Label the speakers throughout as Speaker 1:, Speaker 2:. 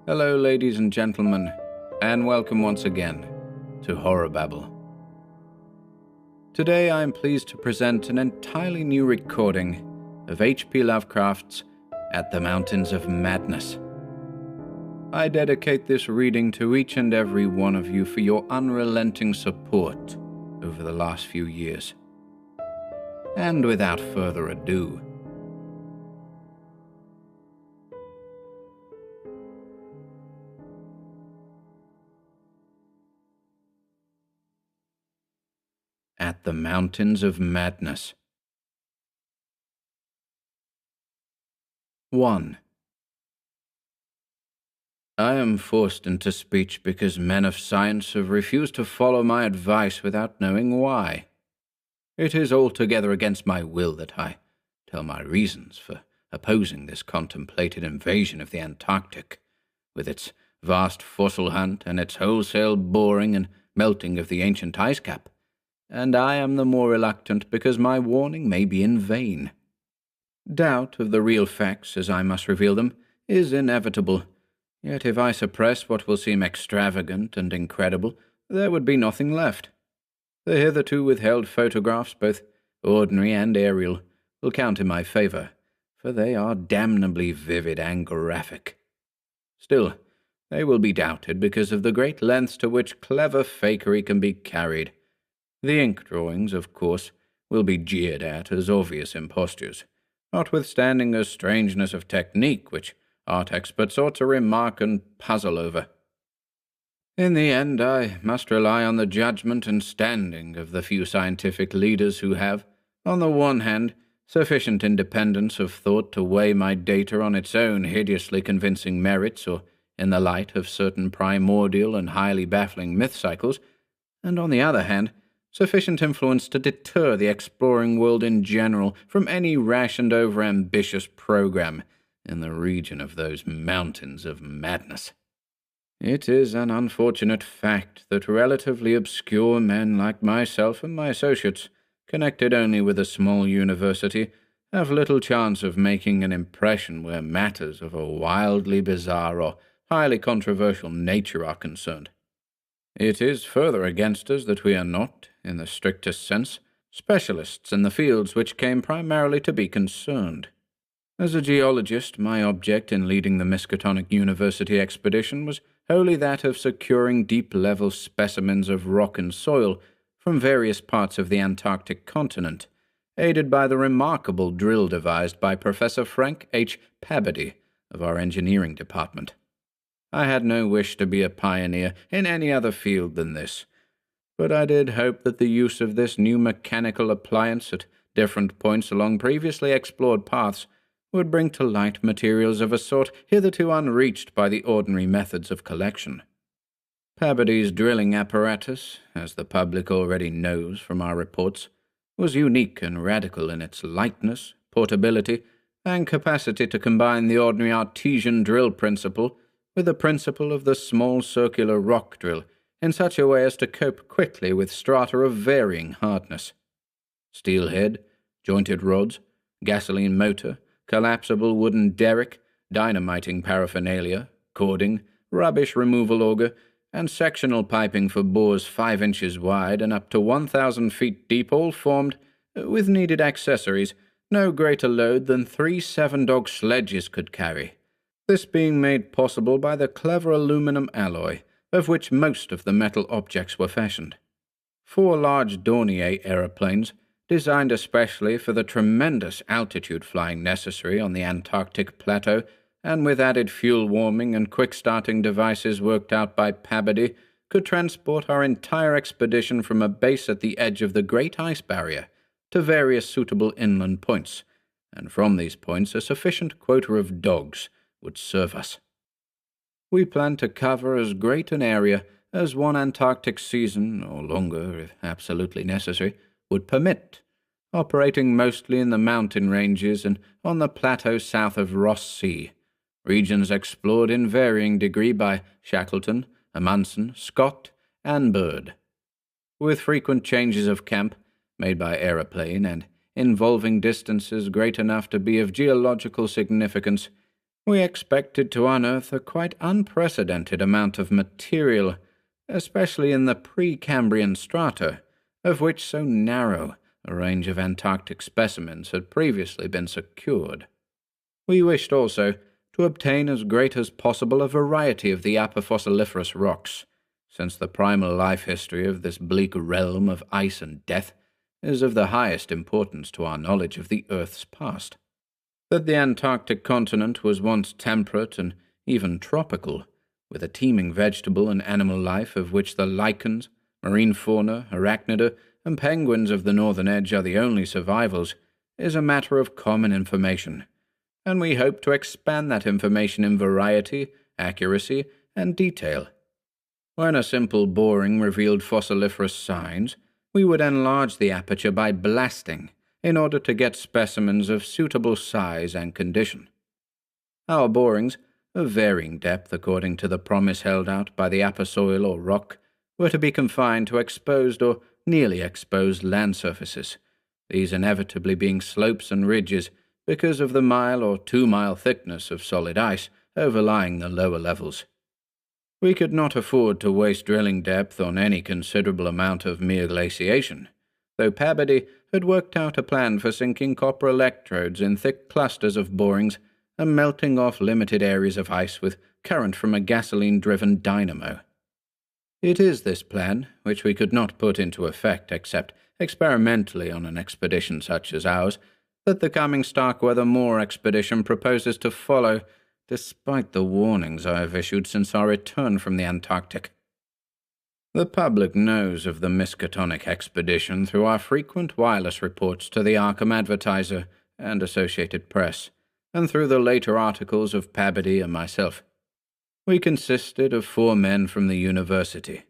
Speaker 1: Hello, ladies and gentlemen, and welcome once again to Horror Babble. Today I am pleased to present an entirely new recording of H.P. Lovecraft's At the Mountains of Madness. I dedicate this reading to each and every one of you for your unrelenting support over the last few years. And without further ado, At the Mountains of Madness. 1. I am forced into speech because men of science have refused to follow my advice without knowing why. It is altogether against my will that I tell my reasons for opposing this contemplated invasion of the Antarctic, with its vast fossil hunt and its wholesale boring and melting of the ancient ice cap. And I am the more reluctant because my warning may be in vain. Doubt of the real facts, as I must reveal them, is inevitable. Yet if I suppress what will seem extravagant and incredible, there would be nothing left. The hitherto withheld photographs, both ordinary and aerial, will count in my favour, for they are damnably vivid and graphic. Still, they will be doubted because of the great lengths to which clever fakery can be carried. The ink drawings, of course, will be jeered at as obvious impostures, notwithstanding a strangeness of technique which art experts ought to remark and puzzle over. In the end, I must rely on the judgment and standing of the few scientific leaders who have, on the one hand, sufficient independence of thought to weigh my data on its own hideously convincing merits or in the light of certain primordial and highly baffling myth cycles, and on the other hand, sufficient influence to deter the exploring world in general from any rash and over-ambitious program in the region of those mountains of madness. It is an unfortunate fact that relatively obscure men like myself and my associates, connected only with a small university, have little chance of making an impression where matters of a wildly bizarre or highly controversial nature are concerned. It is further against us that we are not, in the strictest sense, specialists in the fields which came primarily to be concerned. As a geologist, my object in leading the Miskatonic University expedition was wholly that of securing deep-level specimens of rock and soil from various parts of the Antarctic continent, aided by the remarkable drill devised by Professor Frank H. Pabody of our engineering department. I had no wish to be a pioneer in any other field than this, but I did hope that the use of this new mechanical appliance at different points along previously explored paths would bring to light materials of a sort hitherto unreached by the ordinary methods of collection. Pabody's drilling apparatus, as the public already knows from our reports, was unique and radical in its lightness, portability, and capacity to combine the ordinary artesian drill principle with the principle of the small circular rock drill in such a way as to cope quickly with strata of varying hardness. Steel head, jointed rods, gasoline motor, collapsible wooden derrick, dynamiting paraphernalia, cording, rubbish removal auger, and sectional piping for bores 5 inches wide and up to 1,000 feet deep all formed, with needed accessories, no greater load than 3 7-dog sledges could carry. This being made possible by the clever aluminum alloy, of which most of the metal objects were fashioned. 4 large Dornier aeroplanes, designed especially for the tremendous altitude flying necessary on the Antarctic plateau, and with added fuel warming and quick-starting devices worked out by Pabody, could transport our entire expedition from a base at the edge of the Great Ice Barrier to various suitable inland points, and from these points a sufficient quota of dogs would serve us. We planned to cover as great an area as one Antarctic season, or longer if absolutely necessary, would permit, operating mostly in the mountain ranges and on the plateau south of Ross Sea, regions explored in varying degree by Shackleton, Amundsen, Scott, and Byrd, with frequent changes of camp made by aeroplane and involving distances great enough to be of geological significance. We expected to unearth a quite unprecedented amount of material, especially in the Precambrian strata, of which so narrow a range of Antarctic specimens had previously been secured. We wished also to obtain as great as possible a variety of the apofossiliferous rocks, since the primal life history of this bleak realm of ice and death is of the highest importance to our knowledge of the Earth's past. That the Antarctic continent was once temperate and even tropical, with a teeming vegetable and animal life of which the lichens, marine fauna, arachnida, and penguins of the northern edge are the only survivals, is a matter of common information, and we hope to expand that information in variety, accuracy, and detail. When a simple boring revealed fossiliferous signs, we would enlarge the aperture by blasting, in order to get specimens of suitable size and condition. Our borings, of varying depth according to the promise held out by the upper soil or rock, were to be confined to exposed or nearly exposed land surfaces, these inevitably being slopes and ridges because of the 1 or 2 mile thickness of solid ice overlying the lower levels. We could not afford to waste drilling depth on any considerable amount of mere glaciation, though Peabody had worked out a plan for sinking copper electrodes in thick clusters of borings and melting off limited areas of ice with current from a gasoline-driven dynamo. It is this plan, which we could not put into effect except experimentally on an expedition such as ours, that the coming Starkweather Moore expedition proposes to follow, despite the warnings I have issued since our return from the Antarctic. The public knows of the Miskatonic expedition through our frequent wireless reports to the Arkham Advertiser and Associated Press, and through the later articles of Peabody and myself. We consisted of 4 men from the university: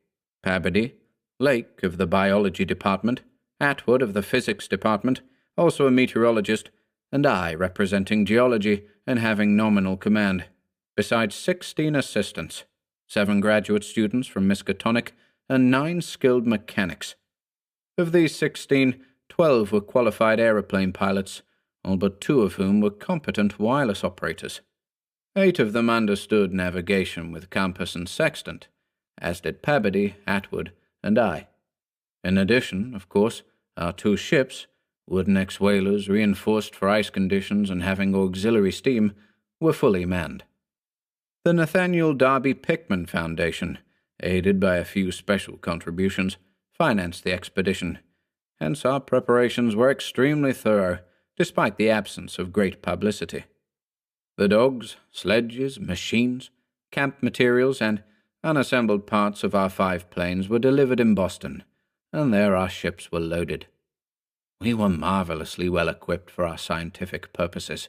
Speaker 1: Peabody, Lake of the biology department, Atwood of the physics department, also a meteorologist, and I representing geology and having nominal command, besides 16 assistants, 7 graduate students from Miskatonic, and 9 skilled mechanics. Of these 16, 12 were qualified aeroplane pilots, all but 2 of whom were competent wireless operators. 8 of them understood navigation with compass and sextant, as did Peabody, Atwood, and I. In addition, of course, our 2 ships, wooden ex-whalers reinforced for ice conditions and having auxiliary steam, were fully manned. The Nathaniel Darby Pickman Foundation, aided by a few special contributions, financed the expedition. Hence our preparations were extremely thorough, despite the absence of great publicity. The dogs, sledges, machines, camp materials, and unassembled parts of our 5 planes were delivered in Boston, and there our ships were loaded. We were marvelously well equipped for our scientific purposes,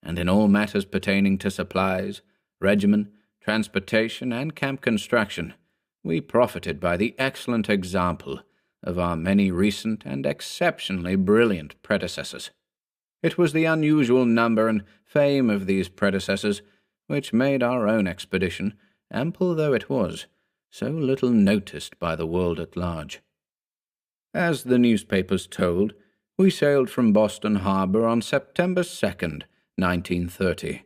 Speaker 1: and in all matters pertaining to supplies, regimen, transportation, and camp construction, we profited by the excellent example of our many recent and exceptionally brilliant predecessors. It was the unusual number and fame of these predecessors which made our own expedition, ample though it was, so little noticed by the world at large. As the newspapers told, we sailed from Boston Harbor on September 2nd, 1930,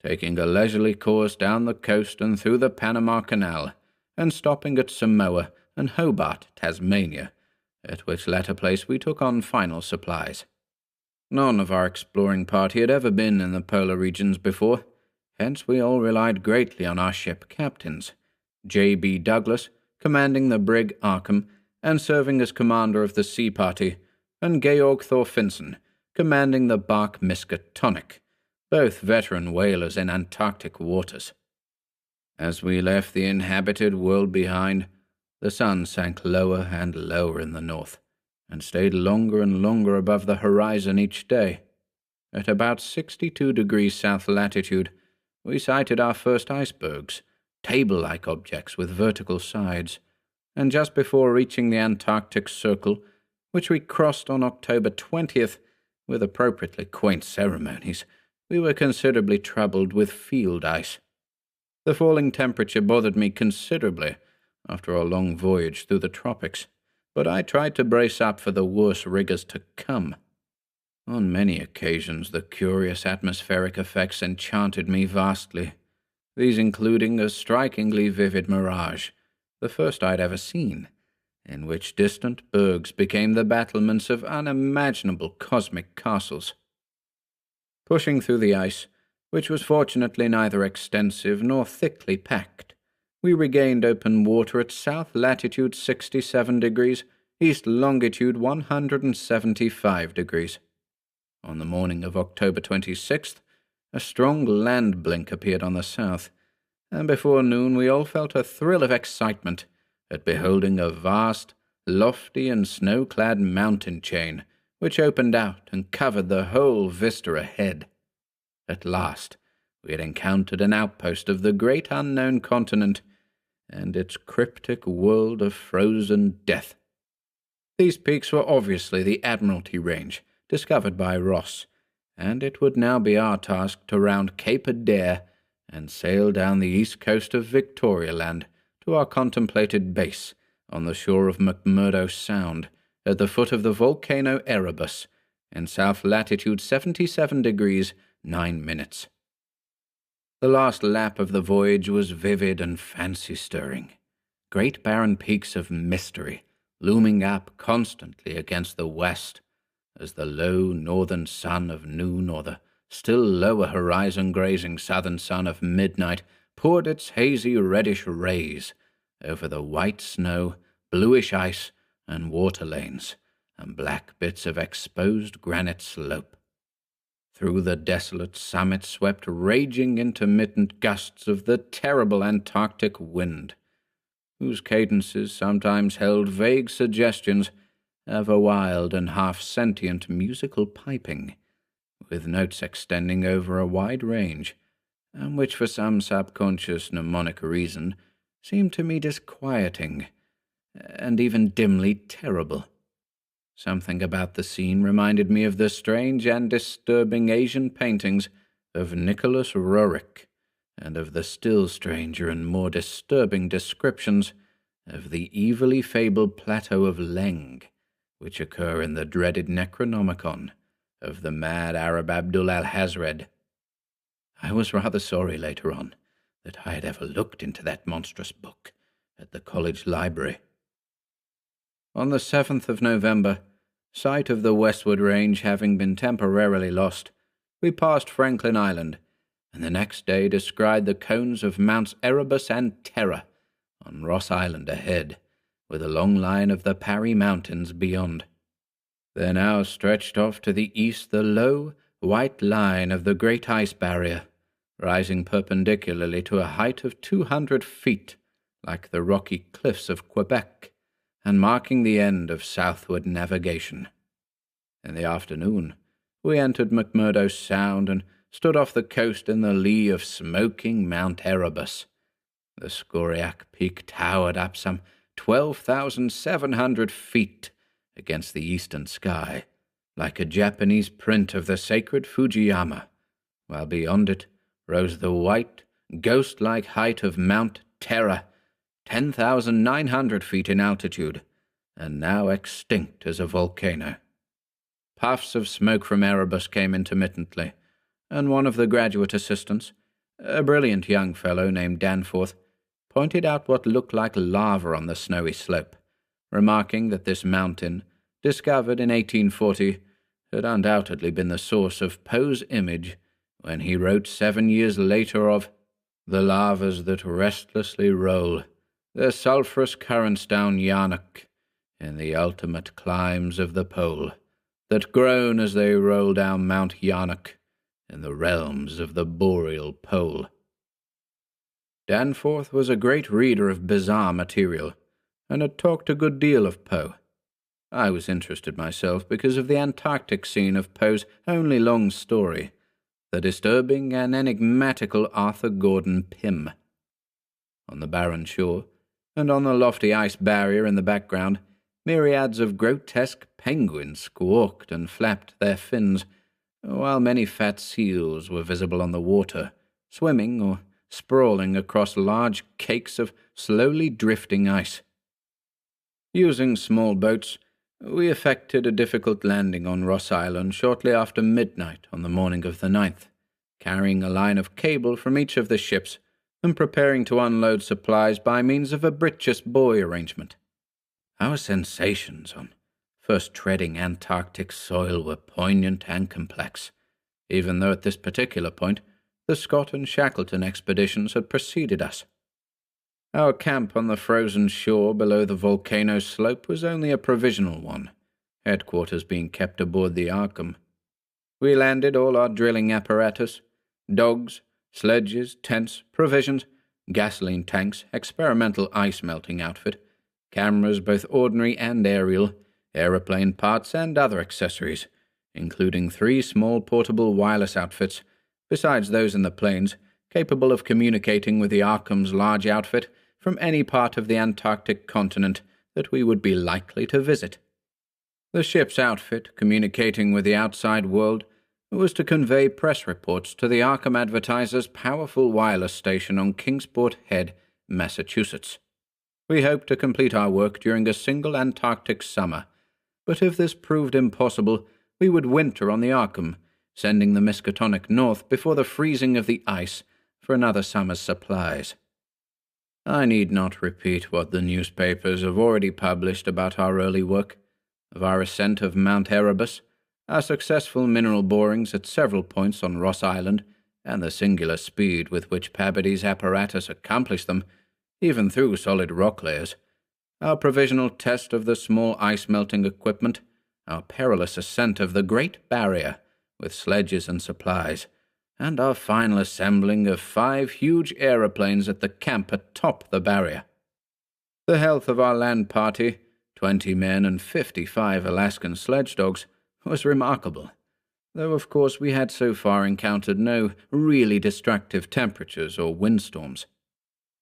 Speaker 1: taking a leisurely course down the coast and through the Panama Canal, and stopping at Samoa and Hobart, Tasmania, at which latter place we took on final supplies. None of our exploring party had ever been in the polar regions before, hence we all relied greatly on our ship captains, J.B. Douglas, commanding the brig Arkham and serving as commander of the sea party, and Georg Thorfinsen, commanding the bark Miskatonic, both veteran whalers in Antarctic waters. As we left the inhabited world behind, the sun sank lower and lower in the north, and stayed longer and longer above the horizon each day. At about 62 degrees south latitude, we sighted our first icebergs, table-like objects with vertical sides, and just before reaching the Antarctic Circle, which we crossed on October 20th, with appropriately quaint ceremonies, we were considerably troubled with field ice. The falling temperature bothered me considerably after a long voyage through the tropics, but I tried to brace up for the worse rigors to come. On many occasions the curious atmospheric effects enchanted me vastly, these including a strikingly vivid mirage, the first I'd ever seen, in which distant bergs became the battlements of unimaginable cosmic castles. Pushing through the ice, which was fortunately neither extensive nor thickly packed, we regained open water at south latitude 67 degrees, east longitude 175 degrees. On the morning of October 26th, a strong land blink appeared on the south, and before noon we all felt a thrill of excitement at beholding a vast, lofty and snow-clad mountain chain which opened out and covered the whole vista ahead. At last we had encountered an outpost of the great unknown continent and its cryptic world of frozen death. These peaks were obviously the Admiralty Range, discovered by Ross, and it would now be our task to round Cape Adare and sail down the east coast of Victoria Land to our contemplated base on the shore of McMurdo Sound, at the foot of the volcano Erebus, in south latitude 77 degrees 9 minutes. The last lap of the voyage was vivid and fancy-stirring. Great barren peaks of mystery looming up constantly against the west, as the low northern sun of noon or the still lower horizon-grazing southern sun of midnight poured its hazy reddish rays over the white snow, bluish ice, and water lanes, and black bits of exposed granite slope. Through the desolate summit swept raging intermittent gusts of the terrible Antarctic wind, whose cadences sometimes held vague suggestions of a wild and half-sentient musical piping, with notes extending over a wide range, and which for some subconscious mnemonic reason seemed to me disquieting, and even dimly terrible. Something about the scene reminded me of the strange and disturbing Asian paintings of Nicholas Roerich, and of the still stranger and more disturbing descriptions of the evilly fabled plateau of Leng, which occur in the dreaded Necronomicon of the mad Arab Abdul al-Hazred. I was rather sorry later on that I had ever looked into that monstrous book at the college library. On the 7th of November, sight of the westward range having been temporarily lost, we passed Franklin Island, and the next day descried the cones of Mounts Erebus and Terror on Ross Island ahead, with a long line of the Parry Mountains beyond. There now stretched off to the east the low, white line of the Great Ice Barrier, rising perpendicularly to a height of 200 feet, like the rocky cliffs of Quebec, and marking the end of southward navigation. In the afternoon, we entered McMurdo Sound and stood off the coast in the lee of smoking Mount Erebus. The scoriac peak towered up some 12,700 feet against the eastern sky, like a Japanese print of the sacred Fujiyama, while beyond it rose the white, ghost-like height of Mount Terror, 10,900 feet in altitude, and now extinct as a volcano. Puffs of smoke from Erebus came intermittently, and one of the graduate assistants, a brilliant young fellow named Danforth, pointed out what looked like lava on the snowy slope, remarking that this mountain, discovered in 1840, had undoubtedly been the source of Poe's image when he wrote 7 years later of the lavas that restlessly roll their sulphurous currents down Yarnock in the ultimate climes of the pole, that groan as they roll down Mount Yarnock in the realms of the boreal pole. Danforth was a great reader of bizarre material, and had talked a good deal of Poe. I was interested myself because of the Antarctic scene of Poe's only long story, the disturbing and enigmatical Arthur Gordon Pym. On the barren shore, and on the lofty ice barrier in the background, myriads of grotesque penguins squawked and flapped their fins, while many fat seals were visible on the water, swimming or sprawling across large cakes of slowly drifting ice. Using small boats, we effected a difficult landing on Ross Island shortly after midnight on the morning of the 9th, carrying a line of cable from each of the ships and preparing to unload supplies by means of a breeches buoy arrangement. Our sensations on first treading Antarctic soil were poignant and complex, even though at this particular point the Scott and Shackleton expeditions had preceded us. Our camp on the frozen shore below the volcano's slope was only a provisional one, headquarters being kept aboard the Arkham. We landed all our drilling apparatus, dogs, sledges, tents, provisions, gasoline tanks, experimental ice-melting outfit, cameras both ordinary and aerial, aeroplane parts and other accessories, including 3 small portable wireless outfits, besides those in the planes, capable of communicating with the Arkham's large outfit from any part of the Antarctic continent that we would be likely to visit. The ship's outfit, communicating with the outside world, was to convey press reports to the Arkham Advertiser's powerful wireless station on Kingsport Head, Massachusetts. We hoped to complete our work during a single Antarctic summer, but if this proved impossible, we would winter on the Arkham, sending the Miskatonic north before the freezing of the ice for another summer's supplies. I need not repeat what the newspapers have already published about our early work, of our ascent of Mount Erebus, our successful mineral borings at several points on Ross Island, and the singular speed with which Pabody's apparatus accomplished them, even through solid rock layers, our provisional test of the small ice-melting equipment, our perilous ascent of the Great Barrier with sledges and supplies, and our final assembling of 5 huge aeroplanes at the camp atop the barrier. The health of our land party, 20 men and 55 Alaskan sledge dogs, was remarkable, though of course we had so far encountered no really destructive temperatures or windstorms.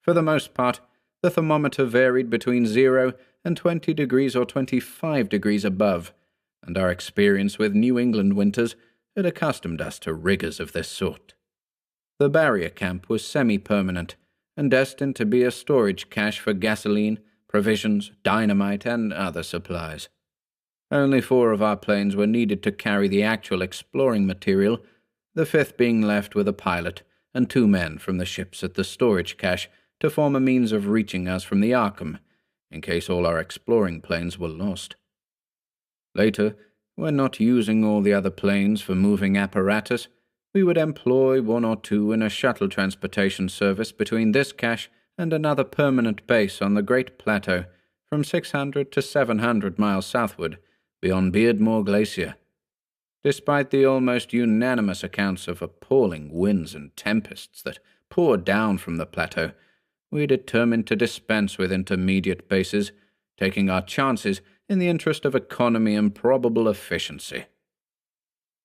Speaker 1: For the most part, the thermometer varied between 0 and 20 degrees or 25 degrees above, and our experience with New England winters had accustomed us to rigors of this sort. The barrier camp was semi-permanent and destined to be a storage cache for gasoline, provisions, dynamite, and other supplies. Only 4 of our planes were needed to carry the actual exploring material, the 5th being left with a pilot and 2 men from the ships at the storage cache to form a means of reaching us from the Arkham, in case all our exploring planes were lost. Later, when not using all the other planes for moving apparatus, we would employ 1 or 2 in a shuttle transportation service between this cache and another permanent base on the Great Plateau from 600 to 700 miles southward, beyond Beardmore Glacier. Despite the almost unanimous accounts of appalling winds and tempests that poured down from the plateau, we determined to dispense with intermediate bases, taking our chances in the interest of economy and probable efficiency.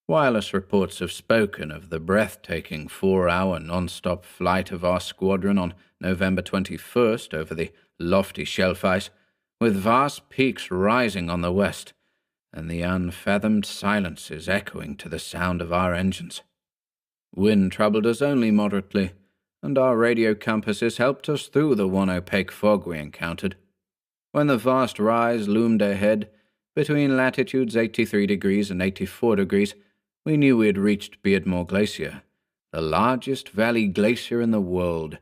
Speaker 1: Wireless reports have spoken of the breathtaking 4-hour non-stop flight of our squadron on November 21st over the lofty shelf ice, with vast peaks rising on the west, and the unfathomed silences echoing to the sound of our engines. Wind troubled us only moderately, and our radio compasses helped us through the one opaque fog we encountered. When the vast rise loomed ahead, between latitudes 83 degrees and 84 degrees, we knew we had reached Beardmore Glacier, the largest valley glacier in the world,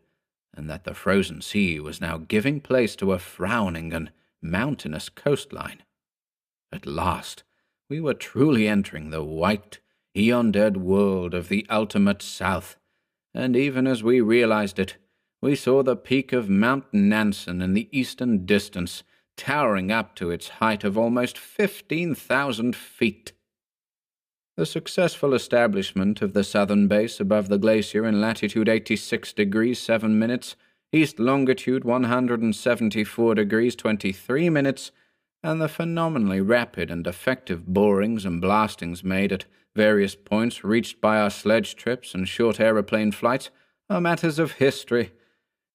Speaker 1: and that the frozen sea was now giving place to a frowning and mountainous coastline. At last, we were truly entering the white, eon-dead world of the ultimate south, and even as we realized it, we saw the peak of Mount Nansen in the eastern distance, towering up to its height of almost 15,000 feet. The successful establishment of the southern base above the glacier in latitude 86 degrees 7 minutes, east longitude 174 degrees 23 minutes, and the phenomenally rapid and effective borings and blastings made at various points reached by our sledge trips and short aeroplane flights are matters of history,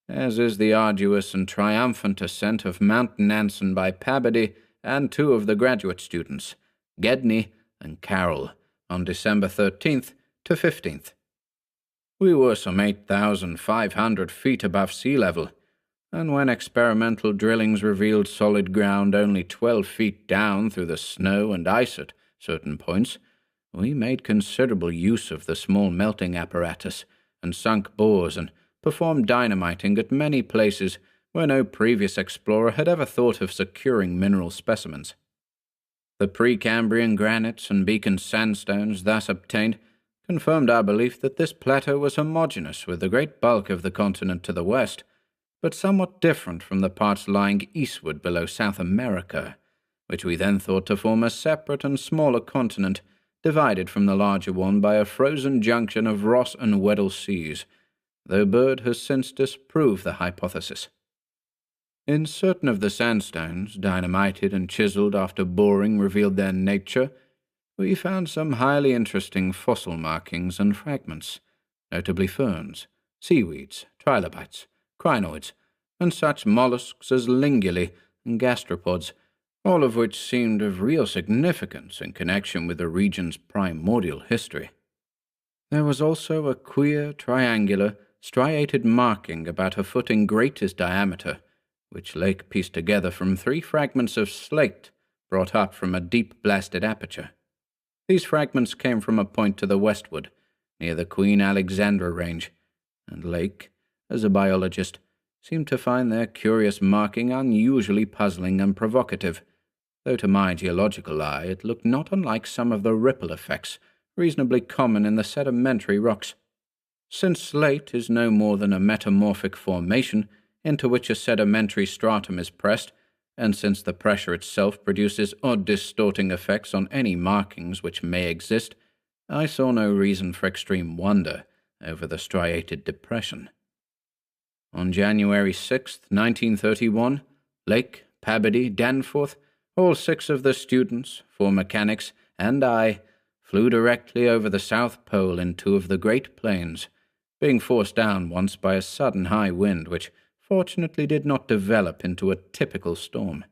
Speaker 1: as is the arduous and triumphant ascent of Mount Nansen by Pabody and 2 of the graduate students, Gedney and Carroll, on December 13th to 15th. We were some 8,500 feet above sea level, and when experimental drillings revealed solid ground only 12 feet down through the snow and ice at certain points, we made considerable use of the small melting apparatus and sunk bores and performed dynamiting at many places where no previous explorer had ever thought of securing mineral specimens. The Precambrian granites and beacon sandstones thus obtained confirmed our belief that this plateau was homogeneous with the great bulk of the continent to the west, but somewhat different from the parts lying eastward below South America, which we then thought to form a separate and smaller continent, divided from the larger one by a frozen junction of Ross and Weddell seas, though Bird has since disproved the hypothesis. In certain of the sandstones, dynamited and chiseled after boring revealed their nature, we found some highly interesting fossil markings and fragments, notably ferns, seaweeds, trilobites, crinoids, and such mollusks as lingulae and gastropods, all of which seemed of real significance in connection with the region's primordial history. There was also a queer, triangular, striated marking about a foot in greatest diameter, which Lake pieced together from 3 fragments of slate brought up from a deep blasted aperture. These fragments came from a point to the westward, near the Queen Alexandra Range, and Lake, as a biologist, seemed to find their curious marking unusually puzzling and provocative, though to my geological eye it looked not unlike some of the ripple effects reasonably common in the sedimentary rocks. Since slate is no more than a metamorphic formation into which a sedimentary stratum is pressed, and since the pressure itself produces odd distorting effects on any markings which may exist, I saw no reason for extreme wonder over the striated depression. On January 6, 1931, Lake, Pabodie, Danforth, all 6 of the students, 4 mechanics, and I flew directly over the South Pole in 2 of the Great Plains, being forced down once by a sudden high wind which fortunately did not develop into a typical storm.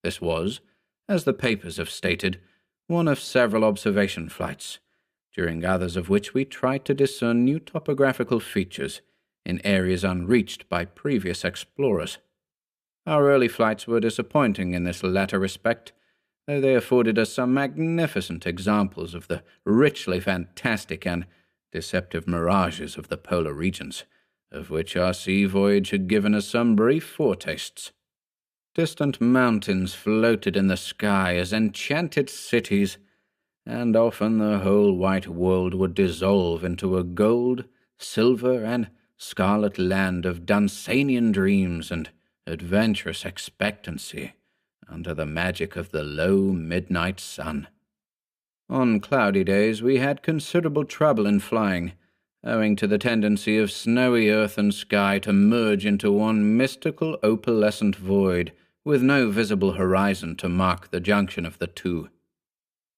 Speaker 1: This was, as the papers have stated, one of several observation flights, during others of which we tried to discern new topographical features in areas unreached by previous explorers. Our early flights were disappointing in this latter respect, though they afforded us some magnificent examples of the richly fantastic and deceptive mirages of the polar regions, of which our sea voyage had given us some brief foretastes. Distant mountains floated in the sky as enchanted cities, and often the whole white world would dissolve into a gold, silver, and scarlet land of Dunsanian dreams and adventurous expectancy under the magic of the low midnight sun. On cloudy days we had considerable trouble in flying, owing to the tendency of snowy earth and sky to merge into one mystical opalescent void, with no visible horizon to mark the junction of the two.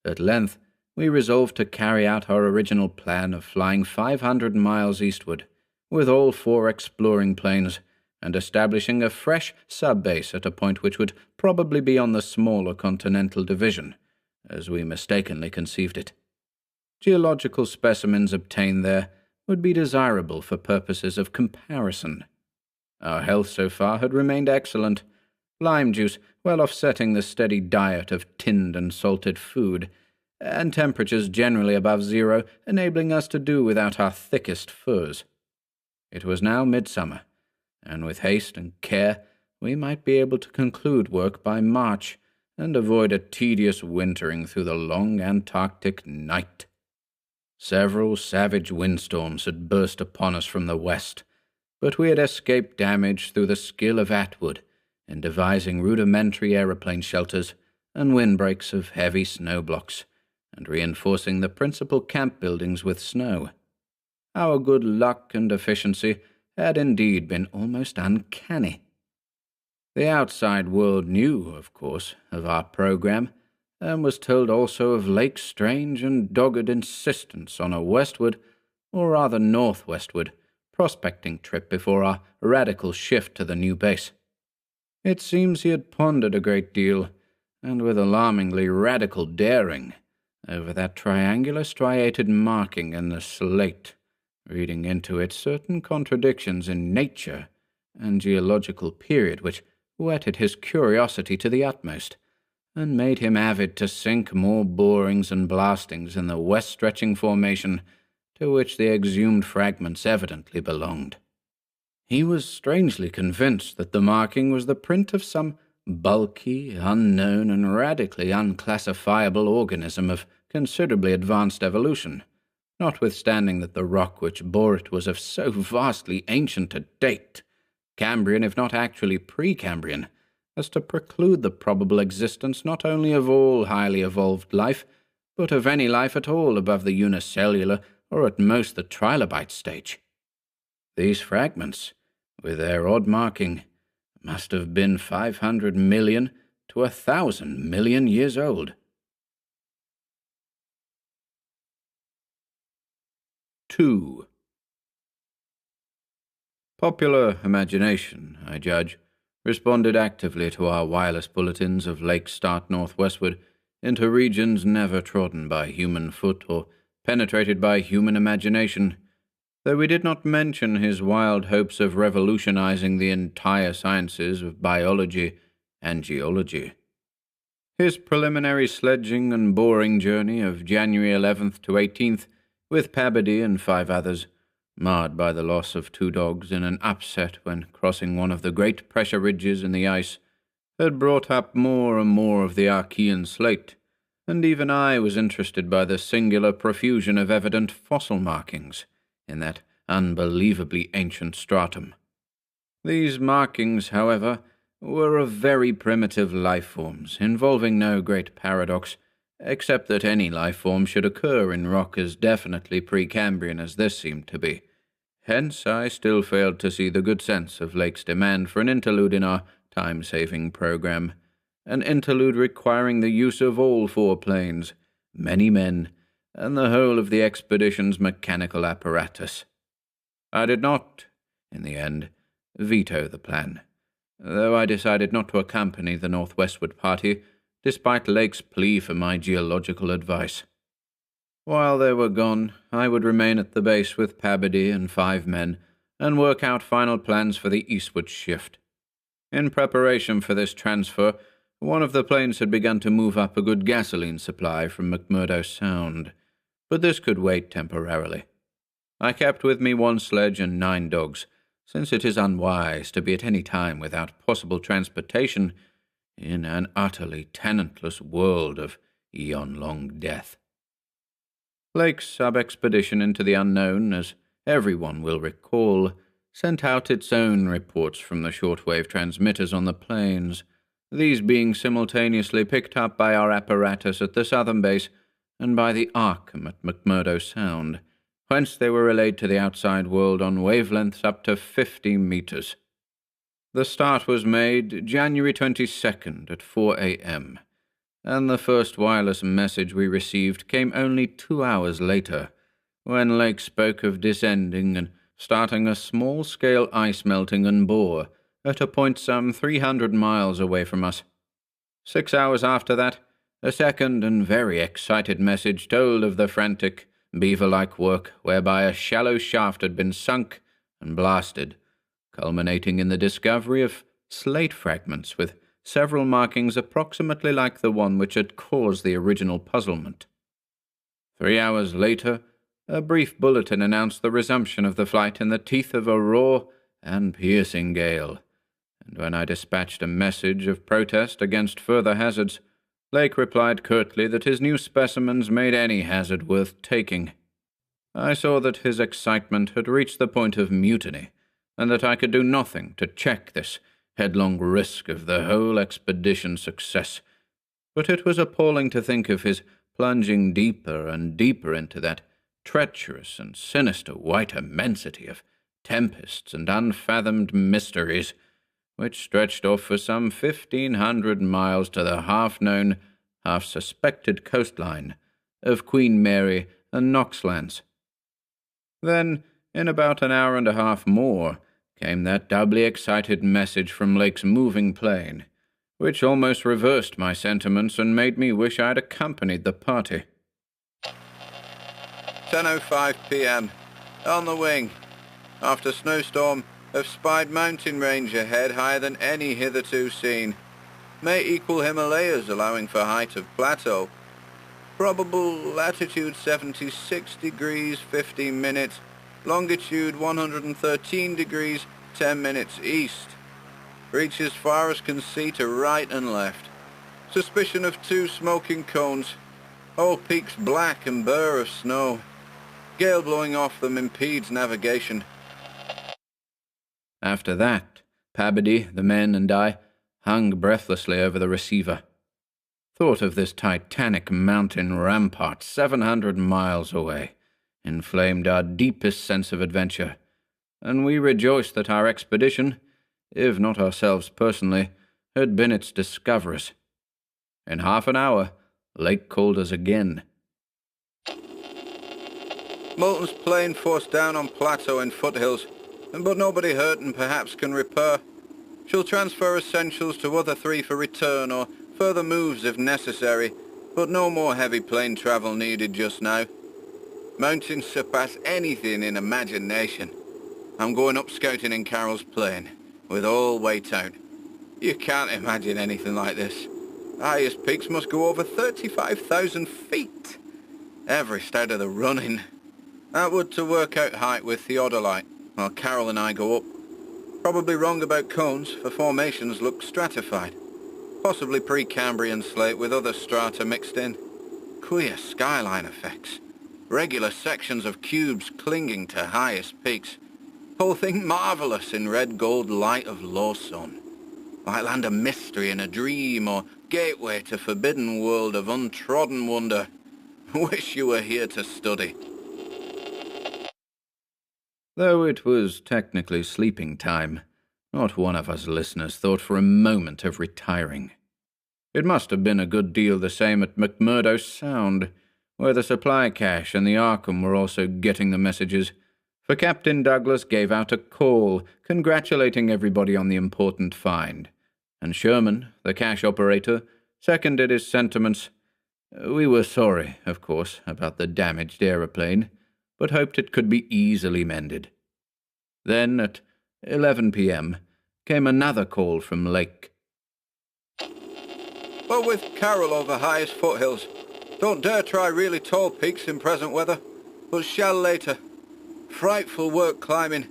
Speaker 1: At length, we resolved to carry out our original plan of flying 500 miles eastward, with all 4 exploring planes, and establishing a fresh sub-base at a point which would probably be on the smaller continental division, as we mistakenly conceived it. Geological specimens obtained there would be desirable for purposes of comparison. Our health so far had remained excellent, lime juice well offsetting the steady diet of tinned and salted food, and temperatures generally above 0, enabling us to do without our thickest furs. It was now midsummer, and with haste and care we might be able to conclude work by March and avoid a tedious wintering through the long Antarctic night. Several savage windstorms had burst upon us from the west, but we had escaped damage through the skill of Atwood in devising rudimentary aeroplane shelters and windbreaks of heavy snow blocks, and reinforcing the principal camp buildings with snow. Our good luck and efficiency had indeed been almost uncanny. The outside world knew, of course, of our program, and was told also of Lake's strange and dogged insistence on a westward, or rather northwestward, prospecting trip before our radical shift to the new base. It seems he had pondered a great deal, and with alarmingly radical daring, over that triangular striated marking in the slate, reading into it certain contradictions in nature and geological period which whetted his curiosity to the utmost, and made him avid to sink more borings and blastings in the west-stretching formation to which the exhumed fragments evidently belonged. He was strangely convinced that the marking was the print of some bulky, unknown, and radically unclassifiable organism of considerably advanced evolution, notwithstanding that the rock which bore it was of so vastly ancient a date, Cambrian if not actually pre-Cambrian, as to preclude the probable existence not only of all highly evolved life, but of any life at all above the unicellular or at most the trilobite stage. These fragments, with their odd marking, must have been 500 million to 1,000 million years old. 2. Popular imagination, I judge, responded actively to our wireless bulletins of Lake's start northwestward into regions never trodden by human foot or penetrated by human imagination, though we did not mention his wild hopes of revolutionizing the entire sciences of biology and geology. His preliminary sledging and boring journey of January 11th to 18th, with Pabodie and 5 others, marred by the loss of 2 dogs in an upset when crossing one of the great pressure ridges in the ice, had brought up more and more of the Archean slate, and even I was interested by the singular profusion of evident fossil markings in that unbelievably ancient stratum. These markings, however, were of very primitive life forms, involving no great paradox, except that any life form should occur in rock as definitely Precambrian as this seemed to be. Hence I still failed to see the good sense of Lake's demand for an interlude in our time-saving program, an interlude requiring the use of all 4 planes, many men, and the whole of the expedition's mechanical apparatus. I did not, in the end, veto the plan, though I decided not to accompany the northwestward party, despite Lake's plea for my geological advice. While they were gone, I would remain at the base with Pabodie and 5 men, and work out final plans for the eastward shift. In preparation for this transfer, one of the planes had begun to move up a good gasoline supply from McMurdo Sound, but this could wait temporarily. I kept with me 1 sledge and 9 dogs, since it is unwise to be at any time without possible transportation in an utterly tenantless world of eon-long death. Lake's sub-expedition into the unknown, as everyone will recall, sent out its own reports from the shortwave transmitters on the plains, these being simultaneously picked up by our apparatus at the southern base and by the Arkham at McMurdo Sound, whence they were relayed to the outside world on wavelengths up to 50 meters. The start was made January 22nd at 4 a.m., and the first wireless message we received came only 2 hours later, when Lake spoke of descending and starting a small-scale ice melting and bore at a point some 300 miles away from us. 6 hours after that, a second and very excited message told of the frantic, beaver-like work whereby a shallow shaft had been sunk and blasted, culminating in the discovery of slate fragments with several markings approximately like the one which had caused the original puzzlement. 3 hours later, a brief bulletin announced the resumption of the flight in the teeth of a raw and piercing gale, and when I dispatched a message of protest against further hazards, Lake replied curtly that his new specimens made any hazard worth taking. I saw that his excitement had reached the point of mutiny, and that I could do nothing to check this headlong risk of the whole expedition's success, but it was appalling to think of his plunging deeper and deeper into that treacherous and sinister white immensity of tempests and unfathomed mysteries, which stretched off for some 1,500 miles to the half-known, half-suspected coastline of Queen Mary and Knoxlands. Then, in about an hour and a half more, came that doubly excited message from Lake's moving plane, which almost reversed my sentiments and made me wish I had accompanied the party.
Speaker 2: 10:05 p.m. On the wing. After snowstorm, have spied mountain range ahead higher than any hitherto seen. May equal Himalayas, allowing for height of plateau. Probable latitude 76 degrees 15 minutes, longitude 113 degrees 10 minutes east. Reach as far as can see to right and left. Suspicion of 2 smoking cones. All peaks black and bare of snow. Gale blowing off them impedes navigation.
Speaker 1: After that, Pabody, the men, and I hung breathlessly over the receiver. Thought of this titanic mountain rampart 700 miles away inflamed our deepest sense of adventure, and we rejoiced that our expedition, if not ourselves personally, had been its discoverers. In half an hour, Lake called us again.
Speaker 2: Moulton's plane forced down on plateau and foothills, but nobody hurt and perhaps can repair. She'll transfer essentials to other 3 for return or further moves if necessary, but no more heavy plane travel needed just now. Mountains surpass anything in imagination. I'm going up scouting in Carroll's plane, with all weight out. You can't imagine anything like this. The highest peaks must go over 35,000 feet. Everest out of the running. Outward to work out height with theodolite, while Carroll and I go up. Probably wrong about cones, for formations look stratified. Possibly Precambrian slate with other strata mixed in. Queer skyline effects. Regular sections of cubes clinging to highest peaks. Whole thing marvelous in red-gold light of low sun. Like land of mystery in a dream or gateway to forbidden world of untrodden wonder. Wish you were here to study.
Speaker 1: Though it was technically sleeping time, not one of us listeners thought for a moment of retiring. It must have been a good deal the same at McMurdo Sound, where the supply cache and the Arkham were also getting the messages, for Captain Douglas gave out a call congratulating everybody on the important find, and Sherman, the cache operator, seconded his sentiments. We were sorry, of course, about the damaged aeroplane, but hoped it could be easily mended. Then, at 11 p.m., came another call from Lake.
Speaker 2: Well, with Carroll over highest foothills. Don't dare try really tall peaks in present weather, but shall later. Frightful work climbing,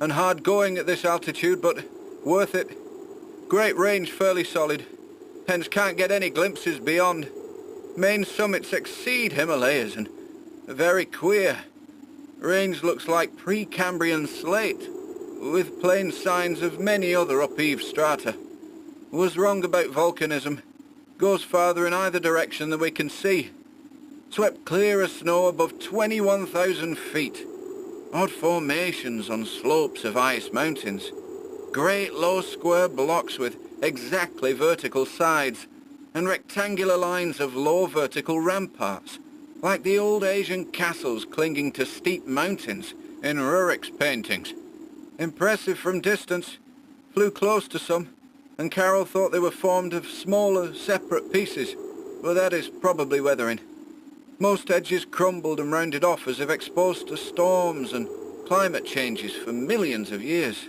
Speaker 2: and hard going at this altitude, but worth it. Great range fairly solid, hence can't get any glimpses beyond. Main summits exceed Himalayas, and very queer. Range looks like Precambrian slate, with plain signs of many other upheaved strata. Was wrong about volcanism. Goes farther in either direction than we can see. Swept clear of snow above 21,000 feet. Odd formations on slopes of ice mountains. Great low square blocks with exactly vertical sides, and rectangular lines of low vertical ramparts, like the old Asian castles clinging to steep mountains in Rurik's paintings. Impressive from distance. Flew close to some, and Carroll thought they were formed of smaller, separate pieces, but that is probably weathering. Most edges crumbled and rounded off as if exposed to storms and climate changes for millions of years.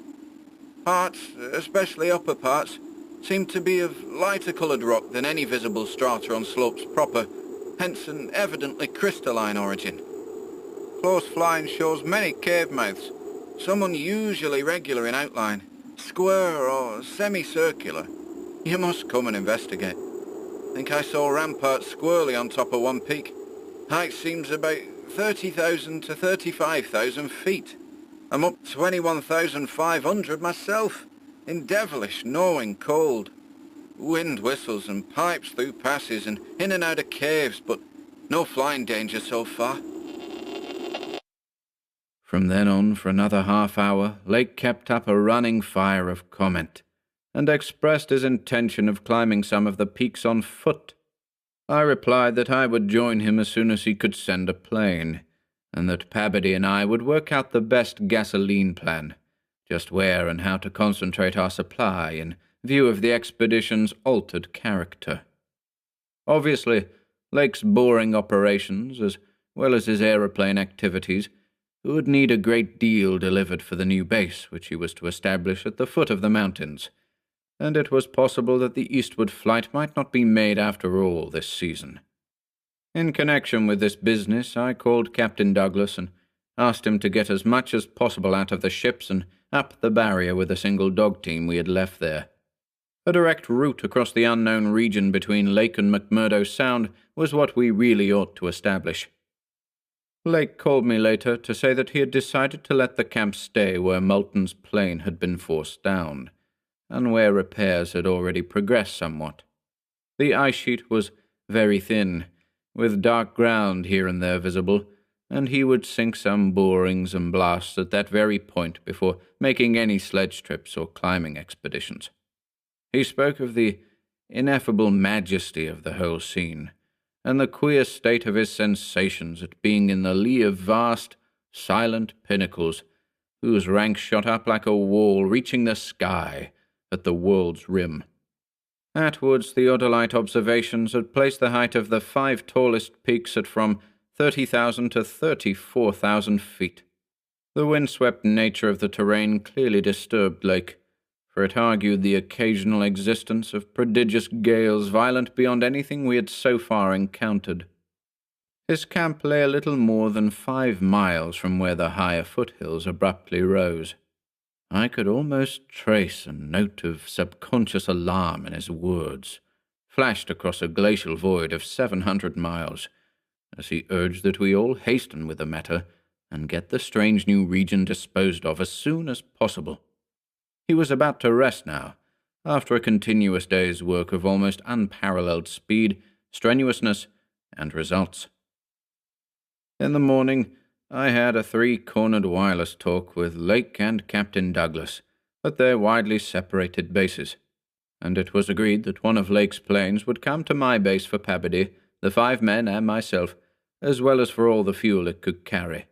Speaker 2: Parts, especially upper parts, seemed to be of lighter coloured rock than any visible strata on slopes proper, hence an evidently crystalline origin. Close flying shows many cave mouths, some unusually regular in outline, square or semicircular. You must come and investigate. Think I saw ramparts squarely on top of one peak. Height seems about 30,000 to 35,000 feet. I'm up 21,500 myself, in devilish gnawing cold. Wind whistles and pipes through passes and in and out of caves, but no flying danger so far.
Speaker 1: From then on, for another half hour, Lake kept up a running fire of comment, and expressed his intention of climbing some of the peaks on foot. I replied that I would join him as soon as he could send a plane, and that Pabody and I would work out the best gasoline plan, just where and how to concentrate our supply in view of the expedition's altered character. Obviously, Lake's boring operations, as well as his aeroplane activities, would need a great deal delivered for the new base which he was to establish at the foot of the mountains, and it was possible that the eastward flight might not be made after all this season. In connection with this business, I called Captain Douglas and asked him to get as much as possible out of the ships and up the barrier with a single dog team we had left there. A direct route across the unknown region between Lake and McMurdo Sound was what we really ought to establish. Lake called me later to say that he had decided to let the camp stay where Moulton's plane had been forced down, and where repairs had already progressed somewhat. The ice sheet was very thin, with dark ground here and there visible, and he would sink some borings and blasts at that very point before making any sledge trips or climbing expeditions. He spoke of the ineffable majesty of the whole scene, and the queer state of his sensations at being in the lee of vast, silent pinnacles, whose rank shot up like a wall reaching the sky at the world's rim. Atwood's theodolite observations had placed the height of the 5 tallest peaks at from 30,000 to 34,000 feet. The windswept nature of the terrain clearly disturbed Lake, for it argued the occasional existence of prodigious gales violent beyond anything we had so far encountered. His camp lay a little more than 5 miles from where the higher foothills abruptly rose. I could almost trace a note of subconscious alarm in his words, flashed across a glacial void of 700 miles, as he urged that we all hasten with the matter and get the strange new region disposed of as soon as possible. He was about to rest now, after a continuous day's work of almost unparalleled speed, strenuousness, and results. In the morning, I had a 3-cornered wireless talk with Lake and Captain Douglas at their widely separated bases, and it was agreed that one of Lake's planes would come to my base for Pabodie, the 5 men and myself, as well as for all the fuel it could carry.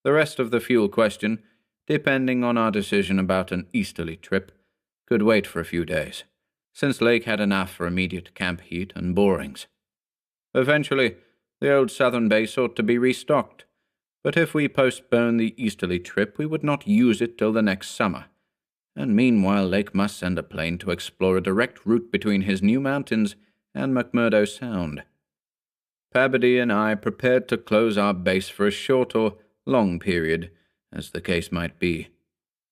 Speaker 1: The rest of the fuel question, depending on our decision about an easterly trip, could wait for a few days, since Lake had enough for immediate camp heat and borings. Eventually, the old southern base ought to be restocked, but if we postponed the easterly trip, we would not use it till the next summer, and meanwhile Lake must send a plane to explore a direct route between his new mountains and McMurdo Sound. Pabodie and I prepared to close our base for a short or long period, as the case might be.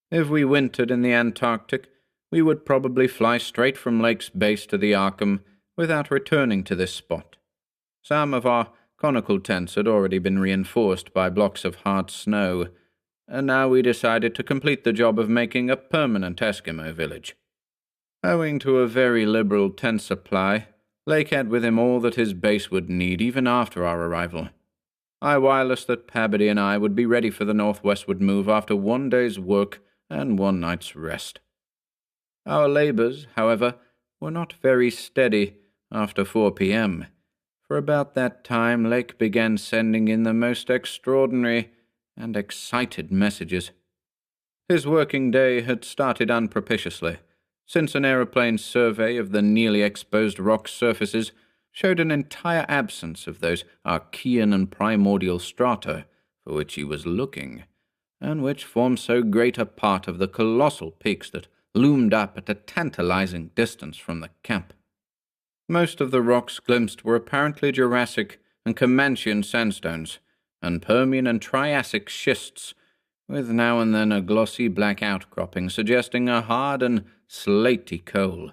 Speaker 1: If we wintered in the Antarctic, we would probably fly straight from Lake's base to the Arkham without returning to this spot. Some of our conical tents had already been reinforced by blocks of hard snow, and now we decided to complete the job of making a permanent Eskimo village. Owing to a very liberal tent supply, Lake had with him all that his base would need even after our arrival. I wirelessed that Pabodie and I would be ready for the northwestward move after 1 day's work and 1 night's rest. Our labours, however, were not very steady after 4 p.m., for about that time Lake began sending in the most extraordinary and excited messages. His working day had started unpropitiously, since an aeroplane survey of the nearly exposed rock surfaces showed an entire absence of those Archean and primordial strata for which he was looking, and which formed so great a part of the colossal peaks that loomed up at a tantalizing distance from the camp. Most of the rocks glimpsed were apparently Jurassic and Comanchian sandstones, and Permian and Triassic schists, with now and then a glossy black outcropping suggesting a hard and slaty coal.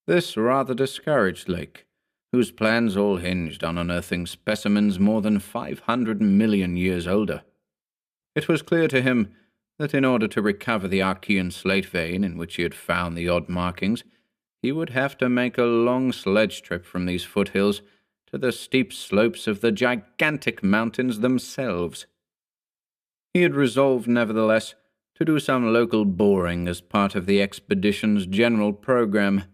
Speaker 1: This rather discouraged Lake, whose plans all hinged on unearthing specimens more than 500 million years older. It was clear to him that in order to recover the Archean slate vein in which he had found the odd markings, he would have to make a long sledge trip from these foothills to the steep slopes of the gigantic mountains themselves. He had resolved, nevertheless, to do some local boring as part of the expedition's general program,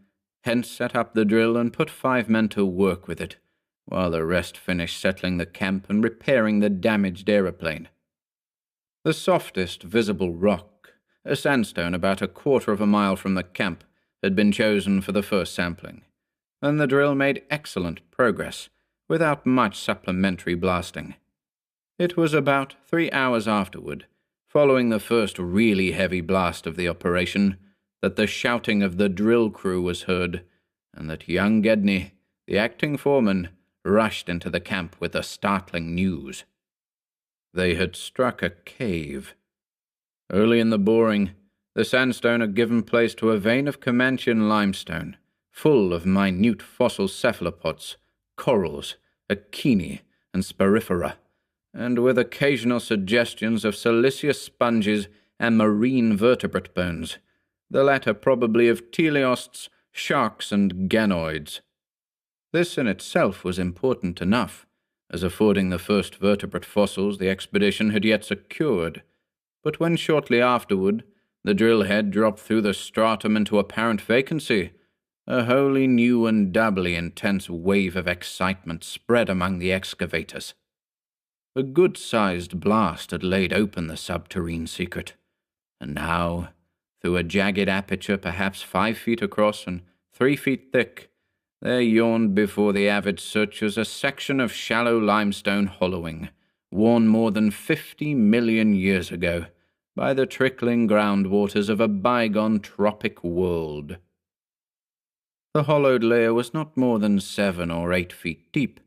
Speaker 1: hence set up the drill and put 5 men to work with it, while the rest finished settling the camp and repairing the damaged aeroplane. The softest visible rock, a sandstone about 1/4 of a mile from the camp, had been chosen for the first sampling, and the drill made excellent progress, without much supplementary blasting. It was about 3 hours afterward, following the first really heavy blast of the operation, that the shouting of the drill crew was heard, and that young Gedney, the acting foreman, rushed into the camp with the startling news. They had struck a cave. Early in the boring, the sandstone had given place to a vein of Comanchian limestone, full of minute fossil cephalopods, corals, echini, and sporifera, and with occasional suggestions of siliceous sponges and marine vertebrate bones, the latter probably of teleosts, sharks, and ganoids. This in itself was important enough, as affording the first vertebrate fossils the expedition had yet secured, but when shortly afterward the drill head dropped through the stratum into apparent vacancy, a wholly new and doubly intense wave of excitement spread among the excavators. A good-sized blast had laid open the subterrane secret, and now, through a jagged aperture perhaps 5 feet across and 3 feet thick, there yawned before the avid searchers a section of shallow limestone hollowing, worn more than 50 million years ago by the trickling groundwaters of a bygone tropic world. The hollowed layer was not more than 7 or 8 feet deep,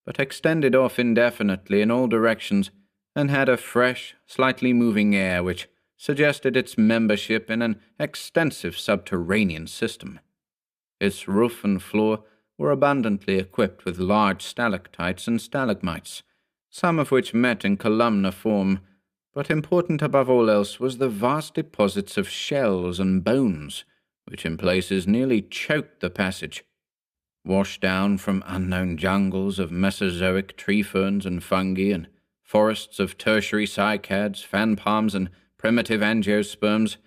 Speaker 1: but extended off indefinitely in all directions, and had a fresh, slightly moving air which suggested its membership in an extensive subterranean system. Its roof and floor were abundantly equipped with large stalactites and stalagmites, some of which met in columnar form, but important above all else was the vast deposits of shells and bones, which in places nearly choked the passage. Washed down from unknown jungles of Mesozoic tree ferns and fungi and forests of tertiary cycads, fan palms, and primitive angiosperms,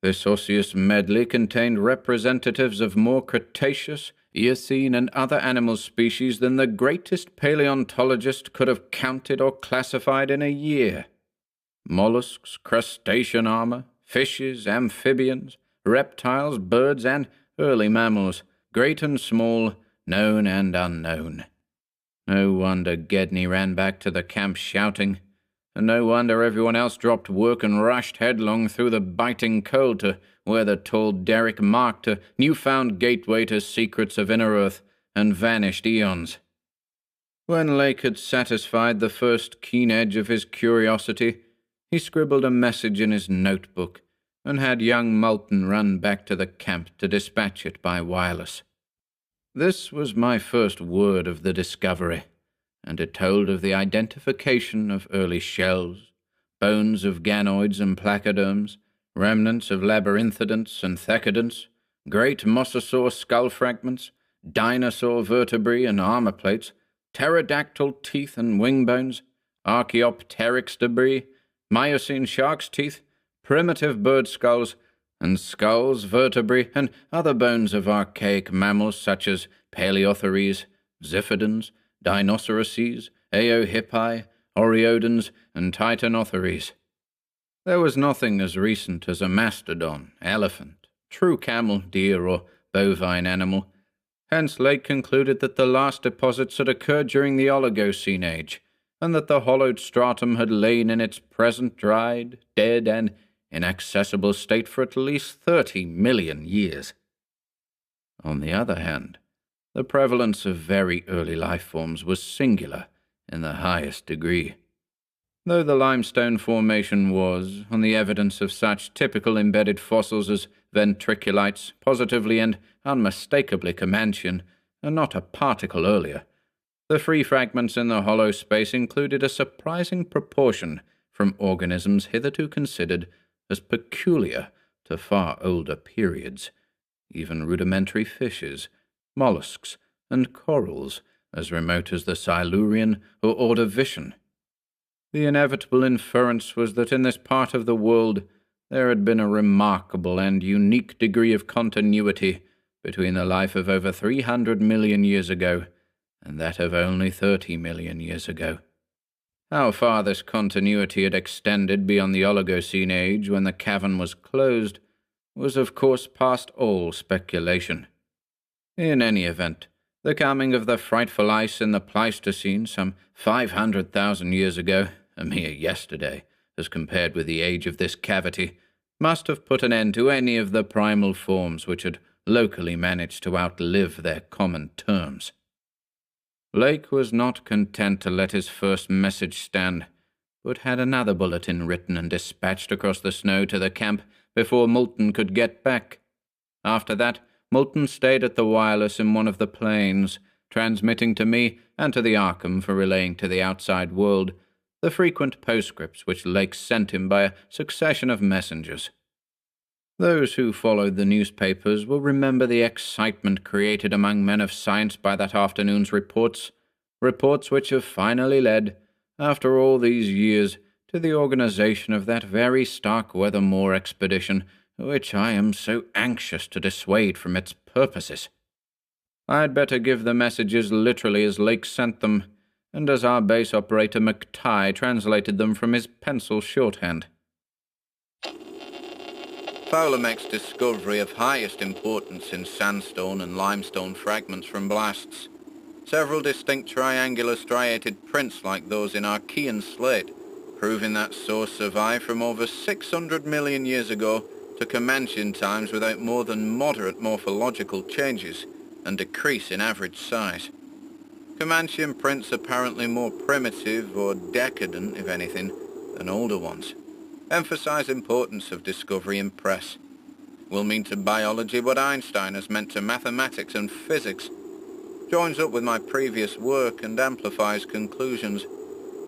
Speaker 1: this osseous medley contained representatives of more Cretaceous, Eocene, and other animal species than the greatest paleontologist could have counted or classified in a year. Mollusks, crustacean armor, fishes, amphibians, reptiles, birds, and early mammals, great and small, known and unknown. No wonder Gedney ran back to the camp shouting, and no wonder everyone else dropped work and rushed headlong through the biting cold to where the tall derrick marked a newfound gateway to secrets of inner earth and vanished eons. When Lake had satisfied the first keen edge of his curiosity, he scribbled a message in his notebook and had young Moulton run back to the camp to dispatch it by wireless. This was my first word of the discovery, and it told of the identification of early shells, bones of ganoids and placoderms, remnants of labyrinthodonts and thecodonts, great mosasaur skull fragments, dinosaur vertebrae and armor plates, pterodactyl teeth and wing bones, Archaeopteryx debris, Miocene shark's teeth, primitive bird skulls, and skulls, vertebrae, and other bones of archaic mammals such as Paleotheres, Ziphidons, Dinoceroses, Eohippi, Oreodons, and Titanotheres. There was nothing as recent as a mastodon, elephant, true camel, deer, or bovine animal. Hence Lake concluded that the last deposits had occurred during the Oligocene age, and that the hollowed stratum had lain in its present dried, dead, and inaccessible state for at least 30 million years. On the other hand, the prevalence of very early life forms was singular in the highest degree. Though the limestone formation was, on the evidence of such typical embedded fossils as ventriculites, positively and unmistakably Comanchian, and not a particle earlier, the free fragments in the hollow space included a surprising proportion from organisms hitherto considered as peculiar to far older periods, even rudimentary fishes, mollusks, and corals as remote as the Silurian or Ordovician. The inevitable inference was that in this part of the world there had been a remarkable and unique degree of continuity between the life of over 300 million years ago and that of only 30 million years ago. How far this continuity had extended beyond the Oligocene age when the cavern was closed was of course past all speculation. In any event, The coming of the frightful ice in the Pleistocene some 500,000 years ago, a mere yesterday, as compared with the age of this cavity, must have put an end to any of the primal forms which had locally managed to outlive their common terms. Lake was not content to let his first message stand, but had another bulletin written and dispatched across the snow to the camp before Moulton could get back. After that, Moulton stayed at the wireless in one of the planes, transmitting to me and to the Arkham for relaying to the outside world the frequent postscripts which Lake sent him by a succession of messengers. Those who followed the newspapers will remember the excitement created among men of science by that afternoon's reports which have finally led, after all these years, to the organization of that very Starkweather Moor expedition which I am so anxious to dissuade from its purposes. I'd better give the messages literally as Lake sent them, and as our base operator McTighe translated them from his pencil shorthand.
Speaker 2: Fowler makes discovery of highest importance in sandstone and limestone fragments from blasts. Several distinct triangular striated prints like those in Archean slate, proving that source survived from over 600 million years ago to Comanchean times without more than moderate morphological changes and decrease in average size. Comanchean prints apparently more primitive or decadent, if anything, than older ones. Emphasize importance of discovery in press. Will mean to biology what Einstein has meant to mathematics and physics. Joins up with my previous work and amplifies conclusions.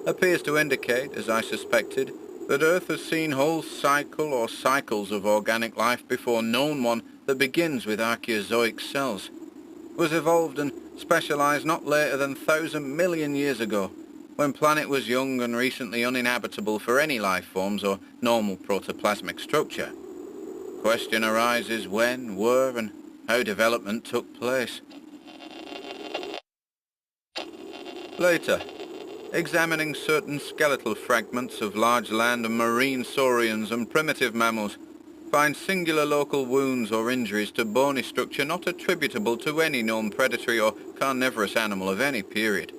Speaker 2: Appears to indicate, as I suspected, that Earth has seen whole cycle or cycles of organic life before known one that begins with Archaeozoic cells. Was evolved and specialized not later than 1,000 million years ago, when planet was young and recently uninhabitable for any life forms or normal protoplasmic structure. Question arises when, where, and how development took place. Later, examining certain skeletal fragments of large land and marine saurians and primitive mammals, find singular local wounds or injuries to bony structure not attributable to any known predatory or carnivorous animal of any period.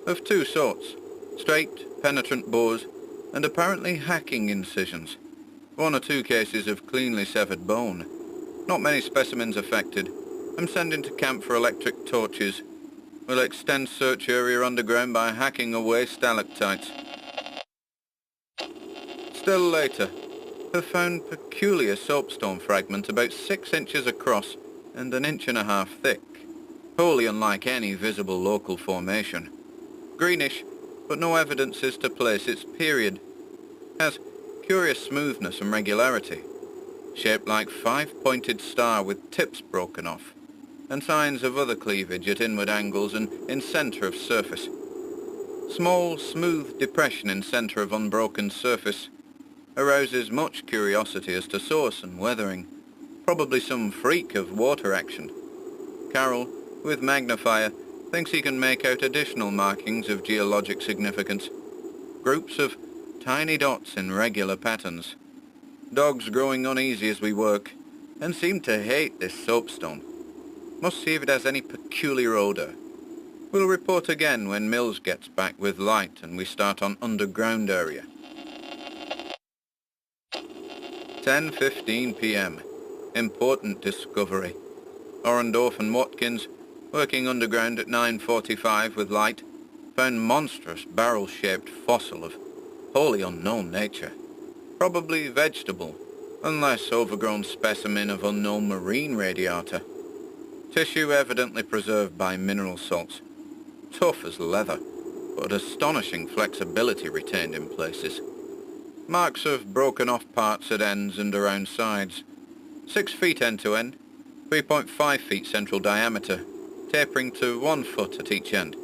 Speaker 2: Of two sorts, straight, penetrant bores, and apparently hacking incisions. One or two cases of cleanly severed bone. Not many specimens affected. I'm sending to camp for electric torches. We'll extend search area underground by hacking away stalactites. Still later, have found peculiar soapstone fragment about 6 inches across and 1.5 inches thick, wholly unlike any visible local formation. Greenish, but no evidences to place its period. Has curious smoothness and regularity, shaped like 5-pointed star with tips broken off, and signs of other cleavage at inward angles and in center of surface. Small, smooth depression in center of unbroken surface arouses much curiosity as to source and weathering, probably some freak of water action. Carroll, with magnifier, thinks he can make out additional markings of geologic significance. Groups of tiny dots in regular patterns. Dogs growing uneasy as we work, and seem to hate this soapstone. Must see if it has any peculiar odor. We'll report again when Mills gets back with light and we start on underground area. 10:15 p.m. Important discovery. Orendorff and Watkins, working underground at 9:45 with light, found monstrous barrel-shaped fossil of wholly unknown nature. Probably vegetable, unless overgrown specimen of unknown marine radiata. Tissue evidently preserved by mineral salts. Tough as leather, but astonishing flexibility retained in places. Marks of broken off parts at ends and around sides. 6 feet end to end, 3.5 feet central diameter, tapering to 1 foot at each end,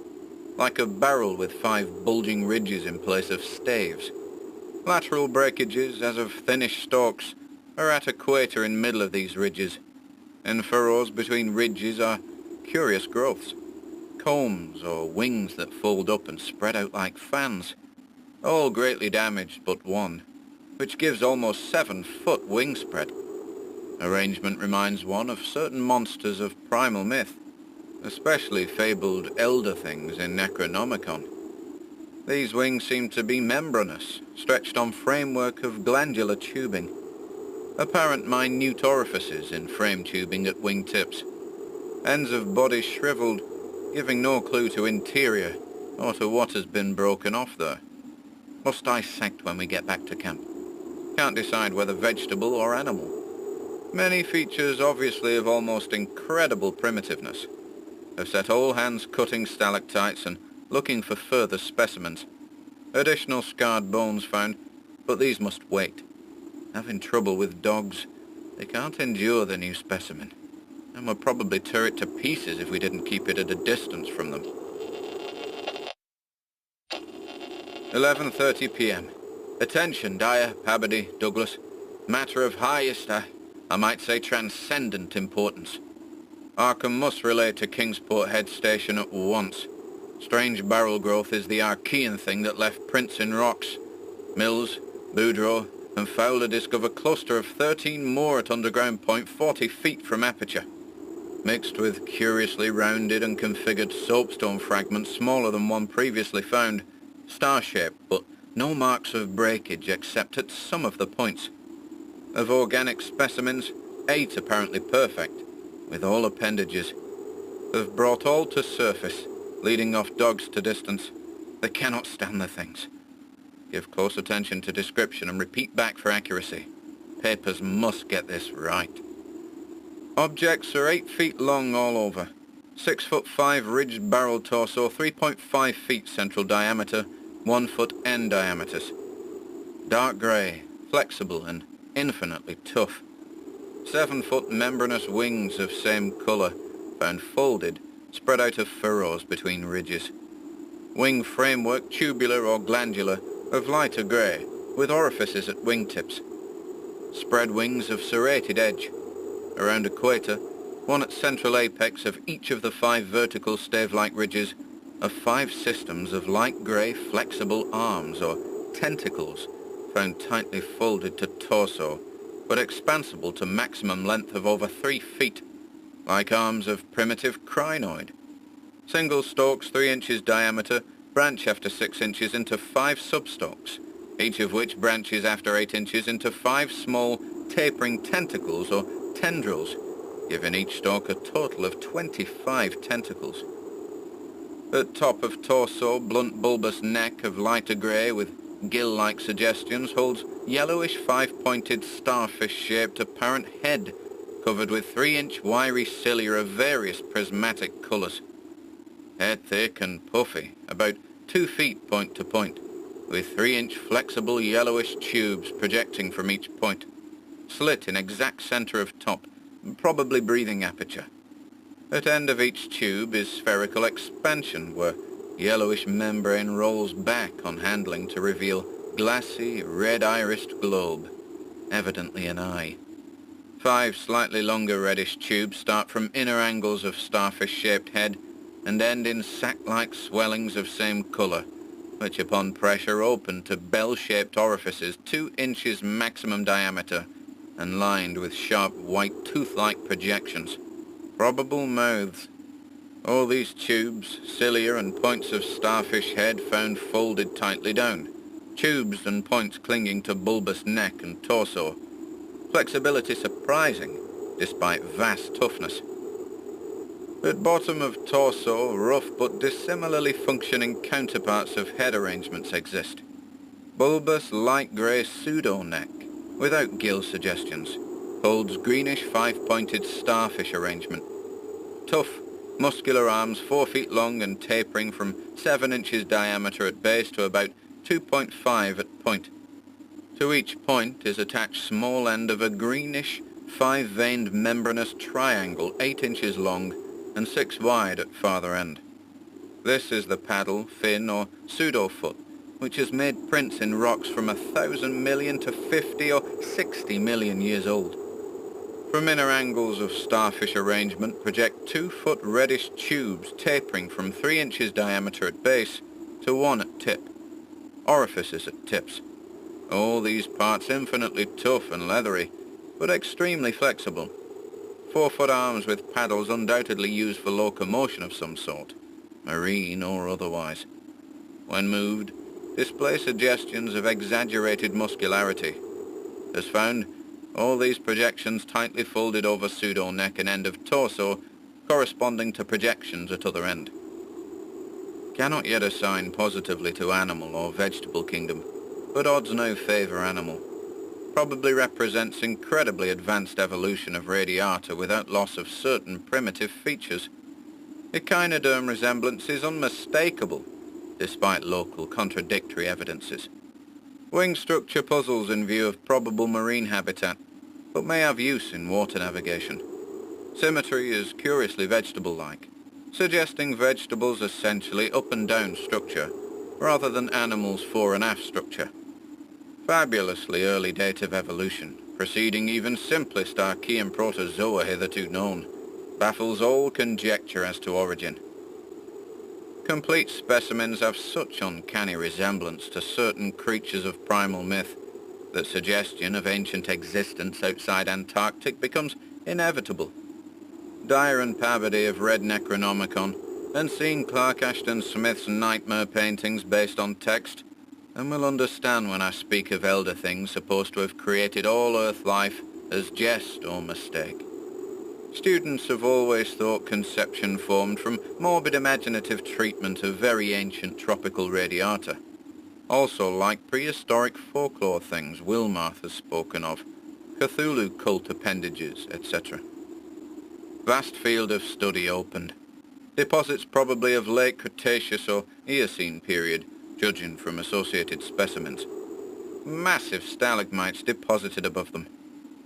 Speaker 2: like a barrel with 5 bulging ridges in place of staves. Lateral breakages, as of thinnish stalks, are at equator in middle of these ridges. In furrows between ridges are curious growths, combs or wings that fold up and spread out like fans. All greatly damaged but one, which gives almost 7-foot wingspread. Arrangement reminds one of certain monsters of primal myth. especially fabled elder things in Necronomicon. These wings seem to be membranous, stretched on framework of glandular tubing. Apparent minute orifices in frame tubing at wingtips. Ends of body shriveled, giving no clue to interior or to what has been broken off there. Must dissect when we get back to camp. Can't decide whether vegetable or animal. Many features obviously of almost incredible primitiveness. Have set all hands cutting stalactites and looking for further specimens. Additional scarred bones found, but these must wait. Having trouble with dogs. They can't endure the new specimen, and would probably tear it to pieces if we didn't keep it at a distance from them. 11:30 p.m. Attention, Dyer, Pabody, Douglas. Matter of highest, I might say transcendent importance. Arkham must relay to Kingsport Head Station at once. Strange barrel growth is the Archean thing that left prints in rocks. Mills, Boudreaux, and Fowler discover a cluster of 13 more at underground point 40 feet from aperture. Mixed with curiously rounded and configured soapstone fragments smaller than one previously found. Star-shaped, but no marks of breakage except at some of the points. Of organic specimens, 8 apparently perfect, with all appendages. Have brought all to surface, leading off dogs to distance. They cannot stand the things. Give close attention to description and repeat back for accuracy. Papers must get this right. Objects are 8 feet long all over. 6'5" ridged barrel torso, 3.5 feet central diameter, 1 foot end diameters. Dark grey, flexible and infinitely tough. 7-foot membranous wings of same colour, found folded, spread out of furrows between ridges. Wing framework tubular or glandular, of lighter grey, with orifices at wingtips. Spread wings of serrated edge. Around equator, one at central apex of each of the 5 vertical stave-like ridges, of 5 systems of light grey flexible arms or tentacles, found tightly folded to torso, but expansible to maximum length of over 3 feet, like arms of primitive crinoid. Single stalks 3 inches diameter, branch after 6 inches into 5 substalks, each of which branches after 8 inches into 5 small tapering tentacles or tendrils, giving each stalk a total of 25 tentacles. At top of torso, blunt bulbous neck of lighter grey with gill-like suggestions holds yellowish 5-pointed starfish-shaped apparent head covered with 3-inch wiry cilia of various prismatic colours. Head thick and puffy, about 2 feet point to point, with 3-inch flexible yellowish tubes projecting from each point. Slit in exact centre of top, probably breathing aperture. At end of each tube is spherical expansion where yellowish membrane rolls back on handling to reveal glassy, red-irised globe, evidently an eye. 5 slightly longer reddish tubes start from inner angles of starfish-shaped head and end in sac-like swellings of same colour, which upon pressure open to bell-shaped orifices 2 inches maximum diameter and lined with sharp white tooth-like projections. Probable mouths. All these tubes, cilia and points of starfish head found folded tightly down. Tubes and points clinging to bulbous neck and torso. Flexibility surprising, despite vast toughness. At bottom of torso, rough but dissimilarly functioning counterparts of head arrangements exist. Bulbous light grey pseudo-neck, without gill suggestions, holds greenish 5-pointed starfish arrangement. Tough, muscular arms 4 feet long and tapering from 7 inches diameter at base to about 2.5 at point. To each point is attached small end of a greenish, 5-veined membranous triangle 8 inches long and 6 wide at farther end. This is the paddle, fin or pseudo-foot, which has made prints in rocks from 1,000 million to 50 or 60 million years old. From inner angles of starfish arrangement project 2-foot reddish tubes tapering from 3 inches diameter at base to 1 at tip. Orifices at tips. All these parts infinitely tough and leathery, but extremely flexible. 4-foot arms with paddles undoubtedly used for locomotion of some sort, marine or otherwise. When moved, display suggestions of exaggerated muscularity. As found, all these projections tightly folded over pseudo-neck and end of torso, corresponding to projections at other end. Cannot yet assign positively to animal or vegetable kingdom, but odds now favour animal. Probably represents incredibly advanced evolution of radiata without loss of certain primitive features. Echinoderm resemblance is unmistakable, despite local contradictory evidences. Wing structure puzzles in view of probable marine habitat, but may have use in water navigation. Symmetry is curiously vegetable-like, suggesting vegetables essentially up and down structure, rather than animals fore and aft structure. Fabulously early date of evolution, preceding even simplest Archean protozoa hitherto known, baffles all conjecture as to origin. Complete specimens have such uncanny resemblance to certain creatures of primal myth that suggestion of ancient existence outside Antarctic becomes inevitable. Dyer and Pabody have read Necronomicon and seen Clark Ashton Smith's nightmare paintings based on text, and will understand when I speak of elder things supposed to have created all Earth life as jest or mistake. Students have always thought conception formed from morbid imaginative treatment of very ancient tropical radiata, also like prehistoric folklore things Wilmarth has spoken of, Cthulhu cult appendages, etc. Vast field of study opened. Deposits probably of late Cretaceous or Eocene period, judging from associated specimens. Massive stalagmites deposited above them.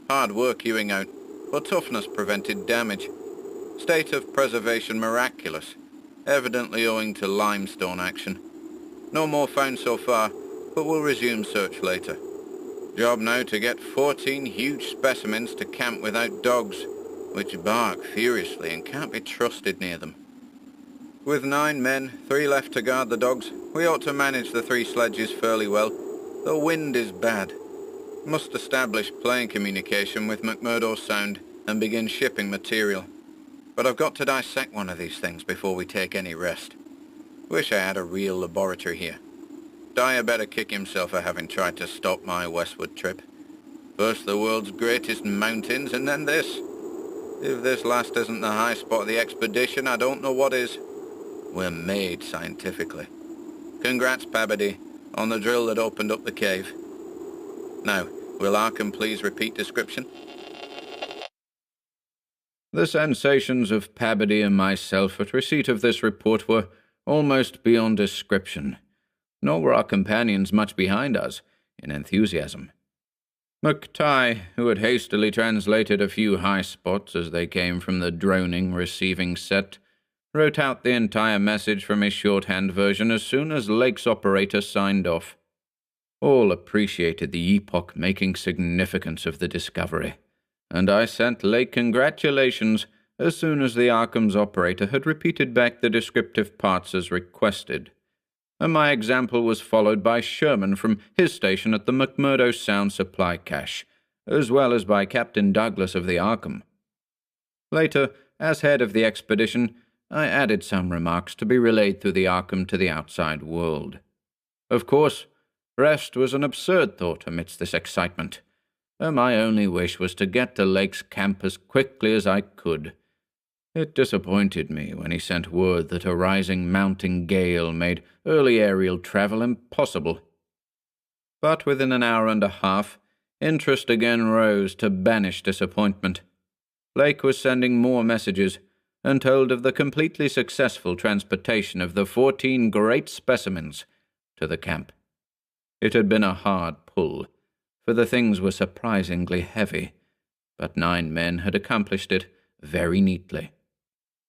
Speaker 2: Hard work hewing out, but toughness prevented damage. State of preservation miraculous, evidently owing to limestone action. No more found so far, but we'll resume search later. Job now to get 14 huge specimens to camp without dogs, which bark furiously and can't be trusted near them. With 9 men, 3 left to guard the dogs, we ought to manage the 3 sledges fairly well. The wind is bad. Must establish plane communication with McMurdo Sound and begin shipping material. But I've got to dissect one of these things before we take any rest. Wish I had a real laboratory here. Dyer better kick himself for having tried to stop my westward trip. First the world's greatest mountains and then this. If this last isn't the high spot of the expedition, I don't know what is. We're made scientifically. Congrats, Pabody, on the drill that opened up the cave. Now, will Arkham please repeat description?
Speaker 1: The sensations of Pabody and myself at receipt of this report were almost beyond description, nor were our companions much behind us in enthusiasm. McTighe, who had hastily translated a few high spots as they came from the droning receiving set, wrote out the entire message from his shorthand version as soon as Lake's operator signed off. All appreciated the epoch-making significance of the discovery, and I sent Lake congratulations as soon as the Arkham's operator had repeated back the descriptive parts as requested, and my example was followed by Sherman from his station at the McMurdo Sound supply cache, as well as by Captain Douglas of the Arkham. Later, as head of the expedition, I added some remarks to be relayed through the Arkham to the outside world. Of course, rest was an absurd thought amidst this excitement, and my only wish was to get to Lake's camp as quickly as I could. It disappointed me when he sent word that a rising mountain gale made early aerial travel impossible. But within an hour and a half, interest again rose to banish disappointment. Lake was sending more messages, and told of the completely successful transportation of the 14 great specimens to the camp. It had been a hard pull, for the things were surprisingly heavy, but 9 men had accomplished it very neatly.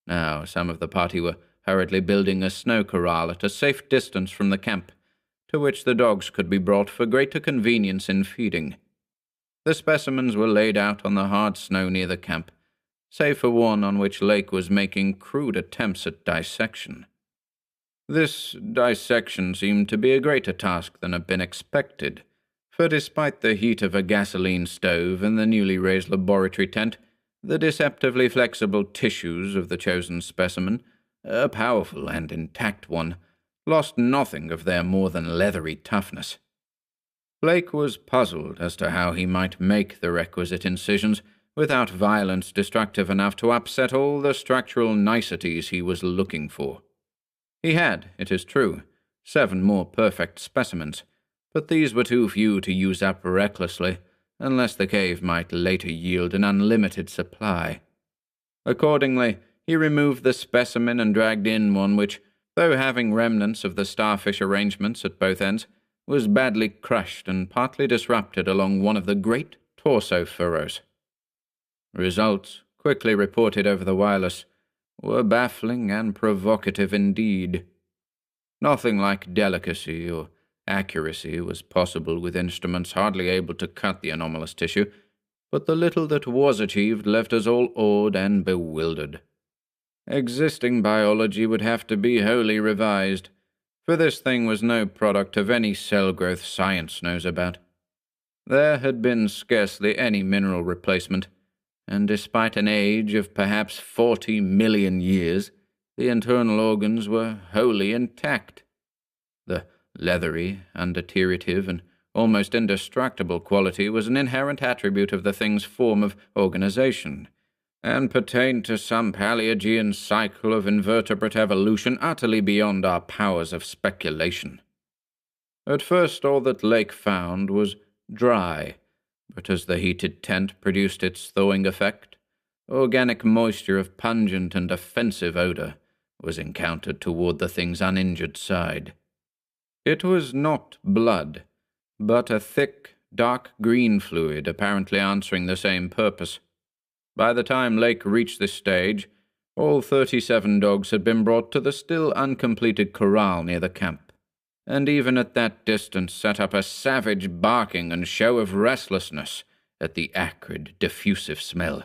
Speaker 1: Now some of the party were hurriedly building a snow corral at a safe distance from the camp, to which the dogs could be brought for greater convenience in feeding. The specimens were laid out on the hard snow near the camp, save for one on which Lake was making crude attempts at dissection. This dissection seemed to be a greater task than had been expected, for despite the heat of a gasoline stove and the newly raised laboratory tent, The deceptively flexible tissues of the chosen specimen, a powerful and intact one, lost nothing of their more than leathery toughness. Blake was puzzled as to how he might make the requisite incisions without violence destructive enough to upset all the structural niceties he was looking for. He had, it is true, 7 more perfect specimens, but these were too few to use up recklessly, unless the cave might later yield an unlimited supply. Accordingly, he removed the specimen and dragged in one which, though having remnants of the starfish arrangements at both ends, was badly crushed and partly disrupted along one of the great torso furrows. Results, quickly reported over the wireless, were baffling and provocative indeed. Nothing like delicacy or accuracy was possible with instruments hardly able to cut the anomalous tissue, but the little that was achieved left us all awed and bewildered. Existing biology would have to be wholly revised, for this thing was no product of any cell growth science knows about. There had been scarcely any mineral replacement, and despite an age of perhaps 40 million years, the internal organs were wholly intact. The leathery, undeteriorative, and almost indestructible quality was an inherent attribute of the thing's form of organization, and pertained to some Paleogean cycle of invertebrate evolution utterly beyond our powers of speculation. At first all that Lake found was dry, but as the heated tent produced its thawing effect, organic moisture of pungent and offensive odor was encountered toward the thing's uninjured side. It was not blood, but a thick, dark green fluid apparently answering the same purpose. By the time Lake reached this stage, all 37 dogs had been brought to the still uncompleted corral near the camp, and even at that distance set up a savage barking and show of restlessness at the acrid, diffusive smell.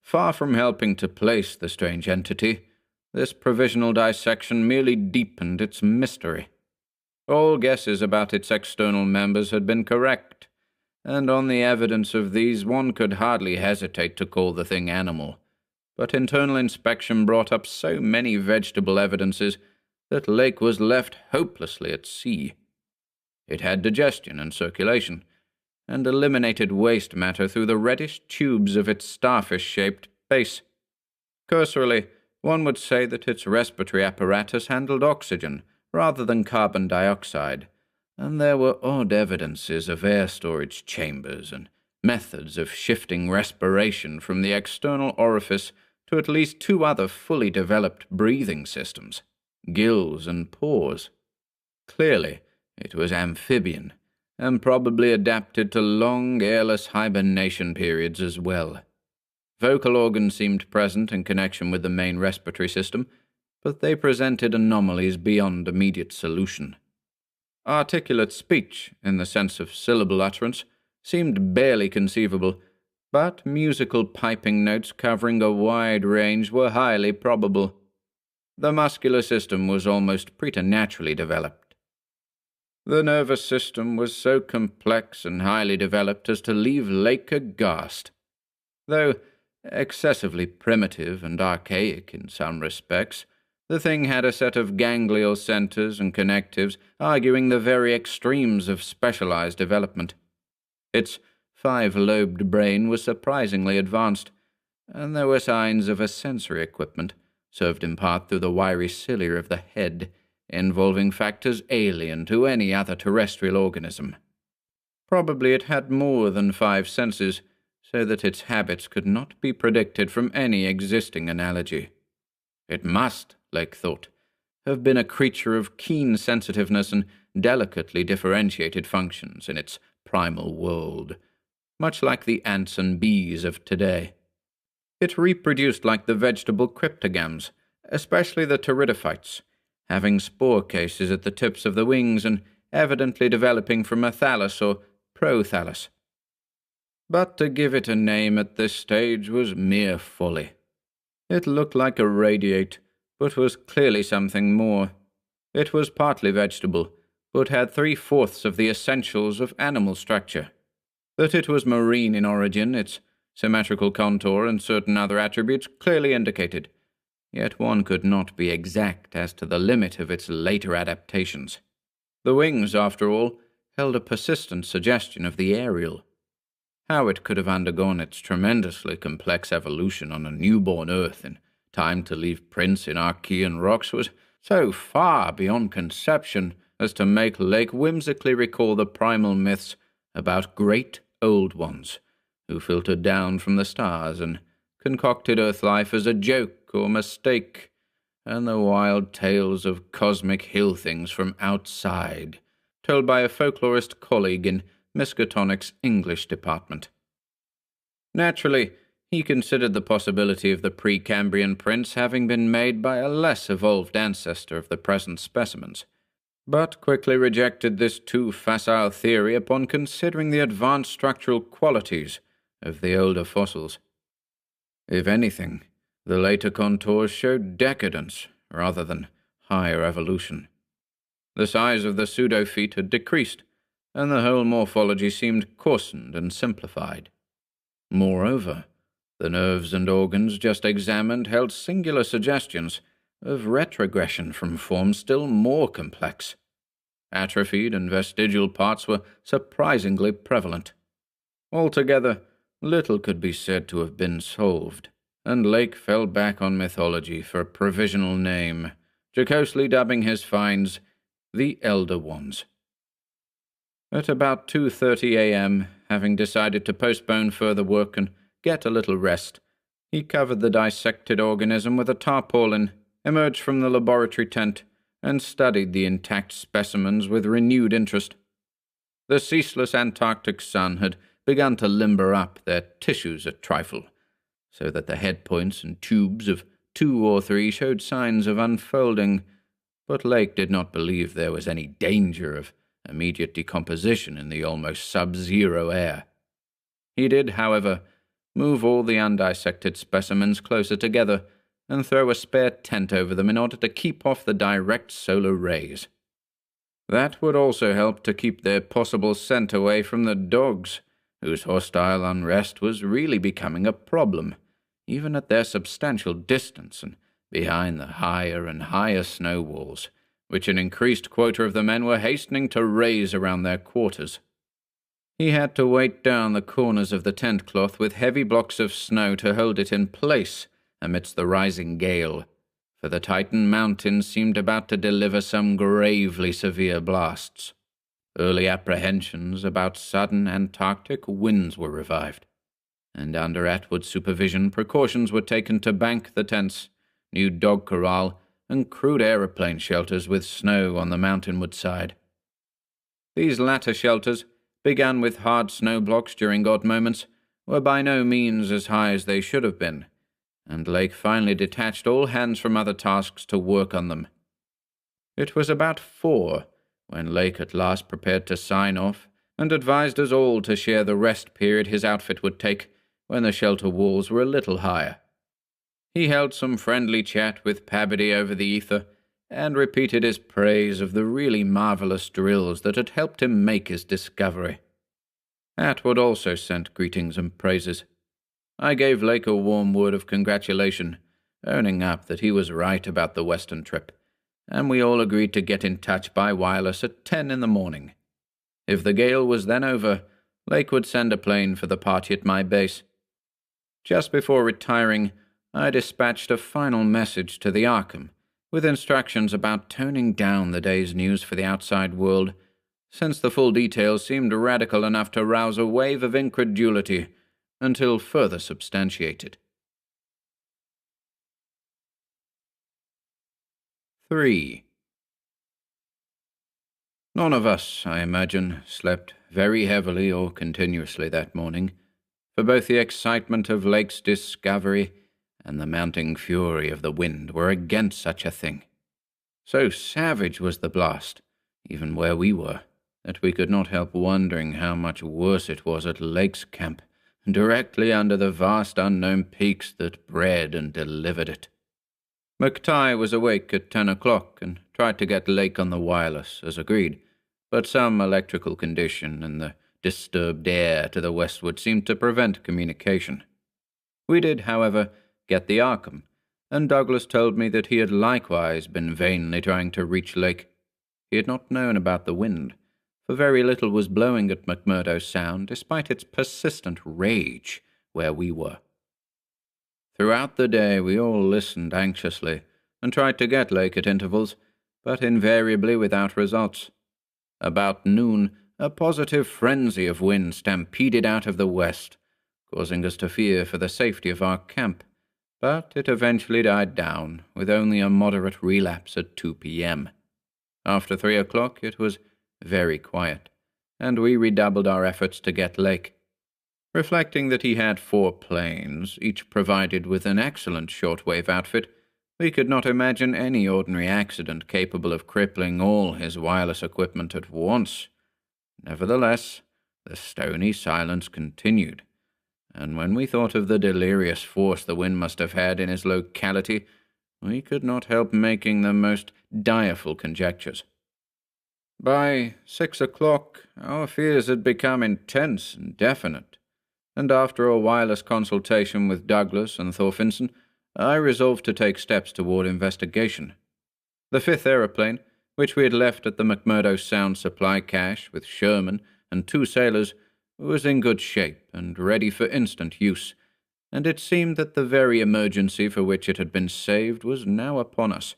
Speaker 1: Far from helping to place the strange entity, this provisional dissection merely deepened its mystery. All guesses about its external members had been correct, and on the evidence of these one could hardly hesitate to call the thing animal. But internal inspection brought up so many vegetable evidences that Lake was left hopelessly at sea. It had digestion and circulation, and eliminated waste matter through the reddish tubes of its starfish-shaped base. Cursorily, one would say that its respiratory apparatus handled oxygen rather than carbon dioxide, and there were odd evidences of air storage chambers and methods of shifting respiration from the external orifice to at least 2 other fully developed breathing systems, gills and pores. Clearly, it was amphibian, and probably adapted to long, airless hibernation periods as well. Vocal organs seemed present in connection with the main respiratory system, but they presented anomalies beyond immediate solution. Articulate speech, in the sense of syllable utterance, seemed barely conceivable, but musical piping notes covering a wide range were highly probable. The muscular system was almost preternaturally developed. The nervous system was so complex and highly developed as to leave Lake aghast. Though excessively primitive and archaic in some respects, the thing had a set of ganglial centers and connectives arguing the very extremes of specialized development. Its 5-lobed brain was surprisingly advanced, and there were signs of a sensory equipment, served in part through the wiry cilia of the head, involving factors alien to any other terrestrial organism. Probably it had more than 5 senses, so that its habits could not be predicted from any existing analogy. It must, Lake thought, have been a creature of keen sensitiveness and delicately differentiated functions in its primal world, much like the ants and bees of today. It reproduced like the vegetable cryptogams, especially the pteridophytes, having spore cases at the tips of the wings and evidently developing from a thallus or prothallus. But to give it a name at this stage was mere folly. It looked like a radiate, but was clearly something more. It was partly vegetable, but had 3/4 of the essentials of animal structure. That it was marine in origin, its symmetrical contour, and certain other attributes clearly indicated, yet one could not be exact as to the limit of its later adaptations. The wings, after all, held a persistent suggestion of the aerial. How it could have undergone its tremendously complex evolution on a newborn Earth in time to leave prints in Archean rocks was so far beyond conception as to make Lake whimsically recall the primal myths about great old ones who filtered down from the stars and concocted Earth life as a joke or mistake, and the wild tales of cosmic hill things from outside, told by a folklorist colleague in Miskatonic's English department. Naturally, he considered the possibility of the Precambrian prints having been made by a less evolved ancestor of the present specimens, but quickly rejected this too facile theory upon considering the advanced structural qualities of the older fossils. If anything, the later contours showed decadence rather than higher evolution. The size of the pseudo-feet had decreased, and the whole morphology seemed coarsened and simplified. Moreover, the nerves and organs just examined held singular suggestions of retrogression from forms still more complex. Atrophied and vestigial parts were surprisingly prevalent. Altogether, little could be said to have been solved, and Lake fell back on mythology for a provisional name, jocosely dubbing his finds the Elder Ones. At about 2:30 a.m., having decided to postpone further work and get a little rest, he covered the dissected organism with a tarpaulin, emerged from the laboratory tent, and studied the intact specimens with renewed interest. The ceaseless Antarctic sun had begun to limber up their tissues a trifle, so that the head points and tubes of 2 or 3 showed signs of unfolding, but Lake did not believe there was any danger of immediate decomposition in the almost sub-zero air. He did, however, move all the undissected specimens closer together and throw a spare tent over them in order to keep off the direct solar rays. That would also help to keep their possible scent away from the dogs, whose hostile unrest was really becoming a problem, even at their substantial distance and behind the higher and higher snow walls, which an increased quota of the men were hastening to raise around their quarters. He had to weight down the corners of the tent cloth with heavy blocks of snow to hold it in place amidst the rising gale, for the Titan Mountains seemed about to deliver some gravely severe blasts. Early apprehensions about sudden Antarctic winds were revived, and under Atwood's supervision precautions were taken to bank the tents, new dog corral, and crude aeroplane shelters with snow on the mountainward side. These latter shelters, begun with hard snow blocks during odd moments, were by no means as high as they should have been, and Lake finally detached all hands from other tasks to work on them. It was about 4 when Lake at last prepared to sign off and advised us all to share the rest period his outfit would take when the shelter walls were a little higher. He held some friendly chat with Pabody over the ether and repeated his praise of the really marvelous drills that had helped him make his discovery. Atwood also sent greetings and praises. I gave Lake a warm word of congratulation, owning up that he was right about the western trip, and we all agreed to get in touch by wireless at 10 in the morning. If the gale was then over, Lake would send a plane for the party at my base. Just before retiring, I dispatched a final message to the Arkham, with instructions about toning down the day's news for the outside world, since the full details seemed radical enough to rouse a wave of incredulity until further substantiated. 3. None of us, I imagine, slept very heavily or continuously that morning, for both the excitement of Lake's discovery and the mounting fury of the wind were against such a thing. So savage was the blast, even where we were, that we could not help wondering how much worse it was at Lake's camp, directly under the vast unknown peaks that bred and delivered it. McTighe was awake at 10 o'clock and tried to get Lake on the wireless, as agreed, but some electrical condition and the disturbed air to the westward seemed to prevent communication. We did, however, get the Arkham, and Douglas told me that he had likewise been vainly trying to reach Lake. He had not known about the wind, for very little was blowing at McMurdo Sound, despite its persistent rage where we were. Throughout the day we all listened anxiously, and tried to get Lake at intervals, but invariably without results. About noon, a positive frenzy of wind stampeded out of the west, causing us to fear for the safety of our camp, but it eventually died down, with only a moderate relapse at 2 p.m. After 3 o'clock it was very quiet, and we redoubled our efforts to get Lake. Reflecting that he had 4 planes, each provided with an excellent shortwave outfit, we could not imagine any ordinary accident capable of crippling all his wireless equipment at once. Nevertheless, the stony silence continued, and when we thought of the delirious force the wind must have had in his locality, we could not help making the most direful conjectures. By 6 o'clock, our fears had become intense and definite, and after a wireless consultation with Douglas and Thorfinson, I resolved to take steps toward investigation. The 5th aeroplane, which we had left at the McMurdo Sound supply cache with Sherman and 2 sailors, was in good shape and ready for instant use, and it seemed that the very emergency for which it had been saved was now upon us.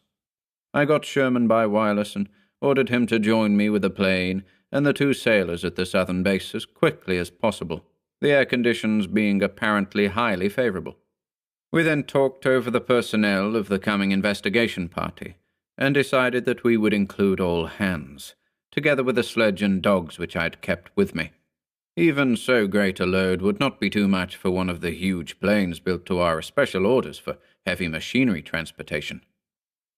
Speaker 1: I got Sherman by wireless and ordered him to join me with the plane and the 2 sailors at the southern base as quickly as possible, the air conditions being apparently highly favorable. We then talked over the personnel of the coming investigation party, and decided that we would include all hands, together with the sledge and dogs which I had kept with me. Even so great a load would not be too much for one of the huge planes built to our special orders for heavy machinery transportation.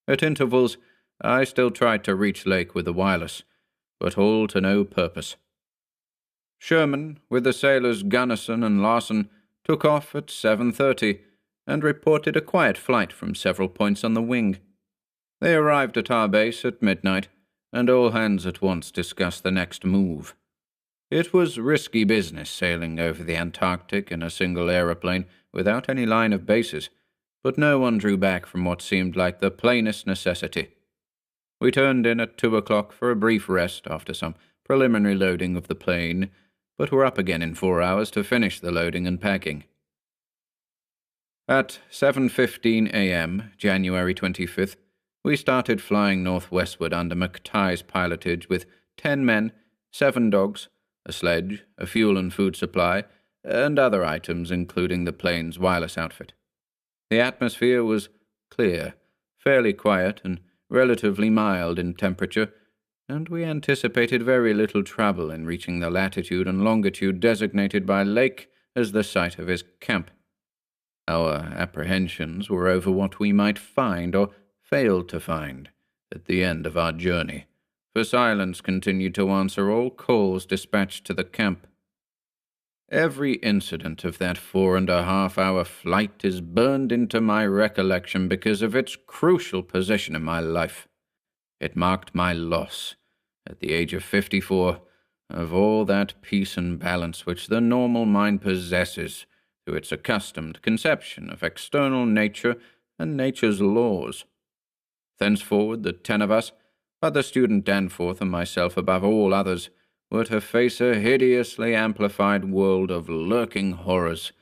Speaker 1: At intervals, I still tried to reach Lake with the wireless, but all to no purpose. Sherman, with the sailors Gunnison and Larson, took off at 7:30 and reported a quiet flight from several points on the wing. They arrived at our base at midnight, and all hands at once discussed the next move. It was risky business sailing over the Antarctic in a single aeroplane without any line of bases, but no one drew back from what seemed like the plainest necessity. We turned in at 2 o'clock for a brief rest after some preliminary loading of the plane, but were up again in 4 hours to finish the loading and packing. At 7:15 a.m., January 25th, we started flying northwestward under McTighe's pilotage with 10 men, 7 dogs, a sledge, a fuel and food supply, and other items including the plane's wireless outfit. The atmosphere was clear, fairly quiet, and relatively mild in temperature, and we anticipated very little trouble in reaching the latitude and longitude designated by Lake as the site of his camp. Our apprehensions were over what we might find or fail to find at the end of our journey, for silence continued to answer all calls dispatched to the camp. Every incident of that 4.5-hour flight is burned into my recollection because of its crucial position in my life. It marked my loss, at the age of 54, of all that peace and balance which the normal mind possesses through its accustomed conception of external nature and nature's laws. Thenceforward the 10 of us, but the student Danforth and myself above all others, were to face a hideously amplified world of lurking horrors,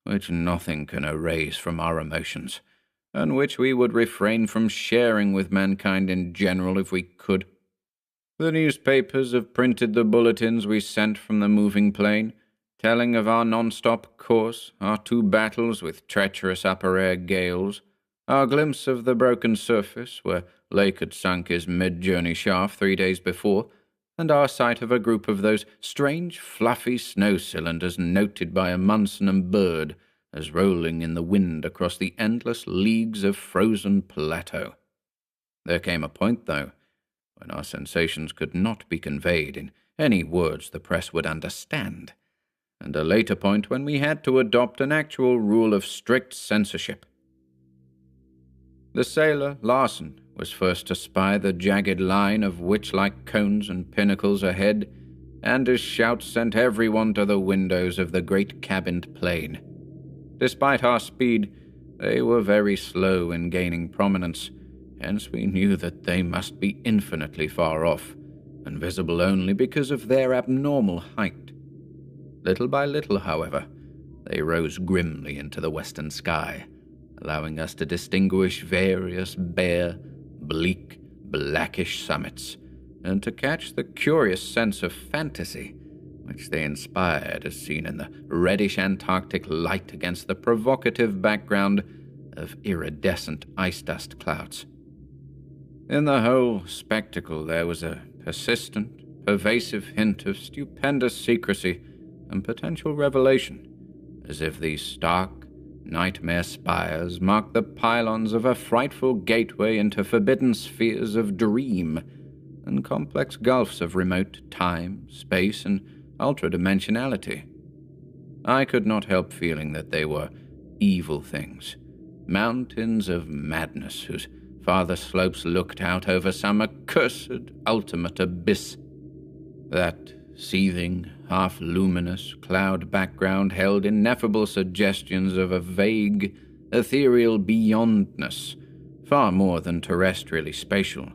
Speaker 1: which nothing can erase from our emotions, and which we would refrain from sharing with mankind in general if we could. The newspapers have printed the bulletins we sent from the moving plane, telling of our non-stop course, our 2 battles with treacherous upper-air gales, our glimpse of the broken surface where Lake had sunk his mid-journey shaft 3 days before, and our sight of a group of those strange fluffy snow cylinders noted by a Munson and Bird as rolling in the wind across the endless leagues of frozen plateau. There came a point, though, when our sensations could not be conveyed in any words the press would understand, and a later point when we had to adopt an actual rule of strict censorship. The sailor, Larson, was first to spy the jagged line of witch-like cones and pinnacles ahead, and his shouts sent everyone to the windows of the great cabined plane. Despite our speed, they were very slow in gaining prominence, hence we knew that they must be infinitely far off, and visible only because of their abnormal height. Little by little, however, they rose grimly into the western sky, allowing us to distinguish various bare, bleak, blackish summits, and to catch the curious sense of fantasy which they inspired as seen in the reddish Antarctic light against the provocative background of iridescent ice dust clouds. In the whole spectacle there was a persistent, pervasive hint of stupendous secrecy and potential revelation, as if these stark, nightmare spires marked the pylons of a frightful gateway into forbidden spheres of dream and complex gulfs of remote time, space, and ultradimensionality. I could not help feeling that they were evil things, mountains of madness whose farther slopes looked out over some accursed ultimate abyss. That seething, half-luminous cloud background held ineffable suggestions of a vague, ethereal beyondness, far more than terrestrially spatial,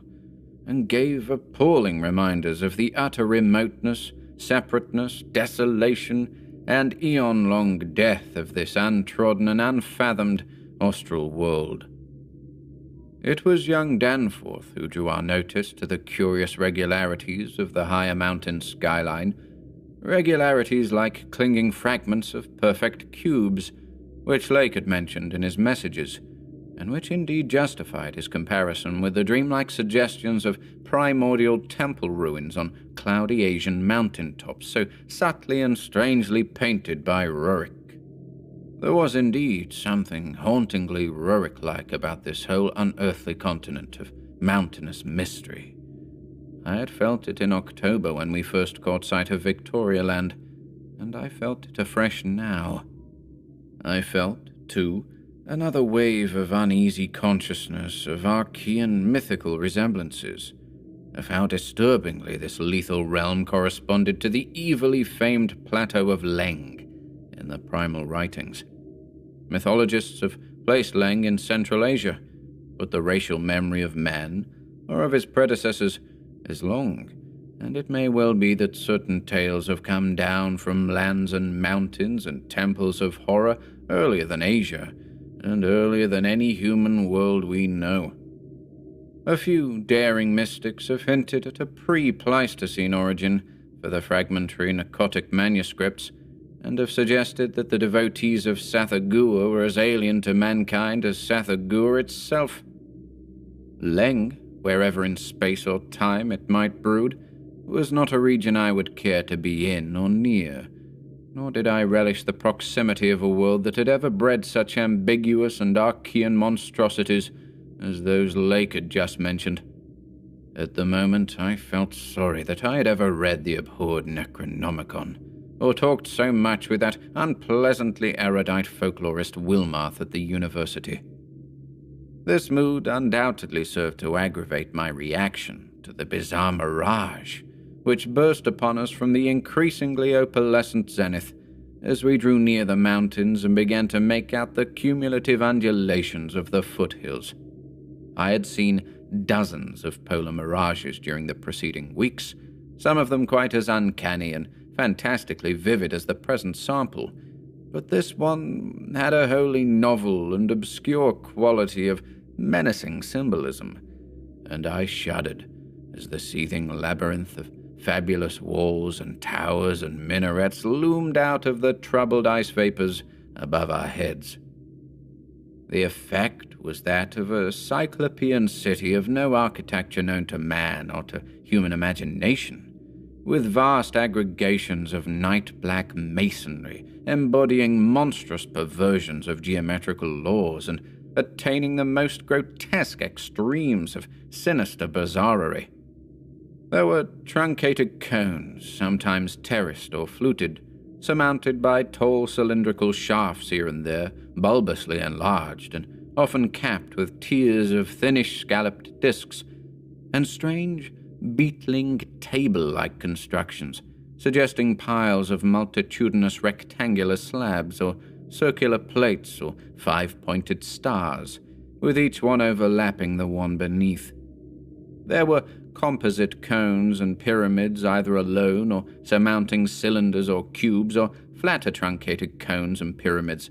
Speaker 1: and gave appalling reminders of the utter remoteness, separateness, desolation, and eon-long death of this untrodden and unfathomed austral world. It was young Danforth who drew our notice to the curious regularities of the higher mountain skyline, regularities like clinging fragments of perfect cubes, which Lake had mentioned in his messages, and which indeed justified his comparison with the dreamlike suggestions of primordial temple ruins on cloudy Asian mountaintops, so subtly and strangely painted by Rurik. There was indeed something hauntingly Rurik-like about this whole unearthly continent of mountainous mystery. I had felt it in October when we first caught sight of Victoria Land, and I felt it afresh now. I felt, too, another wave of uneasy consciousness of Archean mythical resemblances, of how disturbingly this lethal realm corresponded to the evilly famed plateau of Leng in the primal writings. Mythologists have placed Leng in Central Asia, but the racial memory of man, or of his predecessors, is long, and it may well be that certain tales have come down from lands and mountains and temples of horror earlier than Asia, and earlier than any human world we know. A few daring mystics have hinted at a pre-Pleistocene origin for the fragmentary Pnakotic manuscripts, and have suggested that the devotees of Sathagua were as alien to mankind as Sathagua itself. Leng, wherever in space or time it might brood, was not a region I would care to be in or near, nor did I relish the proximity of a world that had ever bred such ambiguous and Archean monstrosities as those Lake had just mentioned. At the moment, I felt sorry that I had ever read the abhorred Necronomicon, or talked so much with that unpleasantly erudite folklorist Wilmarth at the university. This mood undoubtedly served to aggravate my reaction to the bizarre mirage which burst upon us from the increasingly opalescent zenith as we drew near the mountains and began to make out the cumulative undulations of the foothills. I had seen dozens of polar mirages during the preceding weeks, some of them quite as uncanny and fantastically vivid as the present sample, but this one had a wholly novel and obscure quality of menacing symbolism, and I shuddered as the seething labyrinth of fabulous walls and towers and minarets loomed out of the troubled ice vapors above our heads. The effect was that of a cyclopean city of no architecture known to man or to human imagination, with vast aggregations of night-black masonry embodying monstrous perversions of geometrical laws and attaining the most grotesque extremes of sinister bizarrerie. There were truncated cones, sometimes terraced or fluted, surmounted by tall cylindrical shafts here and there, bulbously enlarged, and often capped with tiers of thinnish scalloped discs, and strange, beetling table-like constructions, suggesting piles of multitudinous rectangular slabs or circular plates or five-pointed stars, with each one overlapping the one beneath. There were composite cones and pyramids either alone or surmounting cylinders or cubes, or flatter truncated cones and pyramids,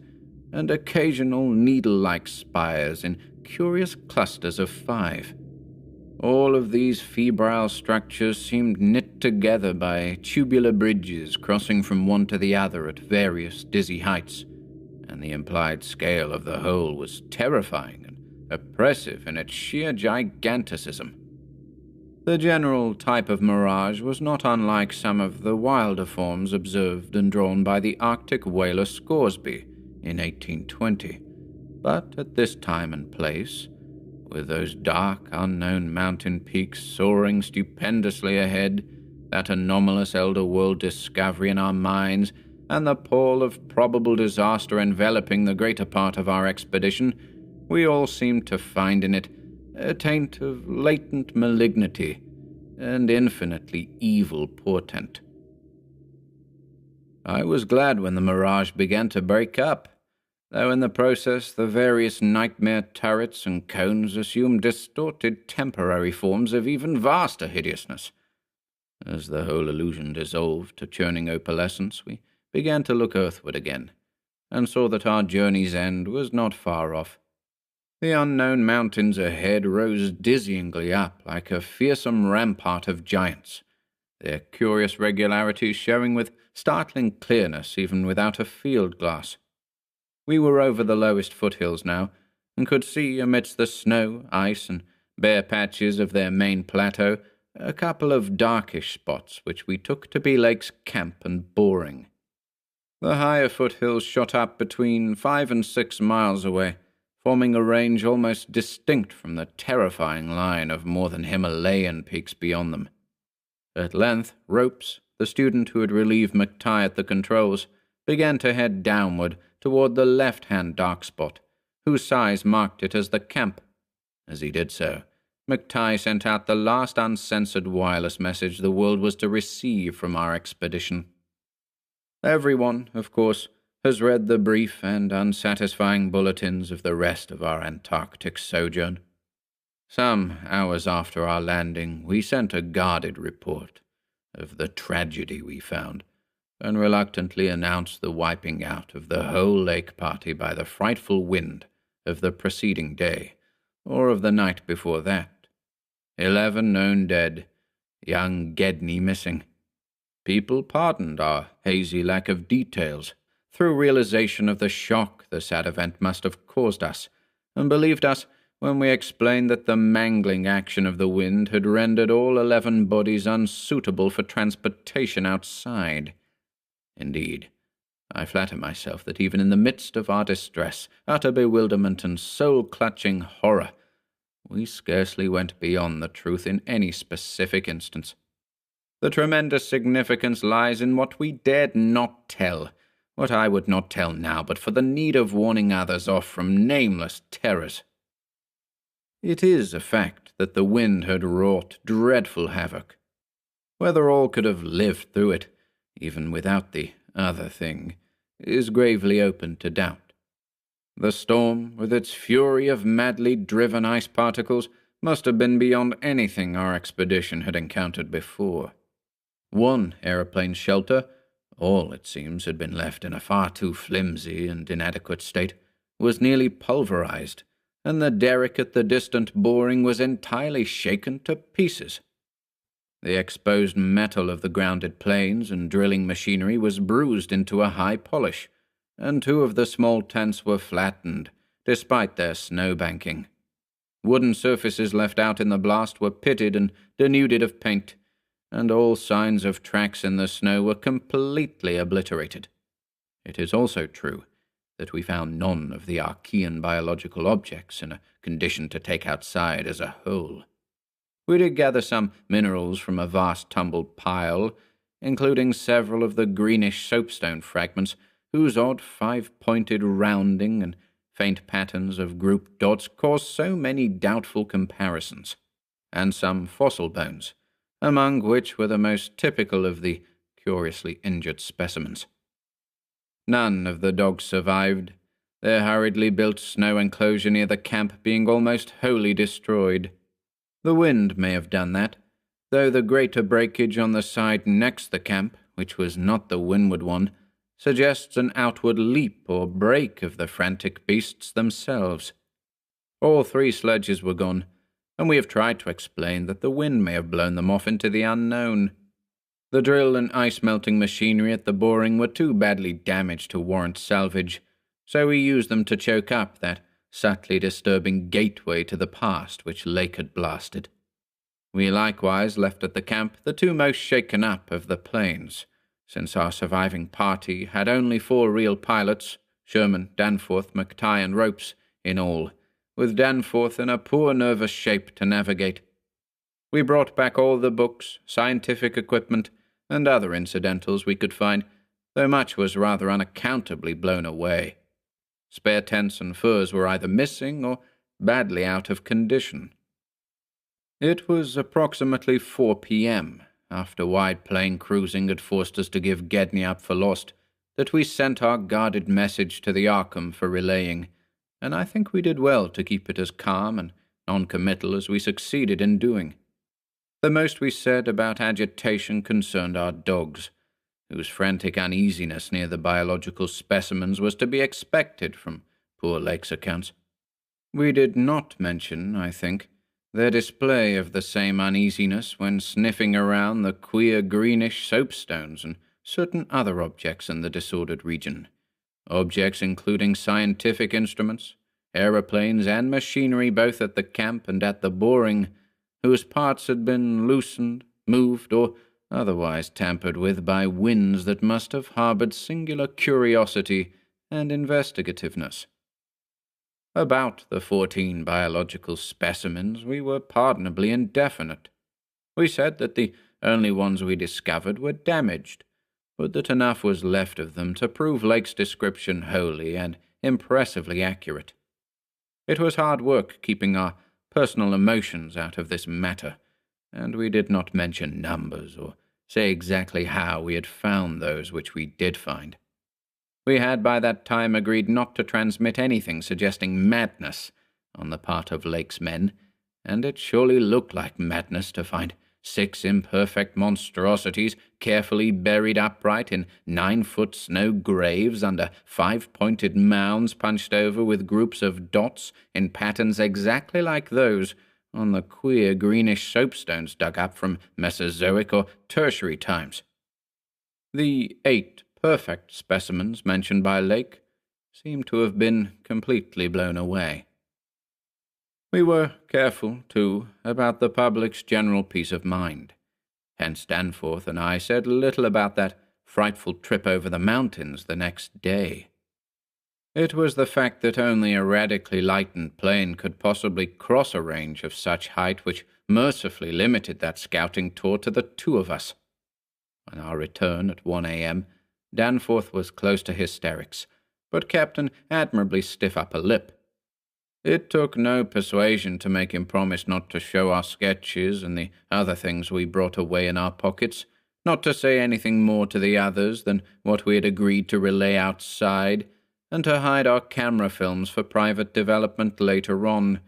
Speaker 1: and occasional needle-like spires in curious clusters of 5. All of these febrile structures seemed knit together by tubular bridges crossing from one to the other at various dizzy heights, and the implied scale of the whole was terrifying and oppressive in its sheer giganticism. The general type of mirage was not unlike some of the wilder forms observed and drawn by the Arctic whaler Scoresby in 1820, but at this time and place, with those dark, unknown mountain peaks soaring stupendously ahead, that anomalous elder world discovery in our minds, and the pall of probable disaster enveloping the greater part of our expedition, we all seemed to find in it a taint of latent malignity and infinitely evil portent. I was glad when the mirage began to break up, though in the process the various nightmare turrets and cones assumed distorted temporary forms of even vaster hideousness. As the whole illusion dissolved to churning opalescence, we began to look earthward again, and saw that our journey's end was not far off. The unknown mountains ahead rose dizzyingly up like a fearsome rampart of giants, their curious regularities showing with startling clearness even without a field glass. We were over the lowest foothills now, and could see amidst the snow, ice, and bare patches of their main plateau a couple of darkish spots which we took to be Lakes Camp and Boring. The higher foothills shot up between 5 and 6 miles away, forming a range almost distinct from the terrifying line of more than Himalayan peaks beyond them. At length, Ropes, the student who had relieved McTighe at the controls, began to head downward toward the left-hand dark spot, whose size marked it as the camp. As he did so, McTighe sent out the last uncensored wireless message the world was to receive from our expedition. Everyone, of course, has read the brief and unsatisfying bulletins of the rest of our Antarctic sojourn. Some hours after our landing, we sent a guarded report of the tragedy we found, and reluctantly announced the wiping out of the whole lake party by the frightful wind of the preceding day, or of the night before that. 11 known dead, young Gedney missing. People pardoned our hazy lack of details, through realization of the shock the sad event must have caused us, and believed us when we explained that the mangling action of the wind had rendered all 11 bodies unsuitable for transportation outside. Indeed, I flatter myself that even in the midst of our distress, utter bewilderment, and soul-clutching horror, we scarcely went beyond the truth in any specific instance. The tremendous significance lies in what we dared not tell, what I would not tell now, but for the need of warning others off from nameless terrors. It is a fact that the wind had wrought dreadful havoc. Whether all could have lived through it, even without the other thing, is gravely open to doubt. The storm, with its fury of madly driven ice particles, must have been beyond anything our expedition had encountered before. One aeroplane shelter, all, it seems, had been left in a far too flimsy and inadequate state, was nearly pulverized, and the derrick at the distant Boring was entirely shaken to pieces. The exposed metal of the grounded planes and drilling machinery was bruised into a high polish, and 2 of the small tents were flattened, despite their snow banking. Wooden surfaces left out in the blast were pitted and denuded of paint, and all signs of tracks in the snow were completely obliterated. It is also true that we found none of the Archean biological objects in a condition to take outside as a whole. We did gather some minerals from a vast tumbled pile, including several of the greenish soapstone fragments whose odd 5-pointed rounding and faint patterns of grouped dots caused so many doubtful comparisons, and some fossil bones, among which were the most typical of the curiously injured specimens. None of the dogs survived, their hurriedly built snow enclosure near the camp being almost wholly destroyed. The wind may have done that, though the greater breakage on the side next the camp, which was not the windward one, suggests an outward leap or break of the frantic beasts themselves. All 3 sledges were gone, and we have tried to explain that the wind may have blown them off into the unknown. The drill and ice-melting machinery at the boring were too badly damaged to warrant salvage, so we used them to choke up that subtly disturbing gateway to the past which Lake had blasted. We likewise left at the camp the 2 most shaken up of the planes, since our surviving party had only 4 real pilots, Sherman, Danforth, McTighe, and Ropes, in all, with Danforth in a poor nervous shape to navigate. We brought back all the books, scientific equipment, and other incidentals we could find, though much was rather unaccountably blown away. Spare tents and furs were either missing or badly out of condition. It was approximately 4 p.m., after wide-plane cruising had forced us to give Gedney up for lost, that we sent our guarded message to the Arkham for relaying, and I think we did well to keep it as calm and non-committal as we succeeded in doing. The most we said about agitation concerned our dogs, whose frantic uneasiness near the biological specimens was to be expected from poor Lake's accounts. We did not mention, I think, their display of the same uneasiness when sniffing around the queer greenish soapstones and certain other objects in the disordered region, objects including scientific instruments, aeroplanes, and machinery both at the camp and at the boring, whose parts had been loosened, moved, or otherwise tampered with by winds that must have harbored singular curiosity and investigativeness. About the 14 biological specimens we were pardonably indefinite. We said that the only ones we discovered were damaged, but that enough was left of them to prove Lake's description wholly and impressively accurate. It was hard work keeping our personal emotions out of this matter, and we did not mention numbers or say exactly how we had found those which we did find. We had by that time agreed not to transmit anything suggesting madness on the part of Lake's men, and it surely looked like madness to find 6 imperfect monstrosities carefully buried upright in 9-foot snow graves under 5-pointed mounds punched over with groups of dots in patterns exactly like those on the queer greenish soapstones dug up from Mesozoic or Tertiary times. The 8 perfect specimens mentioned by Lake seem to have been completely blown away. We were careful, too, about the public's general peace of mind. Hence Danforth and I said little about that frightful trip over the mountains the next day. It was the fact that only a radically lightened plane could possibly cross a range of such height which mercifully limited that scouting tour to the 2 of us. On our return at 1 a.m., Danforth was close to hysterics, but kept an admirably stiff upper lip. It took no persuasion to make him promise not to show our sketches and the other things we brought away in our pockets, not to say anything more to the others than what we had agreed to relay outside, and to hide our camera films for private development later on,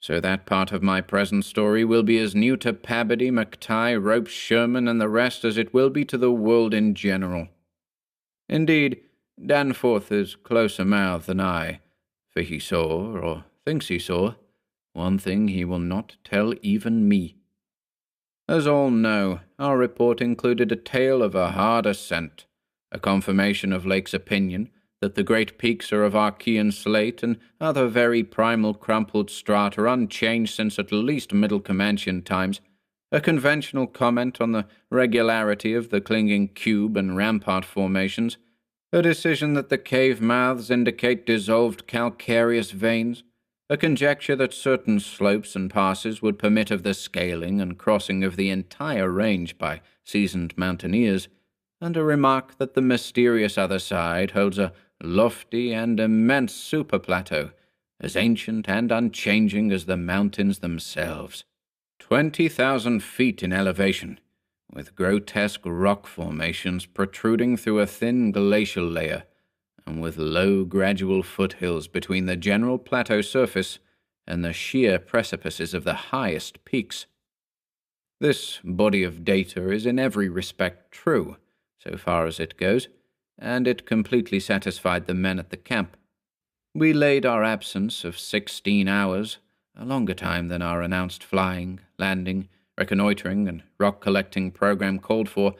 Speaker 1: so that part of my present story will be as new to Pabody, McTighe, Ropes, Sherman, and the rest as it will be to the world in general. Indeed, Danforth is closer-mouthed than I, for he saw, or thinks he saw, one thing he will not tell even me. As all know, our report included a tale of a hard ascent, a confirmation of Lake's opinion that the great peaks are of Archean slate and other very primal crumpled strata unchanged since at least Middle Comanchean times, a conventional comment on the regularity of the clinging cube and rampart formations, a decision that the cave mouths indicate dissolved calcareous veins, a conjecture that certain slopes and passes would permit of the scaling and crossing of the entire range by seasoned mountaineers, and a remark that the mysterious other side holds a lofty and immense superplateau, as ancient and unchanging as the mountains themselves. 20,000 feet in elevation, with grotesque rock formations protruding through a thin glacial layer, and with low, gradual foothills between the general plateau surface and the sheer precipices of the highest peaks. This body of data is in every respect true, so far as it goes, and it completely satisfied the men at the camp. We laid our absence of 16 hours, a longer time than our announced flying, landing, reconnoitering, and rock-collecting program called for,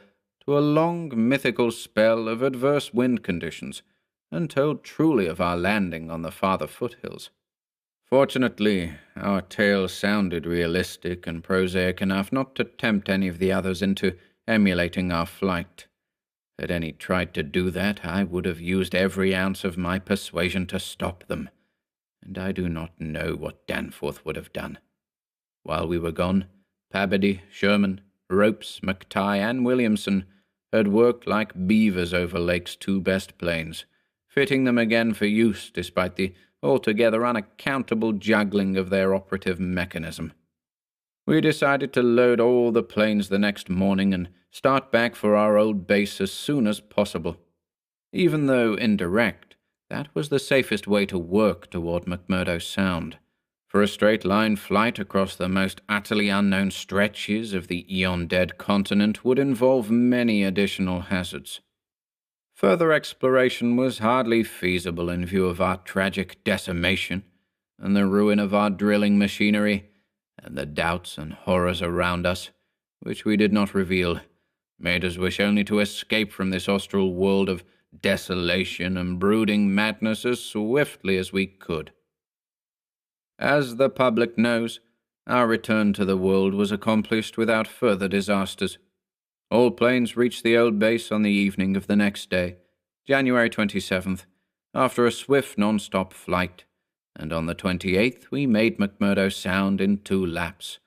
Speaker 1: to a long mythical spell of adverse wind conditions, and told truly of our landing on the farther foothills. Fortunately, our tale sounded realistic and prosaic enough not to tempt any of the others into emulating our flight. Had any tried to do that, I would have used every ounce of my persuasion to stop them, and I do not know what Danforth would have done. While we were gone, Pabody, Sherman, Ropes, McTighe, and Williamson had worked like beavers over Lake's two best planes, fitting them again for use despite the altogether unaccountable juggling of their operative mechanism. We decided to load all the planes the next morning and start back for our old base as soon as possible. Even though indirect, that was the safest way to work toward McMurdo Sound, for a straight-line flight across the most utterly unknown stretches of the eon-dead continent would involve many additional hazards. Further exploration was hardly feasible in view of our tragic decimation and the ruin of our drilling machinery, and the doubts and horrors around us, which we did not reveal, made us wish only to escape from this austral world of desolation and brooding madness as swiftly as we could. As the public knows, our return to the world was accomplished without further disasters. All planes reached the old base on the evening of the next day, January 27th, after a swift non-stop flight, and on the 28th we made McMurdo Sound in 2 laps,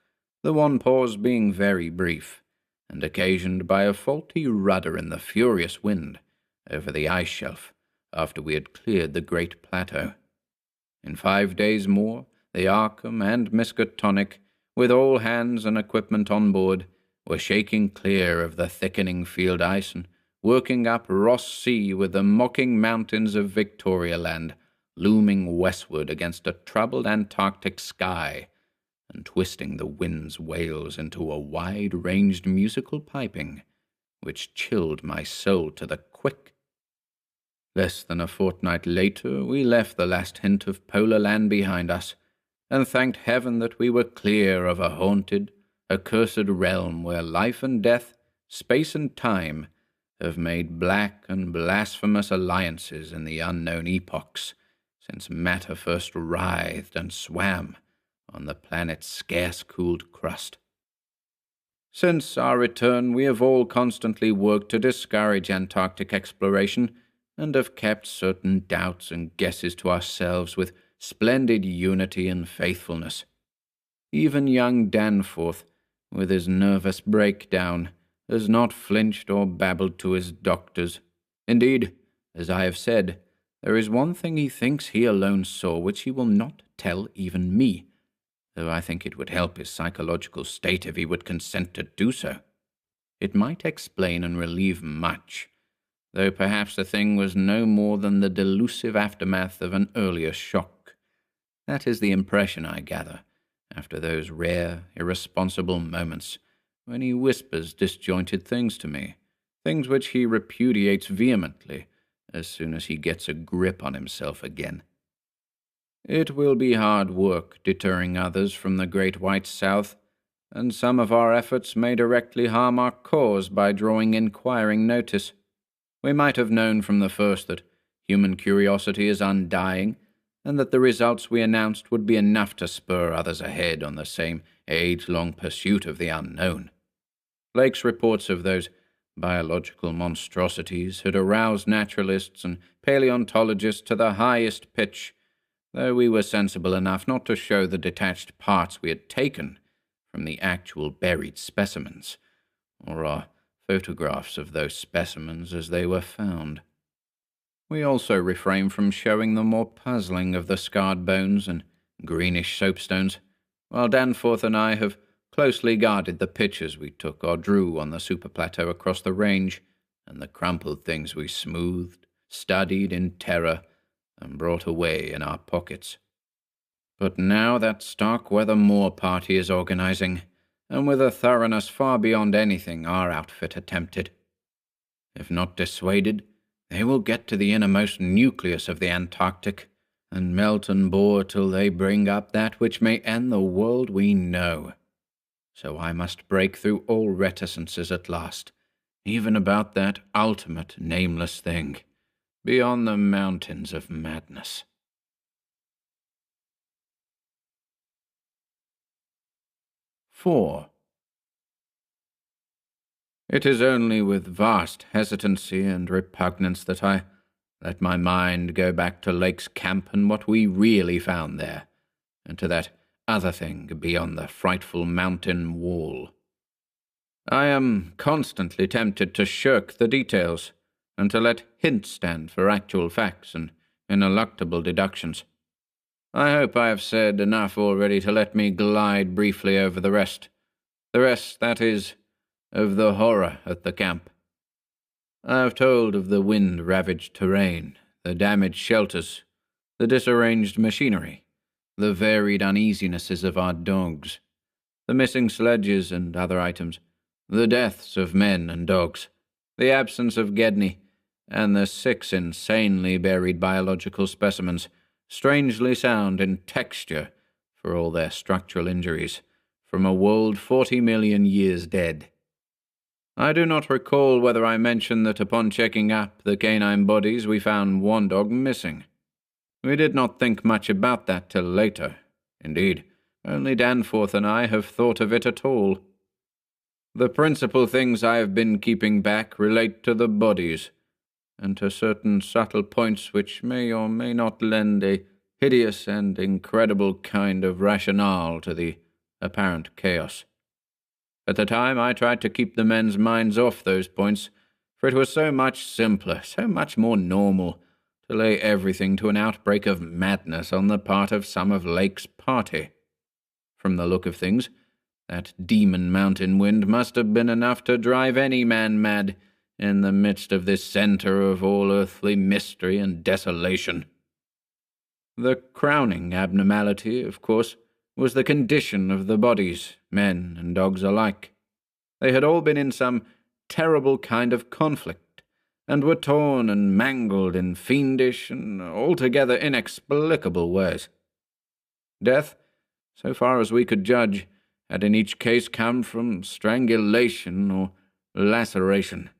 Speaker 1: the one pause being very brief, and occasioned by a faulty rudder in the furious wind over the ice shelf after we had cleared the great plateau. In 5 days more, the Arkham and Miskatonic, with all hands and equipment on board, were shaking clear of the thickening field ice and working up Ross Sea with the mocking mountains of Victorialand looming westward against a troubled Antarctic sky and twisting the wind's wails into a wide-ranged musical piping which chilled my soul to the quick. Less than a fortnight later we left the last hint of polar land behind us, and thanked heaven that we were clear of a haunted, accursed realm where life and death, space and time, have made black and blasphemous alliances in the unknown epochs since matter first writhed and swam on the planet's scarce-cooled crust. Since our return, we have all constantly worked to discourage Antarctic exploration and have kept certain doubts and guesses to ourselves with splendid unity and faithfulness. Even young Danforth, with his nervous breakdown, has not flinched or babbled to his doctors. Indeed, as I have said, there is one thing he thinks he alone saw which he will not tell even me, though I think it would help his psychological state if he would consent to do so. It might explain and relieve much, though perhaps the thing was no more than the delusive aftermath of an earlier shock. That is the impression I gather, after those rare, irresponsible moments when he whispers disjointed things to me, things which he repudiates vehemently as soon as he gets a grip on himself again. It will be hard work deterring others from the Great White South, and some of our efforts may directly harm our cause by drawing inquiring notice. We might have known from the first that human curiosity is undying, and that the results we announced would be enough to spur others ahead on the same age-long pursuit of the unknown. Lake's reports of those biological monstrosities had aroused naturalists and paleontologists to the highest pitch, though we were sensible enough not to show the detached parts we had taken from the actual buried specimens, or our photographs of those specimens as they were found. We also refrained from showing the more puzzling of the scarred bones and greenish soapstones, while Danforth and I have closely guarded the pictures we took or drew on the super plateau across the range, and the crumpled things we smoothed, studied in terror, and brought away in our pockets. But now that Starkweather Moor party is organizing, and with a thoroughness far beyond anything our outfit attempted. If not dissuaded, they will get to the innermost nucleus of the Antarctic, and melt and bore till they bring up that which may end the world we know. So I must break through all reticences at last, even about that ultimate nameless thing, beyond the mountains of madness. 4. It is only with vast hesitancy and repugnance that I let my mind go back to Lake's camp and what we really found there, and to that other thing beyond the frightful mountain wall. I am constantly tempted to shirk the details, and to let hints stand for actual facts and ineluctable deductions. I hope I have said enough already to let me glide briefly over the rest. The rest, that is, of the horror at the camp. I have told of the wind-ravaged terrain, the damaged shelters, the disarranged machinery, the varied uneasinesses of our dogs, the missing sledges and other items, the deaths of men and dogs, the absence of Gedney, and the 6 insanely buried biological specimens, strangely sound in texture for all their structural injuries, from a world 40 million years dead. I do not recall whether I mentioned that upon checking up the canine bodies we found one dog missing. We did not think much about that till later. Indeed, only Danforth and I have thought of it at all. The principal things I have been keeping back relate to the bodies, and to certain subtle points which may or may not lend a hideous and incredible kind of rationale to the apparent chaos. At the time I tried to keep the men's minds off those points, for it was so much simpler, so much more normal, to lay everything to an outbreak of madness on the part of some of Lake's party. From the look of things, that demon mountain wind must have been enough to drive any man mad in the midst of this center of all earthly mystery and desolation. The crowning abnormality, of course, was the condition of the bodies, men and dogs alike. They had all been in some terrible kind of conflict, and were torn and mangled in fiendish and altogether inexplicable ways. Death, so far as we could judge, had in each case come from strangulation or laceration.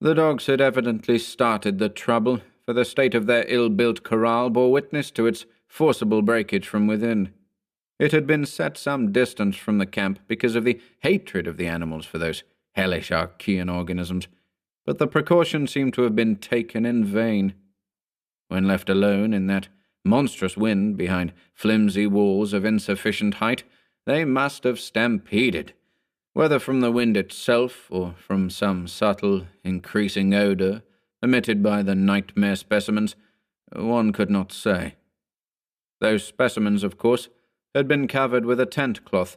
Speaker 1: The dogs had evidently started the trouble, for the state of their ill-built corral bore witness to its forcible breakage from within. It had been set some distance from the camp because of the hatred of the animals for those hellish Archean organisms, but the precaution seemed to have been taken in vain. When left alone in that monstrous wind behind flimsy walls of insufficient height, they must have stampeded. Whether from the wind itself or from some subtle, increasing odor emitted by the nightmare specimens, one could not say. Those specimens, of course, had been covered with a tent cloth,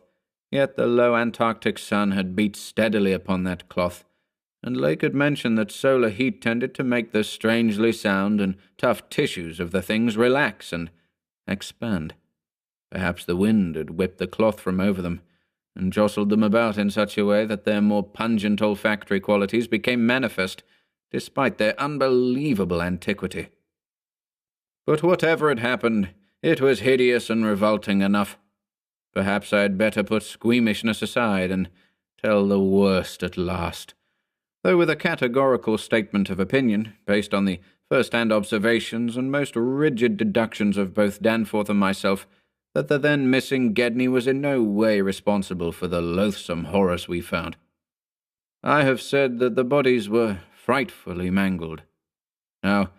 Speaker 1: yet the low Antarctic sun had beat steadily upon that cloth, and Lake had mentioned that solar heat tended to make the strangely sound and tough tissues of the things relax and expand. Perhaps the wind had whipped the cloth from over them, and jostled them about in such a way that their more pungent olfactory qualities became manifest, despite their unbelievable antiquity. But whatever had happened, it was hideous and revolting enough. Perhaps I had better put squeamishness aside and tell the worst at last, though with a categorical statement of opinion, based on the first-hand observations and most rigid deductions of both Danforth and myself, that the then missing Gedney was in no way responsible for the loathsome horrors we found. I have said that the bodies were frightfully mangled. Now,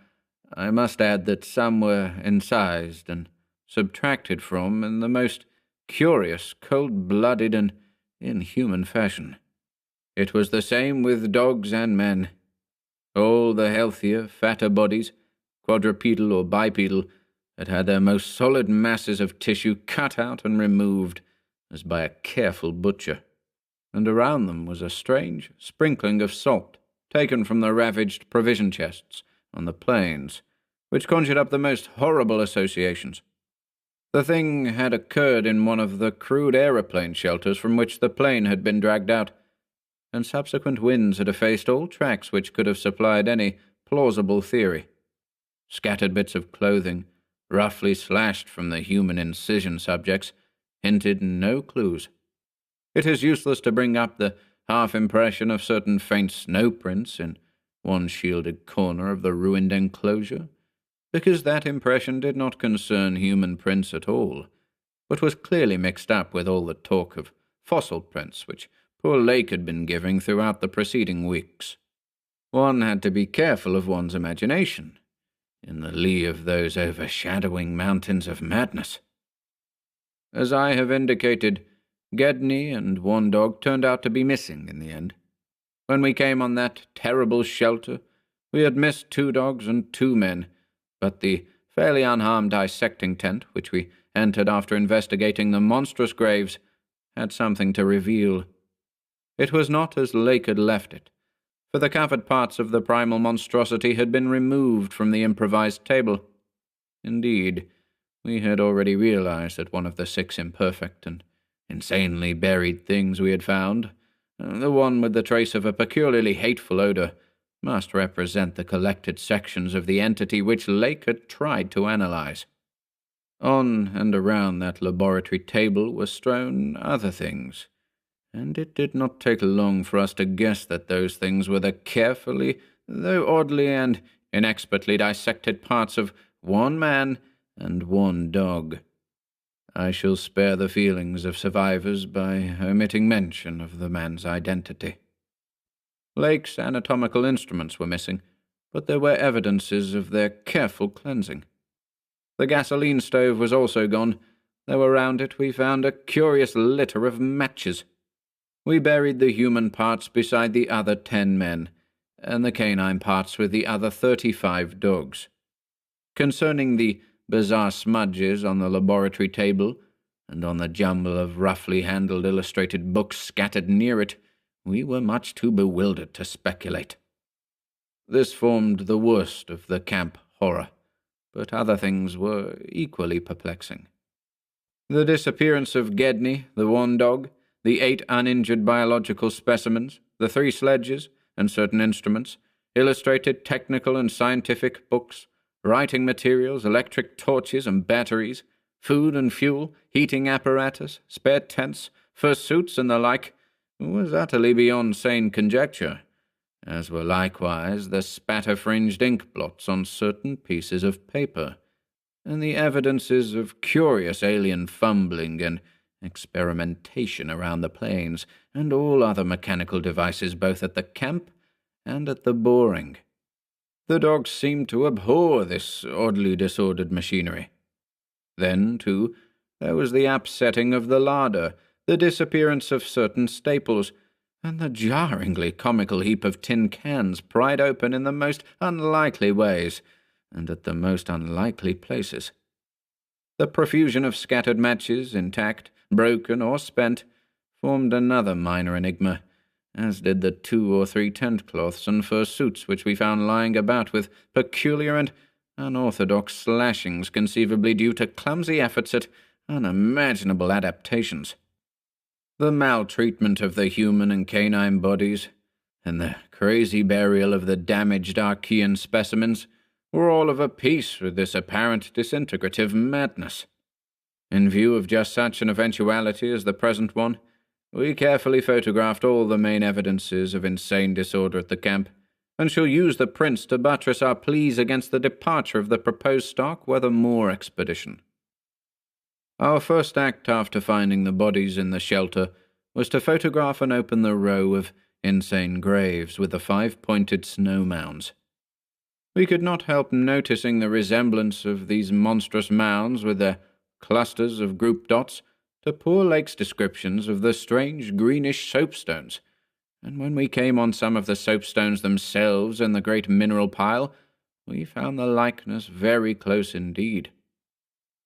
Speaker 1: I must add that some were incised and subtracted from in the most curious, cold-blooded, and inhuman fashion. It was the same with dogs and men. All the healthier, fatter bodies, quadrupedal or bipedal, had had their most solid masses of tissue cut out and removed, as by a careful butcher, and around them was a strange sprinkling of salt, taken from the ravaged provision chests on the plains, which conjured up the most horrible associations. The thing had occurred in one of the crude aeroplane shelters from which the plane had been dragged out, and subsequent winds had effaced all tracks which could have supplied any plausible theory. Scattered bits of clothing, roughly slashed from the human incision subjects, hinted no clues. It is useless to bring up the half-impression of certain faint snow prints in one shielded corner of the ruined enclosure, because that impression did not concern human prints at all, but was clearly mixed up with all the talk of fossil prints which poor Lake had been giving throughout the preceding weeks. One had to be careful of one's imagination, in the lee of those overshadowing mountains of madness. As I have indicated, Gedney and one dog turned out to be missing in the end. When we came on that terrible shelter, we had missed 2 dogs and 2 men, but the fairly unharmed dissecting tent, which we entered after investigating the monstrous graves, had something to reveal. It was not as Lake had left it, for the covered parts of the primal monstrosity had been removed from the improvised table. Indeed, we had already realized that one of the 6 imperfect and insanely buried things we had found, the one with the trace of a peculiarly hateful odor, must represent the collected sections of the entity which Lake had tried to analyze. On and around that laboratory table were strewn other things, and it did not take long for us to guess that those things were the carefully, though oddly and inexpertly dissected parts of 1 man and 1 dog. I shall spare the feelings of survivors by omitting mention of the man's identity. Lake's anatomical instruments were missing, but there were evidences of their careful cleansing. The gasoline stove was also gone, though around it we found a curious litter of matches. We buried the human parts beside the other 10 men, and the canine parts with the other 35 dogs. Concerning the bizarre smudges on the laboratory table, and on the jumble of roughly handled illustrated books scattered near it, we were much too bewildered to speculate. This formed the worst of the camp horror, but other things were equally perplexing. The disappearance of Gedney, the 1 dog, the 8 uninjured biological specimens, the 3 sledges, and certain instruments, illustrated technical and scientific books, writing materials, electric torches and batteries, food and fuel, heating apparatus, spare tents, fursuits, and the like, was utterly beyond sane conjecture, as were likewise the spatter-fringed ink blots on certain pieces of paper, and the evidences of curious alien fumbling and experimentation around the plains, and all other mechanical devices both at the camp and at the boring. The dogs seemed to abhor this oddly disordered machinery. Then, too, there was the upsetting of the larder, the disappearance of certain staples, and the jarringly comical heap of tin cans pried open in the most unlikely ways, and at the most unlikely places. The profusion of scattered matches, intact, broken, or spent, formed another minor enigma, as did the 2 or 3 tent cloths and fursuits which we found lying about with peculiar and unorthodox slashings conceivably due to clumsy efforts at unimaginable adaptations. The maltreatment of the human and canine bodies, and the crazy burial of the damaged Archean specimens, were all of a piece with this apparent disintegrative madness. In view of just such an eventuality as the present one, we carefully photographed all the main evidences of insane disorder at the camp, and shall use the prints to buttress our pleas against the departure of the proposed Starkweather Moor expedition. Our first act after finding the bodies in the shelter was to photograph and open the row of insane graves with the 5-pointed snow mounds. We could not help noticing the resemblance of these monstrous mounds with their clusters of group dots to poor Lake's descriptions of the strange greenish soapstones, and when we came on some of the soapstones themselves in the great mineral pile, we found the likeness very close indeed.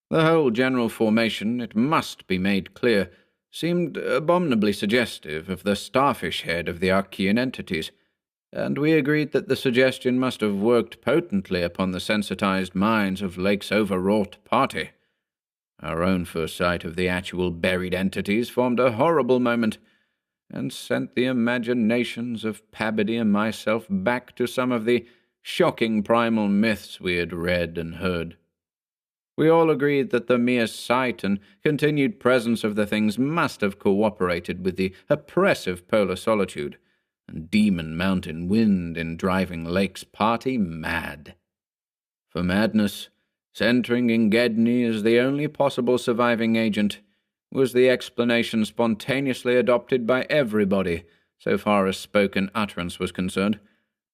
Speaker 1: The whole general formation, it must be made clear, seemed abominably suggestive of the starfish head of the Archean entities, and we agreed that the suggestion must have worked potently upon the sensitized minds of Lake's overwrought party. Our own first sight of the actual buried entities formed a horrible moment, and sent the imaginations of Pabody and myself back to some of the shocking primal myths we had read and heard. We all agreed that the mere sight and continued presence of the things must have cooperated with the oppressive polar solitude and demon mountain wind in driving Lake's party mad. For madness, centering in Gedney as the only possible surviving agent, was the explanation spontaneously adopted by everybody, so far as spoken utterance was concerned,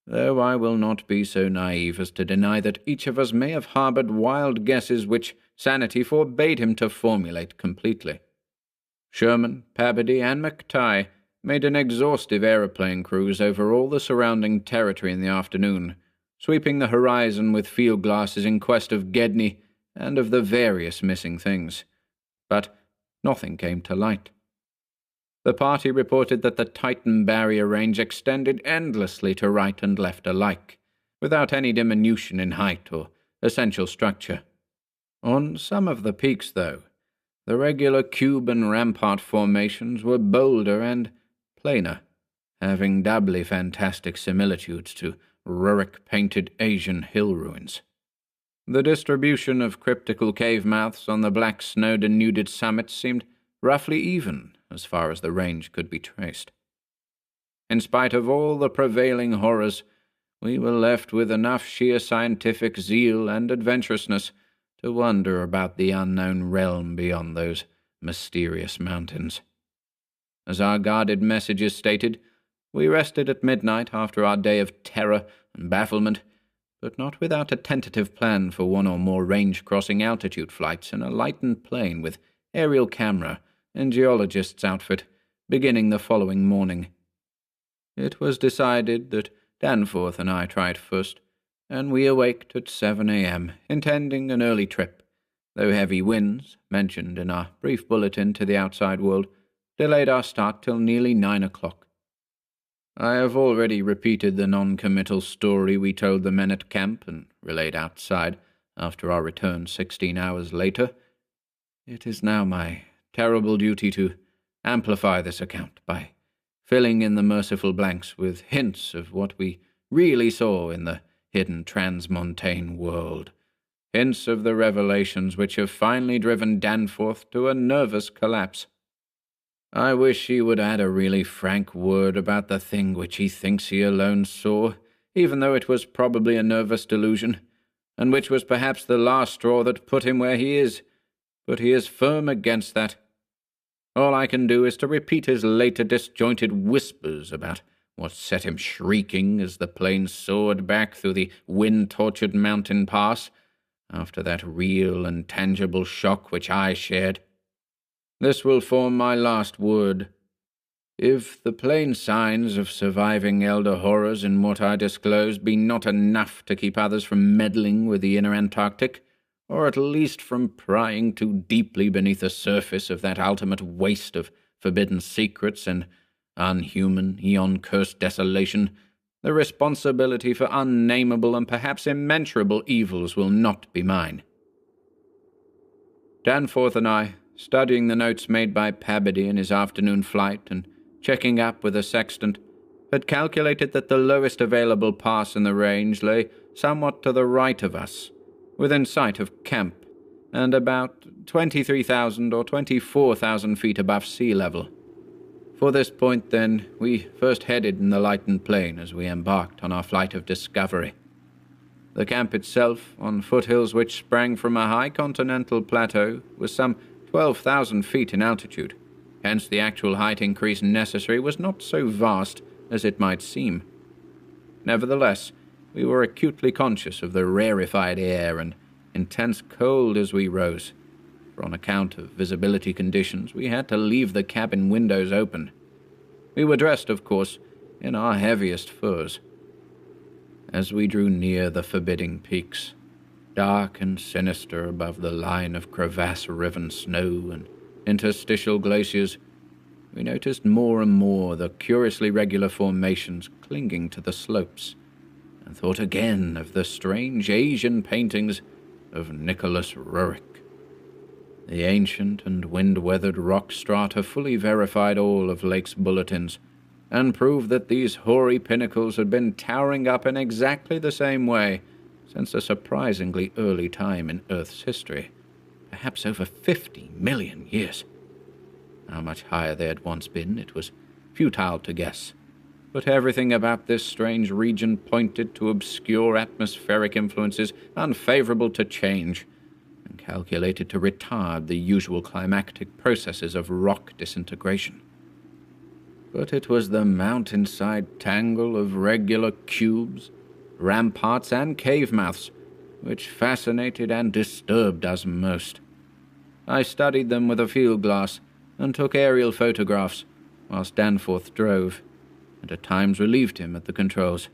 Speaker 1: though I will not be so naive as to deny that each of us may have harboured wild guesses which sanity forbade him to formulate completely. Sherman, Pabody, and McTighe made an exhaustive aeroplane cruise over all the surrounding territory in the afternoon, sweeping the horizon with field glasses in quest of Gedney and of the various missing things. But nothing came to light. The party reported that the Titan barrier range extended endlessly to right and left alike, without any diminution in height or essential structure. On some of the peaks, though, the regular cube and rampart formations were bolder and plainer, having doubly fantastic similitudes to Rurik-painted Asian hill ruins. The distribution of cryptical cave mouths on the black snow-denuded summits seemed roughly even as far as the range could be traced. In spite of all the prevailing horrors, we were left with enough sheer scientific zeal and adventurousness to wonder about the unknown realm beyond those mysterious mountains. As our guarded messages stated, we rested at midnight after our day of terror and bafflement, but not without a tentative plan for one or more range-crossing altitude flights in a lightened plane with aerial camera and geologist's outfit, beginning the following morning. It was decided that Danforth and I tried first, and we awaked at 7 a.m., intending an early trip, though heavy winds, mentioned in our brief bulletin to the outside world, delayed our start till nearly 9 o'clock. I have already repeated the non-committal story we told the men at camp and relayed outside after our return 16 hours later. It is now my terrible duty to amplify this account by filling in the merciful blanks with hints of what we really saw in the hidden transmontane world, hints of the revelations which have finally driven Danforth to a nervous collapse. I wish he would add a really frank word about the thing which he thinks he alone saw, even though it was probably a nervous delusion, and which was perhaps the last straw that put him where he is. But he is firm against that. All I can do is to repeat his later disjointed whispers about what set him shrieking as the plane soared back through the wind-tortured mountain pass, after that real and tangible shock which I shared. This will form my last word. If the plain signs of surviving elder horrors in what I disclose be not enough to keep others from meddling with the inner Antarctic, or at least from prying too deeply beneath the surface of that ultimate waste of forbidden secrets and unhuman, eon-cursed desolation, the responsibility for unnameable and perhaps immeasurable evils will not be mine. Danforth and I, studying the notes made by Pabody in his afternoon flight and checking up with a sextant, had calculated that the lowest available pass in the range lay somewhat to the right of us, within sight of camp, and about 23,000 or 24,000 feet above sea level. For this point, then, we first headed in the lightened plane as we embarked on our flight of discovery. The camp itself, on foothills which sprang from a high continental plateau, was some 12,000 feet in altitude. Hence the actual height increase necessary was not so vast as it might seem. Nevertheless, we were acutely conscious of the rarefied air and intense cold as we rose, for on account of visibility conditions we had to leave the cabin windows open. We were dressed, of course, in our heaviest furs. As we drew near the forbidding peaks, dark and sinister above the line of crevasse-riven snow and interstitial glaciers, we noticed more and more the curiously regular formations clinging to the slopes, and thought again of the strange Asian paintings of Nicholas Roerich. The ancient and wind-weathered rock strata fully verified all of Lake's bulletins, and proved that these hoary pinnacles had been towering up in exactly the same way since a surprisingly early time in Earth's history, perhaps over 50 million years. How much higher they had once been, it was futile to guess, but everything about this strange region pointed to obscure atmospheric influences unfavorable to change, and calculated to retard the usual climactic processes of rock disintegration. But it was the mountainside tangle of regular cubes, ramparts, and cave mouths which fascinated and disturbed us most. I studied them with a field glass and took aerial photographs whilst Danforth drove, and at times relieved him at the controls,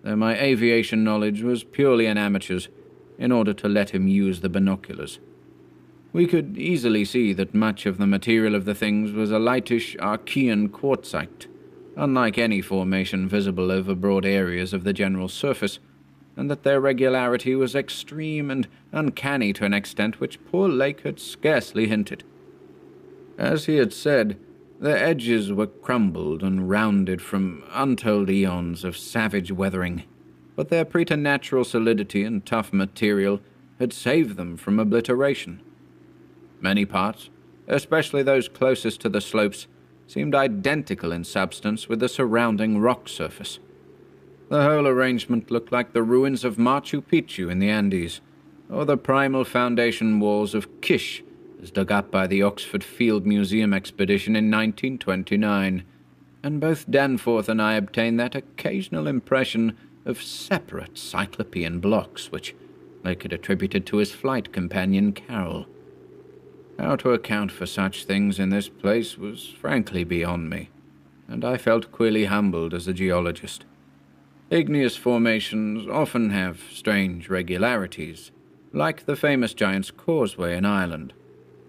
Speaker 1: though my aviation knowledge was purely an amateur's, in order to let him use the binoculars. We could easily see that much of the material of the things was a lightish Archean quartzite, unlike any formation visible over broad areas of the general surface, and that their regularity was extreme and uncanny to an extent which poor Lake had scarcely hinted. As he had said, their edges were crumbled and rounded from untold eons of savage weathering, but their preternatural solidity and tough material had saved them from obliteration. Many parts, especially those closest to the slopes, seemed identical in substance with the surrounding rock surface. The whole arrangement looked like the ruins of Machu Picchu in the Andes, or the primal foundation walls of Kish, as dug up by the Oxford Field Museum expedition in 1929, and both Danforth and I obtained that occasional impression of separate cyclopean blocks which Lake had attributed to his flight companion Carol. How to account for such things in this place was frankly beyond me, and I felt queerly humbled as a geologist. Igneous formations often have strange regularities, like the famous Giant's Causeway in Ireland,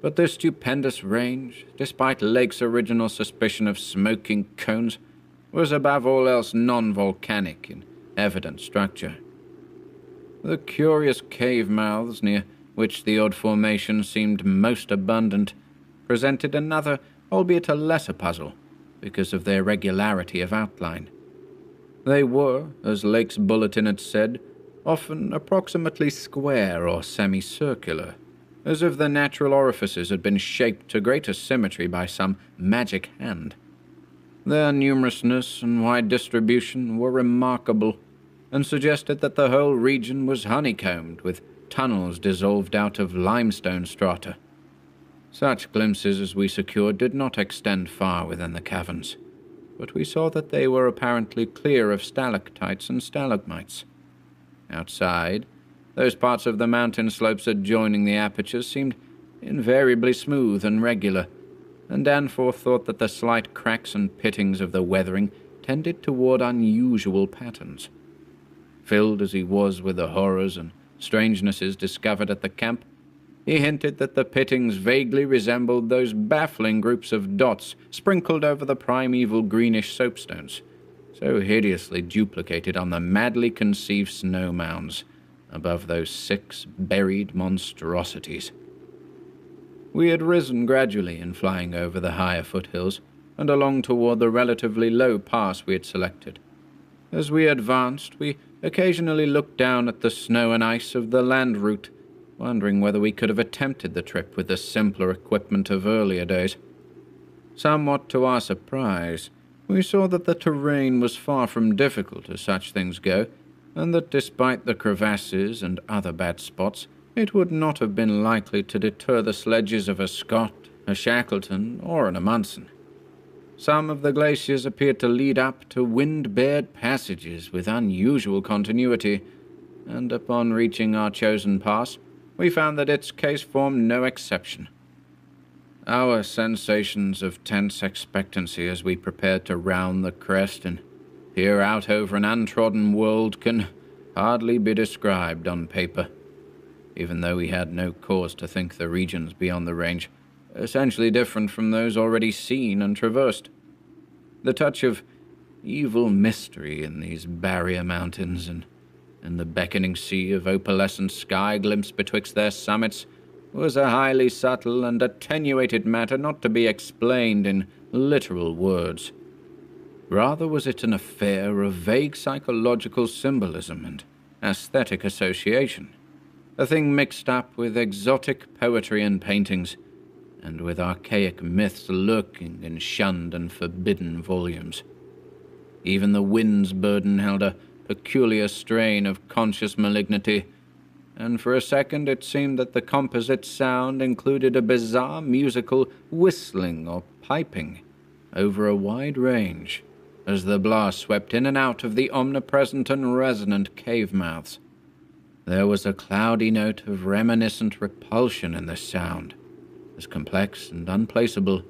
Speaker 1: but this stupendous range, despite Lake's original suspicion of smoking cones, was above all else non-volcanic in evident structure. The curious cave mouths near which the odd formation seemed most abundant presented another, albeit a lesser puzzle, because of their regularity of outline. They were, as Lake's bulletin had said, often approximately square or semicircular, as if the natural orifices had been shaped to greater symmetry by some magic hand. Their numerousness and wide distribution were remarkable, and suggested that the whole region was honeycombed with tunnels dissolved out of limestone strata. Such glimpses as we secured did not extend far within the caverns, but we saw that they were apparently clear of stalactites and stalagmites. Outside, those parts of the mountain slopes adjoining the apertures seemed invariably smooth and regular, and Danforth thought that the slight cracks and pittings of the weathering tended toward unusual patterns. Filled as he was with the horrors and strangenesses discovered at the camp, he hinted that the pittings vaguely resembled those baffling groups of dots sprinkled over the primeval greenish soapstones, so hideously duplicated on the madly conceived snow mounds above those 6 buried monstrosities. We had risen gradually in flying over the higher foothills and along toward the relatively low pass we had selected. As we advanced, we occasionally looked down at the snow and ice of the land route, wondering whether we could have attempted the trip with the simpler equipment of earlier days. Somewhat to our surprise, we saw that the terrain was far from difficult as such things go, and that despite the crevasses and other bad spots, it would not have been likely to deter the sledges of a Scott, a Shackleton, or an Amundsen. Some of the glaciers appeared to lead up to wind-bared passages with unusual continuity, and upon reaching our chosen pass, we found that its case formed no exception. Our sensations of tense expectancy as we prepared to round the crest and peer out over an untrodden world can hardly be described on paper, even though we had no cause to think the regions beyond the range essentially different from those already seen and traversed. The touch of evil mystery in these barrier mountains and the beckoning sea of opalescent sky glimpsed betwixt their summits was a highly subtle and attenuated matter not to be explained in literal words. Rather was it an affair of vague psychological symbolism and aesthetic association, a thing mixed up with exotic poetry and paintings, and with archaic myths lurking in shunned and forbidden volumes. Even the wind's burden held a peculiar strain of conscious malignity, and for a second it seemed that the composite sound included a bizarre musical whistling or piping over a wide range, as the blast swept in and out of the omnipresent and resonant cave mouths. There was a cloudy note of reminiscent repulsion in the sound, as complex and unplaceable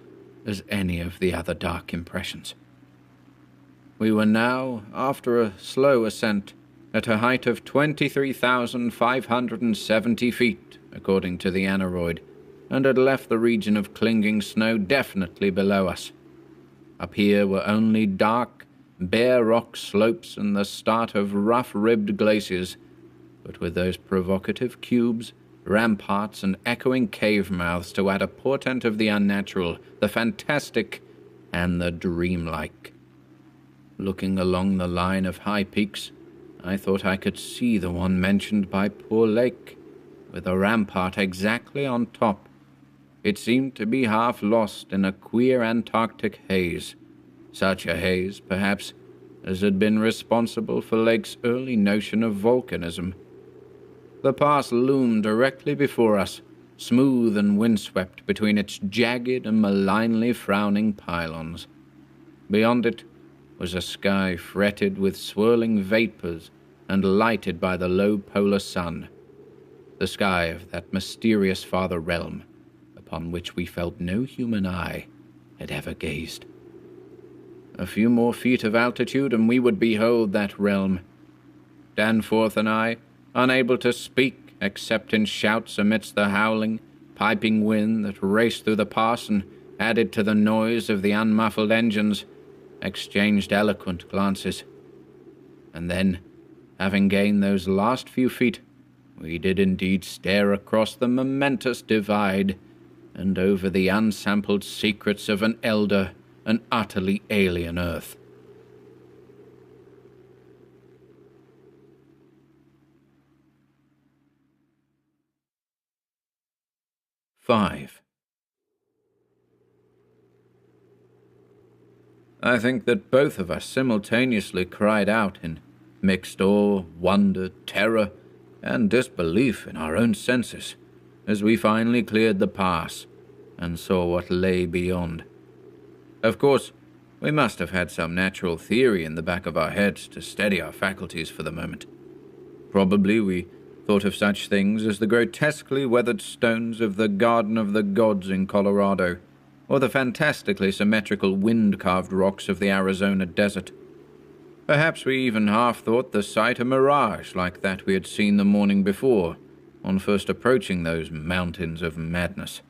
Speaker 1: as any of the other dark impressions. We were now, after a slow ascent, at a height of 23,570 feet, according to the aneroid, and had left the region of clinging snow definitely below us. Up here were only dark, bare rock slopes and the start of rough-ribbed glaciers, but with those provocative cubes, ramparts, and echoing cave mouths to add a portent of the unnatural, the fantastic, and the dreamlike. Looking along the line of high peaks, I thought I could see the one mentioned by poor Lake, with a rampart exactly on top. It seemed to be half lost in a queer Antarctic haze, such a haze, perhaps, as had been responsible for Lake's early notion of volcanism. The pass loomed directly before us, smooth and windswept between its jagged and malignly frowning pylons. Beyond it was a sky fretted with swirling vapors and lighted by the low polar sun, the sky of that mysterious farther realm upon which we felt no human eye had ever gazed. A few more feet of altitude and we would behold that realm. Danforth and I, unable to speak except in shouts amidst the howling, piping wind that raced through the pass and added to the noise of the unmuffled engines, exchanged eloquent glances. And then, having gained those last few feet, we did indeed stare across the momentous divide and over the unsampled secrets of an elder and utterly alien earth. Five. I think that both of us simultaneously cried out in mixed awe, wonder, terror, and disbelief in our own senses as we finally cleared the pass and saw what lay beyond. Of course, we must have had some natural theory in the back of our heads to steady our faculties for the moment. Probably we thought of such things as the grotesquely weathered stones of the Garden of the Gods in Colorado, or the fantastically symmetrical wind-carved rocks of the Arizona desert. Perhaps we even half thought the sight a mirage like that we had seen the morning before, on first approaching those mountains of madness.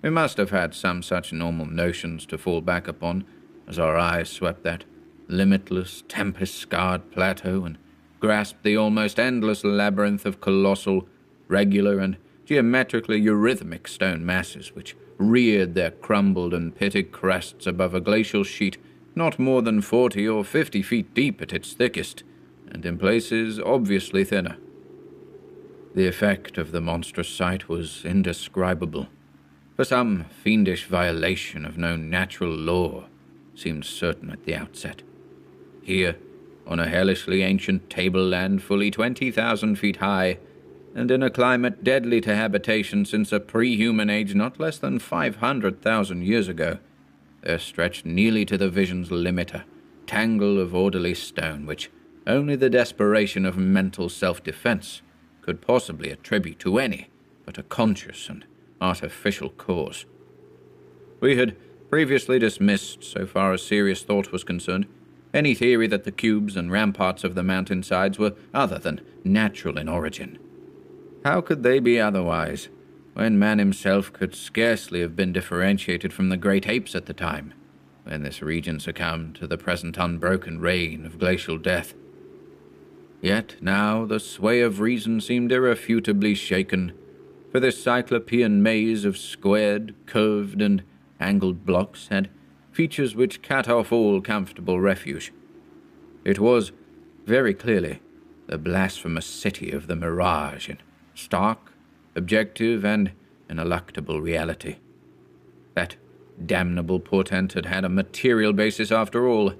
Speaker 1: We must have had some such normal notions to fall back upon as our eyes swept that limitless, tempest-scarred plateau and grasped the almost endless labyrinth of colossal, regular, and geometrically eurythmic stone masses which reared their crumbled and pitted crests above a glacial sheet not more than 40 or 50 feet deep at its thickest, and in places obviously thinner. The effect of the monstrous sight was indescribable, for some fiendish violation of known natural law seemed certain at the outset. Here, on a hellishly ancient tableland fully 20,000 feet high, and in a climate deadly to habitation since a pre-human age not less than 500,000 years ago, there stretched nearly to the vision's limit a tangle of orderly stone which only the desperation of mental self-defense could possibly attribute to any but a conscious and artificial cause. We had previously dismissed, so far as serious thought was concerned, any theory that the cubes and ramparts of the mountainsides were other than natural in origin. How could they be otherwise, when man himself could scarcely have been differentiated from the great apes at the time, when this region succumbed to the present unbroken reign of glacial death. Yet now the sway of reason seemed irrefutably shaken, for this cyclopean maze of squared, curved, and angled blocks had features which cut off all comfortable refuge. It was, very clearly, the blasphemous city of the mirage in stark, objective, and ineluctable reality. That damnable portent had had a material basis after all.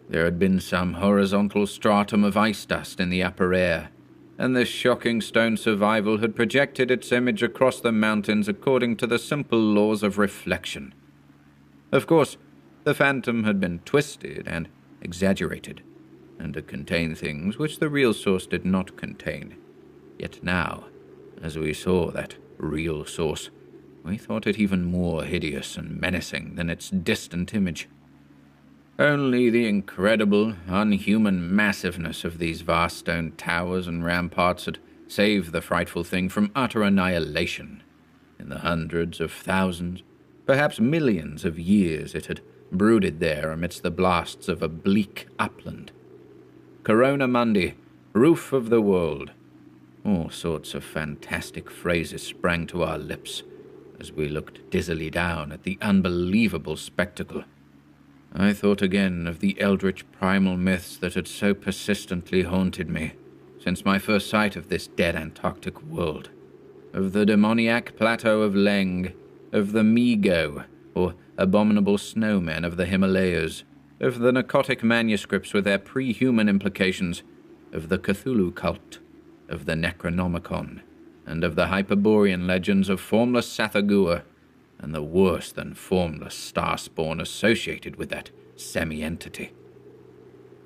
Speaker 1: There had been some horizontal stratum of ice dust in the upper air, and this shocking stone survival had projected its image across the mountains according to the simple laws of reflection. Of course, the phantom had been twisted and exaggerated, and to contain things which the real source did not contain. Yet now, as we saw that real source, we thought it even more hideous and menacing than its distant image. Only the incredible, unhuman massiveness of these vast stone towers and ramparts had saved the frightful thing from utter annihilation. In the hundreds of thousands, perhaps millions of years it had brooded there amidst the blasts of a bleak upland. Corona Mundi, roof of the world. All sorts of fantastic phrases sprang to our lips as we looked dizzily down at the unbelievable spectacle. I thought again of the eldritch primal myths that had so persistently haunted me since my first sight of this dead Antarctic world, of the demoniac plateau of Leng, of the Mi-Go, or abominable snowmen of the Himalayas, of the Narcotic manuscripts with their pre-human implications, of the Cthulhu cult, of the Necronomicon, and of the Hyperborean legends of formless Sathagua, and the worse-than-formless star-spawn associated with that semi-entity.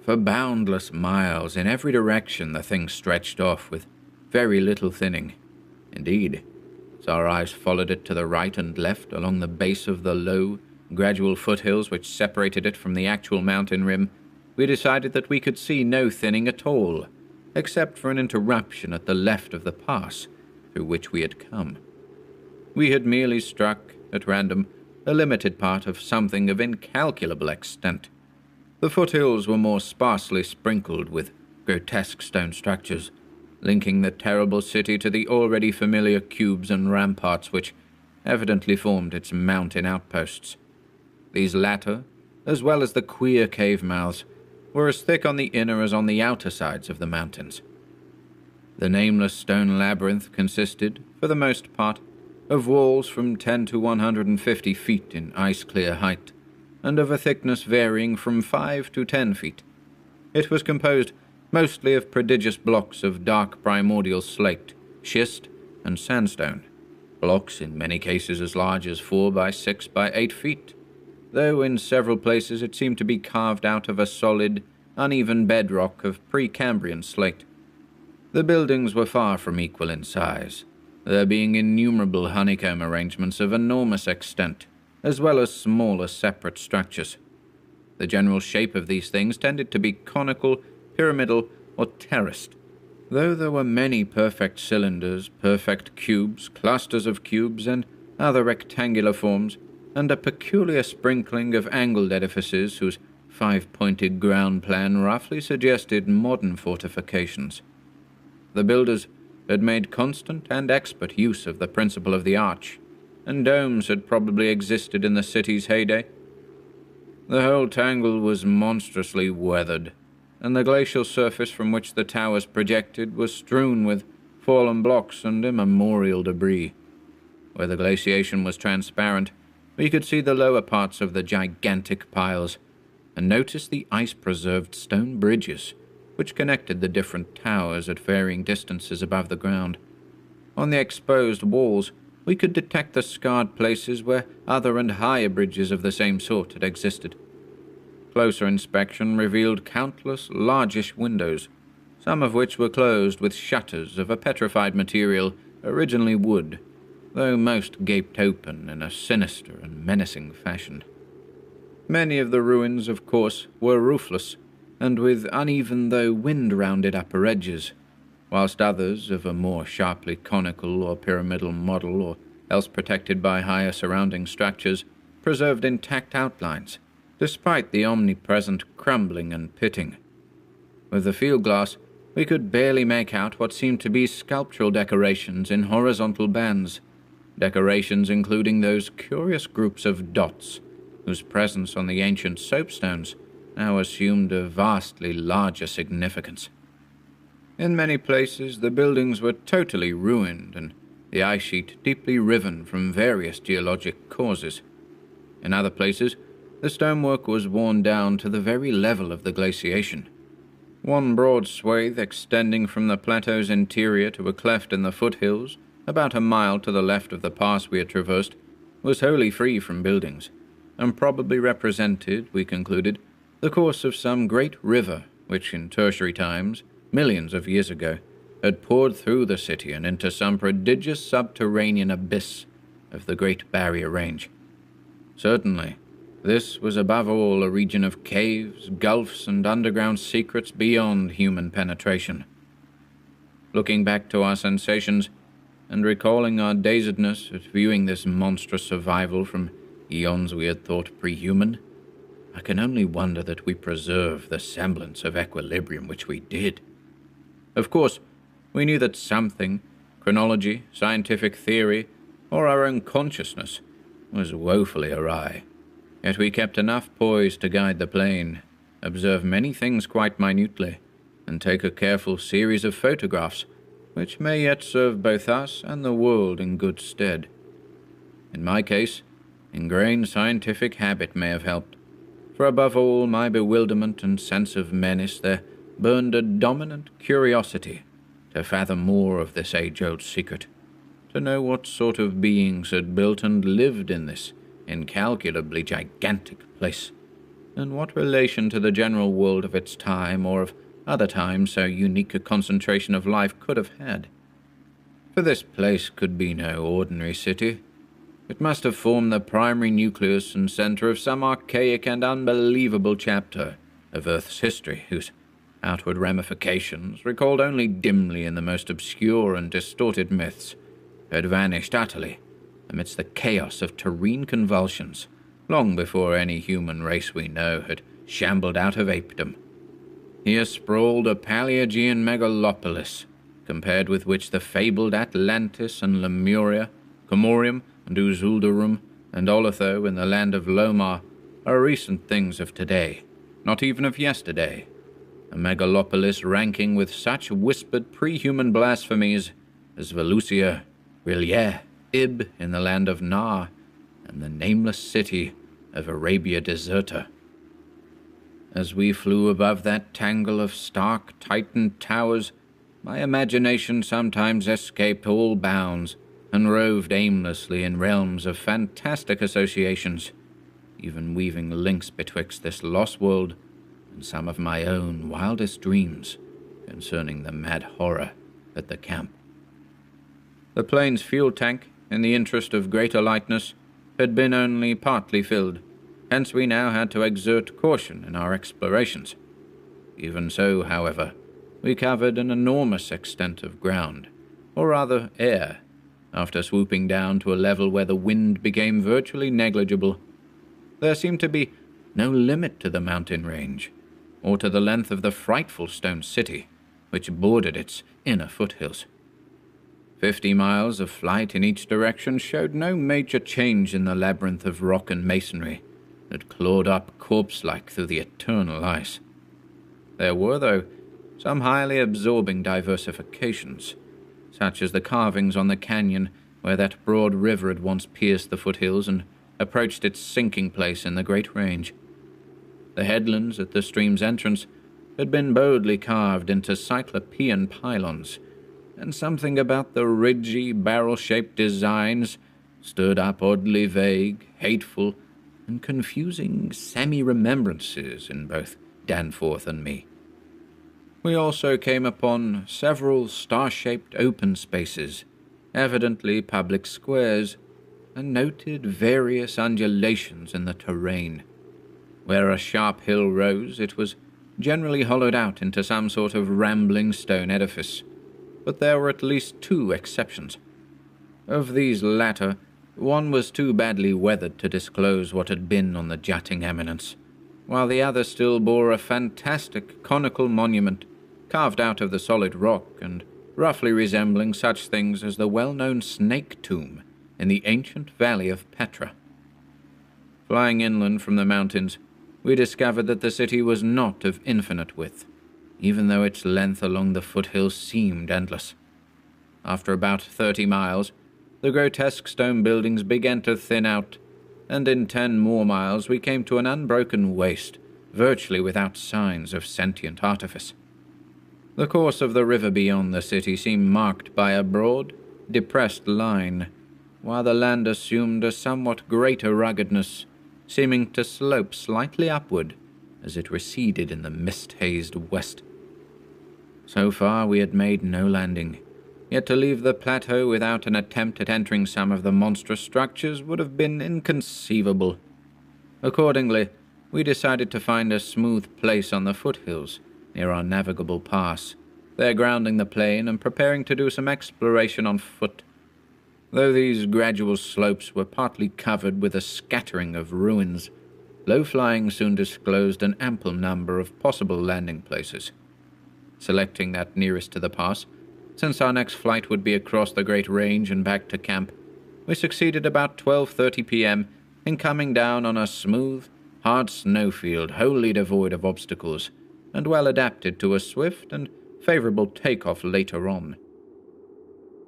Speaker 1: For boundless miles in every direction the thing stretched off with very little thinning. Indeed, as our eyes followed it to the right and left along the base of the low, gradual foothills which separated it from the actual mountain rim, we decided that we could see no thinning at all, except for an interruption at the left of the pass through which we had come. We had merely struck, at random, a limited part of something of incalculable extent. The foothills were more sparsely sprinkled with grotesque stone structures, linking the terrible city to the already familiar cubes and ramparts which evidently formed its mountain outposts. These latter, as well as the queer cave mouths, were as thick on the inner as on the outer sides of the mountains. The nameless stone labyrinth consisted, for the most part, of walls from 10 to 150 feet in ice-clear height, and of a thickness varying from 5 to 10 feet. It was composed mostly of prodigious blocks of dark primordial slate, schist, and sandstone, blocks in many cases as large as 4 by 6 by 8 feet, though in several places it seemed to be carved out of a solid, uneven bedrock of Precambrian slate. The buildings were far from equal in size, there being innumerable honeycomb arrangements of enormous extent, as well as smaller separate structures. The general shape of these things tended to be conical, pyramidal, or terraced, though there were many perfect cylinders, perfect cubes, clusters of cubes, and other rectangular forms, and a peculiar sprinkling of angled edifices whose five-pointed ground plan roughly suggested modern fortifications. The builders had made constant and expert use of the principle of the arch, and domes had probably existed in the city's heyday. The whole tangle was monstrously weathered, and the glacial surface from which the towers projected was strewn with fallen blocks and immemorial debris. Where the glaciation was transparent, we could see the lower parts of the gigantic piles, and notice the ice-preserved stone bridges which connected the different towers at varying distances above the ground. On the exposed walls, we could detect the scarred places where other and higher bridges of the same sort had existed. Closer inspection revealed countless largish windows, some of which were closed with shutters of a petrified material, originally wood, though most gaped open in a sinister and menacing fashion. Many of the ruins, of course, were roofless, and with uneven though wind-rounded upper edges, whilst others, of a more sharply conical or pyramidal model or else protected by higher surrounding structures, preserved intact outlines, despite the omnipresent crumbling and pitting. With the field glass, we could barely make out what seemed to be sculptural decorations in horizontal bands, decorations including those curious groups of dots, whose presence on the ancient soapstones now assumed a vastly larger significance. In many places, the buildings were totally ruined and the ice sheet deeply riven from various geologic causes. In other places, the stonework was worn down to the very level of the glaciation. One broad swathe extending from the plateau's interior to a cleft in the foothills, about a mile to the left of the pass we had traversed, was wholly free from buildings, and probably represented, we concluded, the course of some great river which in tertiary times, millions of years ago, had poured through the city and into some prodigious subterranean abyss of the Great Barrier Range. Certainly, this was above all a region of caves, gulfs, and underground secrets beyond human penetration. Looking back to our sensations, and recalling our dazedness at viewing this monstrous survival from eons we had thought pre-human, I can only wonder that we preserved the semblance of equilibrium which we did. Of course, we knew that something, chronology, scientific theory, or our own consciousness, was woefully awry. Yet we kept enough poise to guide the plane, observe many things quite minutely, and take a careful series of photographs, which may yet serve both us and the world in good stead. In my case, ingrained scientific habit may have helped, for above all my bewilderment and sense of menace there burned a dominant curiosity to fathom more of this age-old secret, to know what sort of beings had built and lived in this incalculably gigantic place, and what relation to the general world of its time or of other times so unique a concentration of life could have had. For this place could be no ordinary city. It must have formed the primary nucleus and center of some archaic and unbelievable chapter of Earth's history, whose outward ramifications, recalled only dimly in the most obscure and distorted myths, had vanished utterly amidst the chaos of terrene convulsions long before any human race we know had shambled out of apedom. Here sprawled a Paleogean megalopolis, compared with which the fabled Atlantis and Lemuria, Comorium and Uzuldarum and Olitho in the land of Lomar are recent things of today, not even of yesterday, a megalopolis ranking with such whispered pre-human blasphemies as Valusia, R'lyeh, Ib in the land of Nar, and the nameless city of Arabia Deserta. As we flew above that tangle of stark Titan towers, my imagination sometimes escaped all bounds and roved aimlessly in realms of fantastic associations, even weaving links betwixt this lost world and some of my own wildest dreams concerning the mad horror at the camp. The plane's fuel tank, in the interest of greater lightness, had been only partly filled, hence we now had to exert caution in our explorations. Even so, however, we covered an enormous extent of ground, or rather air, after swooping down to a level where the wind became virtually negligible. There seemed to be no limit to the mountain range, or to the length of the frightful stone city, which bordered its inner foothills. 50 miles of flight in each direction showed no major change in the labyrinth of rock and masonry that clawed up corpse-like through the eternal ice. There were, though, some highly absorbing diversifications, such as the carvings on the canyon where that broad river had once pierced the foothills and approached its sinking place in the great range. The headlands at the stream's entrance had been boldly carved into cyclopean pylons, and something about the ridgy, barrel-shaped designs stood up oddly vague, hateful, and confusing semi-remembrances in both Danforth and me. We also came upon several star-shaped open spaces, evidently public squares, and noted various undulations in the terrain. Where a sharp hill rose, it was generally hollowed out into some sort of rambling stone edifice, but there were at least 2 exceptions. Of these latter, one was too badly weathered to disclose what had been on the jutting eminence, while the other still bore a fantastic conical monument carved out of the solid rock and roughly resembling such things as the well-known Snake Tomb in the ancient valley of Petra. Flying inland from the mountains, we discovered that the city was not of infinite width, even though its length along the foothills seemed endless. After about 30 miles, the grotesque stone buildings began to thin out, and in 10 more miles we came to an unbroken waste, virtually without signs of sentient artifice. The course of the river beyond the city seemed marked by a broad, depressed line, while the land assumed a somewhat greater ruggedness, seeming to slope slightly upward as it receded in the mist-hazed west. So far we had made no landing, yet to leave the plateau without an attempt at entering some of the monstrous structures would have been inconceivable. Accordingly, we decided to find a smooth place on the foothills near our navigable pass, there grounding the plane and preparing to do some exploration on foot. Though these gradual slopes were partly covered with a scattering of ruins, low flying soon disclosed an ample number of possible landing places. Selecting that nearest to the pass, since our next flight would be across the Great Range and back to camp, we succeeded about 12:30 p.m. in coming down on a smooth, hard snowfield wholly devoid of obstacles, and well adapted to a swift and favorable takeoff later on.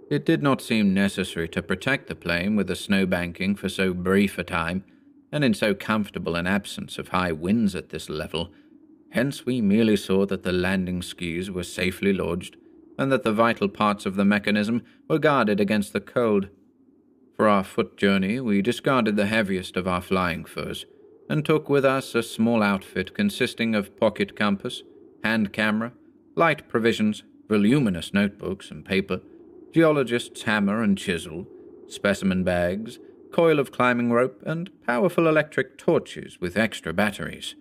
Speaker 1: It did not seem necessary to protect the plane with the snow banking for so brief a time, and in so comfortable an absence of high winds at this level. Hence we merely saw that the landing skis were safely lodged, and that the vital parts of the mechanism were guarded against the cold. For our foot journey, we discarded the heaviest of our flying furs, and took with us a small outfit consisting of pocket compass, hand camera, light provisions, voluminous notebooks and paper, geologist's hammer and chisel, specimen bags, coil of climbing rope, and powerful electric torches with extra batteries,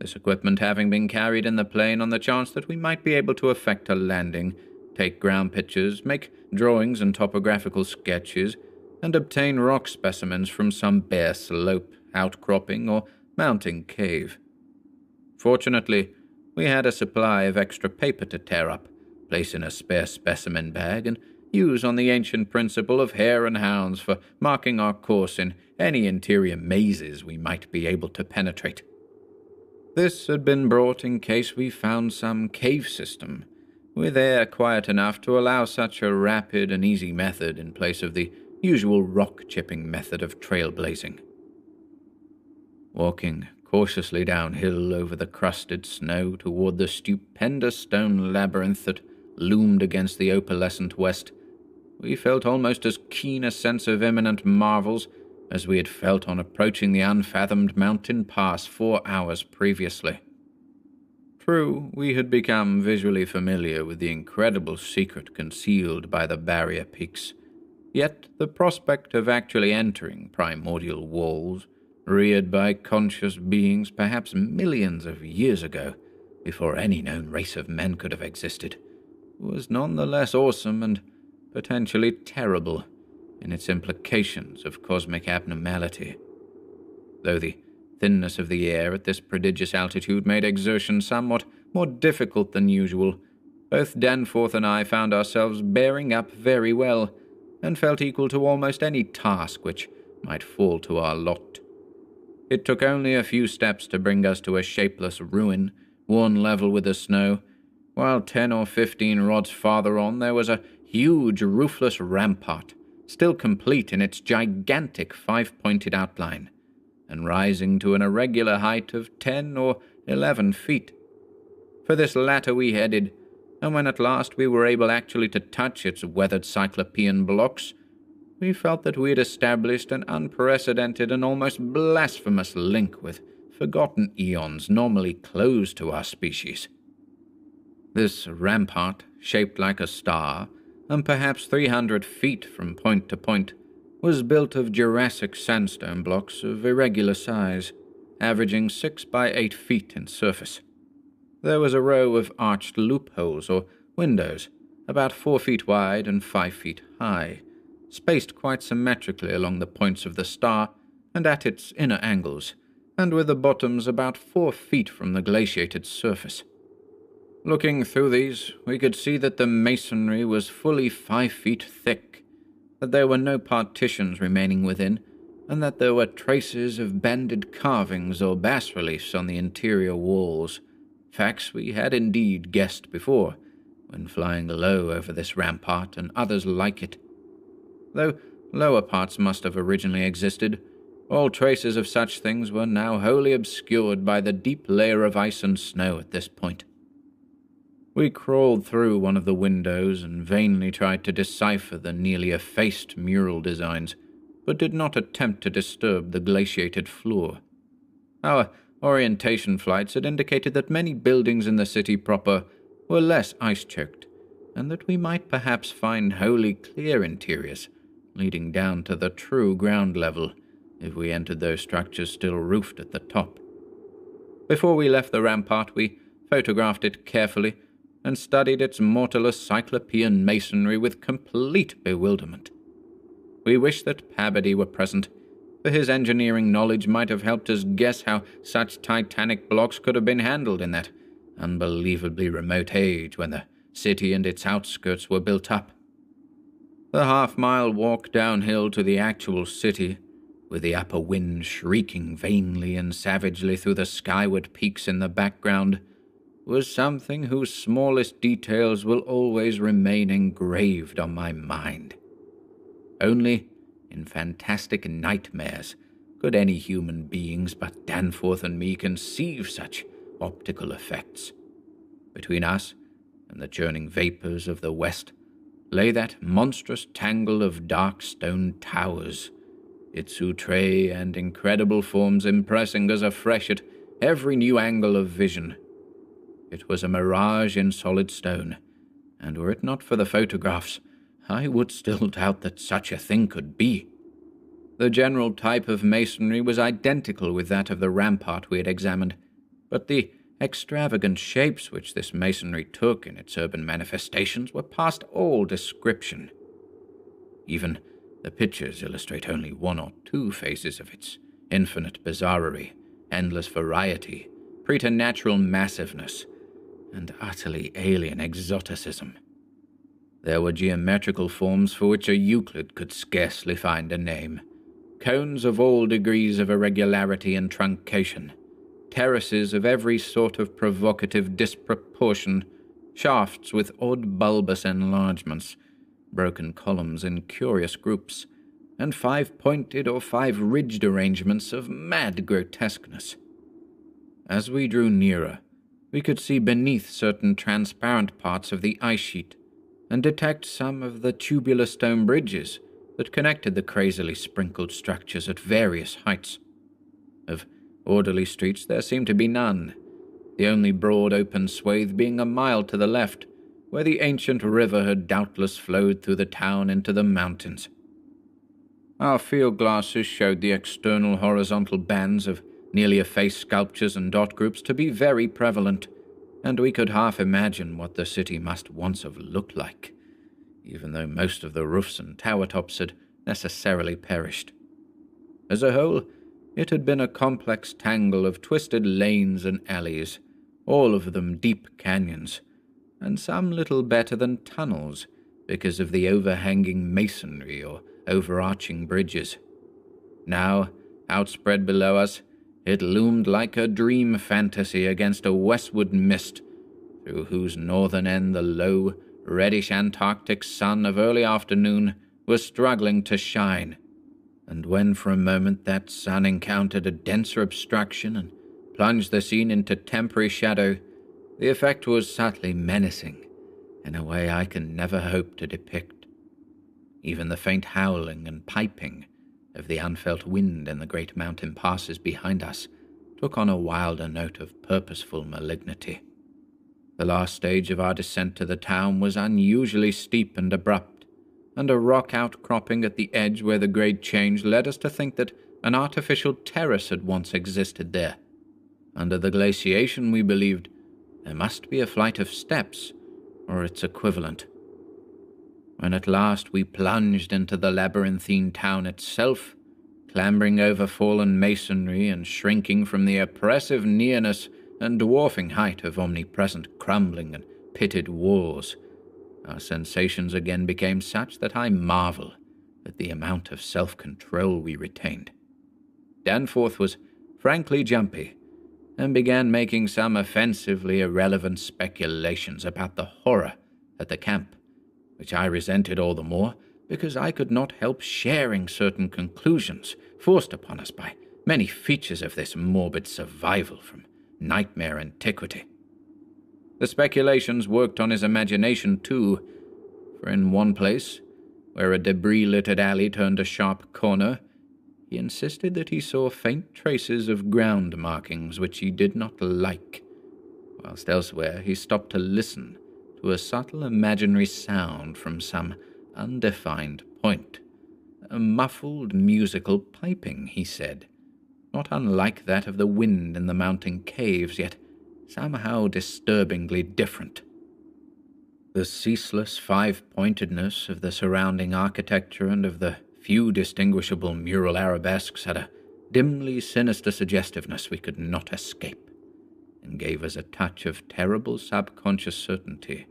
Speaker 1: this equipment having been carried in the plane on the chance that we might be able to effect a landing, take ground pictures, make drawings and topographical sketches, and obtain rock specimens from some bare slope, outcropping, or mounting cave. Fortunately, we had a supply of extra paper to tear up, place in a spare specimen bag, and use on the ancient principle of hare and hounds for marking our course in any interior mazes we might be able to penetrate. This had been brought in case we found some cave system, with air quiet enough to allow such a rapid and easy method in place of the usual rock-chipping method of trailblazing. Walking cautiously downhill over the crusted snow toward the stupendous stone labyrinth that loomed against the opalescent west, we felt almost as keen a sense of imminent marvels as we had felt on approaching the unfathomed mountain pass 4 hours previously. True, we had become visually familiar with the incredible secret concealed by the barrier peaks, yet the prospect of actually entering primordial walls, reared by conscious beings perhaps millions of years ago, before any known race of men could have existed, was none the less awesome and potentially terrible in its implications of cosmic abnormality. Though the thinness of the air at this prodigious altitude made exertion somewhat more difficult than usual, both Danforth and I found ourselves bearing up very well, and felt equal to almost any task which might fall to our lot. It took only a few steps to bring us to a shapeless ruin, worn level with the snow, while 10 or 15 rods farther on there was a huge roofless rampart, still complete in its gigantic 5-pointed outline, and rising to an irregular height of 10 or 11 feet. For this latter we headed, and when at last we were able actually to touch its weathered cyclopean blocks, we felt that we had established an unprecedented and almost blasphemous link with forgotten eons normally closed to our species. This rampart, shaped like a star, and perhaps 300 feet from point to point, was built of Jurassic sandstone blocks of irregular size, averaging 6 by 8 feet in surface. There was a row of arched loopholes or windows, about 4 feet wide and 5 feet high, spaced quite symmetrically along the points of the star and at its inner angles, and with the bottoms about 4 feet from the glaciated surface. Looking through these, we could see that the masonry was fully 5 feet thick, that there were no partitions remaining within, and that there were traces of bended carvings or bas-reliefs on the interior walls, facts we had indeed guessed before, when flying low over this rampart and others like it. Though lower parts must have originally existed, all traces of such things were now wholly obscured by the deep layer of ice and snow at this point. We crawled through one of the windows and vainly tried to decipher the nearly effaced mural designs, but did not attempt to disturb the glaciated floor. Our orientation flights had indicated that many buildings in the city proper were less ice-choked, and that we might perhaps find wholly clear interiors, leading down to the true ground level, if we entered those structures still roofed at the top. Before we left the rampart, we photographed it carefully and studied its mortarless cyclopean masonry with complete bewilderment. We wished that Pabodie were present, for his engineering knowledge might have helped us guess how such titanic blocks could have been handled in that unbelievably remote age when the city and its outskirts were built up. The half-mile walk downhill to the actual city, with the upper wind shrieking vainly and savagely through the skyward peaks in the background, was something whose smallest details will always remain engraved on my mind. Only in fantastic nightmares could any human beings but Danforth and me conceive such optical effects. Between us and the churning vapors of the west lay that monstrous tangle of dark stone towers, its outre and incredible forms impressing us afresh at every new angle of vision. It was a mirage in solid stone, and were it not for the photographs, I would still doubt that such a thing could be. The general type of masonry was identical with that of the rampart we had examined, but the extravagant shapes which this masonry took in its urban manifestations were past all description. Even the pictures illustrate only 1 or 2 phases of its infinite bizarrerie, endless variety, preternatural massiveness, and utterly alien exoticism. There were geometrical forms for which a Euclid could scarcely find a name, cones of all degrees of irregularity and truncation, terraces of every sort of provocative disproportion, shafts with odd bulbous enlargements, broken columns in curious groups, and 5-pointed or 5-ridged arrangements of mad grotesqueness. As we drew nearer, we could see beneath certain transparent parts of the ice sheet, and detect some of the tubular stone bridges that connected the crazily sprinkled structures at various heights. Of orderly streets there seemed to be none, the only broad open swathe being a mile to the left, where the ancient river had doubtless flowed through the town into the mountains. Our field glasses showed the external horizontal bands of nearly effaced sculptures and dot groups to be very prevalent, and we could half imagine what the city must once have looked like, even though most of the roofs and tower tops had necessarily perished. As a whole, it had been a complex tangle of twisted lanes and alleys, all of them deep canyons, and some little better than tunnels because of the overhanging masonry or overarching bridges. Now, outspread below us, it loomed like a dream fantasy against a westward mist, through whose northern end the low, reddish Antarctic sun of early afternoon was struggling to shine, and when for a moment that sun encountered a denser obstruction and plunged the scene into temporary shadow, the effect was subtly menacing, in a way I can never hope to depict. Even the faint howling and piping of the unfelt wind in the great mountain passes behind us took on a wilder note of purposeful malignity. The last stage of our descent to the town was unusually steep and abrupt, and a rock outcropping at the edge where the grade changed led us to think that an artificial terrace had once existed there. Under the glaciation, we believed, there must be a flight of steps, or its equivalent. When at last we plunged into the labyrinthine town itself, clambering over fallen masonry and shrinking from the oppressive nearness and dwarfing height of omnipresent crumbling and pitted walls, our sensations again became such that I marvel at the amount of self-control we retained. Danforth was frankly jumpy, and began making some offensively irrelevant speculations about the horror at the camp, which I resented all the more because I could not help sharing certain conclusions forced upon us by many features of this morbid survival from nightmare antiquity. The speculations worked on his imagination too, for in one place, where a debris-littered alley turned a sharp corner, he insisted that he saw faint traces of ground markings which he did not like, whilst elsewhere he stopped to listen to a subtle imaginary sound from some undefined point. A muffled musical piping, he said, not unlike that of the wind in the mountain caves, yet somehow disturbingly different. The ceaseless five-pointedness of the surrounding architecture and of the few distinguishable mural arabesques had a dimly sinister suggestiveness we could not escape, and gave us a touch of terrible subconscious certainty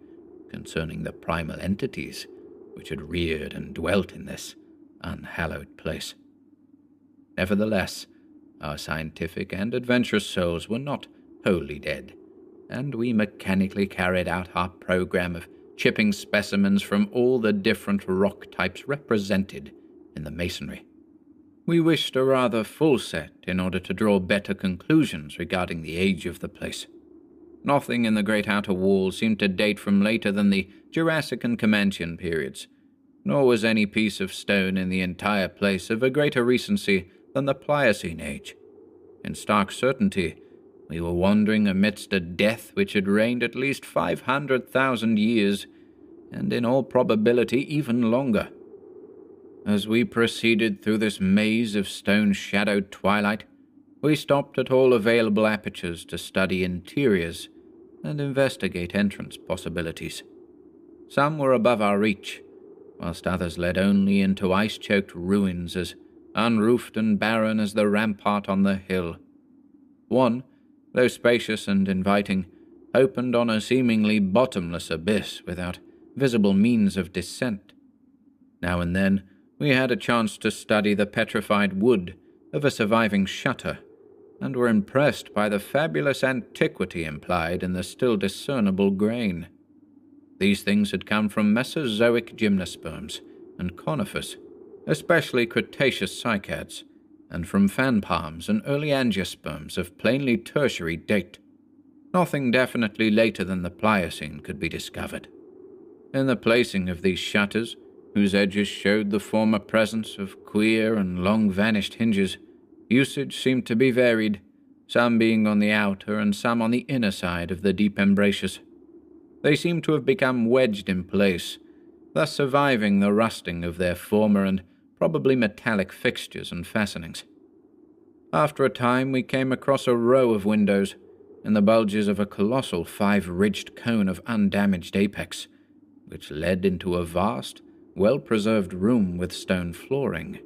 Speaker 1: concerning the primal entities which had reared and dwelt in this unhallowed place. Nevertheless, our scientific and adventurous souls were not wholly dead, and we mechanically carried out our program of chipping specimens from all the different rock types represented in the masonry. We wished a rather full set in order to draw better conclusions regarding the age of the place. Nothing in the great outer wall seemed to date from later than the Jurassic and Comanchian periods, nor was any piece of stone in the entire place of a greater recency than the Pliocene age. In stark certainty, we were wandering amidst a death which had reigned at least 500,000 years, and in all probability even longer. As we proceeded through this maze of stone-shadowed twilight, we stopped at all available apertures to study interiors and investigate entrance possibilities. Some were above our reach, whilst others led only into ice-choked ruins as unroofed and barren as the rampart on the hill. One, though spacious and inviting, opened on a seemingly bottomless abyss without visible means of descent. Now and then, we had a chance to study the petrified wood of a surviving shutter, and were impressed by the fabulous antiquity implied in the still discernible grain. These things had come from Mesozoic gymnosperms and conifers, especially Cretaceous cycads, and from fan palms and early angiosperms of plainly tertiary date. Nothing definitely later than the Pliocene could be discovered. In the placing of these shutters, whose edges showed the former presence of queer and long-vanished hinges, usage seemed to be varied, some being on the outer and some on the inner side of the deep embrasures. They seemed to have become wedged in place, thus surviving the rusting of their former and probably metallic fixtures and fastenings. After a time we came across a row of windows, in the bulges of a colossal five-ridged cone of undamaged apex, which led into a vast, well-preserved room with stone flooring,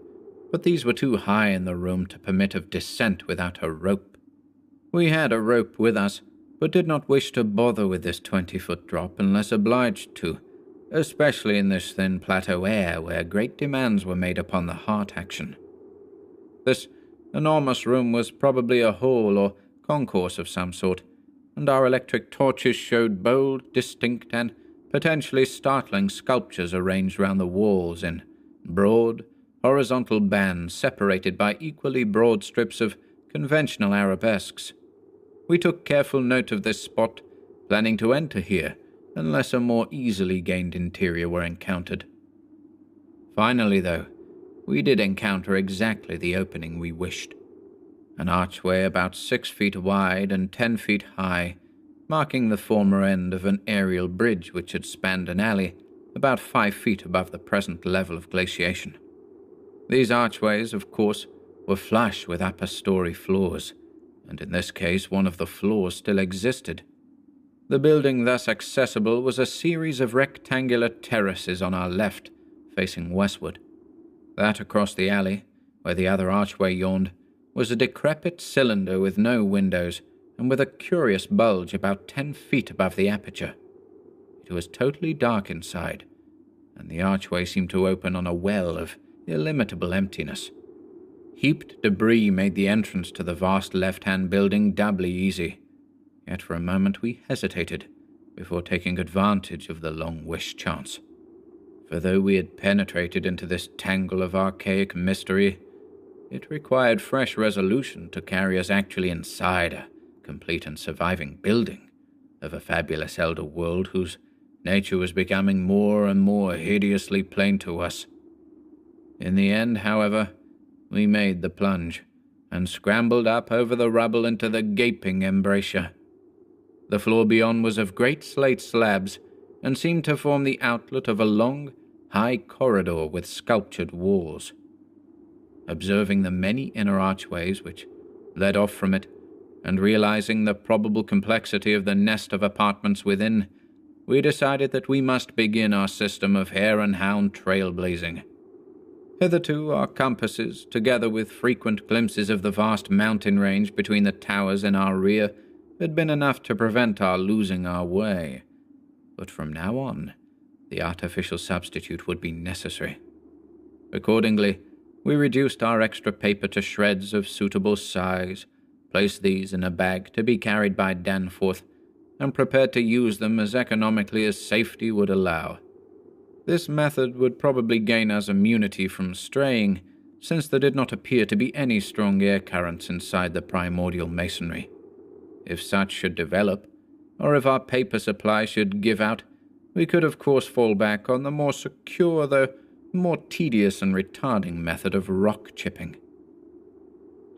Speaker 1: but these were too high in the room to permit of descent without a rope. We had a rope with us, but did not wish to bother with this 20-foot drop unless obliged to, especially in this thin plateau air where great demands were made upon the heart action. This enormous room was probably a hall or concourse of some sort, and our electric torches showed bold, distinct, and potentially startling sculptures arranged round the walls in broad, horizontal bands separated by equally broad strips of conventional arabesques. We took careful note of this spot, planning to enter here unless a more easily gained interior were encountered. Finally, though, we did encounter exactly the opening we wished. An archway about 6 feet wide and 10 feet high, marking the former end of an aerial bridge which had spanned an alley about 5 feet above the present level of glaciation. These archways, of course, were flush with upper-story floors, and in this case one of the floors still existed. The building thus accessible was a series of rectangular terraces on our left, facing westward. That across the alley, where the other archway yawned, was a decrepit cylinder with no windows and with a curious bulge about 10 feet above the aperture. It was totally dark inside, and the archway seemed to open on a well of illimitable emptiness. Heaped debris made the entrance to the vast left-hand building doubly easy, yet for a moment we hesitated before taking advantage of the long-wished chance. For though we had penetrated into this tangle of archaic mystery, it required fresh resolution to carry us actually inside a complete and surviving building of a fabulous elder world whose nature was becoming more and more hideously plain to us. In the end, however, we made the plunge and scrambled up over the rubble into the gaping embrasure. The floor beyond was of great slate slabs and seemed to form the outlet of a long, high corridor with sculptured walls. Observing the many inner archways which led off from it, and realizing the probable complexity of the nest of apartments within, we decided that we must begin our system of hare and hound trailblazing. Hitherto our compasses, together with frequent glimpses of the vast mountain range between the towers in our rear, had been enough to prevent our losing our way. But from now on, the artificial substitute would be necessary. Accordingly, we reduced our extra paper to shreds of suitable size, placed these in a bag to be carried by Danforth, and prepared to use them as economically as safety would allow. This method would probably gain us immunity from straying, since there did not appear to be any strong air currents inside the primordial masonry. If such should develop, or if our paper supply should give out, we could of course fall back on the more secure, though more tedious and retarding method of rock chipping.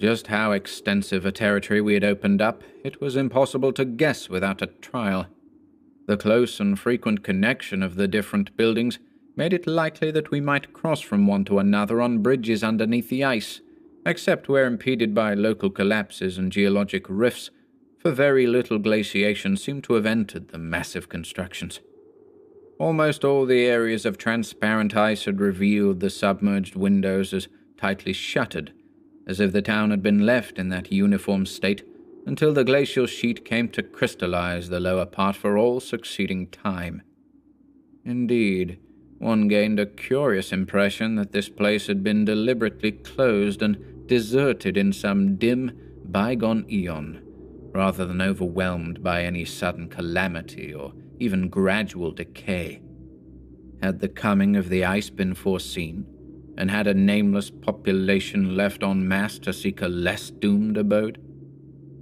Speaker 1: Just how extensive a territory we had opened up, it was impossible to guess without a trial. The close and frequent connection of the different buildings made it likely that we might cross from one to another on bridges underneath the ice, except where impeded by local collapses and geologic rifts, for very little glaciation seemed to have entered the massive constructions. Almost all the areas of transparent ice had revealed the submerged windows as tightly shuttered, as if the town had been left in that uniform state until the glacial sheet came to crystallize the lower part for all succeeding time. Indeed, one gained a curious impression that this place had been deliberately closed and deserted in some dim, bygone eon, rather than overwhelmed by any sudden calamity or even gradual decay. Had the coming of the ice been foreseen, and had a nameless population left en masse to seek a less doomed abode?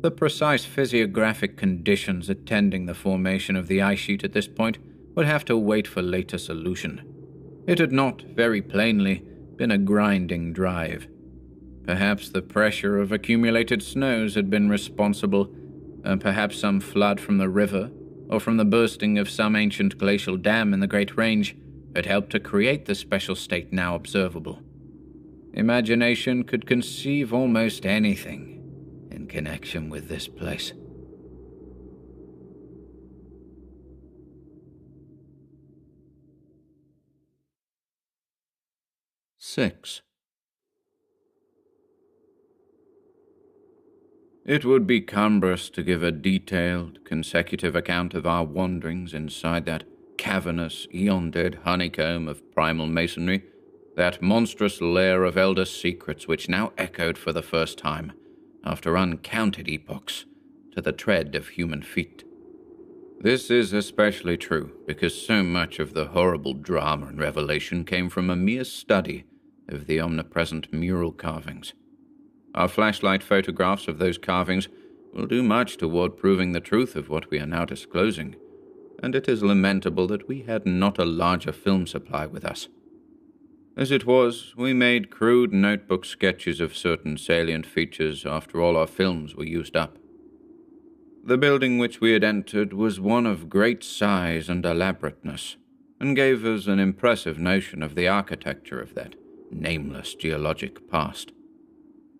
Speaker 1: The precise physiographic conditions attending the formation of the ice sheet at this point would have to wait for later solution. It had not, very plainly, been a grinding drive. Perhaps the pressure of accumulated snows had been responsible, and perhaps some flood from the river, or from the bursting of some ancient glacial dam in the Great Range, had helped to create the special state now observable. Imagination could conceive almost anything in connection with this place. Six. It would be cumbrous to give a detailed, consecutive account of our wanderings inside that cavernous, eon-dead honeycomb of primal masonry, that monstrous lair of elder secrets which now echoed for the first time, after uncounted epochs, to the tread of human feet. This is especially true because so much of the horrible drama and revelation came from a mere study of the omnipresent mural carvings. Our flashlight photographs of those carvings will do much toward proving the truth of what we are now disclosing, and it is lamentable that we had not a larger film supply with us. As it was, we made crude notebook sketches of certain salient features after all our films were used up. The building which we had entered was one of great size and elaborateness, and gave us an impressive notion of the architecture of that nameless geologic past.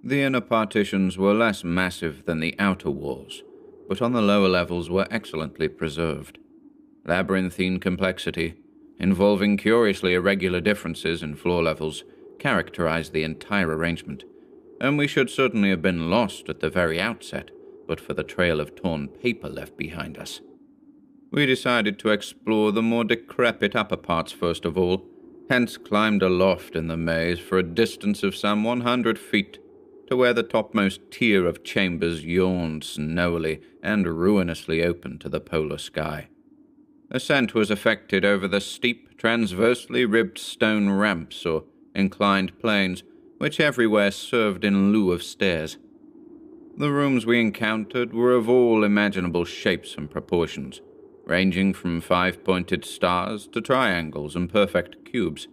Speaker 1: The inner partitions were less massive than the outer walls, but on the lower levels were excellently preserved. Labyrinthine complexity, involving curiously irregular differences in floor levels, characterized the entire arrangement, and we should certainly have been lost at the very outset but for the trail of torn paper left behind us. We decided to explore the more decrepit upper parts first of all, hence climbed aloft in the maze for a distance of some 100 feet to where the topmost tier of chambers yawned snowily and ruinously open to the polar sky. Ascent was effected over the steep, transversely ribbed stone ramps or inclined planes, which everywhere served in lieu of stairs. The rooms we encountered were of all imaginable shapes and proportions, ranging from 5-pointed stars to triangles and perfect cubes.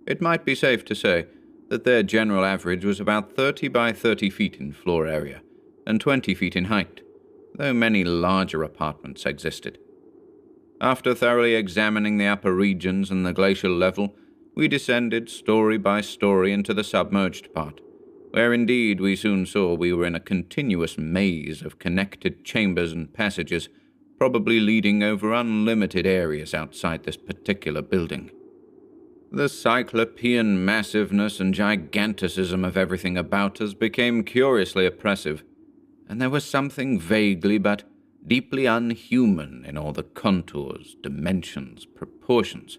Speaker 1: It might be safe to say that their general average was about 30 by 30 feet in floor area and 20 feet in height, though many larger apartments existed. After thoroughly examining the upper regions and the glacial level, we descended story by story into the submerged part, where indeed we soon saw we were in a continuous maze of connected chambers and passages, probably leading over unlimited areas outside this particular building. The cyclopean massiveness and giganticism of everything about us became curiously oppressive, and there was something vaguely but deeply unhuman in all the contours, dimensions, proportions,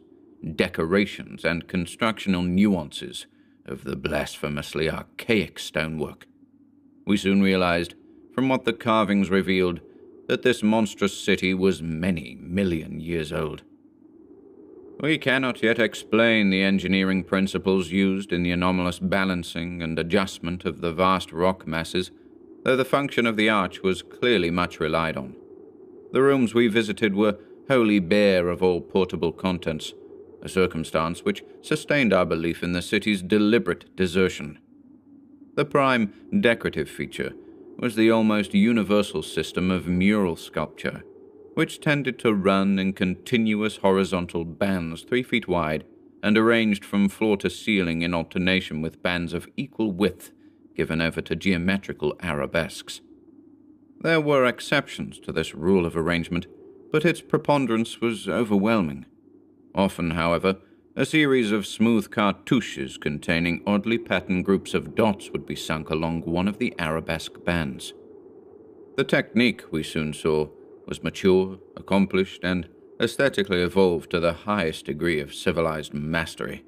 Speaker 1: decorations, and constructional nuances of the blasphemously archaic stonework. We soon realized, from what the carvings revealed, that this monstrous city was many million years old. We cannot yet explain the engineering principles used in the anomalous balancing and adjustment of the vast rock masses, though the function of the arch was clearly much relied on. The rooms we visited were wholly bare of all portable contents, a circumstance which sustained our belief in the city's deliberate desertion. The prime decorative feature was the almost universal system of mural sculpture, which tended to run in continuous horizontal bands 3 feet wide and arranged from floor to ceiling in alternation with bands of equal width given over to geometrical arabesques. There were exceptions to this rule of arrangement, but its preponderance was overwhelming. Often, however, a series of smooth cartouches containing oddly patterned groups of dots would be sunk along one of the arabesque bands. The technique, we soon saw, was mature, accomplished, and aesthetically evolved to the highest degree of civilized mastery,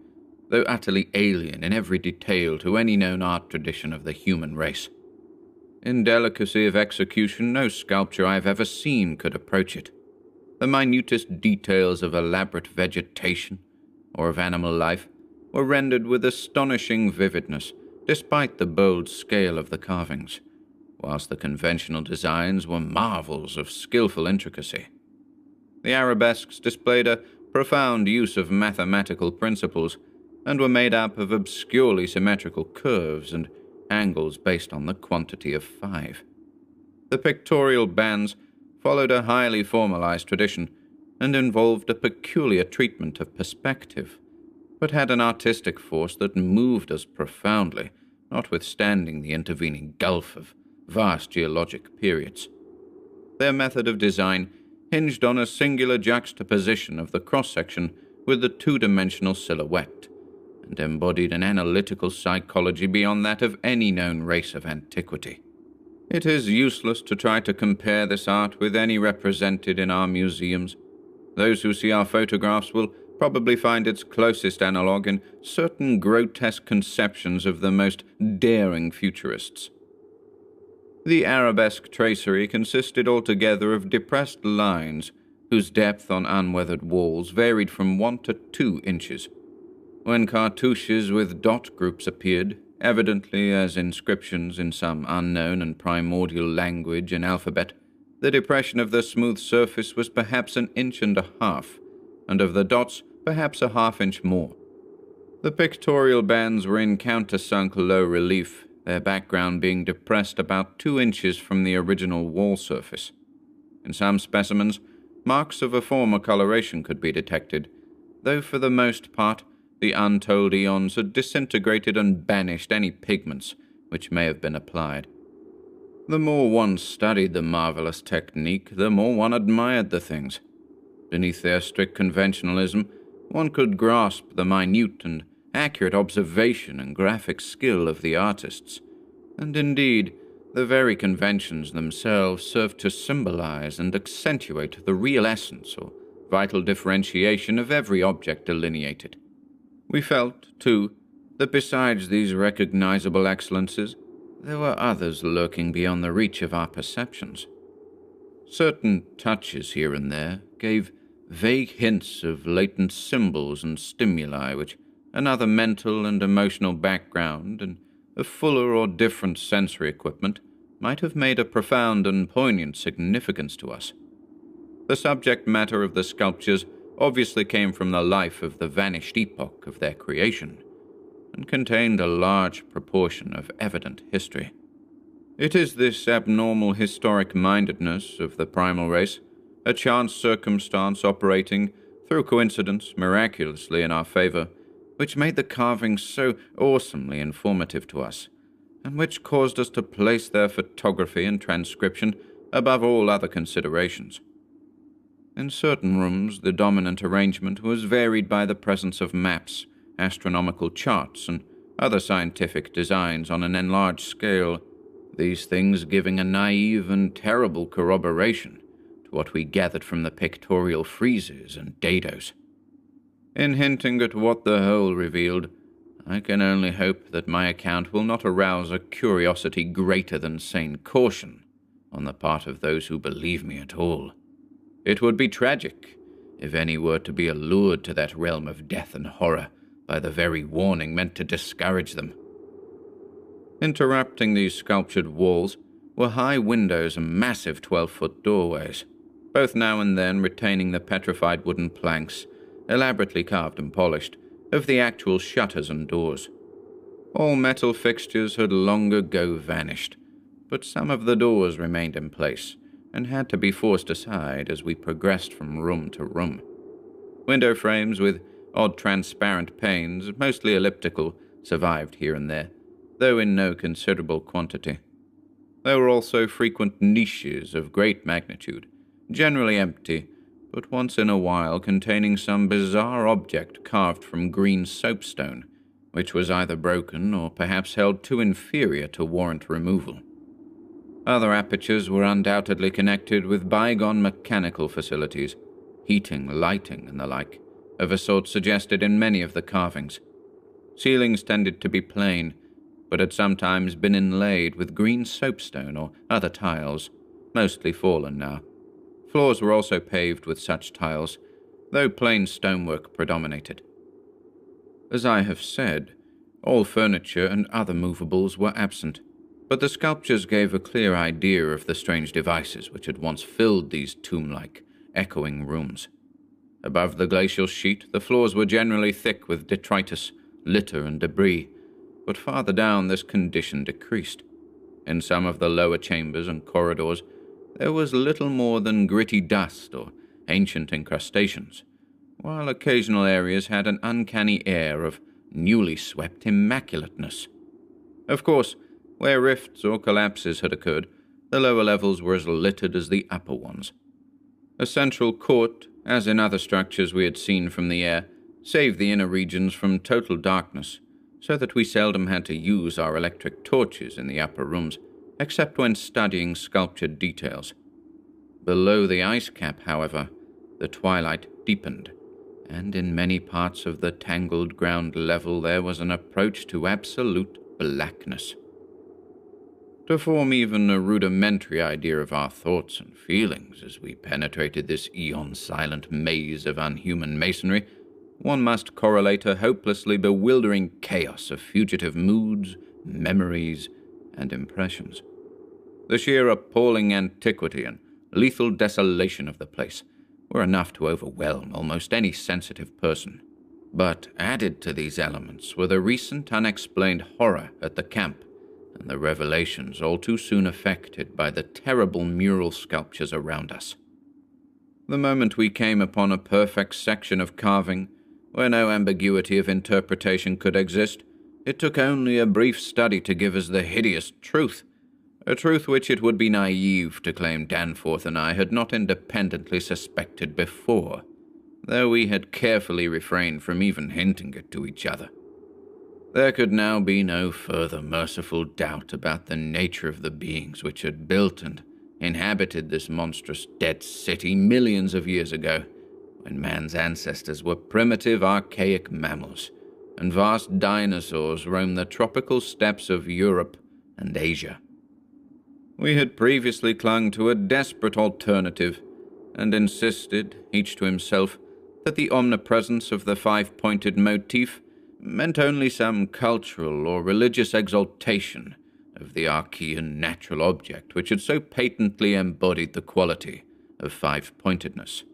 Speaker 1: though utterly alien in every detail to any known art tradition of the human race. In delicacy of execution, no sculpture I have ever seen could approach it. The minutest details of elaborate vegetation or of animal life were rendered with astonishing vividness, despite the bold scale of the carvings, whilst the conventional designs were marvels of skillful intricacy. The arabesques displayed a profound use of mathematical principles and were made up of obscurely symmetrical curves and angles based on the quantity of 5. The pictorial bands followed a highly formalized tradition and involved a peculiar treatment of perspective, but had an artistic force that moved us profoundly, notwithstanding the intervening gulf of vast geologic periods. Their method of design hinged on a singular juxtaposition of the cross-section with the two-dimensional silhouette, and embodied an analytical psychology beyond that of any known race of antiquity. It is useless to try to compare this art with any represented in our museums. Those who see our photographs will probably find its closest analogue in certain grotesque conceptions of the most daring futurists. The arabesque tracery consisted altogether of depressed lines whose depth on unweathered walls varied from 1 to 2 inches. When cartouches with dot groups appeared, evidently as inscriptions in some unknown and primordial language and alphabet, the depression of the smooth surface was perhaps 1.5 inches, and of the dots perhaps 1/2 inch more. The pictorial bands were in countersunk low relief, their background being depressed about 2 inches from the original wall surface. In some specimens, marks of a former coloration could be detected, though for the most part the untold eons had disintegrated and banished any pigments which may have been applied. The more one studied the marvelous technique, the more one admired the things. Beneath their strict conventionalism, one could grasp the minute and accurate observation and graphic skill of the artists, and indeed, the very conventions themselves served to symbolize and accentuate the real essence or vital differentiation of every object delineated. We felt, too, that besides these recognizable excellences, there were others lurking beyond the reach of our perceptions. Certain touches here and there gave vague hints of latent symbols and stimuli which another mental and emotional background and a fuller or different sensory equipment might have made a profound and poignant significance to us. The subject matter of the sculptures obviously came from the life of the vanished epoch of their creation, and contained a large proportion of evident history. It is this abnormal historic mindedness of the primal race, a chance circumstance operating, through coincidence, miraculously in our favor, which made the carvings so awesomely informative to us, and which caused us to place their photography and transcription above all other considerations. In certain rooms, the dominant arrangement was varied by the presence of maps, astronomical charts, and other scientific designs on an enlarged scale, these things giving a naive and terrible corroboration to what we gathered from the pictorial friezes and dados. In hinting at what the whole revealed, I can only hope that my account will not arouse a curiosity greater than sane caution on the part of those who believe me at all. It would be tragic if any were to be allured to that realm of death and horror by the very warning meant to discourage them. Interrupting these sculptured walls were high windows and massive 12-foot doorways, both now and then retaining the petrified wooden planks, elaborately carved and polished, of the actual shutters and doors. All metal fixtures had long ago vanished, but some of the doors remained in place and had to be forced aside as we progressed from room to room. Window frames with odd transparent panes, mostly elliptical, survived here and there, though in no considerable quantity. There were also frequent niches of great magnitude, generally empty, but once in a while containing some bizarre object carved from green soapstone, which was either broken or perhaps held too inferior to warrant removal. Other apertures were undoubtedly connected with bygone mechanical facilities, heating, lighting, and the like, of a sort suggested in many of the carvings. Ceilings tended to be plain, but had sometimes been inlaid with green soapstone or other tiles, mostly fallen now. Floors were also paved with such tiles, though plain stonework predominated. As I have said, all furniture and other movables were absent, but the sculptures gave a clear idea of the strange devices which had once filled these tomb-like, echoing rooms. Above the glacial sheet, the floors were generally thick with detritus, litter, and debris, but farther down this condition decreased. In some of the lower chambers and corridors, there was little more than gritty dust or ancient incrustations, while occasional areas had an uncanny air of newly swept immaculateness. Of course, where rifts or collapses had occurred, the lower levels were as littered as the upper ones. A central court, as in other structures we had seen from the air, saved the inner regions from total darkness, so that we seldom had to use our electric torches in the upper rooms, except when studying sculptured details. Below the ice cap, however, the twilight deepened, and in many parts of the tangled ground level there was an approach to absolute blackness. To form even a rudimentary idea of our thoughts and feelings as we penetrated this eon-silent maze of unhuman masonry, one must correlate a hopelessly bewildering chaos of fugitive moods, memories, and impressions. The sheer appalling antiquity and lethal desolation of the place were enough to overwhelm almost any sensitive person. But added to these elements were the recent unexplained horror at the camp, and the revelations all too soon effected by the terrible mural sculptures around us. The moment we came upon a perfect section of carving, where no ambiguity of interpretation could exist, it took only a brief study to give us the hideous truth. a truth which it would be naive to claim Danforth and I had not independently suspected before, though we had carefully refrained from even hinting it to each other. There could now be no further merciful doubt about the nature of the beings which had built and inhabited this monstrous dead city millions of years ago, when man's ancestors were primitive archaic mammals, and vast dinosaurs roamed the tropical steppes of Europe and Asia. We had previously clung to a desperate alternative, and insisted, each to himself, that the omnipresence of the five-pointed motif meant only some cultural or religious exaltation of the Archean natural object which had so patently embodied the quality of five-pointedness,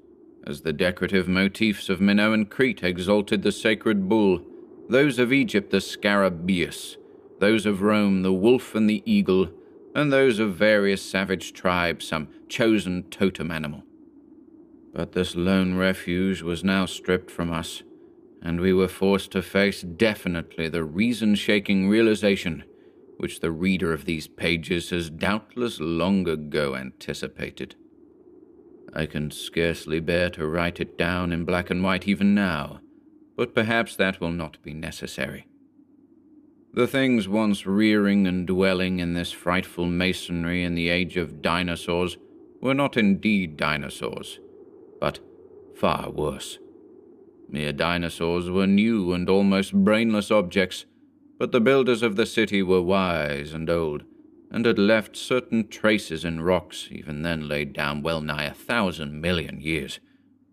Speaker 1: as the decorative motifs of Minoan Crete exalted the sacred bull, those of Egypt the scarabæus, those of Rome the wolf and the eagle, and those of various savage tribes some chosen totem animal. But this lone refuge was now stripped from us, and we were forced to face definitely the reason-shaking realization which the reader of these pages has doubtless long ago anticipated. I can scarcely bear to write it down in black and white even now, but perhaps that will not be necessary. The things once rearing and dwelling in this frightful masonry in the age of dinosaurs were not indeed dinosaurs, but far worse. Mere dinosaurs were new and almost brainless objects, but the builders of the city were wise and old, and had left certain traces in rocks even then laid down well nigh 1,000 million years.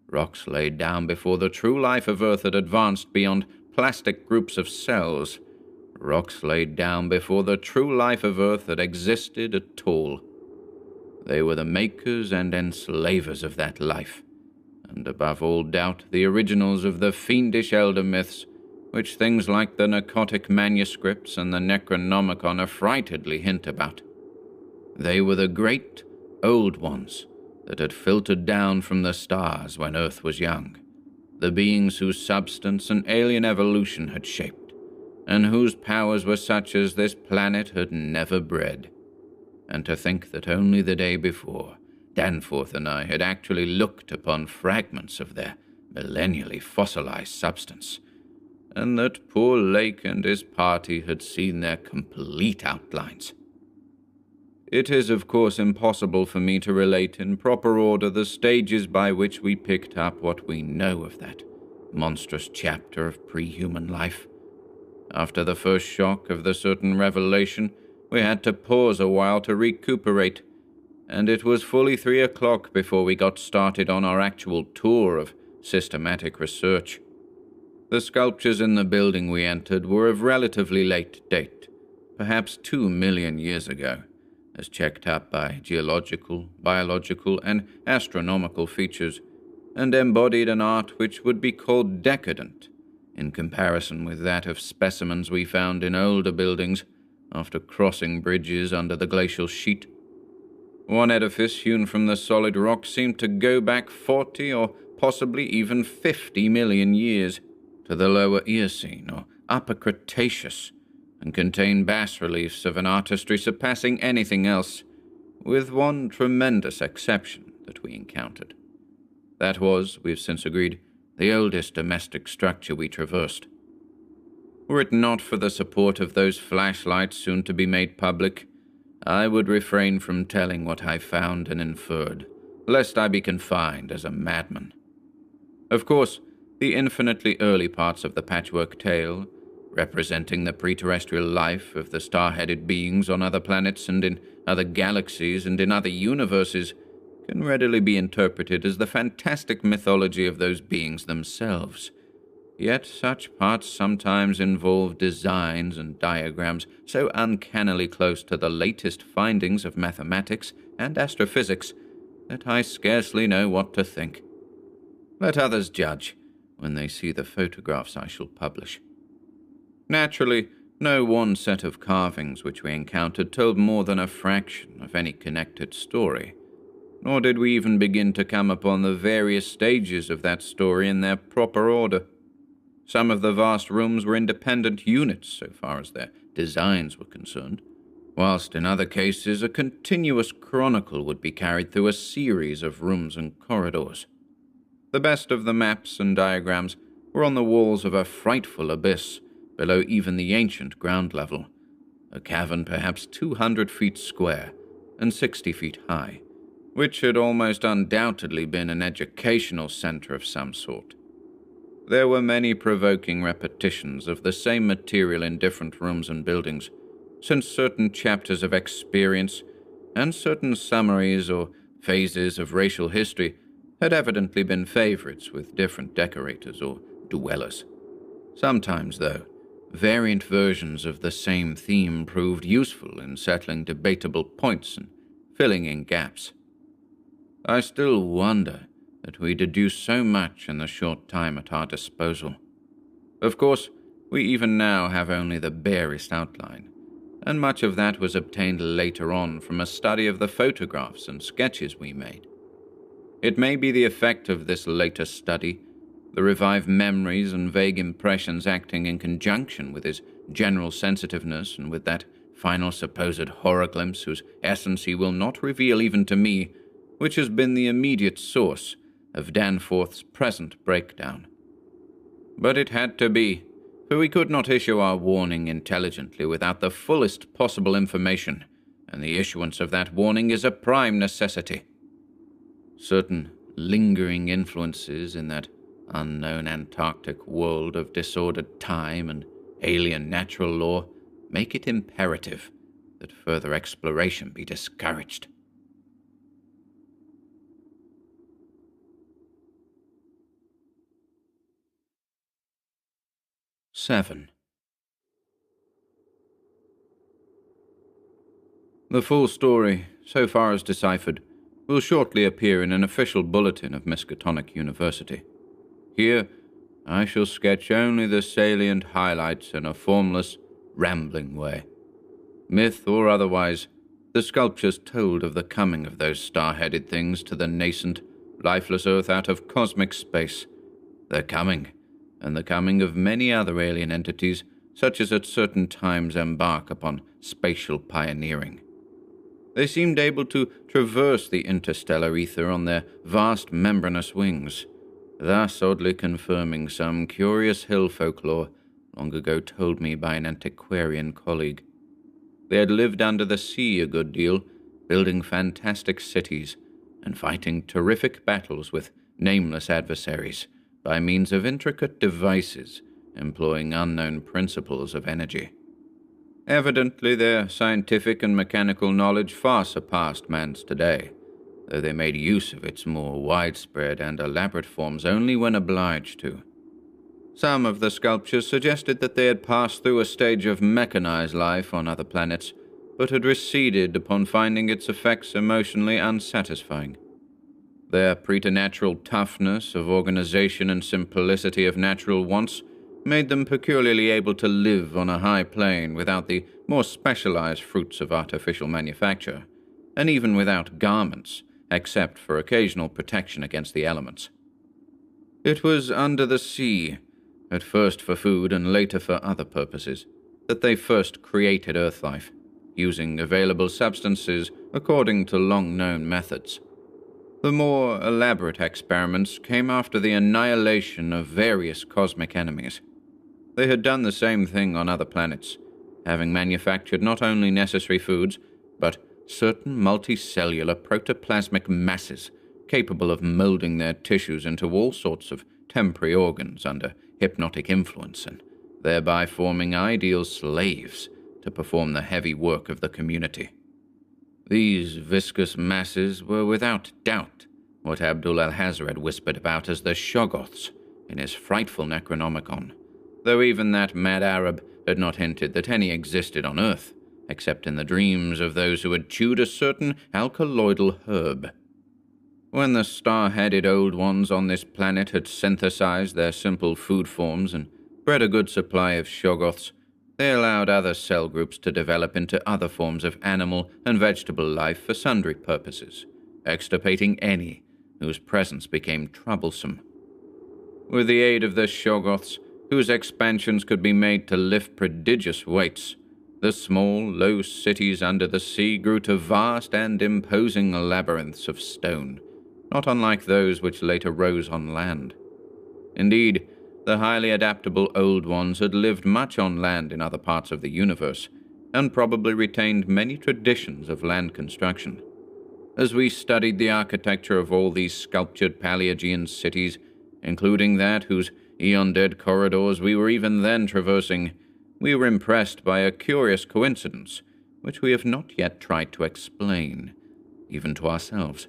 Speaker 1: Rocks laid down before the true life of Earth had advanced beyond plastic groups of cells. Rocks laid down before the true life of Earth had existed at all. They were the makers and enslavers of that life, and above all doubt the originals of the fiendish elder myths, which things like the Narcotic Manuscripts and the Necronomicon affrightedly hint about. They were the great old ones that had filtered down from the stars when Earth was young, the beings whose substance an alien evolution had shaped, and whose powers were such as this planet had never bred. And to think that only the day before, Danforth and I had actually looked upon fragments of their millennially fossilized substance, and that poor Lake and his party had seen their complete outlines. It is, of course, impossible for me to relate in proper order the stages by which we picked up what we know of that monstrous chapter of pre-human life. After the first shock of the certain revelation, we had to pause a while to recuperate, and it was fully 3 o'clock before we got started on our actual tour of systematic research. The sculptures in the building we entered were of relatively late date, perhaps 2 million years ago, as checked up by geological, biological, and astronomical features, and embodied an art which would be called decadent, in comparison with that of specimens we found in older buildings after crossing bridges under the glacial sheet. One edifice hewn from the solid rock seemed to go back 40 or possibly even 50 million years, to the lower Eocene or upper Cretaceous, and contained bas-reliefs of an artistry surpassing anything else, with one tremendous exception that we encountered. That was, we've since agreed, the oldest domestic structure we traversed. Were it not for the support of those flashlights soon to be made public, I would refrain from telling what I found and inferred, lest I be confined as a madman. Of course, the infinitely early parts of the patchwork tale, representing the pre-terrestrial life of the star-headed beings on other planets and in other galaxies and in other universes, can readily be interpreted as the fantastic mythology of those beings themselves. Yet such parts sometimes involve designs and diagrams so uncannily close to the latest findings of mathematics and astrophysics that I scarcely know what to think. Let others judge when they see the photographs I shall publish. Naturally, no one set of carvings which we encountered told more than a fraction of any connected story, nor did we even begin to come upon the various stages of that story in their proper order. Some of the vast rooms were independent units so far as their designs were concerned, whilst in other cases a continuous chronicle would be carried through a series of rooms and corridors. The best of the maps and diagrams were on the walls of a frightful abyss below even the ancient ground level, a cavern perhaps 200 feet square and 60 feet high, which had almost undoubtedly been an educational center of some sort. There were many provoking repetitions of the same material in different rooms and buildings, since certain chapters of experience and certain summaries or phases of racial history had evidently been favorites with different decorators or dwellers. Sometimes, though, variant versions of the same theme proved useful in settling debatable points and filling in gaps. I still wonder that we deduce so much in the short time at our disposal. Of course, we even now have only the barest outline, and much of that was obtained later on from a study of the photographs and sketches we made. It may be the effect of this later study, the revived memories and vague impressions acting in conjunction with his general sensitiveness and with that final supposed horror glimpse whose essence he will not reveal even to me, which has been the immediate source of Danforth's present breakdown. But it had to be, for we could not issue our warning intelligently without the fullest possible information, and the issuance of that warning is a prime necessity. Certain lingering influences in that unknown Antarctic world of disordered time and alien natural law make it imperative that further exploration be discouraged. Seven. The full story, so far as deciphered, will shortly appear in an official bulletin of Miskatonic University. Here, I shall sketch only the salient highlights in a formless, rambling way. Myth or otherwise, the sculptures told of the coming of those star-headed things to the nascent, lifeless Earth out of cosmic space. Their coming, and the coming of many other alien entities, such as at certain times embark upon spatial pioneering. They seemed able to traverse the interstellar ether on their vast membranous wings, thus oddly confirming some curious hill folklore long ago told me by an antiquarian colleague. They had lived under the sea a good deal, building fantastic cities and fighting terrific battles with nameless adversaries by means of intricate devices employing unknown principles of energy. Evidently, their scientific and mechanical knowledge far surpassed man's today, though they made use of its more widespread and elaborate forms only when obliged to. Some of the sculptures suggested that they had passed through a stage of mechanized life on other planets, but had receded upon finding its effects emotionally unsatisfying. Their preternatural toughness of organization and simplicity of natural wants made them peculiarly able to live on a high plane without the more specialized fruits of artificial manufacture, and even without garments, except for occasional protection against the elements. It was under the sea, at first for food and later for other purposes, that they first created Earth life, using available substances according to long-known methods. The more elaborate experiments came after the annihilation of various cosmic enemies. They had done the same thing on other planets, having manufactured not only necessary foods, but certain multicellular protoplasmic masses capable of molding their tissues into all sorts of temporary organs under hypnotic influence, and thereby forming ideal slaves to perform the heavy work of the community. These viscous masses were without doubt what Abdul Alhazred had whispered about as the Shoggoths in his frightful Necronomicon, though even that mad Arab had not hinted that any existed on Earth, except in the dreams of those who had chewed a certain alkaloidal herb. When the star-headed Old Ones on this planet had synthesized their simple food forms and bred a good supply of Shoggoths, they allowed other cell groups to develop into other forms of animal and vegetable life for sundry purposes, extirpating any whose presence became troublesome. With the aid of the Shoggoths, whose expansions could be made to lift prodigious weights, The small, low cities under the sea grew to vast and imposing labyrinths of stone, not unlike those which later rose on land. Indeed, the highly adaptable Old Ones had lived much on land in other parts of the universe, and probably retained many traditions of land construction. As we studied the architecture of all these sculptured Paleogean cities, including that whose eon-dead corridors we were even then traversing, we were impressed by a curious coincidence, which we have not yet tried to explain, even to ourselves.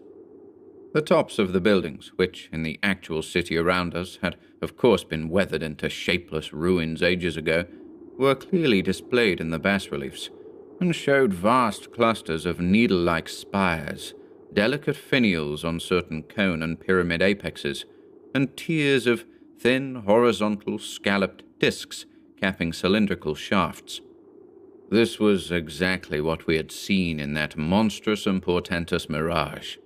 Speaker 1: The tops of the buildings, which in the actual city around us had of course been weathered into shapeless ruins ages ago, were clearly displayed in the bas-reliefs, and showed vast clusters of needle-like spires, delicate finials on certain cone and pyramid apexes, and tiers of thin, horizontal, scalloped discs capping cylindrical shafts. This was exactly what we had seen in that monstrous and portentous mirage,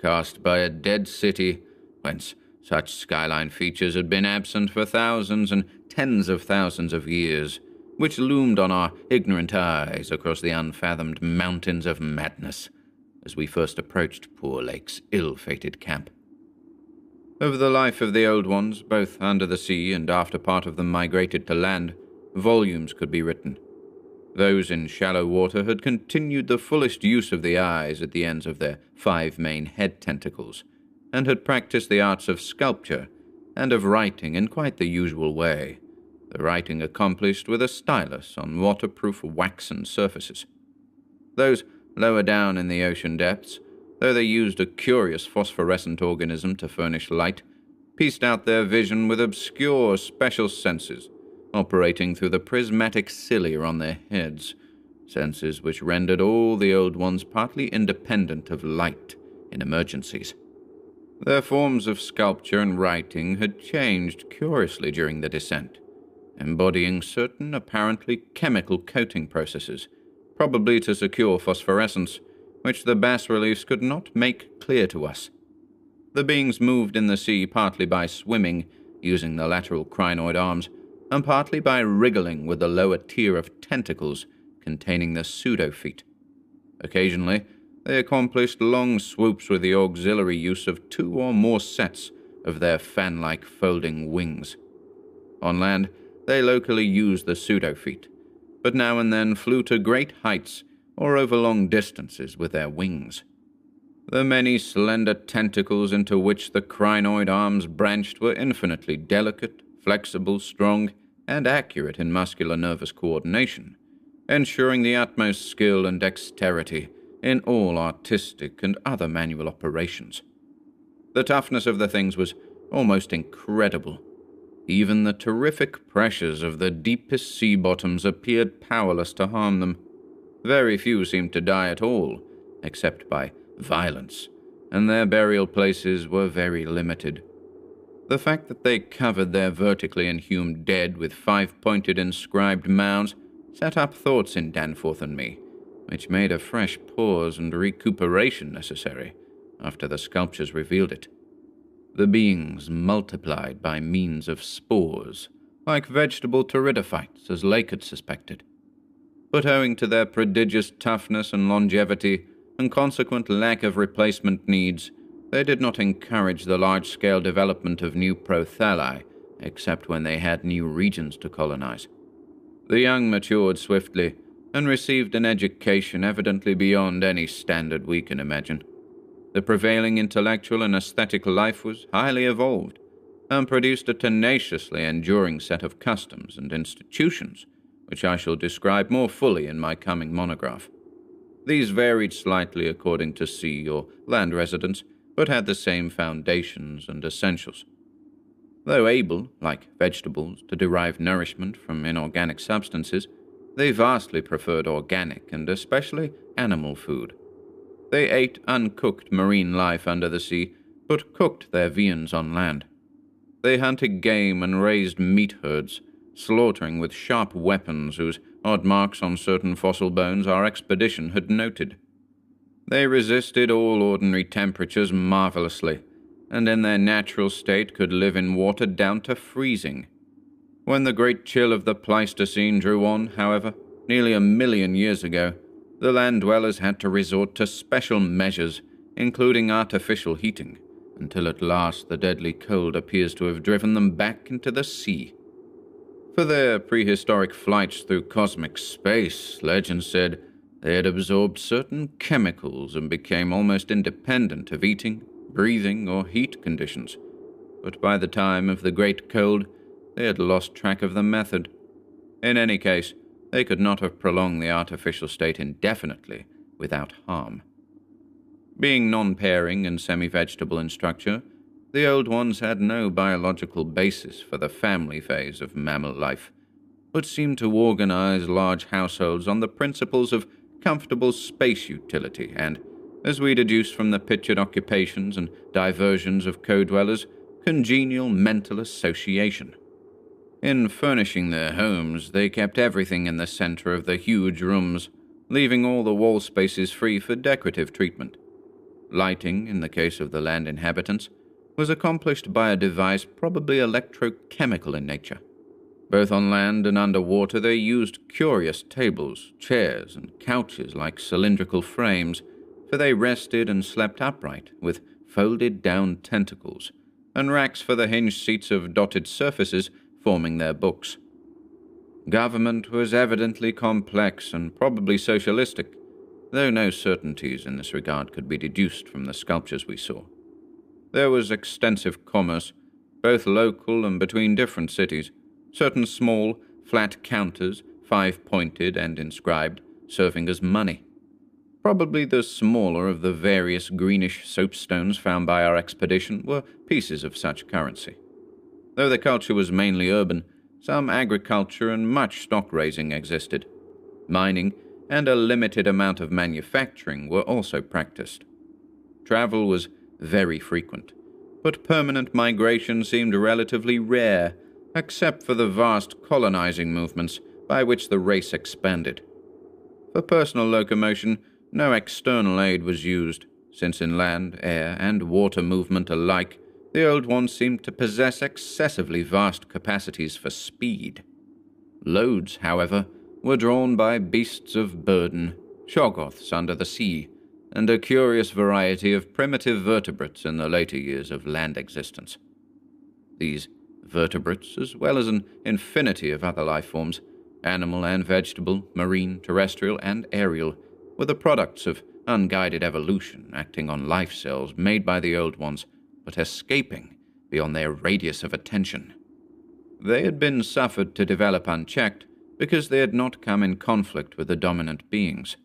Speaker 1: cast by a dead city whence such skyline features had been absent for thousands and tens of thousands of years, which loomed on our ignorant eyes across the unfathomed mountains of madness as we first approached poor Lake's ill-fated camp. Of the life of the Old Ones, both under the sea and after part of them migrated to land, volumes could be written. Those in shallow water had continued the fullest use of the eyes at the ends of their 5 main head tentacles, and had practiced the arts of sculpture and of writing in quite the usual way, the writing accomplished with a stylus on waterproof waxen surfaces. Those lower down in the ocean depths, though they used a curious phosphorescent organism to furnish light, pieced out their vision with obscure special senses, operating through the prismatic cilia on their heads, senses which rendered all the Old Ones partly independent of light in emergencies. Their forms of sculpture and writing had changed curiously during the descent, embodying certain apparently chemical coating processes, probably to secure phosphorescence, which the bas-reliefs could not make clear to us. The beings moved in the sea partly by swimming, using the lateral crinoid arms, and partly by wriggling with the lower tier of tentacles containing the pseudofeet. Occasionally, they accomplished long swoops with the auxiliary use of 2 or more sets of their fan-like folding wings. On land, they locally used the pseudofeet, but now and then flew to great heights or over long distances with their wings. The many slender tentacles into which the crinoid arms branched were infinitely delicate, flexible, strong, and accurate in muscular nervous coordination, ensuring the utmost skill and dexterity in all artistic and other manual operations. The toughness of the things was almost incredible. Even the terrific pressures of the deepest sea bottoms appeared powerless to harm them. Very few seemed to die at all, except by violence, and their burial places were very limited. The fact that they covered their vertically inhumed dead with 5-pointed inscribed mounds set up thoughts in Danforth and me, which made a fresh pause and recuperation necessary after the sculptures revealed it. The beings multiplied by means of spores, like vegetable pteridophytes, as Lake had suspected. But owing to their prodigious toughness and longevity, and consequent lack of replacement needs, they did not encourage the large-scale development of new prothalae, except when they had new regions to colonize. The young matured swiftly, and received an education evidently beyond any standard we can imagine. The prevailing intellectual and aesthetic life was highly evolved, and produced a tenaciously enduring set of customs and institutions, which I shall describe more fully in my coming monograph. These varied slightly according to sea or land residence, but had the same foundations and essentials. Though able, like vegetables, to derive nourishment from inorganic substances, they vastly preferred organic and especially animal food. They ate uncooked marine life under the sea, but cooked their viands on land. They hunted game and raised meat herds, slaughtering with sharp weapons whose odd marks on certain fossil bones our expedition had noted. They resisted all ordinary temperatures marvelously, and in their natural state could live in water down to freezing. When the great chill of the Pleistocene drew on, however, Nearly 1 million years ago, the land dwellers had to resort to special measures, including artificial heating, until at last the deadly cold appears to have driven them back into the sea. For their prehistoric flights through cosmic space, legend said they had absorbed certain chemicals and became almost independent of eating, breathing, or heat conditions. But by the time of the Great Cold, they had lost track of the method. In any case, they could not have prolonged the artificial state indefinitely without harm. Being non-pairing and semi-vegetable in structure, the Old Ones had no biological basis for the family phase of mammal life, but seemed to organize large households on the principles of comfortable space utility and, as we deduce from the pictured occupations and diversions of co-dwellers, congenial mental association. In furnishing their homes, they kept everything in the center of the huge rooms, leaving all the wall spaces free for decorative treatment. Lighting, in the case of the land inhabitants, was accomplished by a device probably electrochemical in nature. Both on land and underwater they used curious tables, chairs, and couches like cylindrical frames, for they rested and slept upright, with folded-down tentacles, and racks for the hinged seats of dotted surfaces forming their books. Government was evidently complex and probably socialistic, though no certainties in this regard could be deduced from the sculptures we saw. There was extensive commerce, both local and between different cities, certain small, flat counters, 5-pointed and inscribed, serving as money. Probably the smaller of the various greenish soapstones found by our expedition were pieces of such currency. Though the culture was mainly urban, some agriculture and much stock raising existed. Mining and a limited amount of manufacturing were also practiced. Travel was very frequent, but permanent migration seemed relatively rare, except for the vast colonizing movements by which the race expanded. For personal locomotion, no external aid was used, since in land, air, and water movement alike, the Old Ones seemed to possess excessively vast capacities for speed. Loads, however, were drawn by beasts of burden, shoggoths under the sea, and a curious variety of primitive vertebrates in the later years of land existence. These vertebrates, as well as an infinity of other life forms, animal and vegetable, marine, terrestrial, and aerial, were the products of unguided evolution acting on life cells made by the Old Ones, but escaping beyond their radius of attention. They had been suffered to develop unchecked because they had not come in conflict with the dominant beings.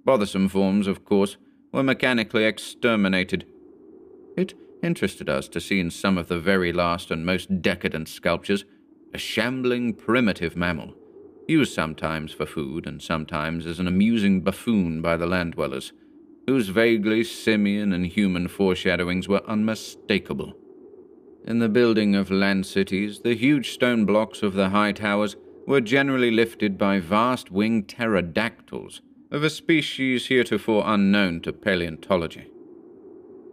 Speaker 1: Bothersome forms, of course, were mechanically exterminated. It interested us to see in some of the very last and most decadent sculptures a shambling primitive mammal, used sometimes for food and sometimes as an amusing buffoon by the land dwellers, whose vaguely simian and human foreshadowings were unmistakable. In the building of land cities, the huge stone blocks of the high towers were generally lifted by vast winged pterodactyls of a species heretofore unknown to paleontology.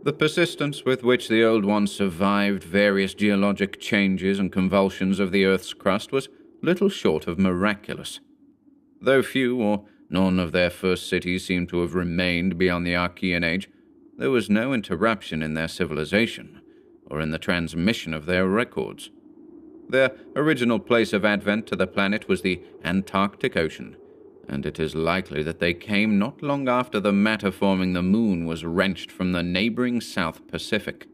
Speaker 1: The persistence with which the Old Ones survived various geologic changes and convulsions of the Earth's crust was little short of miraculous. Though few or none of their first cities seem to have remained beyond the Archean age, there was no interruption in their civilization or in the transmission of their records. Their original place of advent to the planet was the Antarctic Ocean, and it is likely that they came not long after the matter forming the moon was wrenched from the neighboring South Pacific.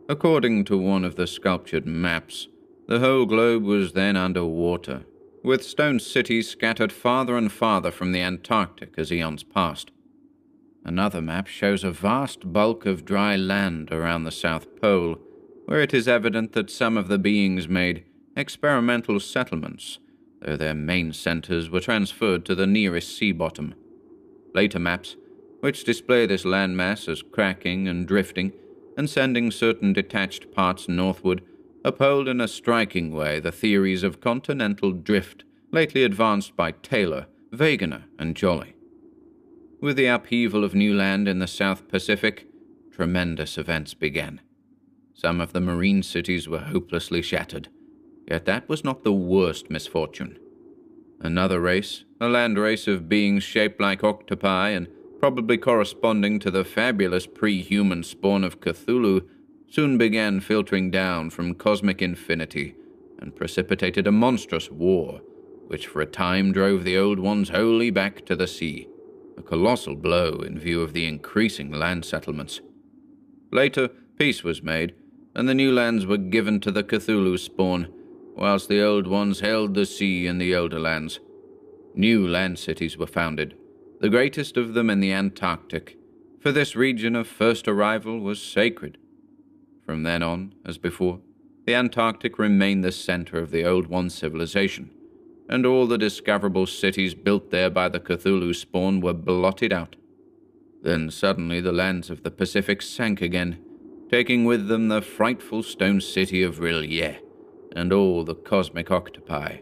Speaker 1: According to one of the sculptured maps, the whole globe was then under water, with stone cities scattered farther and farther from the Antarctic as eons passed. Another map shows a vast bulk of dry land around the South Pole, where it is evident that some of the beings made experimental settlements, though their main centers were transferred to the nearest sea bottom. Later maps, which display this landmass as cracking and drifting, and sending certain detached parts northward, uphold in a striking way the theories of continental drift lately advanced by Taylor, Wegener, and Joly. With the upheaval of new land in the South Pacific, tremendous events began. Some of the marine cities were hopelessly shattered, yet that was not the worst misfortune. Another race, a land race of beings shaped like octopi and probably corresponding to the fabulous pre-human spawn of Cthulhu, soon began filtering down from cosmic infinity and precipitated a monstrous war, which for a time drove the Old Ones wholly back to the sea, a colossal blow in view of the increasing land settlements. Later, peace was made, and the new lands were given to the Cthulhu spawn, whilst the Old Ones held the sea and the Elder Lands. New land cities were founded, the greatest of them in the Antarctic, for this region of first arrival was sacred. From then on, as before, the Antarctic remained the center of the Old One civilization, and all the discoverable cities built there by the Cthulhu spawn were blotted out. Then suddenly the lands of the Pacific sank again, taking with them the frightful stone city of R'lyeh and all the cosmic octopi,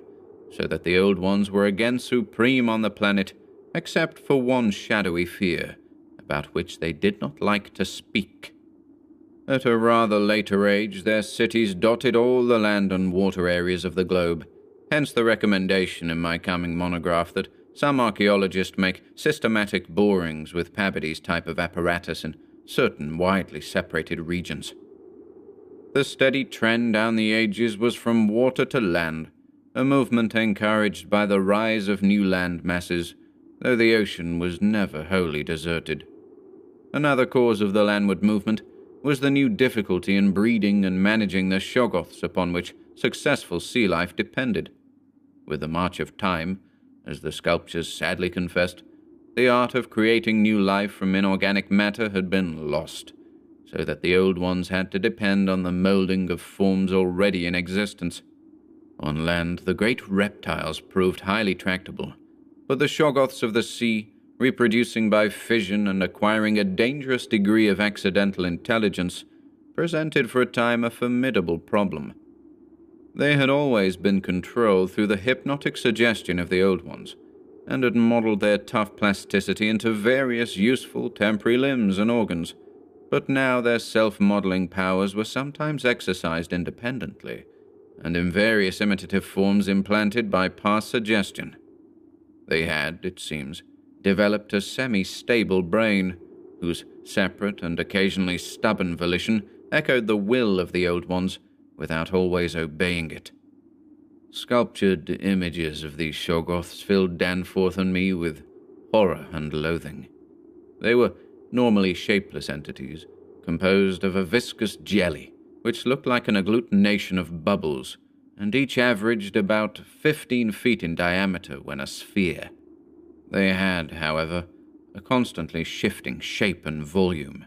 Speaker 1: so that the Old Ones were again supreme on the planet, except for one shadowy fear, about which they did not like to speak. At a rather later age, their cities dotted all the land and water areas of the globe, hence the recommendation in my coming monograph that some archaeologists make systematic borings with Pabadie's type of apparatus in certain widely separated regions. The steady trend down the ages was from water to land, a movement encouraged by the rise of new land masses, though the ocean was never wholly deserted. Another cause of the landward movement was the new difficulty in breeding and managing the shoggoths upon which successful sea life depended. With the march of time, as the sculptures sadly confessed, the art of creating new life from inorganic matter had been lost, so that the Old Ones had to depend on the moulding of forms already in existence. On land, the great reptiles proved highly tractable, but the shoggoths of the sea, reproducing by fission and acquiring a dangerous degree of accidental intelligence, presented for a time a formidable problem. They had always been controlled through the hypnotic suggestion of the Old Ones, and had modeled their tough plasticity into various useful temporary limbs and organs, but now their self-modeling powers were sometimes exercised independently, and in various imitative forms implanted by past suggestion. They had, it seems, developed a semi-stable brain, whose separate and occasionally stubborn volition echoed the will of the Old Ones without always obeying it. Sculptured images of these shoggoths filled Danforth and me with horror and loathing. They were normally shapeless entities, composed of a viscous jelly, which looked like an agglutination of bubbles, and each averaged about 15 feet in diameter when a sphere. They had, however, a constantly shifting shape and volume,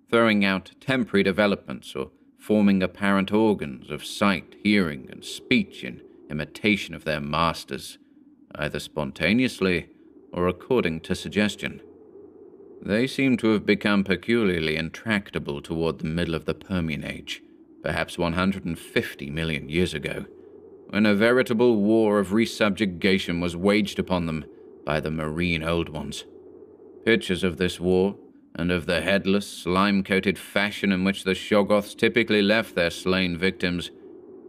Speaker 1: throwing out temporary developments or forming apparent organs of sight, hearing, and speech in imitation of their masters, either spontaneously or according to suggestion. They seem to have become peculiarly intractable toward the middle of the Permian Age, perhaps 150 million years ago, when a veritable war of resubjugation was waged upon them by the marine Old Ones. Pictures of this war, and of the headless, slime-coated fashion in which the shoggoths typically left their slain victims,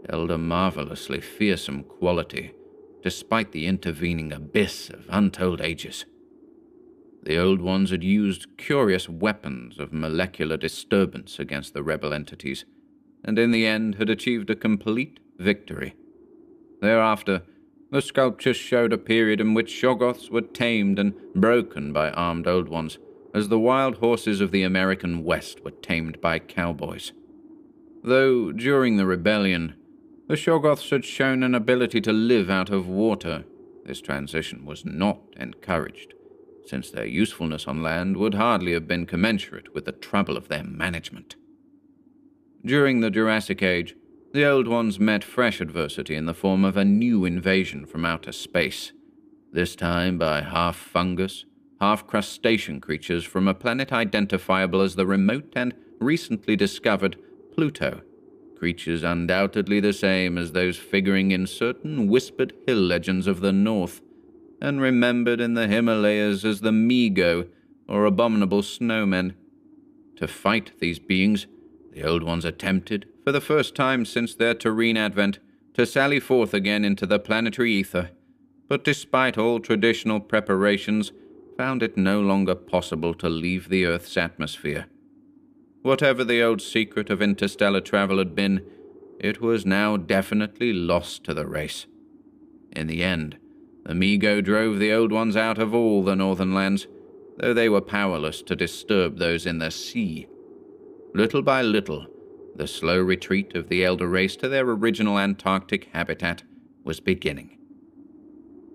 Speaker 1: held a marvelously fearsome quality, despite the intervening abyss of untold ages. The Old Ones had used curious weapons of molecular disturbance against the rebel entities, and in the end had achieved a complete victory. Thereafter, the sculptures showed a period in which shoggoths were tamed and broken by armed Old Ones, as the wild horses of the American West were tamed by cowboys. Though, during the rebellion, the shoggoths had shown an ability to live out of water, this transition was not encouraged, since their usefulness on land would hardly have been commensurate with the trouble of their management. During the Jurassic Age, the Old Ones met fresh adversity in the form of a new invasion from outer space, this time by half fungus, half crustacean creatures from a planet identifiable as the remote and recently discovered Pluto, creatures undoubtedly the same as those figuring in certain whispered hill legends of the north, and remembered in the Himalayas as the Mi-Go, or abominable snowmen. To fight these beings, the Old Ones attempted, for the first time since their terrene advent, to sally forth again into the planetary ether, but despite all traditional preparations, found it no longer possible to leave the Earth's atmosphere. Whatever the old secret of interstellar travel had been, it was now definitely lost to the race. In the end, the Mi-Go drove the Old Ones out of all the northern lands, though they were powerless to disturb those in the sea. Little by little, the slow retreat of the elder race to their original Antarctic habitat was beginning.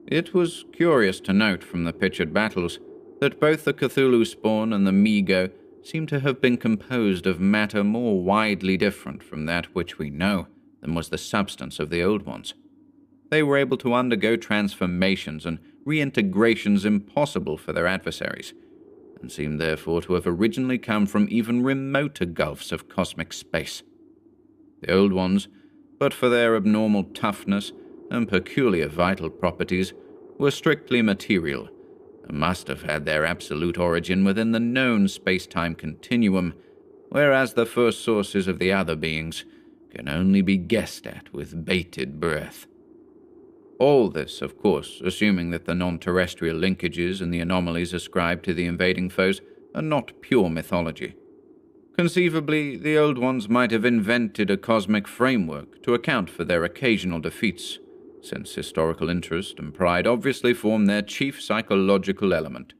Speaker 1: It was curious to note from the pictured battles that both the Cthulhu spawn and the Mi-Go seem to have been composed of matter more widely different from that which we know than was the substance of the Old Ones. They were able to undergo transformations and reintegrations impossible for their adversaries, and seem therefore to have originally come from even remoter gulfs of cosmic space. The Old Ones, but for their abnormal toughness and peculiar vital properties, were strictly material, and must have had their absolute origin within the known space-time continuum, whereas the first sources of the other beings can only be guessed at with bated breath. All this, of course, assuming that the non-terrestrial linkages and the anomalies ascribed to the invading foes are not pure mythology. Conceivably, the Old Ones might have invented a cosmic framework to account for their occasional defeats, since historical interest and pride obviously form their chief psychological element.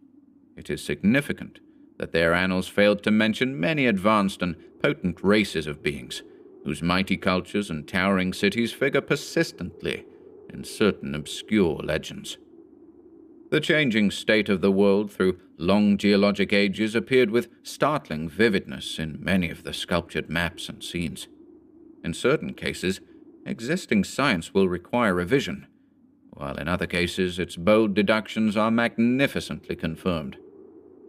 Speaker 1: It is significant that their annals failed to mention many advanced and potent races of beings, whose mighty cultures and towering cities figure persistently in certain obscure legends. The changing state of the world through long geologic ages appeared with startling vividness in many of the sculptured maps and scenes. In certain cases, existing science will require revision, while in other cases its bold deductions are magnificently confirmed.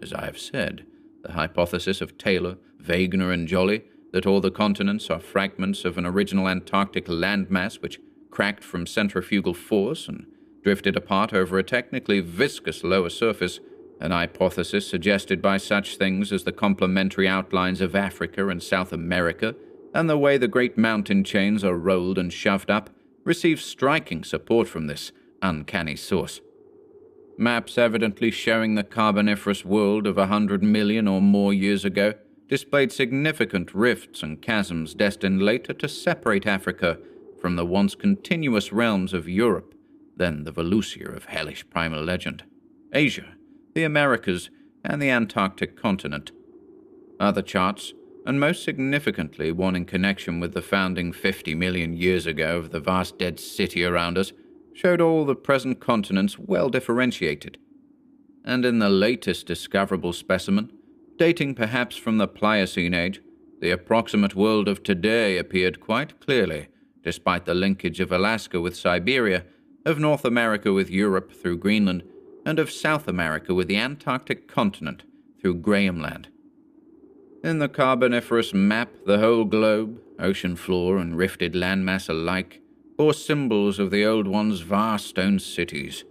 Speaker 1: As I have said, the hypothesis of Taylor, Wegener, and Joly that all the continents are fragments of an original Antarctic landmass which cracked from centrifugal force and drifted apart over a technically viscous lower surface, an hypothesis suggested by such things as the complementary outlines of Africa and South America and the way the great mountain chains are rolled and shoved up, receives striking support from this uncanny source. Maps evidently showing the Carboniferous world of 100 million or more years ago displayed significant rifts and chasms destined later to separate Africa from the once continuous realms of Europe, then the Volusia of hellish primal legend, Asia, the Americas, and the Antarctic continent. Other charts, and most significantly one in connection with the founding 50 million years ago of the vast dead city around us, showed all the present continents well differentiated. And in the latest discoverable specimen, dating perhaps from the Pliocene age, the approximate world of today appeared quite clearly, despite the linkage of Alaska with Siberia, of North America with Europe through Greenland, and of South America with the Antarctic continent through Grahamland. In the Carboniferous map, the whole globe, ocean floor and rifted landmass alike, bore symbols of the Old Ones' vast stone cities,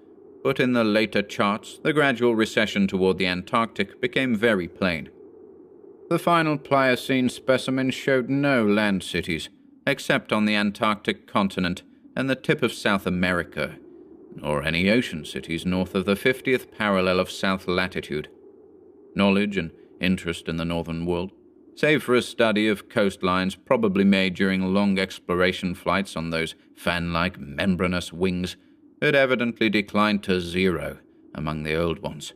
Speaker 1: but in the later charts, the gradual recession toward the Antarctic became very plain. The final Pliocene specimen showed no land cities, except on the Antarctic continent and the tip of South America, nor any ocean cities north of the 50th parallel of south latitude. Knowledge and interest in the northern world, save for a study of coastlines probably made during long exploration flights on those fan-like membranous wings, had evidently declined to zero among the Old Ones.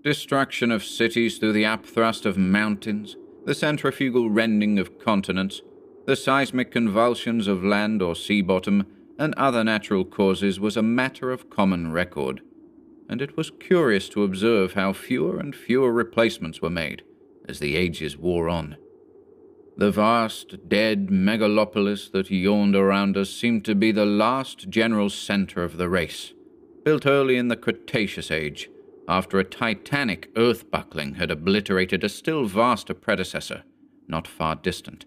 Speaker 1: Destruction of cities through the upthrust of mountains, the centrifugal rending of continents, the seismic convulsions of land or sea bottom, and other natural causes was a matter of common record, and it was curious to observe how fewer and fewer replacements were made as the ages wore on. The vast, dead megalopolis that yawned around us seemed to be the last general center of the race, built early in the Cretaceous age, after a titanic earth-buckling had obliterated a still vaster predecessor, not far distant.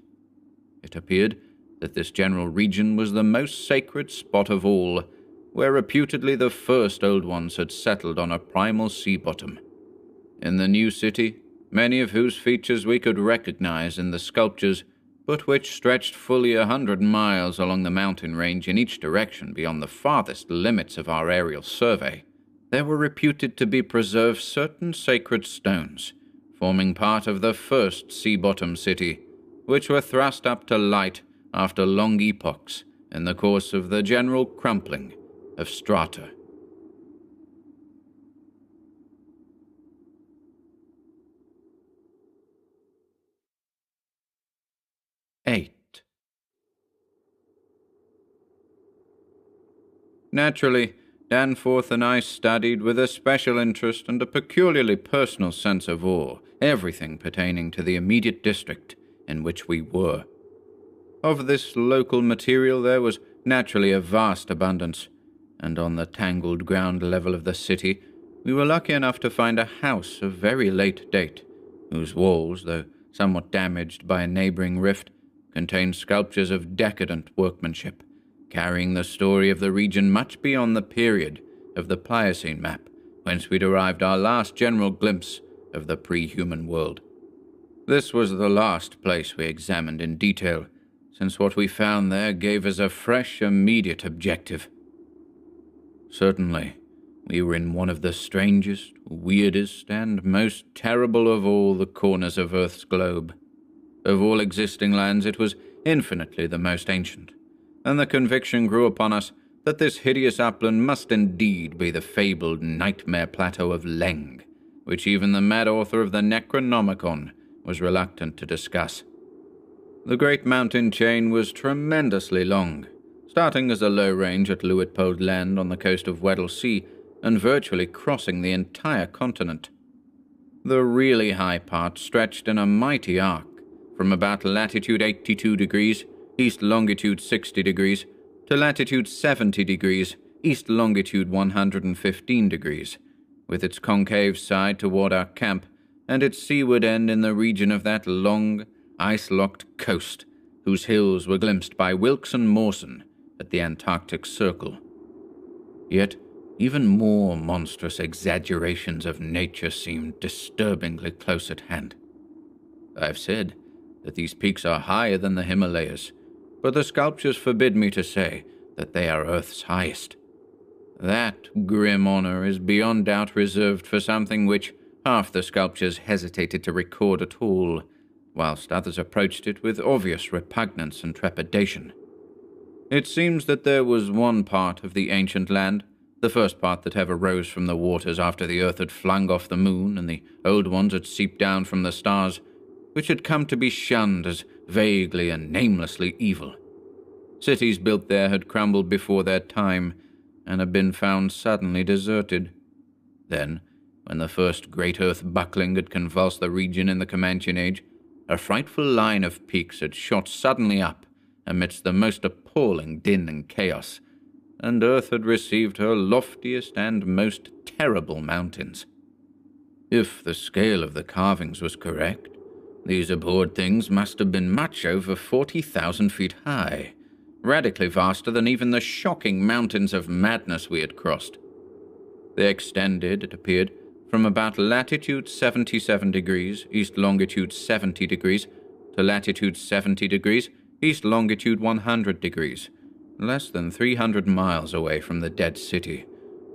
Speaker 1: It appeared that this general region was the most sacred spot of all, where reputedly the first Old Ones had settled on a primal sea bottom. In the new city, many of whose features we could recognize in the sculptures, but which stretched fully 100 miles along the mountain range in each direction beyond the farthest limits of our aerial survey, there were reputed to be preserved certain sacred stones, forming part of the first sea-bottom city, which were thrust up to light after long epochs in the course of the general crumpling of strata. Eight. Naturally, Danforth and I studied with a special interest and a peculiarly personal sense of awe everything pertaining to the immediate district in which we were. Of this local material there was naturally a vast abundance, and on the tangled ground level of the city we were lucky enough to find a house of very late date, whose walls, though somewhat damaged by a neighboring rift, contained sculptures of decadent workmanship, carrying the story of the region much beyond the period of the Pliocene map, whence we derived our last general glimpse of the pre-human world. This was the last place we examined in detail, since what we found there gave us a fresh, immediate objective. Certainly, we were in one of the strangest, weirdest, and most terrible of all the corners of Earth's globe. Of all existing lands, it was infinitely the most ancient, and the conviction grew upon us that this hideous upland must indeed be the fabled nightmare plateau of Leng, which even the mad author of the Necronomicon was reluctant to discuss. The great mountain chain was tremendously long, starting as a low range at Luitpold Land on the coast of Weddell Sea and virtually crossing the entire continent. The really high part stretched in a mighty arc from about latitude 82 degrees, east longitude 60 degrees, to latitude 70 degrees, east longitude 115 degrees, with its concave side toward our camp and its seaward end in the region of that long, ice-locked coast whose hills were glimpsed by Wilkes and Mawson at the Antarctic Circle. Yet even more monstrous exaggerations of nature seemed disturbingly close at hand. I've said that these peaks are higher than the Himalayas, but the sculptures forbid me to say that they are Earth's highest. That grim honor is beyond doubt reserved for something which half the sculptures hesitated to record at all, whilst others approached it with obvious repugnance and trepidation. It seems that there was one part of the ancient land, the first part that ever rose from the waters after the earth had flung off the moon and the old ones had seeped down from the stars, which had come to be shunned as vaguely and namelessly evil. Cities built there had crumbled before their time and had been found suddenly deserted. Then, when the first great earth buckling had convulsed the region in the Comanchean Age, a frightful line of peaks had shot suddenly up amidst the most appalling din and chaos, and earth had received her loftiest and most terrible mountains. If the scale of the carvings was correct, these abhorred things must have been much over 40,000 feet high, radically vaster than even the shocking mountains of madness we had crossed. They extended, it appeared, from about latitude 77 degrees, east longitude 70 degrees, to latitude 70 degrees, east longitude 100 degrees, less than 300 miles away from the dead city,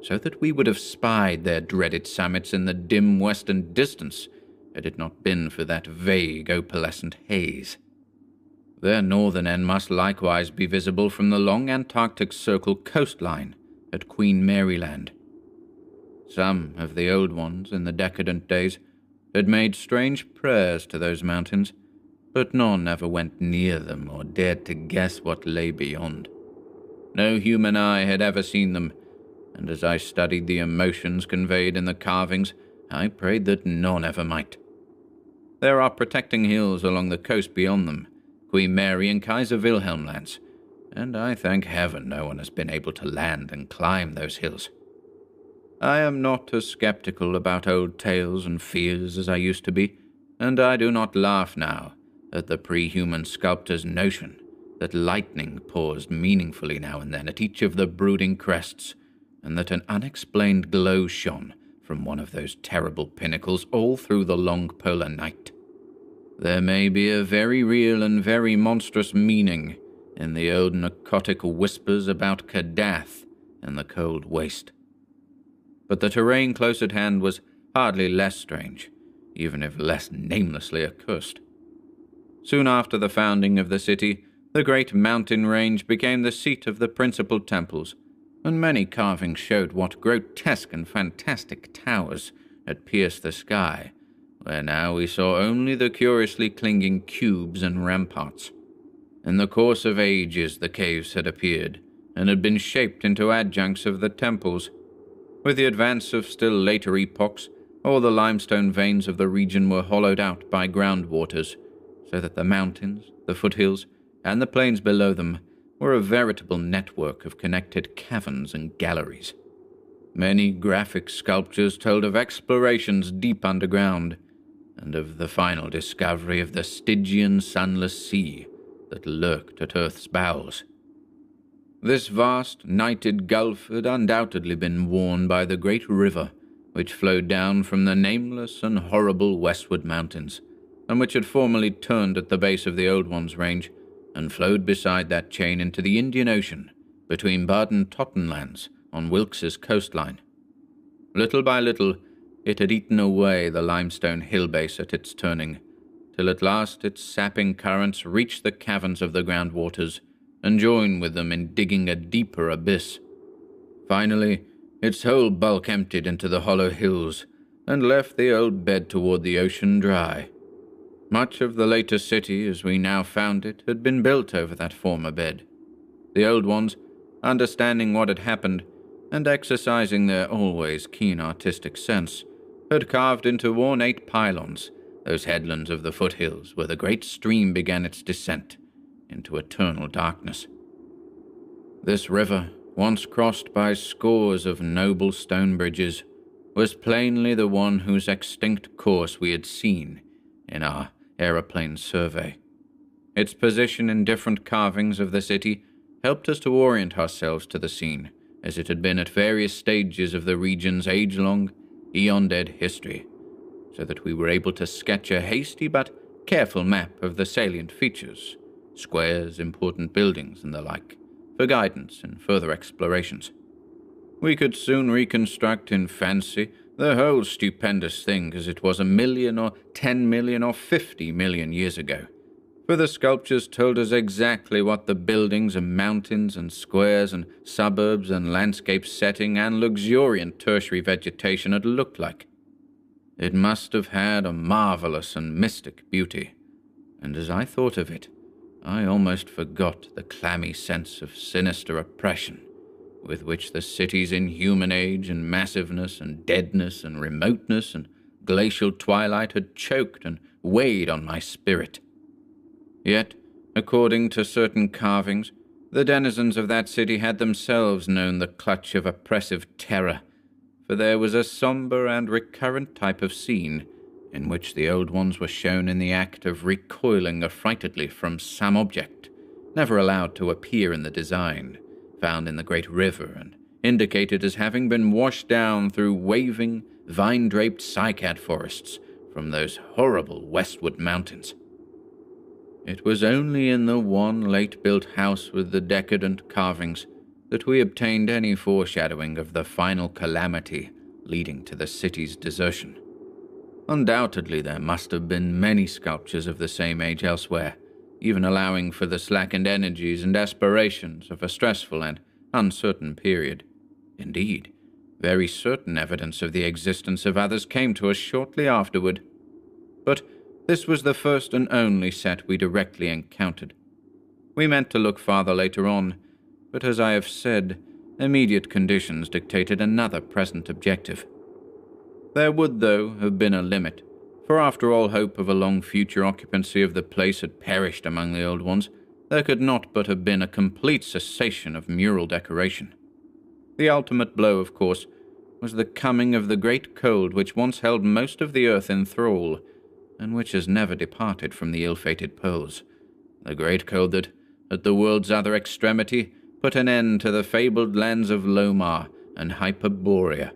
Speaker 1: so that we would have spied their dreaded summits in the dim western distance had it not been for that vague opalescent haze. Their northern end must likewise be visible from the long Antarctic Circle coastline at Queen Mary Land. Some of the old ones in the decadent days had made strange prayers to those mountains, but none ever went near them or dared to guess what lay beyond. No human eye had ever seen them, and as I studied the emotions conveyed in the carvings, I prayed that none ever might. There are protecting hills along the coast beyond them, Queen Mary and Kaiser Wilhelm lands, and I thank heaven no one has been able to land and climb those hills. I am not as skeptical about old tales and fears as I used to be, and I do not laugh now at the pre-human sculptor's notion that lightning paused meaningfully now and then at each of the brooding crests, and that an unexplained glow shone from one of those terrible pinnacles all through the long polar night. There may be a very real and very monstrous meaning in the old narcotic whispers about Kadath and the cold waste. But the terrain close at hand was hardly less strange, even if less namelessly accursed. Soon after the founding of the city, the great mountain range became the seat of the principal temples, and many carvings showed what grotesque and fantastic towers had pierced the sky, where now we saw only the curiously clinging cubes and ramparts. In the course of ages the caves had appeared, and had been shaped into adjuncts of the temples. With the advance of still later epochs, all the limestone veins of the region were hollowed out by groundwaters, so that the mountains, the foothills, and the plains below them were a veritable network of connected caverns and galleries. Many graphic sculptures told of explorations deep underground, and of the final discovery of the Stygian sunless sea that lurked at Earth's bowels. This vast, nighted gulf had undoubtedly been worn by the great river which flowed down from the nameless and horrible westward mountains, and which had formerly turned at the base of the Old Ones range and flowed beside that chain into the Indian Ocean between Baden-Tottenlands on Wilkes's coastline. Little by little, it had eaten away the limestone hill base at its turning, till at last its sapping currents reached the caverns of the groundwaters and joined with them in digging a deeper abyss. Finally, its whole bulk emptied into the hollow hills and left the old bed toward the ocean dry. Much of the later city, as we now found it, had been built over that former bed. The old ones, understanding what had happened, and exercising their always keen artistic sense, had carved into ornate pylons those headlands of the foothills where the great stream began its descent into eternal darkness. This river, once crossed by scores of noble stone bridges, was plainly the one whose extinct course we had seen in our aeroplane survey. Its position in different carvings of the city helped us to orient ourselves to the scene, as it had been at various stages of the region's age-long, eon-dead history, so that we were able to sketch a hasty but careful map of the salient features, squares, important buildings, and the like, for guidance in further explorations. We could soon reconstruct in fancy the whole stupendous thing as it was 1,000,000 or 10,000,000 or 50,000,000 years ago, for the sculptures told us exactly what the buildings and mountains and squares and suburbs and landscape setting and luxuriant tertiary vegetation had looked like. It must have had a marvelous and mystic beauty, and as I thought of it, I almost forgot the clammy sense of sinister oppression with which the city's inhuman age and massiveness and deadness and remoteness and glacial twilight had choked and weighed on my spirit. Yet, according to certain carvings, the denizens of that city had themselves known the clutch of oppressive terror, for there was a somber and recurrent type of scene in which the old ones were shown in the act of recoiling affrightedly from some object, never allowed to appear in the design, found in the great river and indicated as having been washed down through waving, vine-draped cycad forests from those horrible westward mountains. It was only in the one late-built house with the decadent carvings that we obtained any foreshadowing of the final calamity leading to the city's desertion. Undoubtedly there must have been many sculptures of the same age elsewhere, even allowing for the slackened energies and aspirations of a stressful and uncertain period. Indeed, very certain evidence of the existence of others came to us shortly afterward. But this was the first and only set we directly encountered. We meant to look farther later on, but as I have said, immediate conditions dictated another present objective. There would, though, have been a limit, for after all hope of a long future occupancy of the place had perished among the old ones, there could not but have been a complete cessation of mural decoration. The ultimate blow, of course, was the coming of the great cold which once held most of the earth in thrall, and which has never departed from the ill-fated poles. The great cold that, at the world's other extremity, put an end to the fabled lands of Lomar and Hyperborea.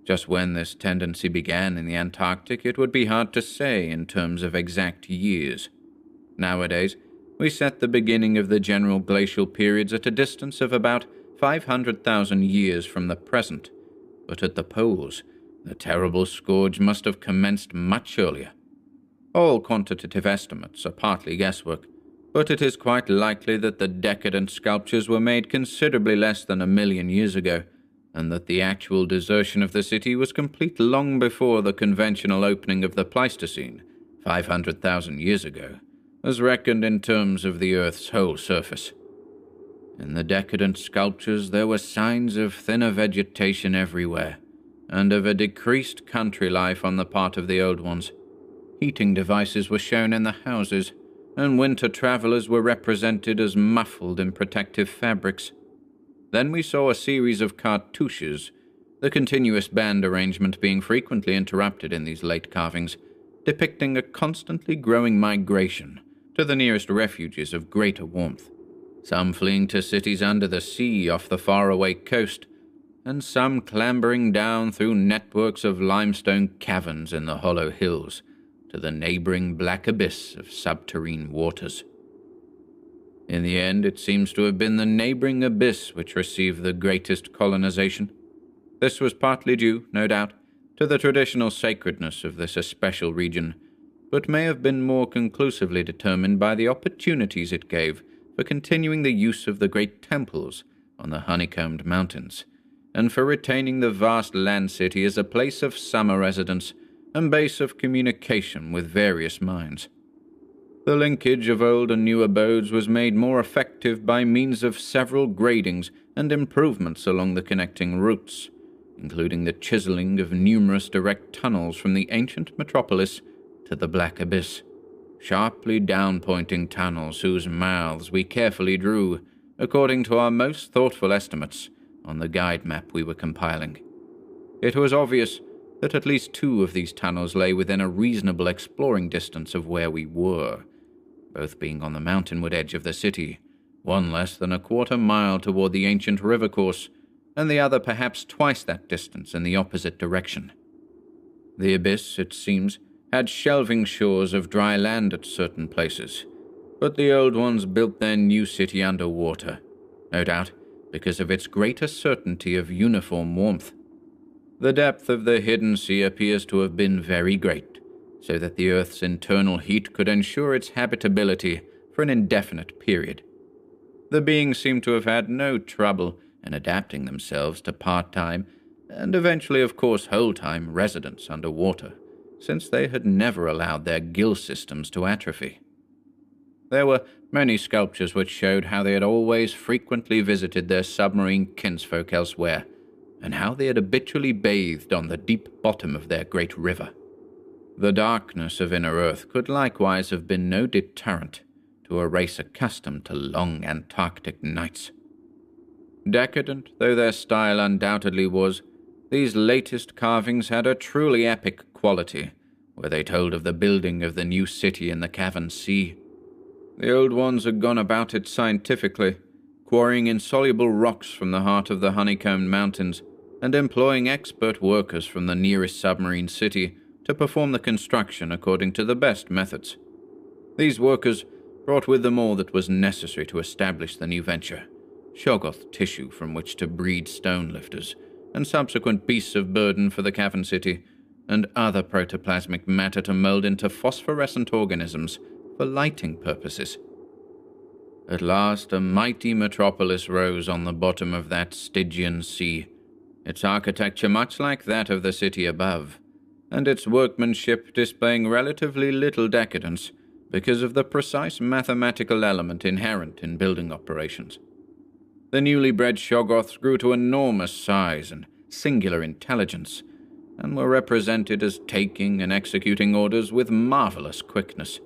Speaker 1: Just when this tendency began in the Antarctic, it would be hard to say in terms of exact years. Nowadays, we set the beginning of the general glacial periods at a distance of about 500,000 years from the present, but at the poles, the terrible scourge must have commenced much earlier. All quantitative estimates are partly guesswork, but it is quite likely that the decadent sculptures were made considerably less than 1,000,000 years ago, and that the actual desertion of the city was complete long before the conventional opening of the Pleistocene, 500,000 years ago, as reckoned in terms of the Earth's whole surface. In the decadent sculptures there were signs of thinner vegetation everywhere, and of a decreased country life on the part of the old ones. Heating devices were shown in the houses, and winter travelers were represented as muffled in protective fabrics. Then we saw a series of cartouches, the continuous band arrangement being frequently interrupted in these late carvings, depicting a constantly growing migration to the nearest refuges of greater warmth, some fleeing to cities under the sea off the faraway coast, and some clambering down through networks of limestone caverns in the hollow hills to the neighboring black abyss of subterrane waters. In the end, it seems to have been the neighboring abyss which received the greatest colonization. This was partly due, no doubt, to the traditional sacredness of this especial region, but may have been more conclusively determined by the opportunities it gave for continuing the use of the great temples on the honeycombed mountains, and for retaining the vast land city as a place of summer residence and base of communication with various minds. The linkage of old and new abodes was made more effective by means of several gradings and improvements along the connecting routes, including the chiseling of numerous direct tunnels from the ancient metropolis to the Black Abyss, sharply down-pointing tunnels whose mouths we carefully drew, according to our most thoughtful estimates, on the guide map we were compiling. It was obvious that at least 2 of these tunnels lay within a reasonable exploring distance of where we were, both being on the mountainward edge of the city, one less than a quarter-mile toward the ancient river course, and the other perhaps twice that distance in the opposite direction. The abyss, it seems, had shelving shores of dry land at certain places, but the old ones built their new city underwater, no doubt because of its greater certainty of uniform warmth. The depth of the hidden sea appears to have been very great, so that the Earth's internal heat could ensure its habitability for an indefinite period. The beings seem to have had no trouble in adapting themselves to part-time, and eventually, of course, whole-time residence underwater, since they had never allowed their gill systems to atrophy. There were many sculptures which showed how they had always frequently visited their submarine kinsfolk elsewhere, and how they had habitually bathed on the deep bottom of their great river. The darkness of inner Earth could likewise have been no deterrent to a race accustomed to long Antarctic nights. Decadent though their style undoubtedly was, these latest carvings had a truly epic quality, where they told of the building of the new city in the cavern sea. The old ones had gone about it scientifically, quarrying insoluble rocks from the heart of the honeycombed mountains, and employing expert workers from the nearest submarine city to perform the construction according to the best methods. These workers brought with them all that was necessary to establish the new venture: Shoggoth tissue from which to breed stone lifters, and subsequent beasts of burden for the cavern city, and other protoplasmic matter to mold into phosphorescent organisms for lighting purposes. At last a mighty metropolis rose on the bottom of that Stygian sea, its architecture much like that of the city above, and its workmanship displaying relatively little decadence because of the precise mathematical element inherent in building operations. The newly bred Shoggoths grew to enormous size and singular intelligence, and were represented as taking and executing orders with marvelous quickness.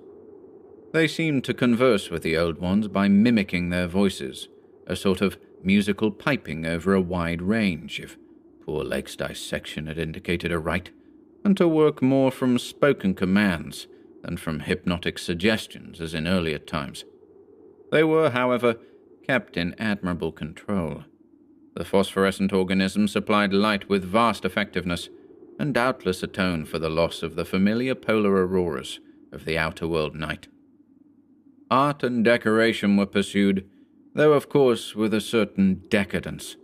Speaker 1: They seemed to converse with the old ones by mimicking their voices, a sort of musical piping over a wide range, if poor Lake's dissection had indicated aright, and to work more from spoken commands than from hypnotic suggestions as in earlier times. They were, however, kept in admirable control. The phosphorescent organism supplied light with vast effectiveness, and doubtless atoned for the loss of the familiar polar auroras of the outer world night. Art and decoration were pursued, though of course with a certain decadence.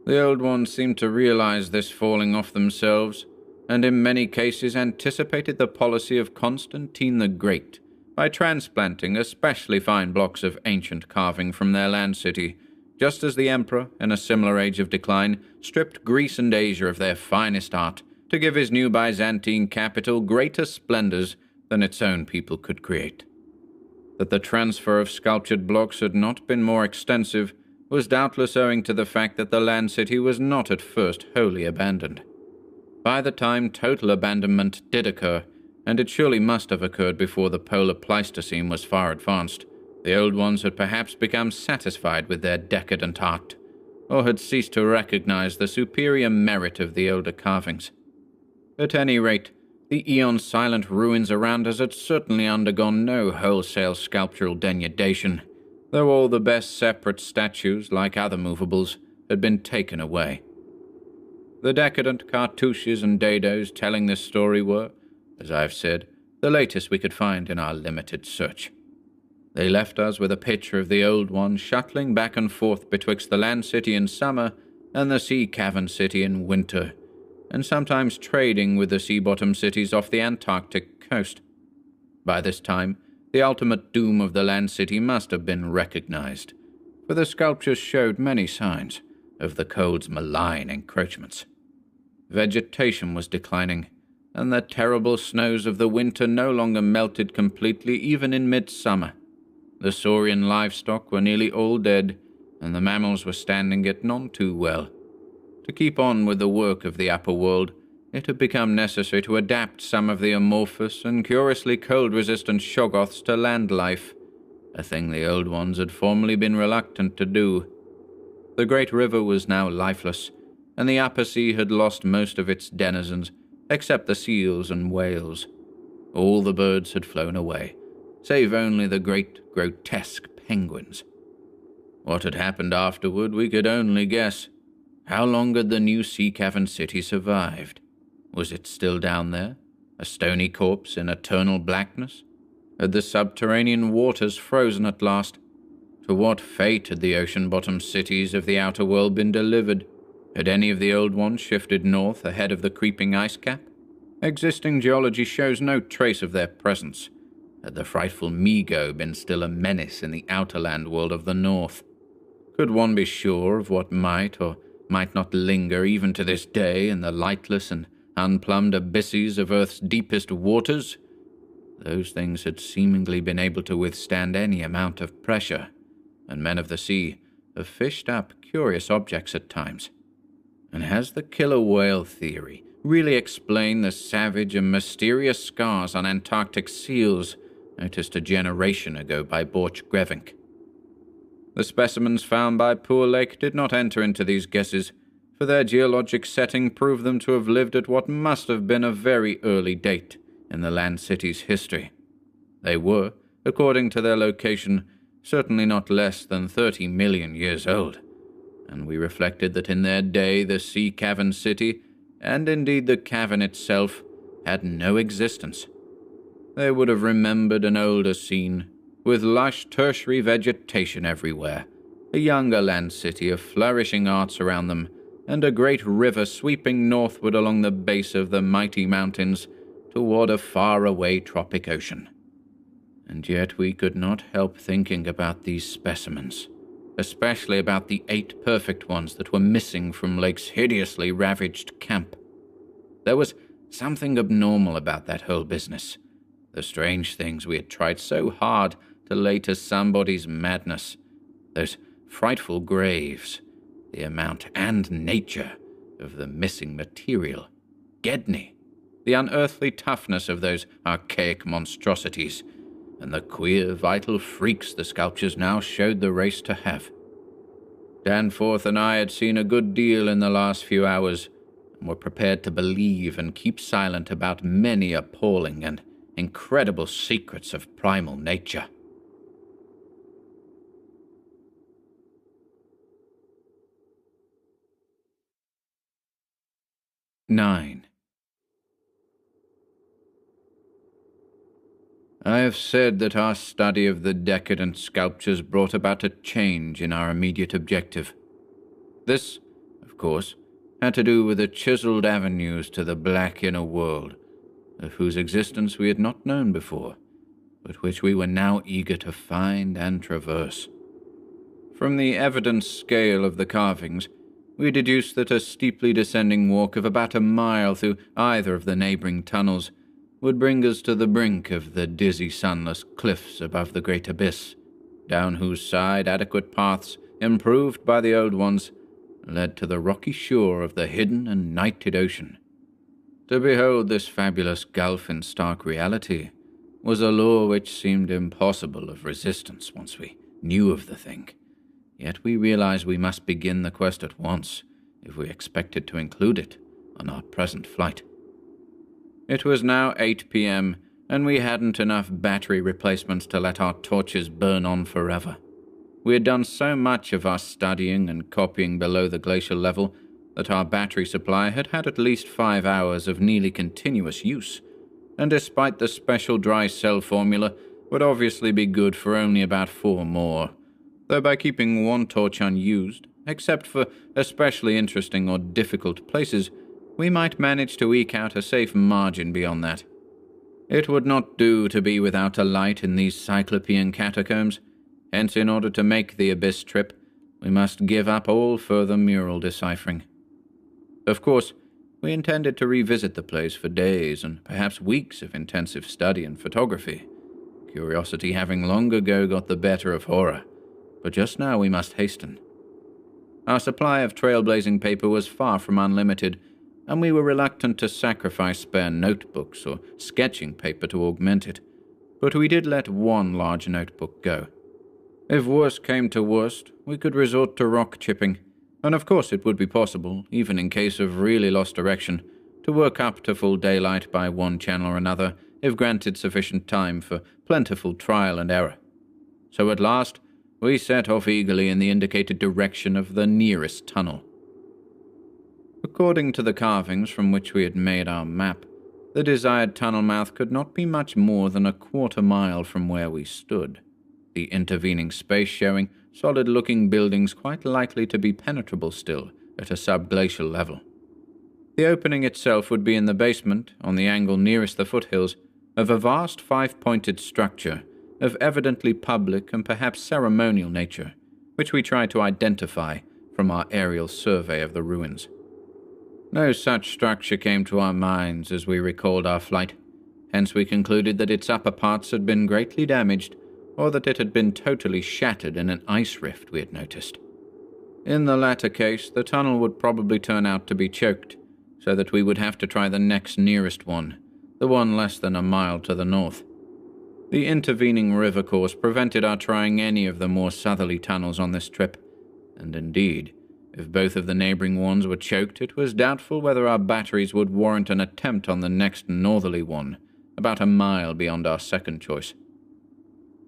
Speaker 1: The Old Ones seemed to realize this falling off themselves, and in many cases anticipated the policy of Constantine the Great by transplanting especially fine blocks of ancient carving from their land city, just as the emperor, in a similar age of decline, stripped Greece and Asia of their finest art to give his new Byzantine capital greater splendors than its own people could create. That the transfer of sculptured blocks had not been more extensive was doubtless owing to the fact that the land city was not at first wholly abandoned. By the time total abandonment did occur, and it surely must have occurred before the polar Pleistocene was far advanced, the Old Ones had perhaps become satisfied with their decadent art, or had ceased to recognize the superior merit of the older carvings. At any rate, the eon-silent ruins around us had certainly undergone no wholesale sculptural denudation, though all the best separate statues, like other movables, had been taken away. The decadent cartouches and dados telling this story were, as I've said, the latest we could find in our limited search. They left us with a picture of the Old One shuttling back and forth betwixt the land city in summer and the sea cavern city in winter, and sometimes trading with the sea-bottom cities off the Antarctic coast. By this time, the ultimate doom of the land city must have been recognized, for the sculptures showed many signs of the cold's malign encroachments. Vegetation was declining, and the terrible snows of the winter no longer melted completely even in midsummer. The saurian livestock were nearly all dead, and the mammals were standing it none too well. To keep on with the work of the upper world, it had become necessary to adapt some of the amorphous and curiously cold-resistant shoggoths to land life, a thing the Old Ones had formerly been reluctant to do. The great river was now lifeless, and the upper sea had lost most of its denizens, except the seals and whales. All the birds had flown away, save only the great, grotesque penguins. What had happened afterward we could only guess. How long had the new sea cavern city survived? Was it still down there, a stony corpse in eternal blackness? Had the subterranean waters frozen at last? To what fate had the ocean-bottom cities of the outer world been delivered? Had any of the Old Ones shifted north ahead of the creeping ice cap? Existing geology shows no trace of their presence. Had the frightful Mi-Go been still a menace in the outer land world of the north? Could one be sure of what might or might not linger even to this day in the lightless and unplumbed abysses of Earth's deepest waters? Those things had seemingly been able to withstand any amount of pressure, and men of the sea have fished up curious objects at times. And has the killer whale theory really explained the savage and mysterious scars on Antarctic seals noticed a generation ago by Borchgrevink? The specimens found by Poor Lake did not enter into these guesses, for their geologic setting proved them to have lived at what must have been a very early date in the land city's history. They were, according to their location, certainly not less than 30 million years old, and we reflected that in their day the sea cavern city, and indeed the cavern itself, had no existence. They would have remembered an older scene, with lush tertiary vegetation everywhere, a younger land city of flourishing arts around them, and a great river sweeping northward along the base of the mighty mountains toward a far-away tropic ocean. And yet we could not help thinking about these specimens, especially about the 8 perfect ones that were missing from Lake's hideously ravaged camp. There was something abnormal about that whole business, the strange things we had tried so hard to lay to somebody's madness, those frightful graves, the amount and nature of the missing material, Gedney, the unearthly toughness of those archaic monstrosities, and the queer, vital freaks the sculptures now showed the race to have. Danforth and I had seen a good deal in the last few hours, and were prepared to believe and keep silent about many appalling and incredible secrets of primal nature. 9. I have said that our study of the decadent sculptures brought about a change in our immediate objective. This, of course, had to do with the chiseled avenues to the black inner world, of whose existence we had not known before, but which we were now eager to find and traverse. From the evident scale of the carvings, we deduced that a steeply descending walk of about a mile through either of the neighboring tunnels would bring us to the brink of the dizzy sunless cliffs above the great abyss, down whose side adequate paths, improved by the old ones, led to the rocky shore of the hidden and nighted ocean. To behold this fabulous gulf in stark reality was a lure which seemed impossible of resistance once we knew of the thing. Yet we realized we must begin the quest at once if we expected to include it on our present flight. It was now 8 p.m., and we hadn't enough battery replacements to let our torches burn on forever. We had done so much of our studying and copying below the glacial level that our battery supply had had at least 5 hours of nearly continuous use, and despite the special dry cell formula, would obviously be good for only about 4 more, though by keeping one torch unused, except for especially interesting or difficult places, we might manage to eke out a safe margin beyond that. It would not do to be without a light in these cyclopean catacombs, hence in order to make the abyss trip, we must give up all further mural deciphering. Of course, we intended to revisit the place for days and perhaps weeks of intensive study and photography, curiosity having long ago got the better of horror, but just now we must hasten. Our supply of trailblazing paper was far from unlimited, and we were reluctant to sacrifice spare notebooks or sketching paper to augment it, but we did let one large notebook go. If worst came to worst, we could resort to rock chipping, and of course it would be possible, even in case of really lost direction, to work up to full daylight by one channel or another, if granted sufficient time for plentiful trial and error. So at last, we set off eagerly in the indicated direction of the nearest tunnel. According to the carvings from which we had made our map, the desired tunnel mouth could not be much more than a quarter mile from where we stood, the intervening space showing solid-looking buildings quite likely to be penetrable still at a subglacial level. The opening itself would be in the basement, on the angle nearest the foothills, of a vast five-pointed structure of evidently public and perhaps ceremonial nature, which we tried to identify from our aerial survey of the ruins. No such structure came to our minds as we recalled our flight, hence we concluded that its upper parts had been greatly damaged, or that it had been totally shattered in an ice rift we had noticed. In the latter case, the tunnel would probably turn out to be choked, so that we would have to try the next nearest one, the one less than a mile to the north. The intervening river course prevented our trying any of the more southerly tunnels on this trip, and indeed, if both of the neighboring ones were choked, it was doubtful whether our batteries would warrant an attempt on the next northerly one, about a mile beyond our second choice.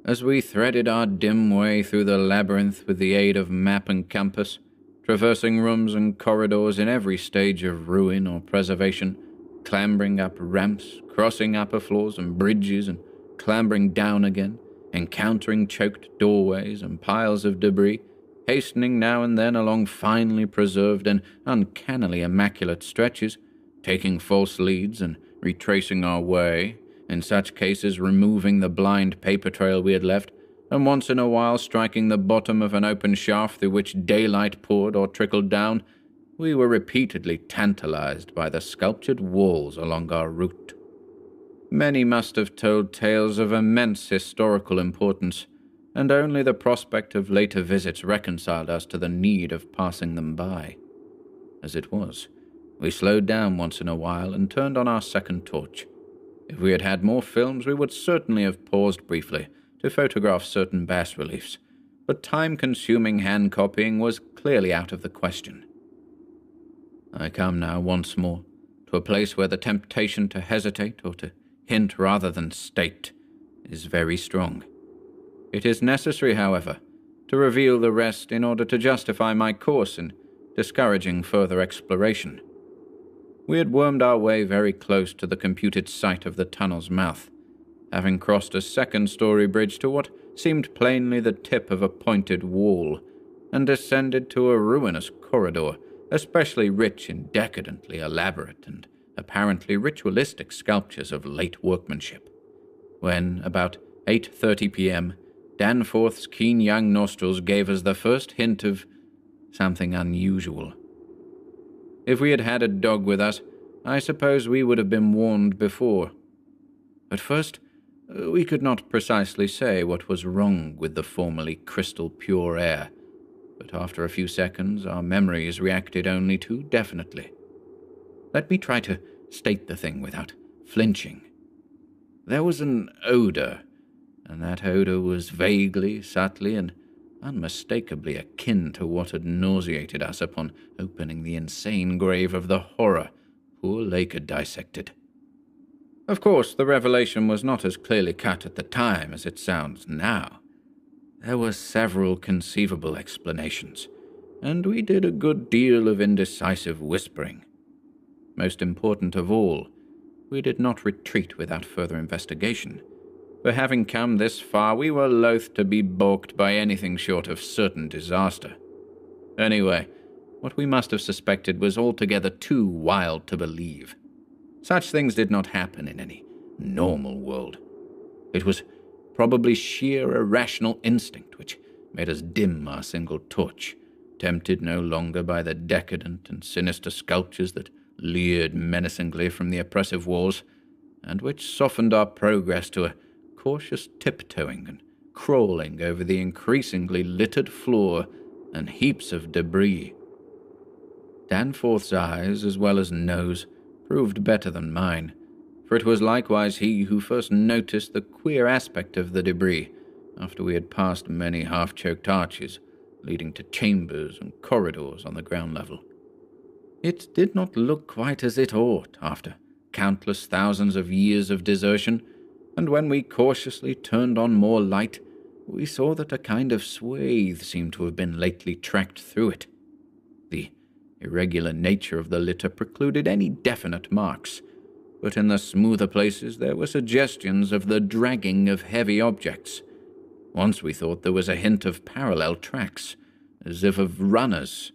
Speaker 1: As we threaded our dim way through the labyrinth with the aid of map and compass, traversing rooms and corridors in every stage of ruin or preservation, clambering up ramps, crossing upper floors and bridges, and clambering down again, encountering choked doorways and piles of debris, hastening now and then along finely preserved and uncannily immaculate stretches, taking false leads and retracing our way, in such cases removing the blind paper trail we had left, and once in a while striking the bottom of an open shaft through which daylight poured or trickled down, we were repeatedly tantalized by the sculptured walls along our route. Many must have told tales of immense historical importance, and only the prospect of later visits reconciled us to the need of passing them by. As it was, we slowed down once in a while and turned on our second torch. If we had had more films, we would certainly have paused briefly to photograph certain bas-reliefs, but time-consuming hand-copying was clearly out of the question. I come now once more to a place where the temptation to hesitate or to hint rather than state is very strong. It is necessary, however, to reveal the rest in order to justify my course in discouraging further exploration. We had wormed our way very close to the computed site of the tunnel's mouth, having crossed a second-story bridge to what seemed plainly the tip of a pointed wall, and descended to a ruinous corridor, especially rich in decadently elaborate and apparently ritualistic sculptures of late workmanship, when, about 8:30 p.m., Danforth's keen young nostrils gave us the first hint of something unusual. If we had had a dog with us, I suppose we would have been warned before. At first, we could not precisely say what was wrong with the formerly crystal-pure air, but after a few seconds our memories reacted only too definitely. Let me try to state the thing without flinching. There was an odor, and that odor was vaguely, subtly, and unmistakably akin to what had nauseated us upon opening the insane grave of the horror poor Lake had dissected. Of course, the revelation was not as clearly cut at the time as it sounds now. There were several conceivable explanations, and we did a good deal of indecisive whispering. Most important of all, we did not retreat without further investigation. For having come this far, we were loath to be balked by anything short of certain disaster. Anyway, what we must have suspected was altogether too wild to believe. Such things did not happen in any normal world. It was probably sheer irrational instinct which made us dim our single torch, tempted no longer by the decadent and sinister sculptures that leered menacingly from the oppressive walls, and which softened our progress to a cautious tiptoeing and crawling over the increasingly littered floor and heaps of debris. Danforth's eyes, as well as nose, proved better than mine, for it was likewise he who first noticed the queer aspect of the debris after we had passed many half-choked arches leading to chambers and corridors on the ground level. It did not look quite as it ought after countless thousands of years of desertion, and when we cautiously turned on more light, we saw that a kind of swathe seemed to have been lately tracked through it. The irregular nature of the litter precluded any definite marks, but in the smoother places there were suggestions of the dragging of heavy objects. Once we thought there was a hint of parallel tracks, as if of runners.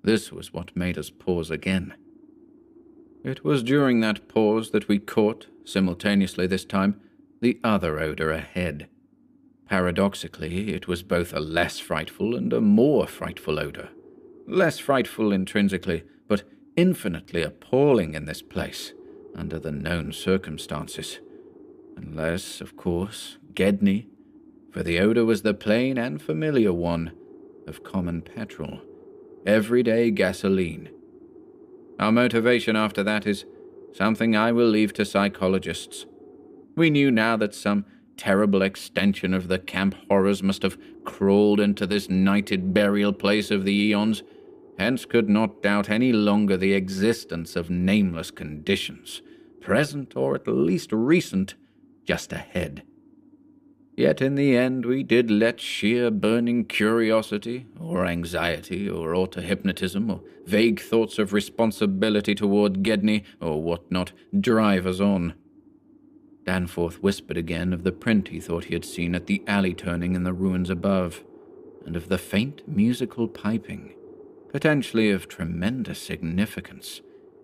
Speaker 1: This was what made us pause again. It was during that pause that we caught, simultaneously this time, the other odor ahead. Paradoxically, it was both a less frightful and a more frightful odor. Less frightful intrinsically, but infinitely appalling in this place, under the known circumstances. Unless, of course, Gedney, for the odor was the plain and familiar one of common petrol, everyday gasoline. Our motivation after that is something I will leave to psychologists. We knew now that some terrible extension of the camp horrors must have crawled into this nighted burial place of the eons, hence could not doubt any longer the existence of nameless conditions, present or at least recent, just ahead. Yet in the end we did let sheer burning curiosity, or anxiety, or auto-hypnotism, or vague thoughts of responsibility toward Gedney, or what not, drive us on. Danforth whispered again of the print he thought he had seen at the alley turning in the ruins above, and of the faint musical piping, potentially of tremendous significance,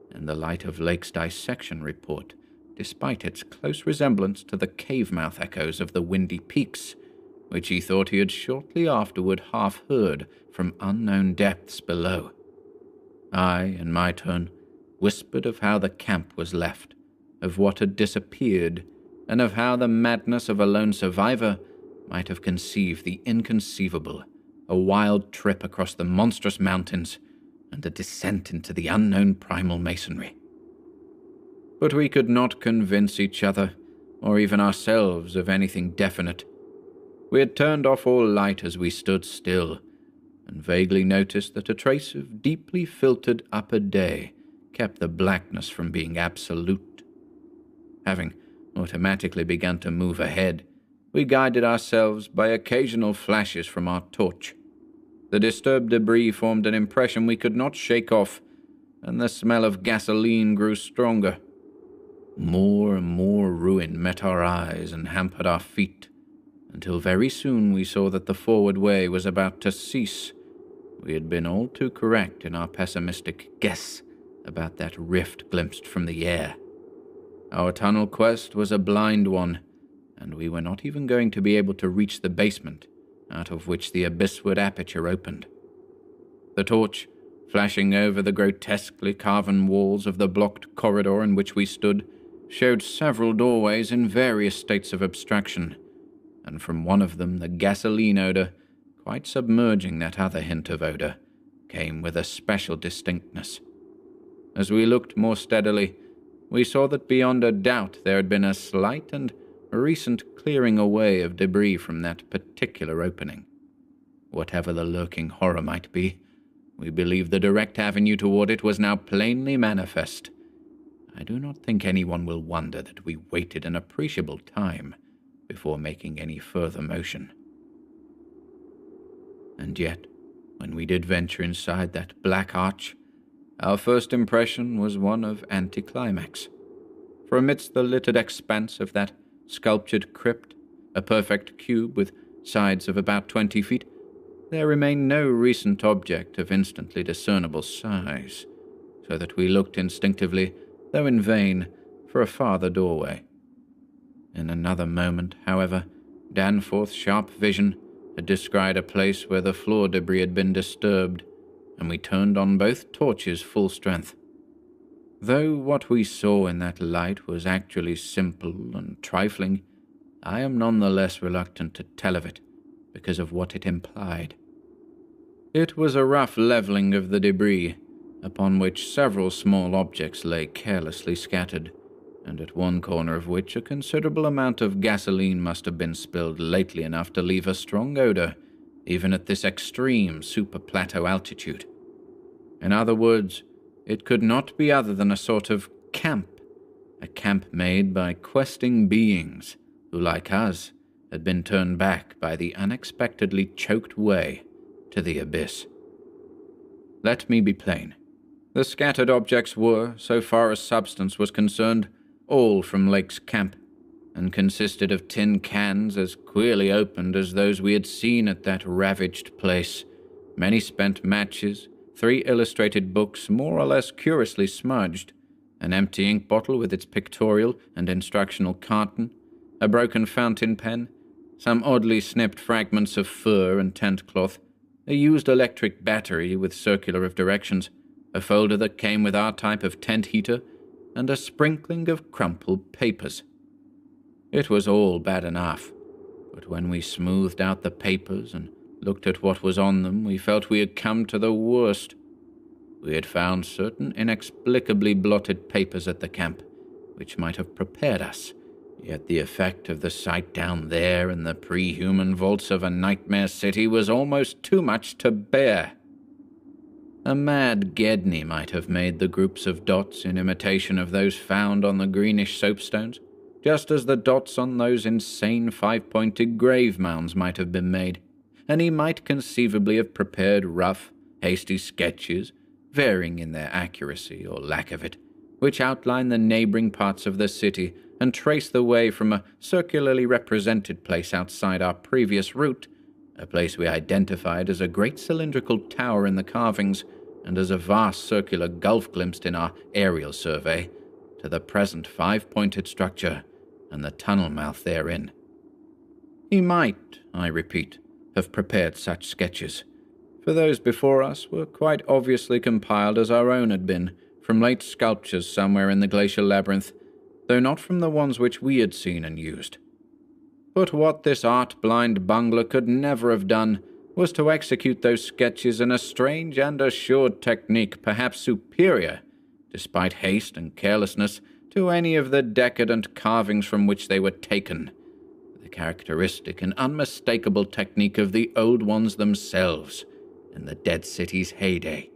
Speaker 1: in the light of Lake's dissection report, despite its close resemblance to the cave-mouth echoes of the Windy Peaks, which he thought he had shortly afterward half heard from unknown depths below. I, in my turn, whispered of how the camp was left, of what had disappeared, and of how the madness of a lone survivor might have conceived the inconceivable, a wild trip across the monstrous mountains, and a descent into the unknown primal masonry. But we could not convince each other, or even ourselves, of anything definite. We had turned off all light as we stood still, and vaguely noticed that a trace of deeply filtered upper day kept the blackness from being absolute. Having automatically begun to move ahead, we guided ourselves by occasional flashes from our torch. The disturbed debris formed an impression we could not shake off, and the smell of gasoline grew stronger. More and more ruin met our eyes and hampered our feet, until very soon we saw that the forward way was about to cease. We had been all too correct in our pessimistic guess about that rift glimpsed from the air. Our tunnel quest was a blind one, and we were not even going to be able to reach the basement, out of which the abyssward aperture opened. The torch, flashing over the grotesquely carven walls of the blocked corridor in which we stood, showed several doorways in various states of abstraction, and from one of them the gasoline odor, quite submerging that other hint of odor, came with a special distinctness. As we looked more steadily, we saw that beyond a doubt there had been a slight and recent clearing away of debris from that particular opening. Whatever the lurking horror might be, we believed the direct avenue toward it was now plainly manifest. I do not think anyone will wonder that we waited an appreciable time before making any further motion. And yet, when we did venture inside that black arch, our first impression was one of anticlimax. For amidst the littered expanse of that sculptured crypt, a perfect cube with sides of about 20 feet, there remained no recent object of instantly discernible size, so that we looked instinctively, though in vain, for a farther doorway. In another moment, however, Danforth's sharp vision had descried a place where the floor debris had been disturbed, and we turned on both torches full strength. Though what we saw in that light was actually simple and trifling, I am none the less reluctant to tell of it, because of what it implied. It was a rough leveling of the debris, upon which several small objects lay carelessly scattered, and at one corner of which a considerable amount of gasoline must have been spilled lately enough to leave a strong odor, even at this extreme super-plateau altitude. In other words, it could not be other than a sort of camp, a camp made by questing beings who, like us, had been turned back by the unexpectedly choked way to the abyss. Let me be plain. The scattered objects were, so far as substance was concerned, all from Lake's camp, and consisted of tin cans as queerly opened as those we had seen at that ravaged place, many spent matches, 3 illustrated books more or less curiously smudged, an empty ink bottle with its pictorial and instructional carton, a broken fountain pen, some oddly snipped fragments of fur and tent cloth, a used electric battery with circular of directions, a folder that came with our type of tent heater, and a sprinkling of crumpled papers. It was all bad enough, but when we smoothed out the papers and looked at what was on them, we felt we had come to the worst. We had found certain inexplicably blotted papers at the camp, which might have prepared us, yet the effect of the sight down there in the pre-human vaults of a nightmare city was almost too much to bear. A mad Gedney might have made the groups of dots in imitation of those found on the greenish soapstones, just as the dots on those insane 5-pointed grave mounds might have been made, and he might conceivably have prepared rough, hasty sketches, varying in their accuracy or lack of it, which outline the neighboring parts of the city and trace the way from a circularly represented place outside our previous route, a place we identified as a great cylindrical tower in the carvings and as a vast circular gulf glimpsed in our aerial survey, to the present 5-pointed structure and the tunnel mouth therein. He might, I repeat, have prepared such sketches, for those before us were quite obviously compiled as our own had been, from late sculptures somewhere in the glacial labyrinth, though not from the ones which we had seen and used. But what this art-blind bungler could never have done was to execute those sketches in a strange and assured technique perhaps superior, despite haste and carelessness, to any of the decadent carvings from which they were taken, the characteristic and unmistakable technique of the old ones themselves in the dead city's heyday.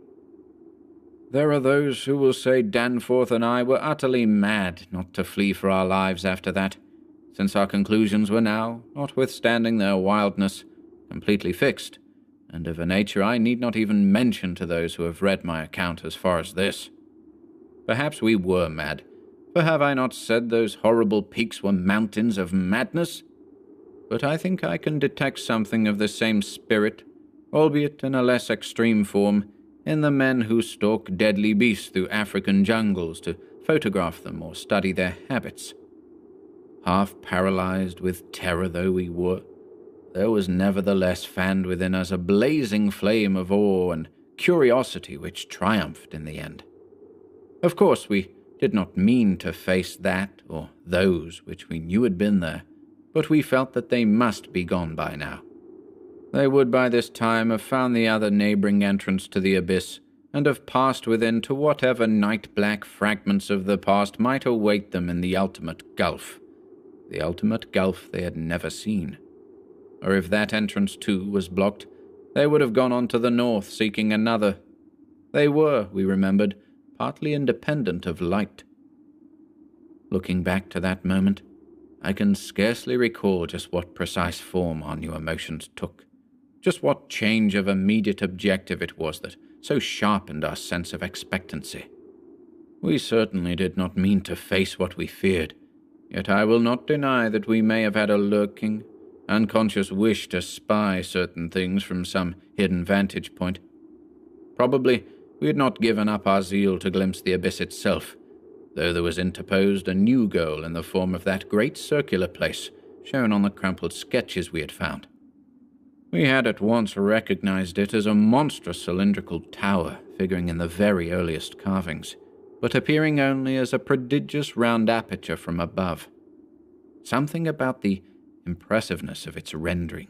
Speaker 1: There are those who will say Danforth and I were utterly mad not to flee for our lives after that, since our conclusions were now, notwithstanding their wildness, completely fixed, and of a nature I need not even mention to those who have read my account as far as this. Perhaps we were mad, for have I not said those horrible peaks were mountains of madness? But I think I can detect something of the same spirit, albeit in a less extreme form, in the men who stalk deadly beasts through African jungles to photograph them or study their habits. Half paralyzed with terror though we were, there was nevertheless fanned within us a blazing flame of awe and curiosity which triumphed in the end. Of course, we did not mean to face that or those which we knew had been there, but we felt that they must be gone by now. They would by this time have found the other neighboring entrance to the abyss, and have passed within to whatever night-black fragments of the past might await them in the ultimate gulf they had never seen. Or if that entrance too was blocked, they would have gone on to the north seeking another. They were, we remembered, partly independent of light. Looking back to that moment, I can scarcely recall just what precise form our new emotions took, just what change of immediate objective it was that so sharpened our sense of expectancy. We certainly did not mean to face what we feared, yet I will not deny that we may have had a lurking, unconscious wish to spy certain things from some hidden vantage point. Probably we had not given up our zeal to glimpse the abyss itself, though there was interposed a new goal in the form of that great circular place shown on the crumpled sketches we had found. We had at once recognized it as a monstrous cylindrical tower figuring in the very earliest carvings, but appearing only as a prodigious round aperture from above. Something about the impressiveness of its rendering,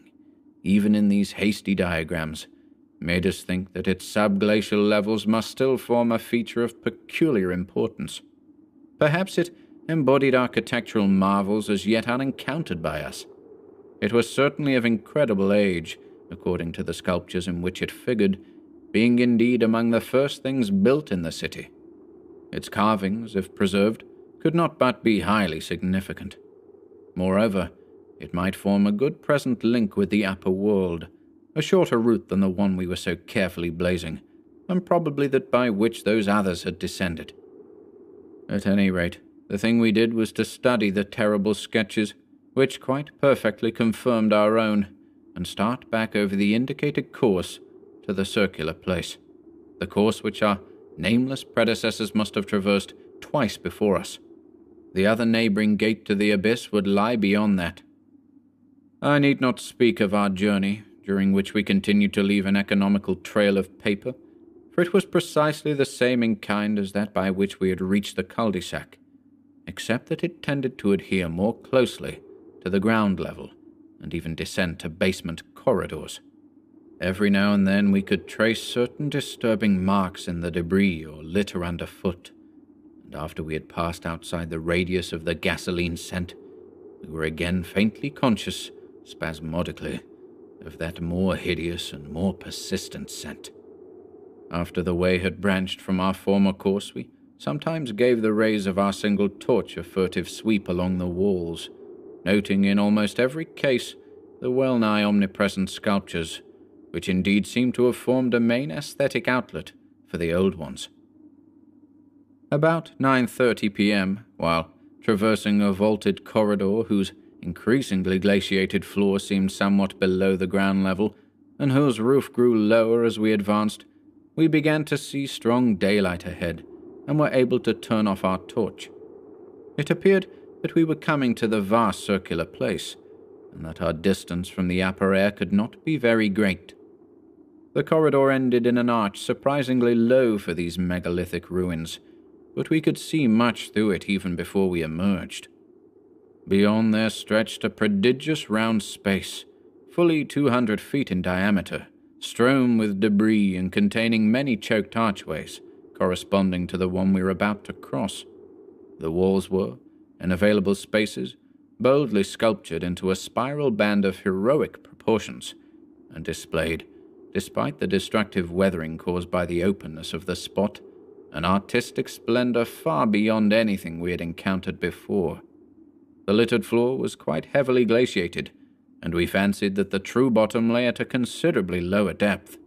Speaker 1: even in these hasty diagrams, made us think that its subglacial levels must still form a feature of peculiar importance. Perhaps it embodied architectural marvels as yet unencountered by us. It was certainly of incredible age, according to the sculptures in which it figured, being indeed among the first things built in the city. Its carvings, if preserved, could not but be highly significant. Moreover, it might form a good present link with the upper world, a shorter route than the one we were so carefully blazing, and probably that by which those others had descended. At any rate, the thing we did was to study the terrible sketches, which quite perfectly confirmed our own, and start back over the indicated course to the circular place, the course which our nameless predecessors must have traversed twice before us. The other neighboring gate to the abyss would lie beyond that. I need not speak of our journey, during which we continued to leave an economical trail of paper, for it was precisely the same in kind as that by which we had reached the cul-de-sac, except that it tended to adhere more closely to the ground level, and even descend to basement corridors. Every now and then we could trace certain disturbing marks in the debris or litter underfoot, and after we had passed outside the radius of the gasoline scent, we were again faintly conscious, spasmodically, of that more hideous and more persistent scent. After the way had branched from our former course, we sometimes gave the rays of our single torch a furtive sweep along the walls, noting in almost every case the well-nigh omnipresent sculptures, which indeed seemed to have formed a main aesthetic outlet for the old ones. About 9:30 p.m., while traversing a vaulted corridor whose increasingly glaciated floor seemed somewhat below the ground level, and whose roof grew lower as we advanced, we began to see strong daylight ahead, and were able to turn off our torch. It appeared that we were coming to the vast circular place, and that our distance from the upper air could not be very great. The corridor ended in an arch surprisingly low for these megalithic ruins, but we could see much through it even before we emerged. Beyond there stretched a prodigious round space, fully 200 feet in diameter, strewn with debris and containing many choked archways, corresponding to the one we were about to cross. The walls were, in available spaces, boldly sculptured into a spiral band of heroic proportions, and displayed, despite the destructive weathering caused by the openness of the spot, an artistic splendor far beyond anything we had encountered before. The littered floor was quite heavily glaciated, and we fancied that the true bottom lay at a considerably lower depth.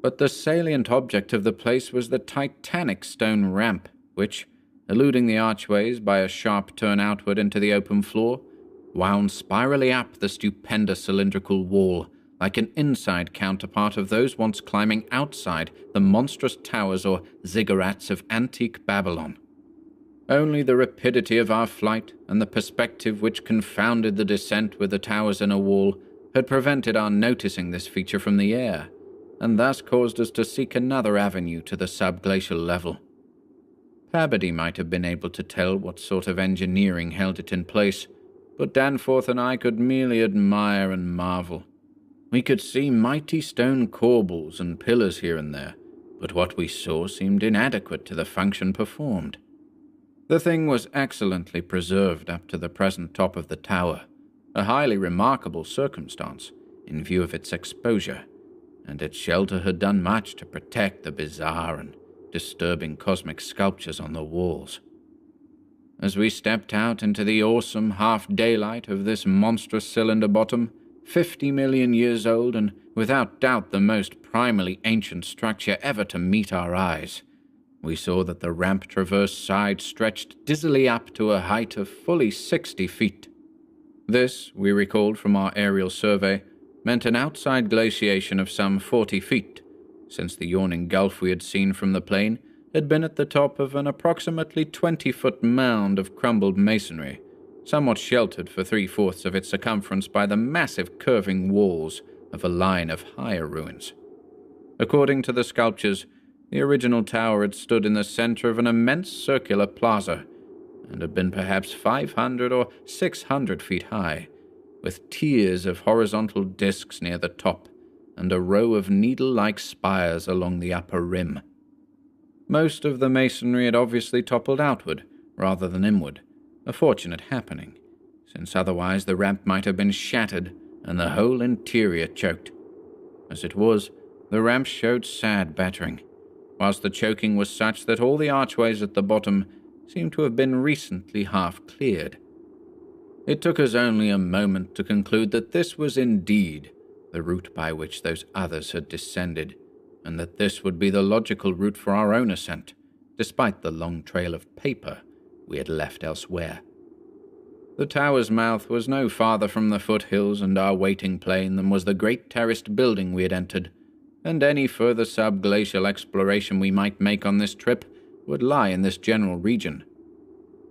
Speaker 1: But the salient object of the place was the titanic stone ramp, which, eluding the archways by a sharp turn outward into the open floor, wound spirally up the stupendous cylindrical wall, like an inside counterpart of those once climbing outside the monstrous towers or ziggurats of antique Babylon. Only the rapidity of our flight and the perspective which confounded the descent with the towers in a wall had prevented our noticing this feature from the air, and thus caused us to seek another avenue to the subglacial level. Pabodie might have been able to tell what sort of engineering held it in place, but Danforth and I could merely admire and marvel. We could see mighty stone corbels and pillars here and there, but what we saw seemed inadequate to the function performed. The thing was excellently preserved up to the present top of the tower, a highly remarkable circumstance in view of its exposure, and its shelter had done much to protect the bizarre and disturbing cosmic sculptures on the walls. As we stepped out into the awesome half-daylight of this monstrous cylinder bottom, 50 million years old and without doubt the most primally ancient structure ever to meet our eyes, we saw that the ramp traverse side stretched dizzily up to a height of fully 60 feet. This, we recalled from our aerial survey, meant an outside glaciation of some 40 feet, since the yawning gulf we had seen from the plain had been at the top of an approximately 20-foot mound of crumbled masonry, somewhat sheltered for 3/4 of its circumference by the massive curving walls of a line of higher ruins. According to the sculptures, the original tower had stood in the center of an immense circular plaza, and had been perhaps 500 or 600 feet high, with tiers of horizontal discs near the top, and a row of needle-like spires along the upper rim. Most of the masonry had obviously toppled outward, rather than inward, a fortunate happening, since otherwise the ramp might have been shattered and the whole interior choked. As it was, the ramp showed sad battering, whilst the choking was such that all the archways at the bottom seemed to have been recently half cleared. It took us only a moment to conclude that this was indeed the route by which those others had descended, and that this would be the logical route for our own ascent, despite the long trail of paper we had left elsewhere. The tower's mouth was no farther from the foothills and our waiting plain than was the great terraced building we had entered, and any further subglacial exploration we might make on this trip would lie in this general region.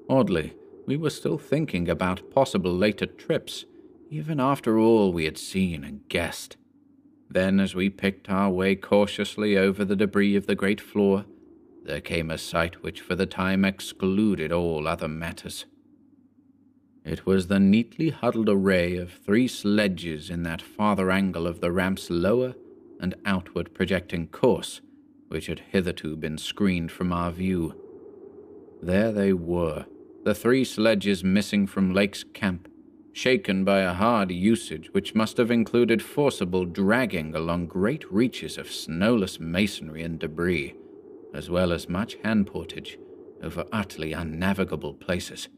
Speaker 1: Oddly, we were still thinking about possible later trips, even after all we had seen and guessed. Then, as we picked our way cautiously over the debris of the great floor, there came a sight which for the time excluded all other matters. It was the neatly huddled array of 3 sledges in that farther angle of the ramp's lower and outward projecting course, which had hitherto been screened from our view. There they were, the 3 sledges missing from Lake's camp, shaken by a hard usage which must have included forcible dragging along great reaches of snowless masonry and debris, as well as much hand portage over utterly unnavigable places.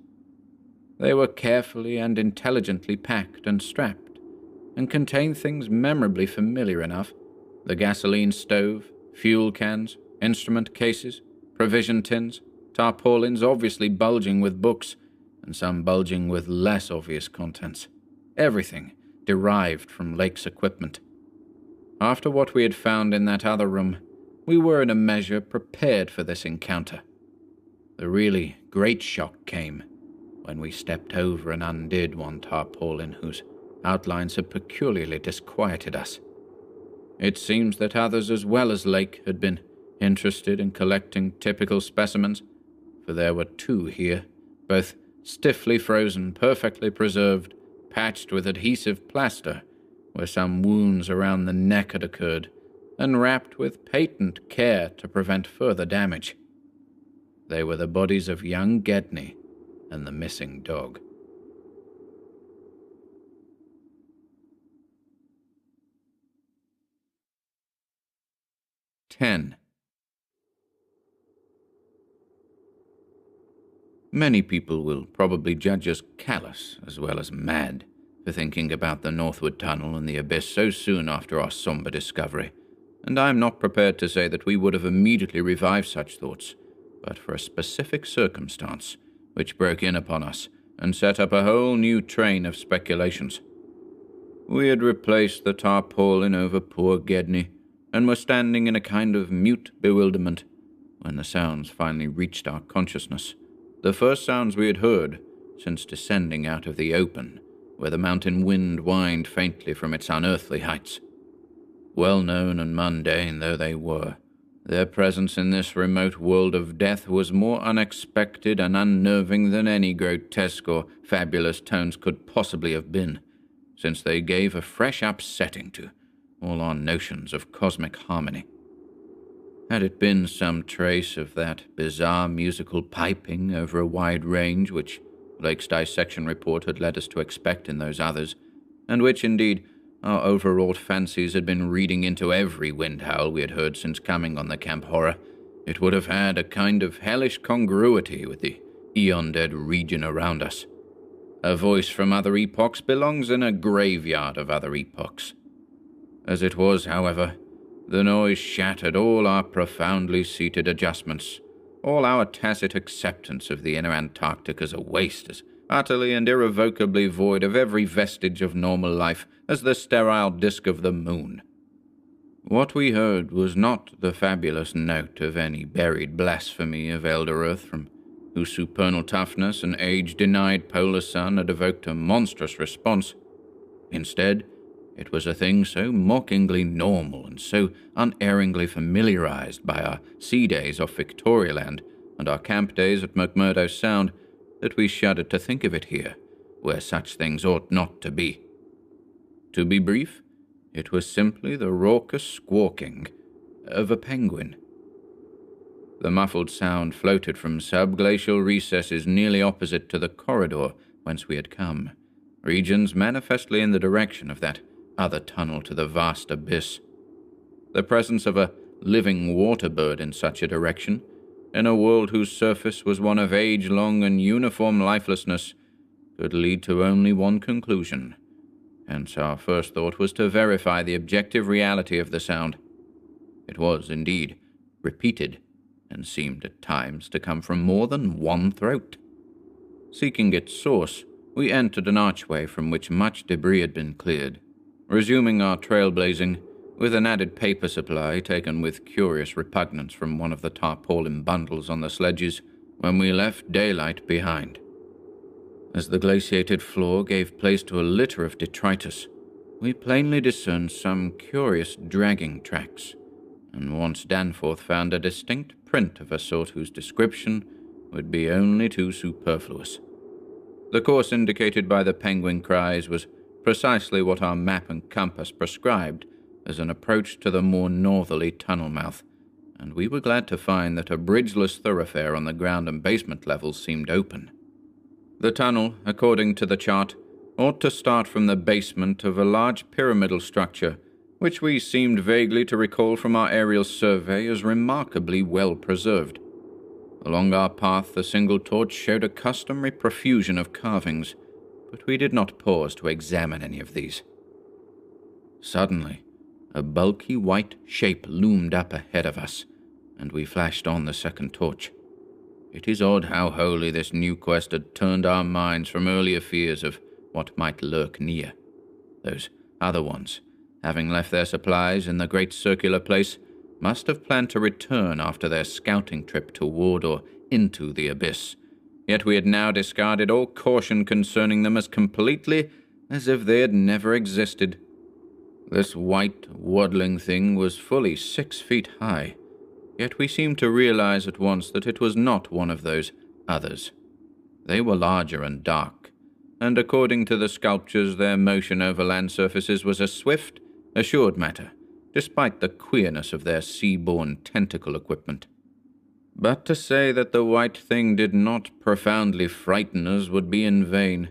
Speaker 1: They were carefully and intelligently packed and strapped, and contained things memorably familiar enough: the gasoline stove, fuel cans, instrument cases, provision tins, tarpaulins obviously bulging with books, and some bulging with less obvious contents. Everything derived from Lake's equipment. After what we had found in that other room, we were in a measure prepared for this encounter. The really great shock came when we stepped over and undid one tarpaulin whose outlines had peculiarly disquieted us. It seems that others as well as Lake had been interested in collecting typical specimens, for there were 2 here, both stiffly frozen, perfectly preserved, patched with adhesive plaster, where some wounds around the neck had occurred, and wrapped with patent care to prevent further damage. They were the bodies of young Gedney and the missing dog. Ten. Many people will probably judge us callous as well as mad for thinking about the Northwood Tunnel and the abyss so soon after our somber discovery, and I am not prepared to say that we would have immediately revived such thoughts, but for a specific circumstance which broke in upon us and set up a whole new train of speculations. We had replaced the tarpaulin over poor Gedney, and were standing in a kind of mute bewilderment when the sounds finally reached our consciousness, the first sounds we had heard since descending out of the open, where the mountain wind whined faintly from its unearthly heights. Well-known and mundane though they were, their presence in this remote world of death was more unexpected and unnerving than any grotesque or fabulous tones could possibly have been, since they gave a fresh upsetting to all our notions of cosmic harmony. Had it been some trace of that bizarre musical piping over a wide range which Blake's dissection report had led us to expect in those others, and which, indeed, our overwrought fancies had been reading into every wind howl we had heard since coming on the camp horror, it would have had a kind of hellish congruity with the eon-dead region around us. A voice from other epochs belongs in a graveyard of other epochs. As it was, however, the noise shattered all our profoundly seated adjustments, all our tacit acceptance of the inner Antarctic as a waste, as utterly and irrevocably void of every vestige of normal life as the sterile disk of the moon. What we heard was not the fabulous note of any buried blasphemy of Elder Earth, from whose supernal toughness an age-denied polar sun had evoked a monstrous response. Instead, it was a thing so mockingly normal and so unerringly familiarized by our sea days off Victorialand and our camp days at McMurdo Sound that we shuddered to think of it here, where such things ought not to be. To be brief, it was simply the raucous squawking of a penguin. The muffled sound floated from subglacial recesses nearly opposite to the corridor whence we had come, regions manifestly in the direction of that other tunnel to the vast abyss. The presence of a living water bird in such a direction, in a world whose surface was one of age-long and uniform lifelessness, could lead to only one conclusion. Hence our first thought was to verify the objective reality of the sound. It was, indeed, repeated, and seemed at times to come from more than one throat. Seeking its source, we entered an archway from which much debris had been cleared, resuming our trailblazing with an added paper supply taken with curious repugnance from one of the tarpaulin bundles on the sledges when we left daylight behind. As the glaciated floor gave place to a litter of detritus, we plainly discerned some curious dragging tracks, and once Danforth found a distinct print of a sort whose description would be only too superfluous. The course indicated by the penguin cries was precisely what our map and compass prescribed as an approach to the more northerly tunnel mouth, and we were glad to find that a bridgeless thoroughfare on the ground and basement levels seemed open. The tunnel, according to the chart, ought to start from the basement of a large pyramidal structure, which we seemed vaguely to recall from our aerial survey as remarkably well preserved. Along our path the single torch showed a customary profusion of carvings, but we did not pause to examine any of these. Suddenly, a bulky white shape loomed up ahead of us, and we flashed on the second torch. It is odd how wholly this new quest had turned our minds from earlier fears of what might lurk near. Those other ones, having left their supplies in the great circular place, must have planned to return after their scouting trip toward or into the abyss, yet we had now discarded all caution concerning them as completely as if they had never existed. This white, waddling thing was fully 6 feet high, yet we seemed to realize at once that it was not one of those others. They were larger and dark, and according to the sculptures their motion over land surfaces was a swift, assured matter, despite the queerness of their sea-borne tentacle equipment. But to say that the white thing did not profoundly frighten us would be in vain.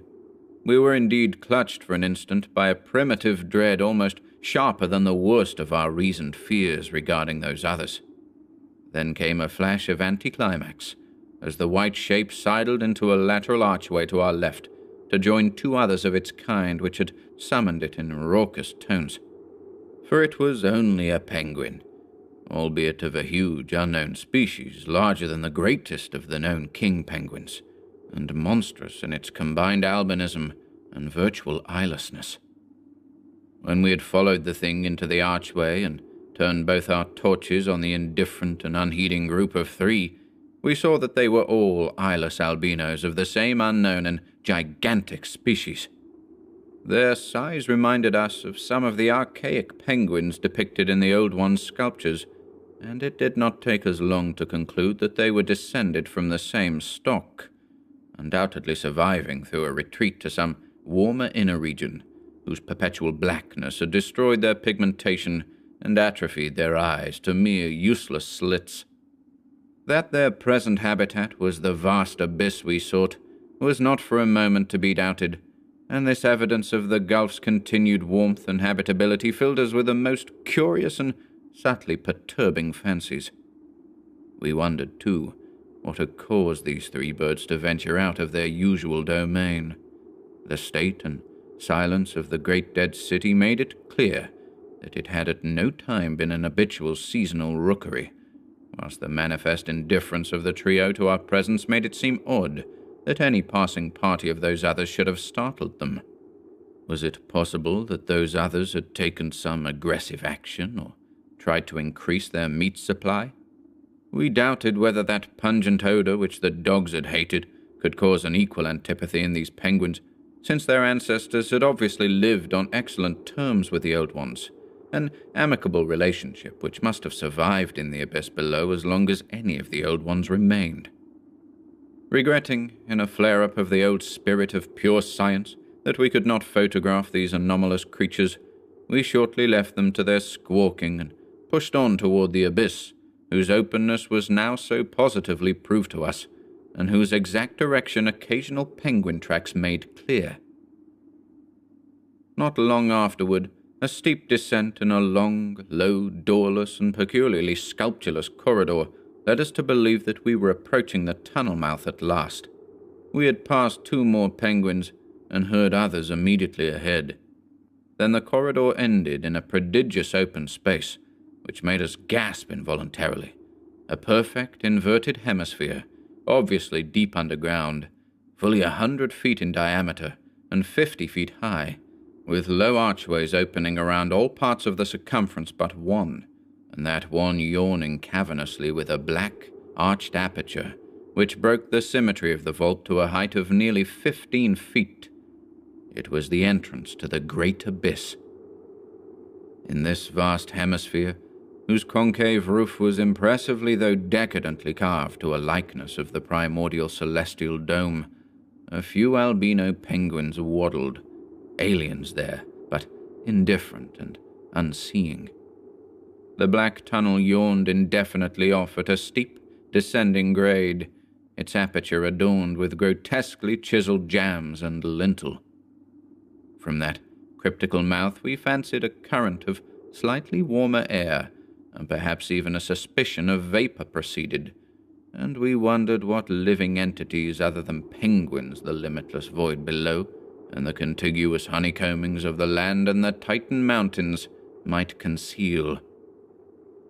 Speaker 1: We were indeed clutched for an instant by a primitive dread almost sharper than the worst of our reasoned fears regarding those others. Then came a flash of anticlimax, as the white shape sidled into a lateral archway to our left to join 2 others of its kind which had summoned it in raucous tones. For it was only a penguin, albeit of a huge unknown species larger than the greatest of the known king penguins, and monstrous in its combined albinism and virtual eyelessness. When we had followed the thing into the archway and turned both our torches on the indifferent and unheeding group of three, we saw that they were all eyeless albinos of the same unknown and gigantic species. Their size reminded us of some of the archaic penguins depicted in the Old One's sculptures, and it did not take us long to conclude that they were descended from the same stock, undoubtedly surviving through a retreat to some warmer inner region, whose perpetual blackness had destroyed their pigmentation and atrophied their eyes to mere useless slits. That their present habitat was the vast abyss we sought was not for a moment to be doubted, and this evidence of the gulf's continued warmth and habitability filled us with the most curious and subtly perturbing fancies. We wondered, too, what had caused these three birds to venture out of their usual domain. The state and silence of the great dead city made it clear that it had at no time been an habitual seasonal rookery, whilst the manifest indifference of the trio to our presence made it seem odd that any passing party of those others should have startled them. Was it possible that those others had taken some aggressive action or tried to increase their meat supply? We doubted whether that pungent odor which the dogs had hated could cause an equal antipathy in these penguins, since their ancestors had obviously lived on excellent terms with the Old Ones, an amicable relationship which must have survived in the abyss below as long as any of the Old Ones remained. Regretting, in a flare-up of the old spirit of pure science, that we could not photograph these anomalous creatures, we shortly left them to their squawking and pushed on toward the abyss, whose openness was now so positively proved to us, and whose exact direction occasional penguin tracks made clear. Not long afterward, a steep descent in a long, low, doorless, and peculiarly sculptureless corridor led us to believe that we were approaching the tunnel mouth at last. We had passed 2 more penguins and heard others immediately ahead. Then the corridor ended in a prodigious open space, which made us gasp involuntarily. A perfect inverted hemisphere, obviously deep underground, fully 100 feet in diameter and 50 feet high, with low archways opening around all parts of the circumference but one, and that one yawning cavernously with a black, arched aperture, which broke the symmetry of the vault to a height of nearly 15 feet. It was the entrance to the great abyss. In this vast hemisphere, whose concave roof was impressively though decadently carved to a likeness of the primordial celestial dome, a few albino penguins waddled, aliens there, but indifferent and unseeing. The black tunnel yawned indefinitely off at a steep, descending grade, its aperture adorned with grotesquely chiseled jambs and lintel. From that cryptical mouth we fancied a current of slightly warmer air, and perhaps even a suspicion of vapor proceeded, and we wondered what living entities other than penguins the limitless void below, and the contiguous honeycombings of the land and the Titan mountains might conceal.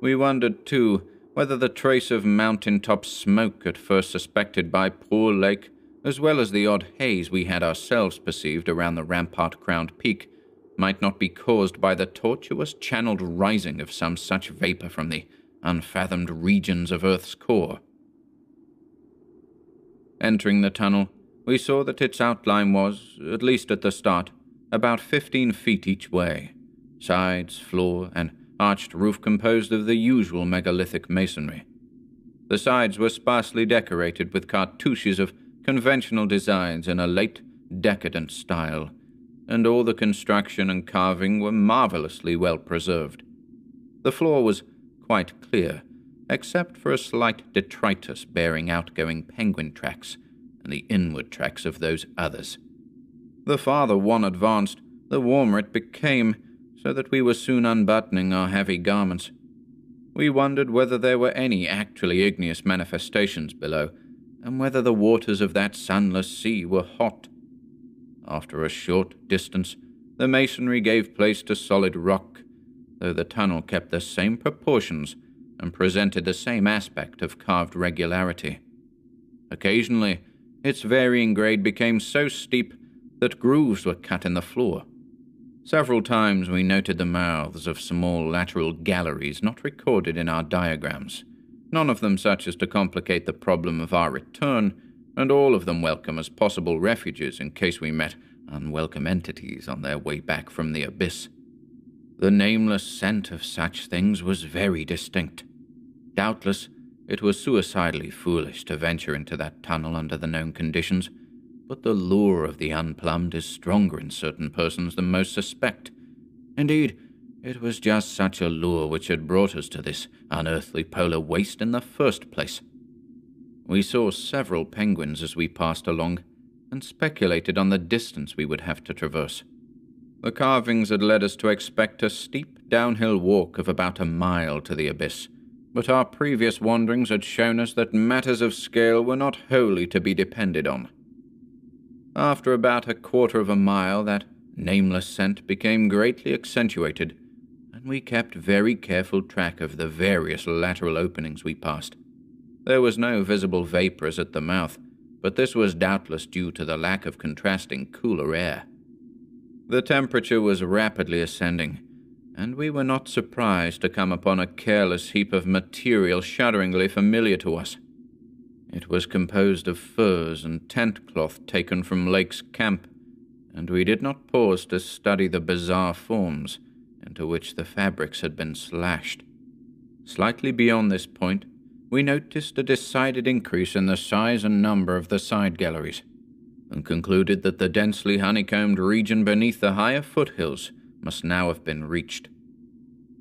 Speaker 1: We wondered, too, whether the trace of mountain-top smoke at first suspected by Poor Lake, as well as the odd haze we had ourselves perceived around the rampart-crowned peak, might not be caused by the tortuous channeled rising of some such vapor from the unfathomed regions of Earth's core. Entering the tunnel, we saw that its outline was, at least at the start, about 15 feet each way, sides, floor, and arched roof composed of the usual megalithic masonry. The sides were sparsely decorated with cartouches of conventional designs in a late, decadent style, and all the construction and carving were marvelously well preserved. The floor was quite clear, except for a slight detritus bearing outgoing penguin tracks and the inward tracks of those others. The farther one advanced, the warmer it became, so that we were soon unbuttoning our heavy garments. We wondered whether there were any actually igneous manifestations below, and whether the waters of that sunless sea were hot. After a short distance, the masonry gave place to solid rock, though the tunnel kept the same proportions and presented the same aspect of carved regularity. Occasionally, its varying grade became so steep that grooves were cut in the floor. Several times we noted the mouths of small lateral galleries not recorded in our diagrams, none of them such as to complicate the problem of our return, and all of them welcome as possible refuges in case we met unwelcome entities on their way back from the abyss. The nameless scent of such things was very distinct. Doubtless, it was suicidally foolish to venture into that tunnel under the known conditions, but the lure of the unplumbed is stronger in certain persons than most suspect. Indeed, it was just such a lure which had brought us to this unearthly polar waste in the first place. We saw several penguins as we passed along, and speculated on the distance we would have to traverse. The carvings had led us to expect a steep downhill walk of about a mile to the abyss, but our previous wanderings had shown us that matters of scale were not wholly to be depended on. After about a quarter of a mile, that nameless scent became greatly accentuated, and we kept very careful track of the various lateral openings we passed. There was no visible vapors at the mouth, but this was doubtless due to the lack of contrasting cooler air. The temperature was rapidly ascending, and we were not surprised to come upon a careless heap of material shudderingly familiar to us. It was composed of furs and tent cloth taken from Lake's camp, and we did not pause to study the bizarre forms into which the fabrics had been slashed. Slightly beyond this point, we noticed a decided increase in the size and number of the side galleries, and concluded that the densely honeycombed region beneath the higher foothills must now have been reached.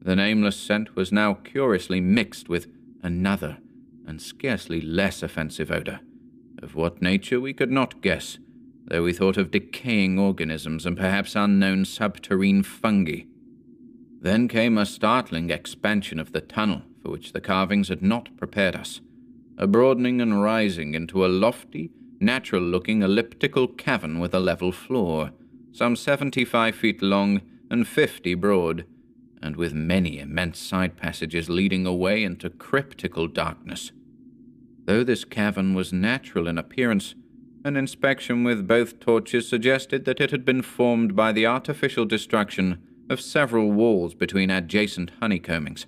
Speaker 1: The nameless scent was now curiously mixed with another and scarcely less offensive odor, of what nature we could not guess, though we thought of decaying organisms and perhaps unknown subterrane fungi. Then came a startling expansion of the tunnel for which the carvings had not prepared us, a broadening and rising into a lofty, natural-looking elliptical cavern with a level floor, some 75 feet long and 50 broad, and with many immense side passages leading away into cryptical darkness. Though this cavern was natural in appearance, an inspection with both torches suggested that it had been formed by the artificial destruction of several walls between adjacent honeycombings.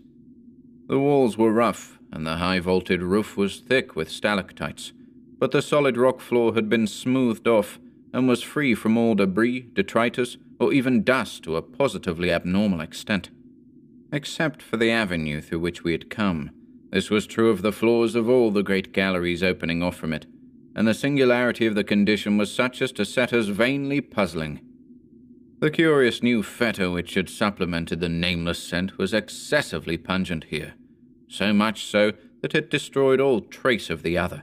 Speaker 1: The walls were rough, and the high-vaulted roof was thick with stalactites, but the solid rock floor had been smoothed off and was free from all debris, detritus, or even dust to a positively abnormal extent. Except for the avenue through which we had come, this was true of the floors of all the great galleries opening off from it, and the singularity of the condition was such as to set us vainly puzzling. The curious new fetor which had supplemented the nameless scent was excessively pungent here, so much so that it destroyed all trace of the other.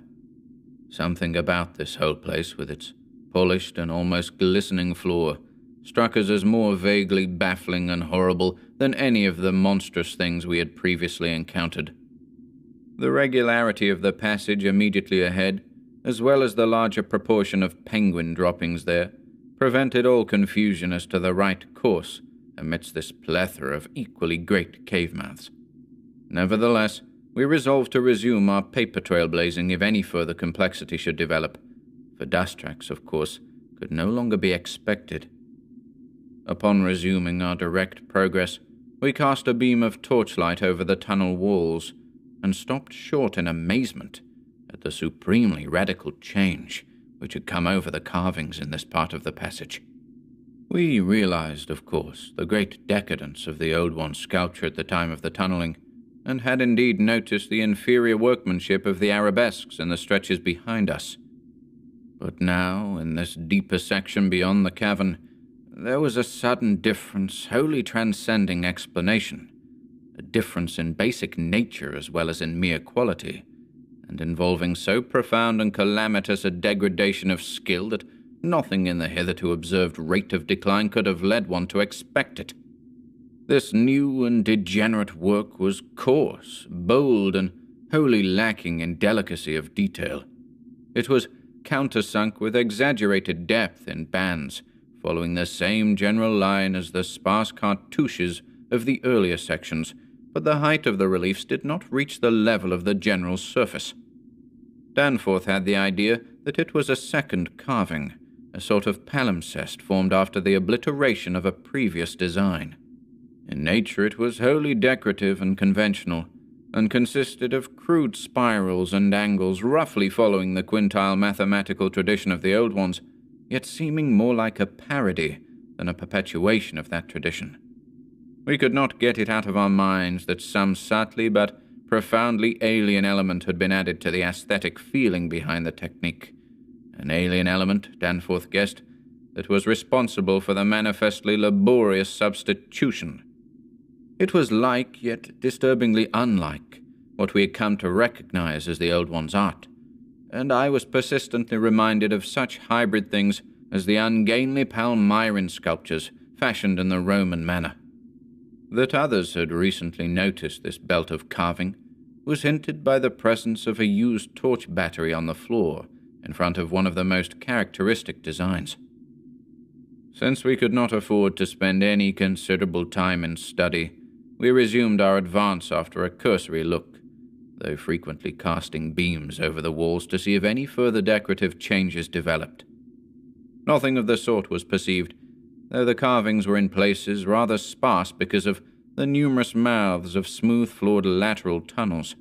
Speaker 1: Something about this whole place, with its polished and almost glistening floor, struck us as more vaguely baffling and horrible than any of the monstrous things we had previously encountered. The regularity of the passage immediately ahead, as well as the larger proportion of penguin droppings there, prevented all confusion as to the right course amidst this plethora of equally great cave mouths. Nevertheless, we resolved to resume our paper trail blazing if any further complexity should develop, for dust tracks, of course, could no longer be expected. Upon resuming our direct progress, we cast a beam of torchlight over the tunnel walls, and stopped short in amazement at the supremely radical change which had come over the carvings in this part of the passage. We realized, of course, the great decadence of the old one's sculpture at the time of the tunneling, and had indeed noticed the inferior workmanship of the arabesques in the stretches behind us. But now, in this deeper section beyond the cavern, there was a sudden difference wholly transcending explanation, a difference in basic nature as well as in mere quality, and involving so profound and calamitous a degradation of skill that nothing in the hitherto observed rate of decline could have led one to expect it. This new and degenerate work was coarse, bold, and wholly lacking in delicacy of detail. It was countersunk with exaggerated depth in bands, following the same general line as the sparse cartouches of the earlier sections, but the height of the reliefs did not reach the level of the general surface. Danforth had the idea that it was a second carving, a sort of palimpsest formed after the obliteration of a previous design. In nature it was wholly decorative and conventional, and consisted of crude spirals and angles roughly following the quintile mathematical tradition of the old ones, yet seeming more like a parody than a perpetuation of that tradition. We could not get it out of our minds that some subtly but profoundly alien element had been added to the aesthetic feeling behind the technique. An alien element, Danforth guessed, that was responsible for the manifestly laborious substitution. It was like, yet disturbingly unlike, what we had come to recognize as the old one's art, and I was persistently reminded of such hybrid things as the ungainly Palmyran sculptures fashioned in the Roman manner. That others had recently noticed this belt of carving was hinted by the presence of a used torch battery on the floor in front of one of the most characteristic designs. Since we could not afford to spend any considerable time in study, we resumed our advance after a cursory look, though frequently casting beams over the walls to see if any further decorative changes developed. Nothing of the sort was perceived, though the carvings were in places rather sparse because of the numerous mouths of smooth-floored lateral tunnels.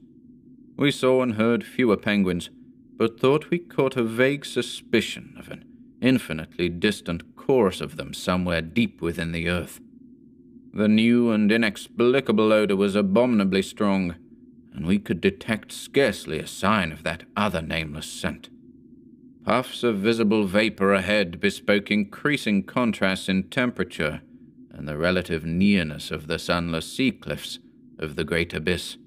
Speaker 1: We saw and heard fewer penguins, but thought we caught a vague suspicion of an infinitely distant chorus of them somewhere deep within the earth. The new and inexplicable odor was abominably strong, and we could detect scarcely a sign of that other nameless scent. Puffs of visible vapor ahead bespoke increasing contrasts in temperature and the relative nearness of the sunless sea cliffs of the great abyss.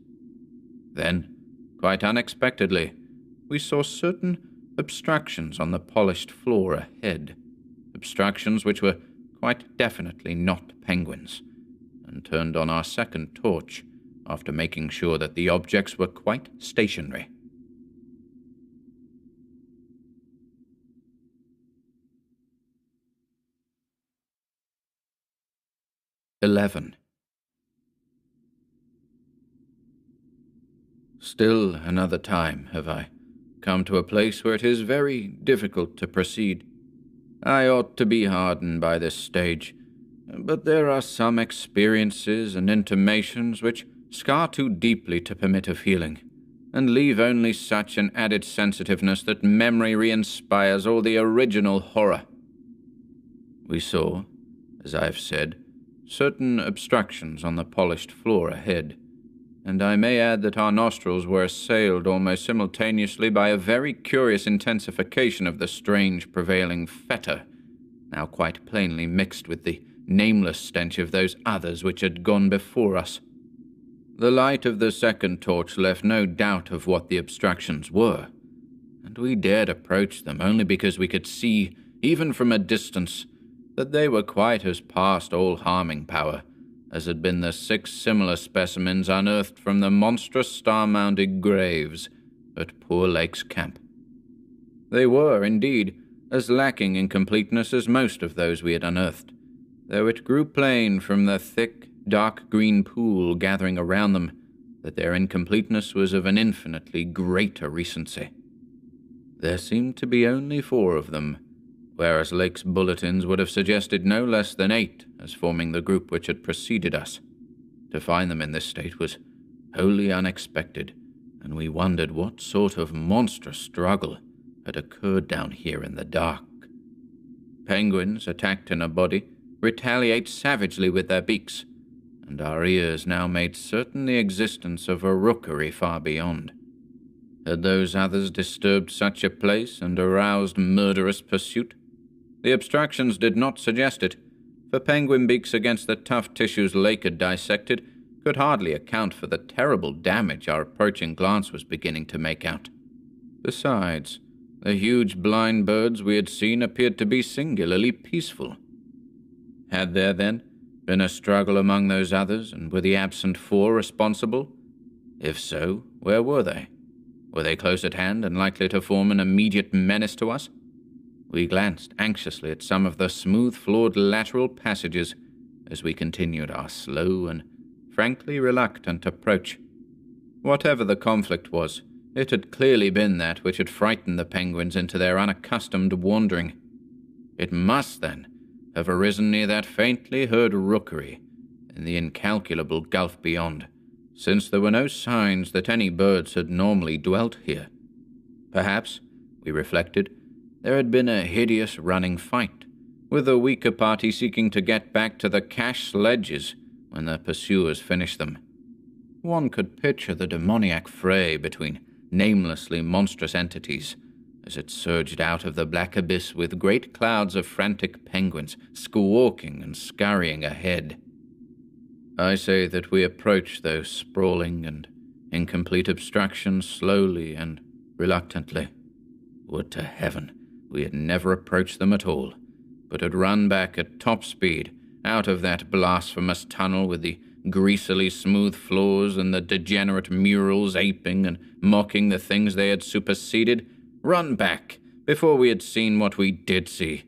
Speaker 1: Then, quite unexpectedly, we saw certain obstructions on the polished floor ahead, obstructions which were quite definitely not penguins, and turned on our second torch after making sure that the objects were quite stationary. "11. Still another time have I come to a place where it is very difficult to proceed. I ought to be hardened by this stage, but there are some experiences and intimations which scar too deeply to permit of healing, and leave only such an added sensitiveness that memory re-inspires all the original horror. We saw, as I have said, certain obstructions on the polished floor ahead, and I may add that our nostrils were assailed almost simultaneously by a very curious intensification of the strange prevailing fetor, now quite plainly mixed with the nameless stench of those others which had gone before us. The light of the second torch left no doubt of what the obstructions were, and we dared approach them only because we could see, even from a distance, that they were quite as past all harming power as had been the 6 similar specimens unearthed from the monstrous star-mounded graves at Poor Lake's camp. They were, indeed, as lacking in completeness as most of those we had unearthed, though it grew plain from the thick, dark green pool gathering around them that their incompleteness was of an infinitely greater recency. There seemed to be only 4 of them, whereas Lake's bulletins would have suggested no less than 8 as forming the group which had preceded us. To find them in this state was wholly unexpected, and we wondered what sort of monstrous struggle had occurred down here in the dark. Penguins, attacked in a body, retaliate savagely with their beaks, and our ears now made certain the existence of a rookery far beyond. Had those others disturbed such a place and aroused murderous pursuit? The obstructions did not suggest it, for penguin beaks against the tough tissues Lake had dissected could hardly account for the terrible damage our approaching glance was beginning to make out. Besides, the huge blind birds we had seen appeared to be singularly peaceful. Had there, then, been a struggle among those others, and were the absent 4 responsible? If so, where were they? Were they close at hand and likely to form an immediate menace to us? We glanced anxiously at some of the smooth-floored lateral passages as we continued our slow and frankly reluctant approach. Whatever the conflict was, it had clearly been that which had frightened the penguins into their unaccustomed wandering. It must, then, have arisen near that faintly heard rookery in the incalculable gulf beyond, since there were no signs that any birds had normally dwelt here. Perhaps, we reflected, there had been a hideous running fight, with the weaker party seeking to get back to the cache sledges when their pursuers finished them. One could picture the demoniac fray between namelessly monstrous entities as it surged out of the black abyss with great clouds of frantic penguins squawking and scurrying ahead. I say that we approached those sprawling and incomplete obstructions slowly and reluctantly. Would to heaven we had never approached them at all, but had run back at top speed out of that blasphemous tunnel with the greasily smooth floors and the degenerate murals aping and mocking the things they had superseded, run back before we had seen what we did see,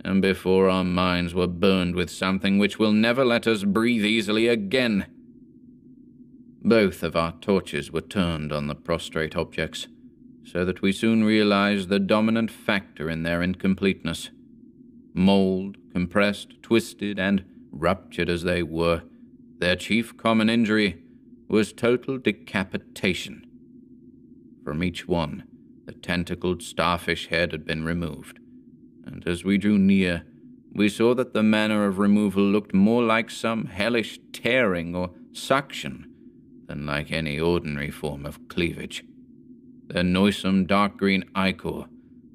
Speaker 1: and before our minds were burned with something which will never let us breathe easily again. Both of our torches were turned on the prostrate objects, so that we soon realized the dominant factor in their incompleteness. Mold, compressed, twisted, and ruptured as they were, their chief common injury was total decapitation. From each one, the tentacled starfish head had been removed, and as we drew near, we saw that the manner of removal looked more like some hellish tearing or suction than like any ordinary form of cleavage. Their noisome dark green ichor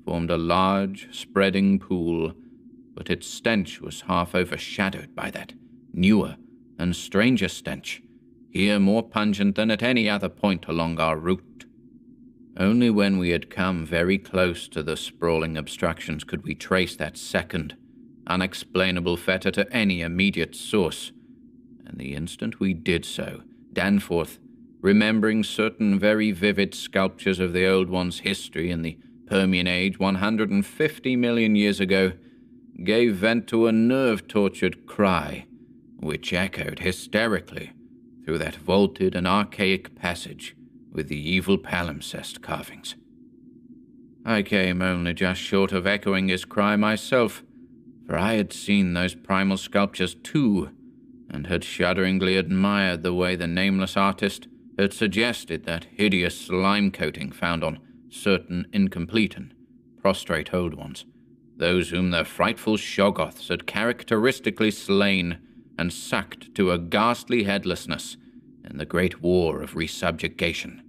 Speaker 1: formed a large, spreading pool, but its stench was half overshadowed by that newer and stranger stench, here more pungent than at any other point along our route. Only when we had come very close to the sprawling obstructions could we trace that second, unexplainable fetor to any immediate source, and the instant we did so, Danforth, remembering certain very vivid sculptures of the Old One's history in the Permian Age 150 million years ago, gave vent to a nerve-tortured cry, which echoed hysterically through that vaulted and archaic passage with the evil palimpsest carvings. I came only just short of echoing his cry myself, for I had seen those primal sculptures too, and had shudderingly admired the way the nameless artist had suggested that hideous slime coating found on certain incomplete and prostrate Old Ones, those whom the frightful Shoggoths had characteristically slain and sucked to a ghastly headlessness in the great war of resubjugation.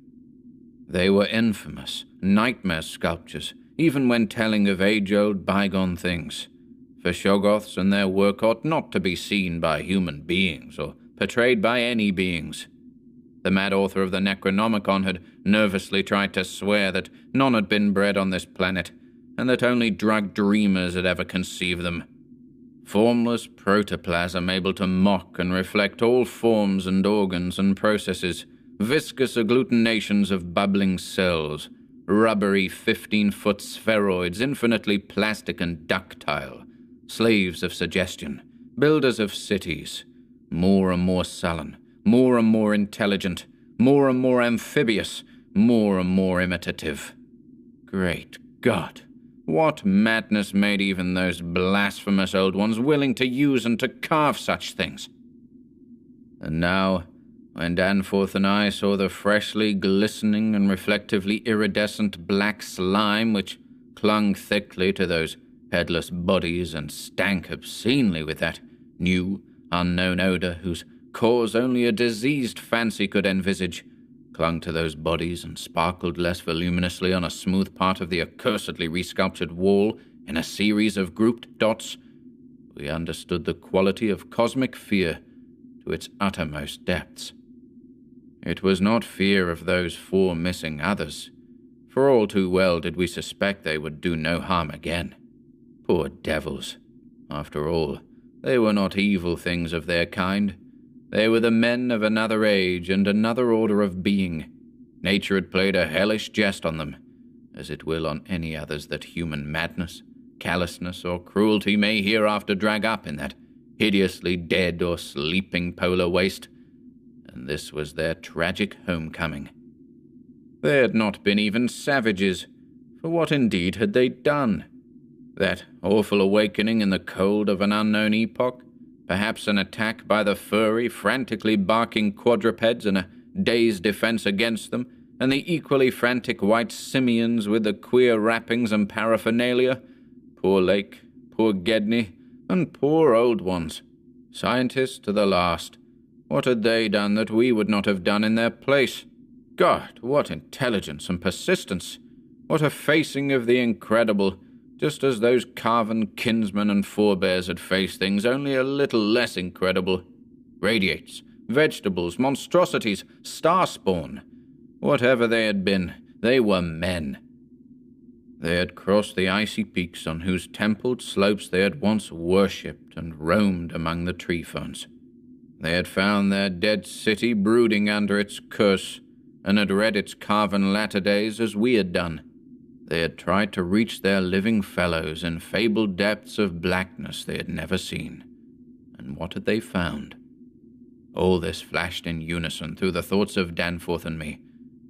Speaker 1: They were infamous, nightmare sculptures, even when telling of age-old bygone things, for Shoggoths and their work ought not to be seen by human beings or portrayed by any beings. The mad author of the Necronomicon had nervously tried to swear that none had been bred on this planet, and that only drug dreamers had ever conceived them. Formless protoplasm able to mock and reflect all forms and organs and processes, viscous agglutinations of bubbling cells, rubbery 15-foot spheroids infinitely plastic and ductile, slaves of suggestion, builders of cities, more and more sullen, more and more intelligent, more and more amphibious, more and more imitative. Great God! What madness made even those blasphemous Old Ones willing to use and to carve such things? And now, when Danforth and I saw the freshly glistening and reflectively iridescent black slime which clung thickly to those headless bodies and stank obscenely with that new, unknown odor whose cause only a diseased fancy could envisage, clung to those bodies and sparkled less voluminously on a smooth part of the accursedly resculptured wall in a series of grouped dots, we understood the quality of cosmic fear to its uttermost depths. It was not fear of those 4 missing others, for all too well did we suspect they would do no harm again. Poor devils. After all, they were not evil things of their kind. They were the men of another age and another order of being. Nature had played a hellish jest on them, as it will on any others that human madness, callousness, or cruelty may hereafter drag up in that hideously dead or sleeping polar waste. and this was their tragic homecoming. They had not been even savages, for what indeed had they done? That awful awakening in the cold of an unknown epoch? Perhaps an attack by the furry, frantically barking quadrupeds and a dazed defense against them, and the equally frantic white simians with the queer wrappings and paraphernalia? Poor Lake, poor Gedney, and poor old ones. Scientists to the last. What had they done that we would not have done in their place? God, what intelligence and persistence! What a facing of the incredible, just as those carven kinsmen and forebears had faced things only a little less incredible. Radiates, vegetables, monstrosities, star-spawn. Whatever they had been, they were men. They had crossed the icy peaks on whose templed slopes they had once worshipped and roamed among the tree ferns. They had found their dead city brooding under its curse, and had read its carven latter days as we had done. They had tried to reach their living fellows in fabled depths of blackness they had never seen. And what had they found? All this flashed in unison through the thoughts of Danforth and me,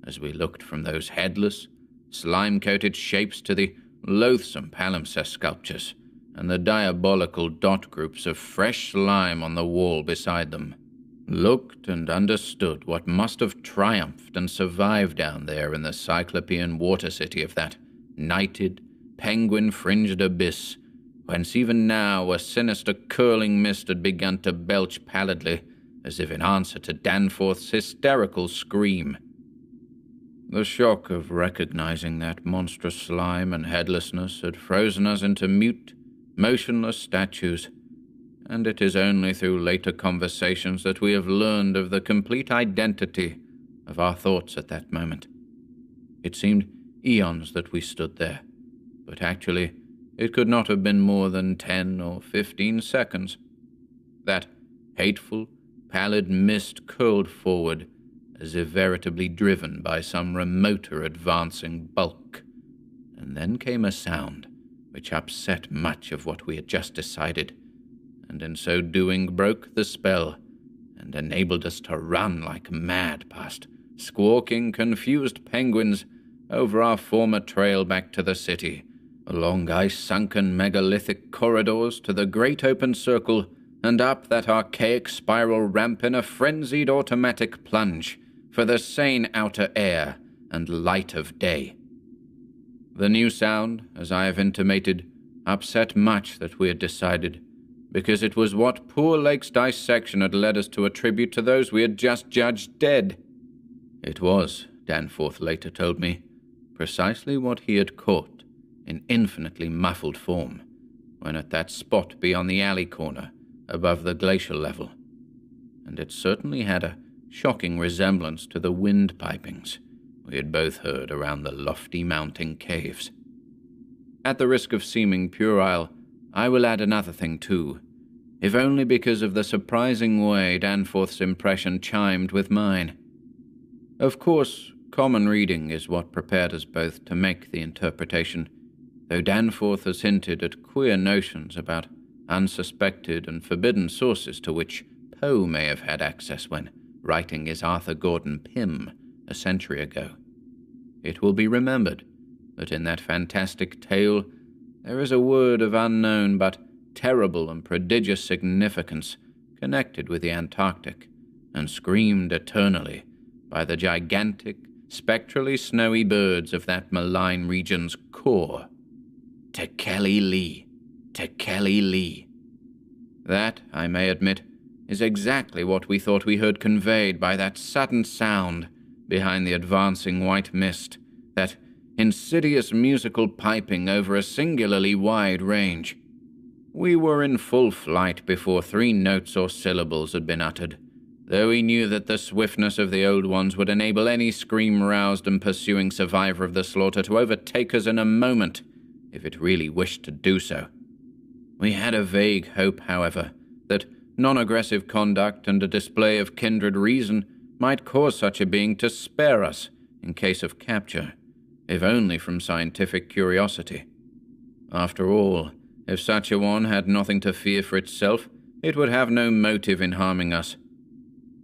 Speaker 1: as we looked from those headless, slime-coated shapes to the loathsome palimpsest sculptures, and the diabolical dot groups of fresh slime on the wall beside them. Looked and understood what must have triumphed and survived down there in the cyclopean water city of that nighted, penguin-fringed abyss, whence even now a sinister curling mist had begun to belch pallidly, as if in answer to Danforth's hysterical scream. The shock of recognizing that monstrous slime and headlessness had frozen us into mute, motionless statues, and it is only through later conversations that we have learned of the complete identity of our thoughts at that moment. It seemed eons that we stood there, but actually it could not have been more than 10 or 15 seconds. That hateful, pallid mist curled forward, as if veritably driven by some remoter advancing bulk. And then came a sound which upset much of what we had just decided, and in so doing broke the spell, and enabled us to run like mad past squawking, confused penguins over our former trail back to the city, along ice-sunken megalithic corridors to the great open circle, and up that archaic spiral ramp in a frenzied automatic plunge for the sane outer air and light of day. The new sound, as I have intimated, upset much that we had decided, because it was what poor Lake's dissection had led us to attribute to those we had just judged dead. It was, Danforth later told me, precisely what he had caught, in infinitely muffled form, when at that spot beyond the alley corner, above the glacial level. And it certainly had a shocking resemblance to the wind pipings we had both heard around the lofty mountain caves. At the risk of seeming puerile, I will add another thing too, if only because of the surprising way Danforth's impression chimed with mine. Of course, common reading is what prepared us both to make the interpretation, though Danforth has hinted at queer notions about unsuspected and forbidden sources to which Poe may have had access when writing his Arthur Gordon Pym a century ago. It will be remembered that in that fantastic tale there is a word of unknown but terrible and prodigious significance connected with the Antarctic, and screamed eternally by the gigantic, spectrally snowy birds of that malign region's core. Tekeli-li, Tekeli-li. That, I may admit, is exactly what we thought we heard conveyed by that sudden sound behind the advancing white mist, that insidious musical piping over a singularly wide range. We were in full flight before 3 notes or syllables had been uttered, though we knew that the swiftness of the old ones would enable any scream-roused and pursuing survivor of the slaughter to overtake us in a moment, if it really wished to do so. We had a vague hope, however, that non-aggressive conduct and a display of kindred reason might cause such a being to spare us in case of capture, if only from scientific curiosity. After all, if such a one had nothing to fear for itself, it would have no motive in harming us.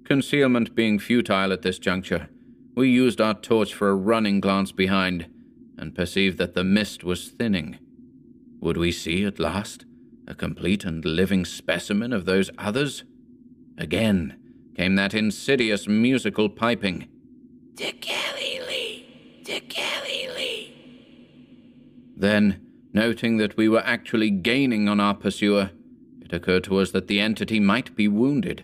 Speaker 1: Concealment being futile at this juncture, we used our torch for a running glance behind, and perceived that the mist was thinning. Would we see at last a complete and living specimen of those others? Again came that insidious musical piping.
Speaker 3: To Galilee! To Galilee!
Speaker 1: Then, noting that we were actually gaining on our pursuer, it occurred to us that the entity might be wounded.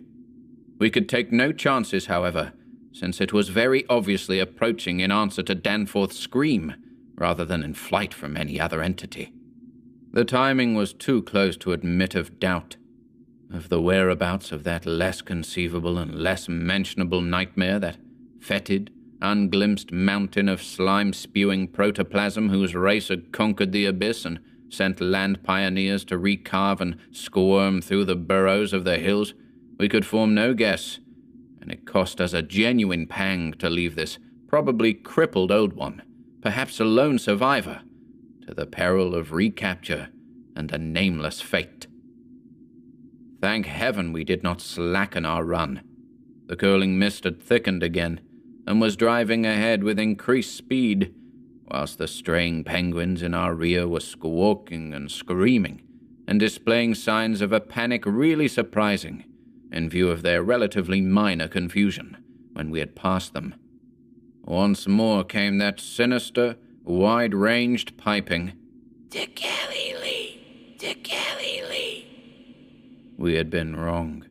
Speaker 1: We could take no chances, however, since it was very obviously approaching in answer to Danforth's scream, rather than in flight from any other entity. The timing was too close to admit of doubt. Of the whereabouts of that less conceivable and less mentionable nightmare, that fetid, unglimpsed mountain of slime-spewing protoplasm whose race had conquered the abyss and sent land pioneers to recarve and squirm through the burrows of the hills, we could form no guess, and it cost us a genuine pang to leave this probably crippled old one, perhaps a lone survivor, to the peril of recapture and a nameless fate. Thank heaven we did not slacken our run. The curling mist had thickened again, and was driving ahead with increased speed, whilst the straying penguins in our rear were squawking and screaming, and displaying signs of a panic really surprising, in view of their relatively minor confusion when we had passed them. Once more came that sinister, wide-ranged piping.
Speaker 3: To Galilee! To Galilee!
Speaker 1: We had been wrong.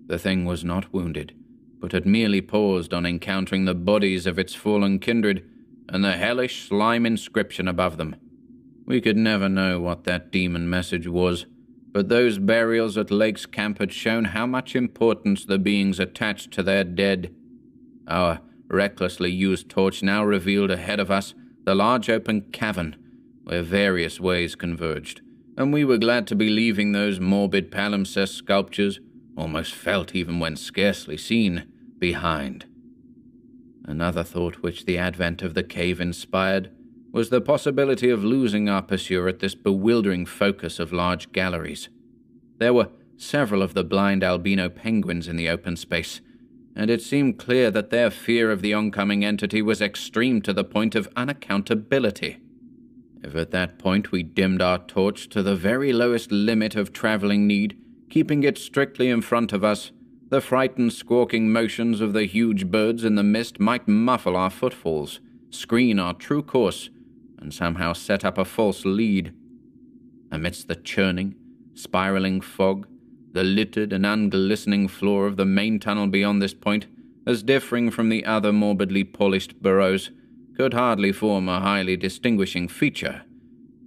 Speaker 1: The thing was not wounded, but had merely paused on encountering the bodies of its fallen kindred and the hellish slime inscription above them. We could never know what that demon message was, but those burials at Lake's Camp had shown how much importance the beings attached to their dead. Our recklessly used torch now revealed ahead of us the large open cavern, where various ways converged, and we were glad to be leaving those morbid palimpsest sculptures, almost felt even when scarcely seen, behind. Another thought which the advent of the cave inspired was the possibility of losing our pursuer at this bewildering focus of large galleries. There were several of the blind albino penguins in the open space, and it seemed clear that their fear of the oncoming entity was extreme to the point of unaccountability. If at that point we dimmed our torch to the very lowest limit of traveling need, keeping it strictly in front of us, the frightened squawking motions of the huge birds in the mist might muffle our footfalls, screen our true course, and somehow set up a false lead. Amidst the churning, spiraling fog, the littered and unglistening floor of the main tunnel beyond this point, as differing from the other morbidly polished burrows, could hardly form a highly distinguishing feature,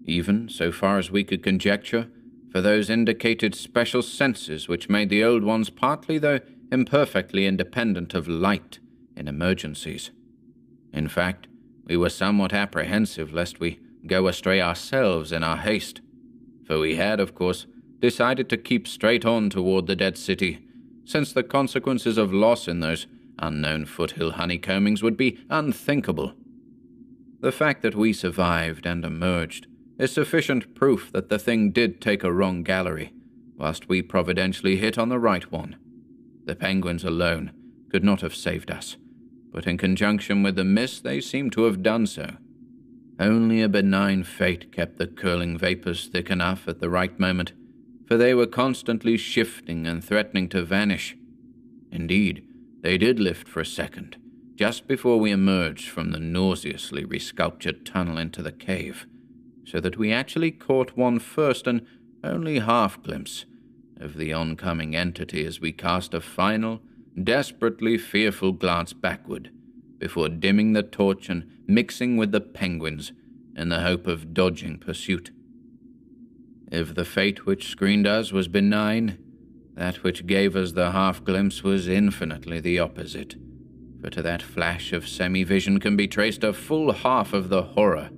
Speaker 1: even, so far as we could conjecture, for those indicated special senses which made the old ones partly though imperfectly independent of light in emergencies. In fact, we were somewhat apprehensive lest we go astray ourselves in our haste, for we had, of course, decided to keep straight on toward the dead city, since the consequences of loss in those unknown foothill honeycombings would be unthinkable. The fact that we survived and emerged is sufficient proof that the thing did take a wrong gallery, whilst we providentially hit on the right one. The penguins alone could not have saved us, but in conjunction with the mist they seemed to have done so. Only a benign fate kept the curling vapors thick enough at the right moment, for they were constantly shifting and threatening to vanish. Indeed, they did lift for a second, just before we emerged from the nauseously resculptured tunnel into the cave, so that we actually caught one first and only half glimpse of the oncoming entity as we cast a final, desperately fearful glance backward, before dimming the torch and mixing with the penguins in the hope of dodging pursuit. If the fate which screened us was benign, that which gave us the half-glimpse was infinitely the opposite, for to that flash of semi-vision can be traced a full half of the horror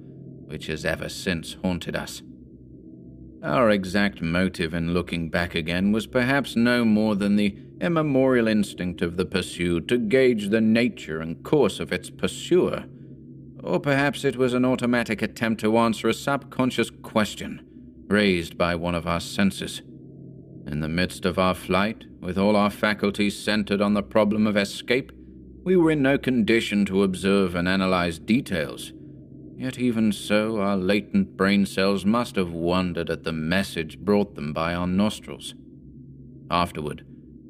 Speaker 1: which has ever since haunted us. Our exact motive in looking back again was perhaps no more than the immemorial instinct of the pursued to gauge the nature and course of its pursuer, or perhaps it was an automatic attempt to answer a subconscious question raised by one of our senses. In the midst of our flight, with all our faculties centered on the problem of escape, we were in no condition to observe and analyze details. Yet even so, our latent brain cells must have wondered at the message brought them by our nostrils. Afterward,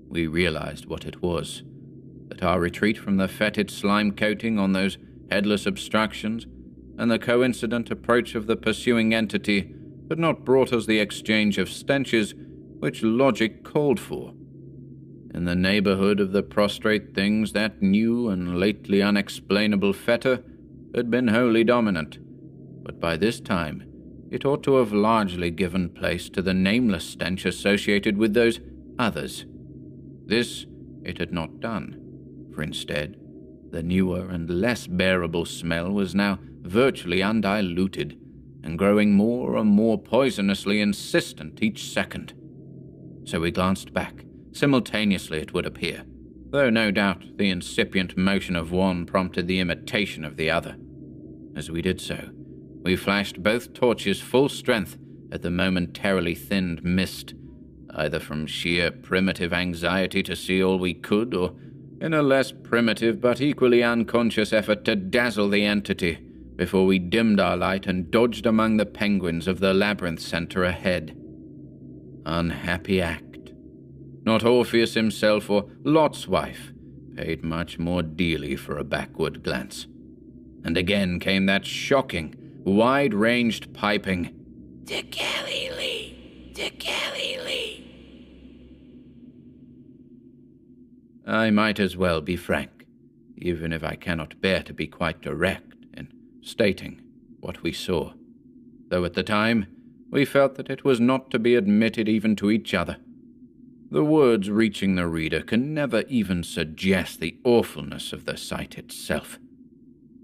Speaker 1: we realized what it was, that our retreat from the fetid slime coating on those headless obstructions and the coincident approach of the pursuing entity had not brought us the exchange of stenches which logic called for. In the neighborhood of the prostrate things, that new and lately unexplainable fetor had been wholly dominant, but by this time it ought to have largely given place to the nameless stench associated with those others. This it had not done, for instead, the newer and less bearable smell was now virtually undiluted and growing more and more poisonously insistent each second. So we glanced back, simultaneously it would appear, though no doubt the incipient motion of one prompted the imitation of the other. As we did so, we flashed both torches full strength at the momentarily thinned mist, either from sheer primitive anxiety to see all we could, or in a less primitive but equally unconscious effort to dazzle the entity before we dimmed our light and dodged among the penguins of the labyrinth center ahead. Unhappy act. Not Orpheus himself or Lot's wife paid much more dearly for a backward glance. And again came that shocking, wide-ranged piping.
Speaker 3: To Galilee! To Galilee!
Speaker 1: I might as well be frank, even if I cannot bear to be quite direct in stating what we saw, though at the time we felt that it was not to be admitted even to each other. The words reaching the reader can never even suggest the awfulness of the sight itself.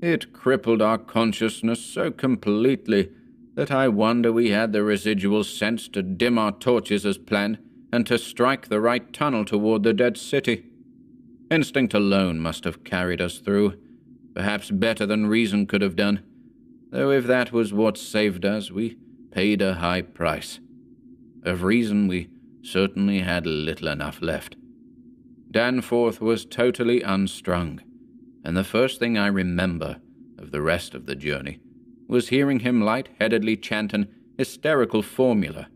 Speaker 1: It crippled our consciousness so completely that I wonder we had the residual sense to dim our torches as planned and to strike the right tunnel toward the dead city. Instinct alone must have carried us through, perhaps better than reason could have done, though if that was what saved us, we paid a high price. Of reason we certainly had little enough left. Danforth was totally unstrung, and the first thing I remember of the rest of the journey was hearing him light-headedly chant an hysterical formula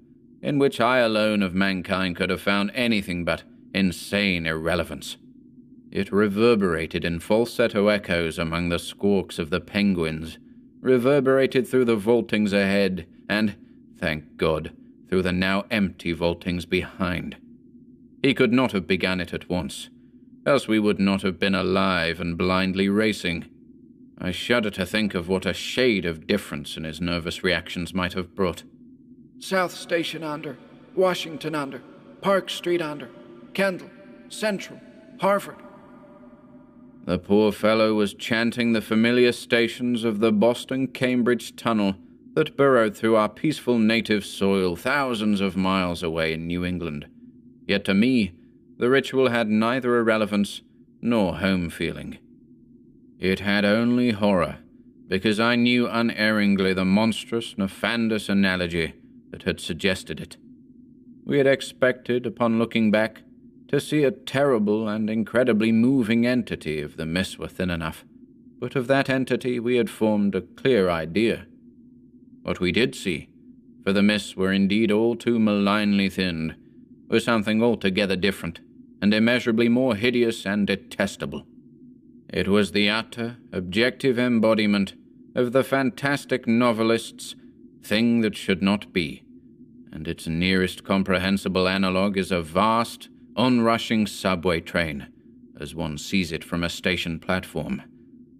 Speaker 1: in which I alone of mankind could have found anything but insane irrelevance. It reverberated in falsetto echoes among the squawks of the penguins, reverberated through the vaultings ahead, and, thank God, through the now empty vaultings behind. He could not have begun it at once, else we would not have been alive and blindly racing. I shudder to think of what a shade of difference in his nervous reactions might have brought.
Speaker 4: South Station under, Washington under, Park Street under, Kendall, Central, Harvard.
Speaker 1: The poor fellow was chanting the familiar stations of the Boston-Cambridge tunnel that burrowed through our peaceful native soil thousands of miles away in New England. Yet to me, the ritual had neither irrelevance nor home feeling. It had only horror, because I knew unerringly the monstrous, nefandous analogy that had suggested it. We had expected, upon looking back, to see a terrible and incredibly moving entity if the mists were thin enough, but of that entity we had formed a clear idea. What we did see, for the mists were indeed all too malignly thinned, was something altogether different, and immeasurably more hideous and detestable. It was the utter, objective embodiment of the fantastic novelist's thing that should not be, and its nearest comprehensible analogue is a vast, onrushing subway train, as one sees it from a station platform,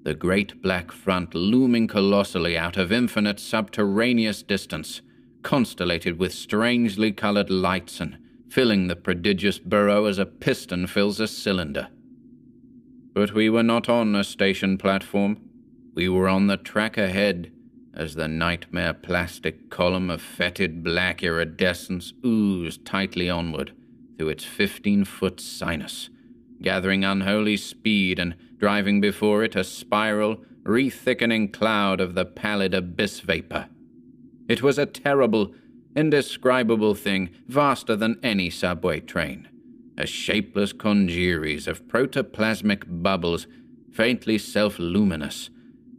Speaker 1: the great black front looming colossally out of infinite subterraneous distance, constellated with strangely colored lights and filling the prodigious burrow as a piston fills a cylinder. But we were not on a station platform. We were on the track ahead, as the nightmare plastic column of fetid black iridescence oozed tightly onward through its 15-foot sinus, gathering unholy speed and driving before it a spiral, re-thickening cloud of the pallid abyss vapor. It was a terrible, indescribable thing vaster than any subway train, a shapeless congeries of protoplasmic bubbles, faintly self-luminous,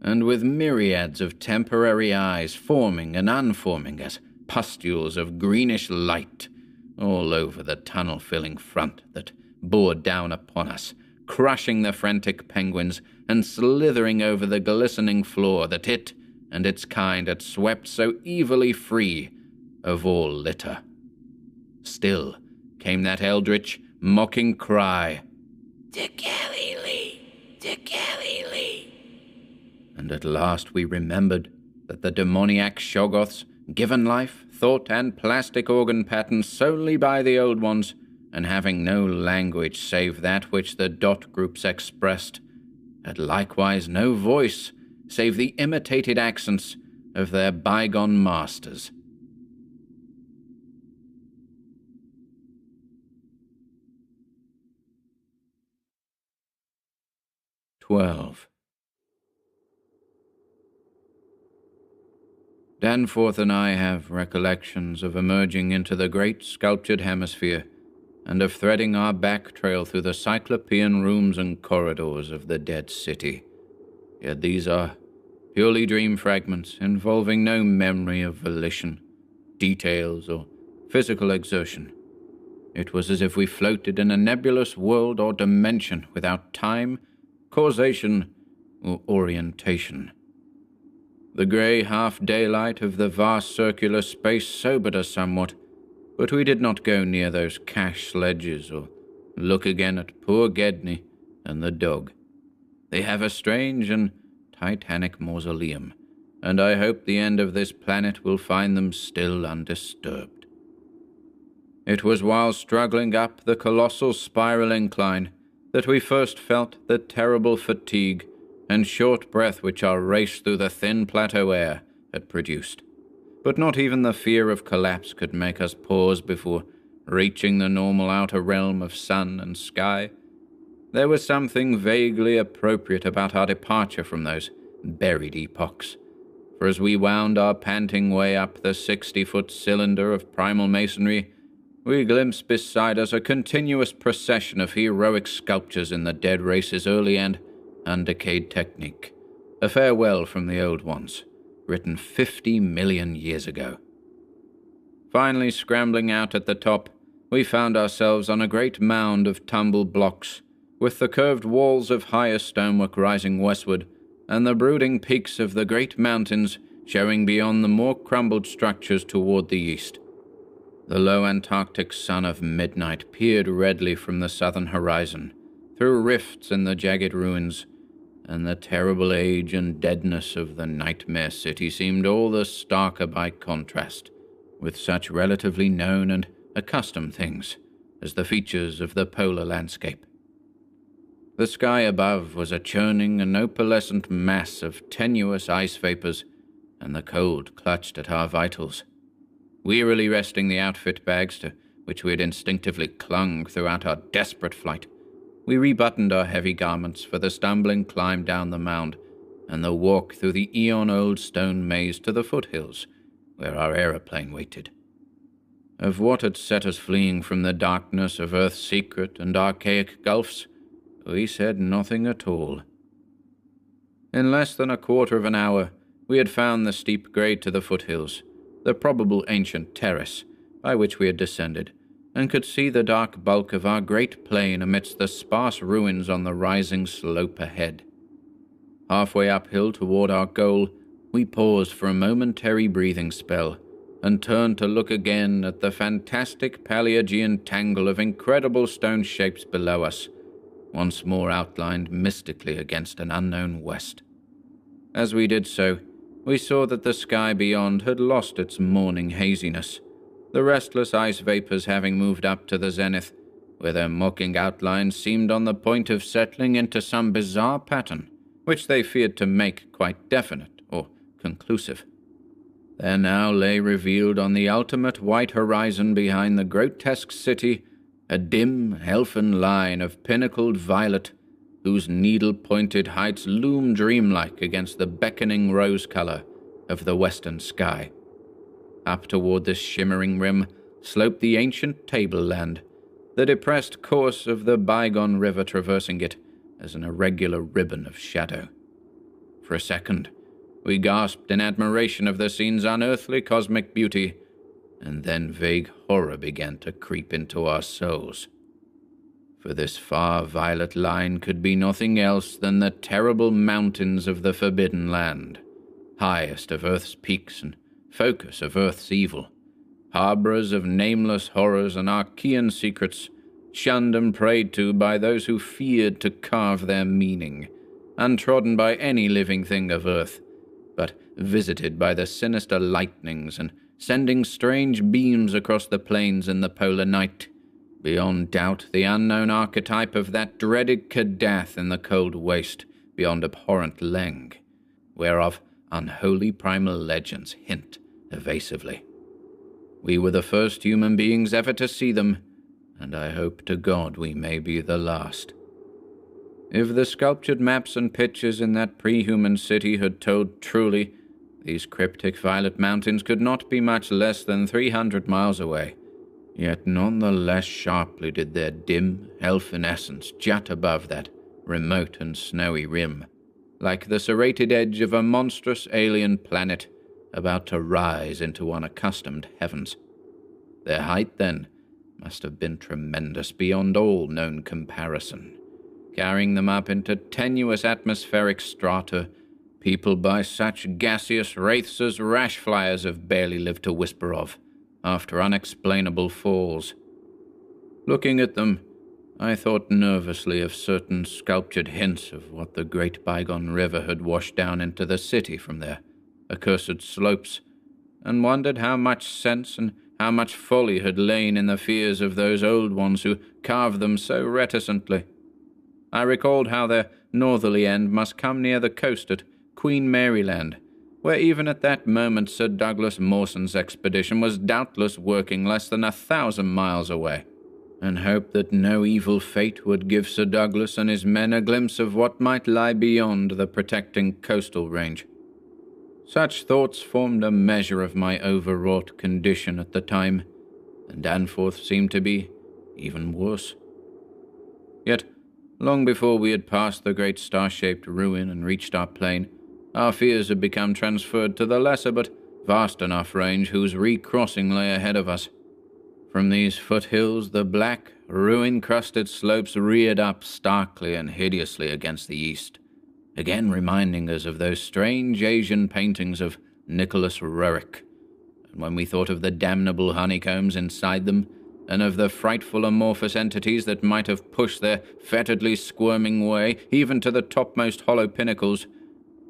Speaker 1: and with myriads of temporary eyes forming and unforming as pustules of greenish light all over the tunnel-filling front that bore down upon us, crushing the frantic penguins and slithering over the glistening floor that it and its kind had swept so evilly free of all litter. Still came that eldritch, mocking cry,
Speaker 3: To Galilee! To Galilee!
Speaker 1: and at last we remembered that the demoniac Shoggoths, given life, thought, and plastic organ patterns solely by the old ones, and having no language save that which the dot groups expressed, had likewise no voice save the imitated accents of their bygone masters. "12. Danforth and I have recollections of emerging into the great sculptured hemisphere and of threading our back trail through the cyclopean rooms and corridors of the dead city. Yet these are purely dream fragments involving no memory of volition, details, or physical exertion. It was as if we floated in a nebulous world or dimension without time, causation, or orientation. The grey half-daylight of the vast circular space sobered us somewhat, but we did not go near those cash sledges or look again at poor Gedney and the dog. They have a strange and titanic mausoleum, and I hope the end of this planet will find them still undisturbed. It was while struggling up the colossal spiral incline that we first felt the terrible fatigue and short breath which our race through the thin plateau air had produced. But not even the fear of collapse could make us pause before reaching the normal outer realm of sun and sky. There was something vaguely appropriate about our departure from those buried epochs, for as we wound our panting way up the 60-foot cylinder of primal masonry, we glimpsed beside us a continuous procession of heroic sculptures in the dead race's early and undecayed technique, a farewell from the old ones, written 50 million years ago. Finally scrambling out at the top, we found ourselves on a great mound of tumbled blocks, with the curved walls of higher stonework rising westward, and the brooding peaks of the great mountains showing beyond the more crumbled structures toward the east. The low Antarctic sun of midnight peered redly from the southern horizon, through rifts in the jagged ruins, and the terrible age and deadness of the nightmare city seemed all the starker by contrast with such relatively known and accustomed things as the features of the polar landscape. The sky above was a churning and opalescent mass of tenuous ice vapors, and the cold clutched at our vitals. Wearily resting the outfit bags to which we had instinctively clung throughout our desperate flight, we rebuttoned our heavy garments for the stumbling climb down the mound and the walk through the eon-old stone maze to the foothills, where our aeroplane waited. Of what had set us fleeing from the darkness of Earth's secret and archaic gulfs, we said nothing at all. In less than a quarter of an hour, we had found the steep grade to the foothills, the probable ancient terrace by which we had descended, and could see the dark bulk of our great plain amidst the sparse ruins on the rising slope ahead. Halfway uphill toward our goal, we paused for a momentary breathing spell, and turned to look again at the fantastic Paleogean tangle of incredible stone shapes below us, once more outlined mystically against an unknown west. As we did so, we saw that the sky beyond had lost its morning haziness, the restless ice vapors having moved up to the zenith, where their mocking outlines seemed on the point of settling into some bizarre pattern, which they feared to make quite definite or conclusive. There now lay revealed on the ultimate white horizon behind the grotesque city a dim, elfin line of pinnacled violet, whose needle-pointed heights loomed dreamlike against the beckoning rose color of the western sky. Up toward this shimmering rim sloped the ancient tableland, the depressed course of the bygone river traversing it as an irregular ribbon of shadow. For a second, we gasped in admiration of the scene's unearthly cosmic beauty, and then vague horror began to creep into our souls. For this far violet line could be nothing else than the terrible mountains of the Forbidden Land, highest of Earth's peaks and focus of Earth's evil, harborers of nameless horrors and Archean secrets, shunned and prayed to by those who feared to carve their meaning, untrodden by any living thing of Earth, but visited by the sinister lightnings and sending strange beams across the plains in the polar night. Beyond doubt, the unknown archetype of that dreaded Kadath in the cold waste beyond abhorrent Leng, whereof unholy primal legends hint evasively. We were the first human beings ever to see them, and I hope to God we may be the last. If the sculptured maps and pictures in that pre-human city had told truly, these cryptic violet mountains could not be much less than 300 miles away. Yet none the less sharply did their dim, elfin essence jut above that remote and snowy rim, like the serrated edge of a monstrous alien planet about to rise into unaccustomed heavens. Their height, then, must have been tremendous beyond all known comparison, carrying them up into tenuous atmospheric strata, peopled by such gaseous wraiths as rash flyers have barely lived to whisper of, after unexplainable falls. Looking at them, I thought nervously of certain sculptured hints of what the great bygone river had washed down into the city from their accursed slopes, and wondered how much sense and how much folly had lain in the fears of those old ones who carved them so reticently. I recalled how their northerly end must come near the coast at Queen Mary Land, where even at that moment Sir Douglas Mawson's expedition was doubtless working less than 1,000 miles away, and hoped that no evil fate would give Sir Douglas and his men a glimpse of what might lie beyond the protecting coastal range. Such thoughts formed a measure of my overwrought condition at the time, and Danforth seemed to be even worse. Yet, long before we had passed the great star-shaped ruin and reached our plain, our fears had become transferred to the lesser but vast enough range whose recrossing lay ahead of us. From these foothills, the black, ruin-crusted slopes reared up starkly and hideously against the east, again reminding us of those strange Asian paintings of Nicholas Roerich. And when we thought of the damnable honeycombs inside them, and of the frightful amorphous entities that might have pushed their fetidly squirming way even to the topmost hollow pinnacles,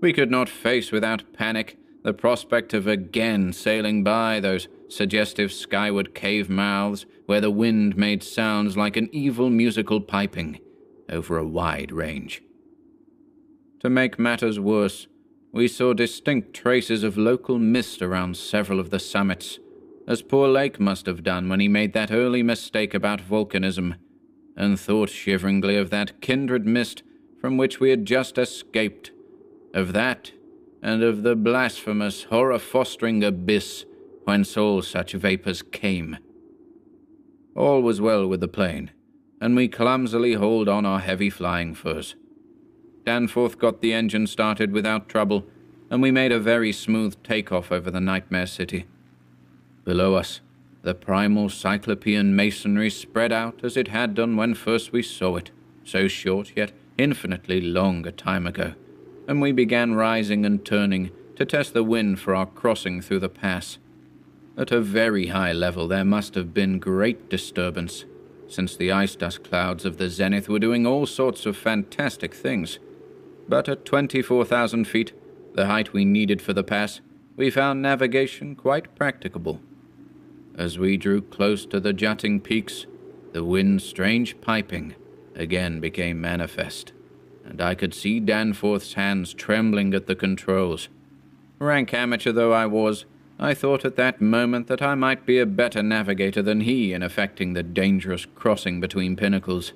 Speaker 1: we could not face without panic the prospect of again sailing by those suggestive skyward cave mouths where the wind made sounds like an evil musical piping over a wide range. To make matters worse, we saw distinct traces of local mist around several of the summits, as poor Lake must have done when he made that early mistake about volcanism, and thought shiveringly of that kindred mist from which we had just escaped, of that, and of the blasphemous, horror-fostering abyss whence all such vapours came. All was well with the plane, and we clumsily hauled on our heavy flying furs. Danforth got the engine started without trouble, and we made a very smooth take-off over the nightmare city. Below us, the primal cyclopean masonry spread out as it had done when first we saw it, so short yet infinitely long a time ago, and we began rising and turning to test the wind for our crossing through the pass. At a very high level there must have been great disturbance, since the ice dust clouds of the zenith were doing all sorts of fantastic things. But at 24,000 feet, the height we needed for the pass, we found navigation quite practicable. As we drew close to the jutting peaks, the wind's strange piping again became manifest, and I could see Danforth's hands trembling at the controls. Rank amateur though I was, I thought at that moment that I might be a better navigator than he in effecting the dangerous crossing between pinnacles,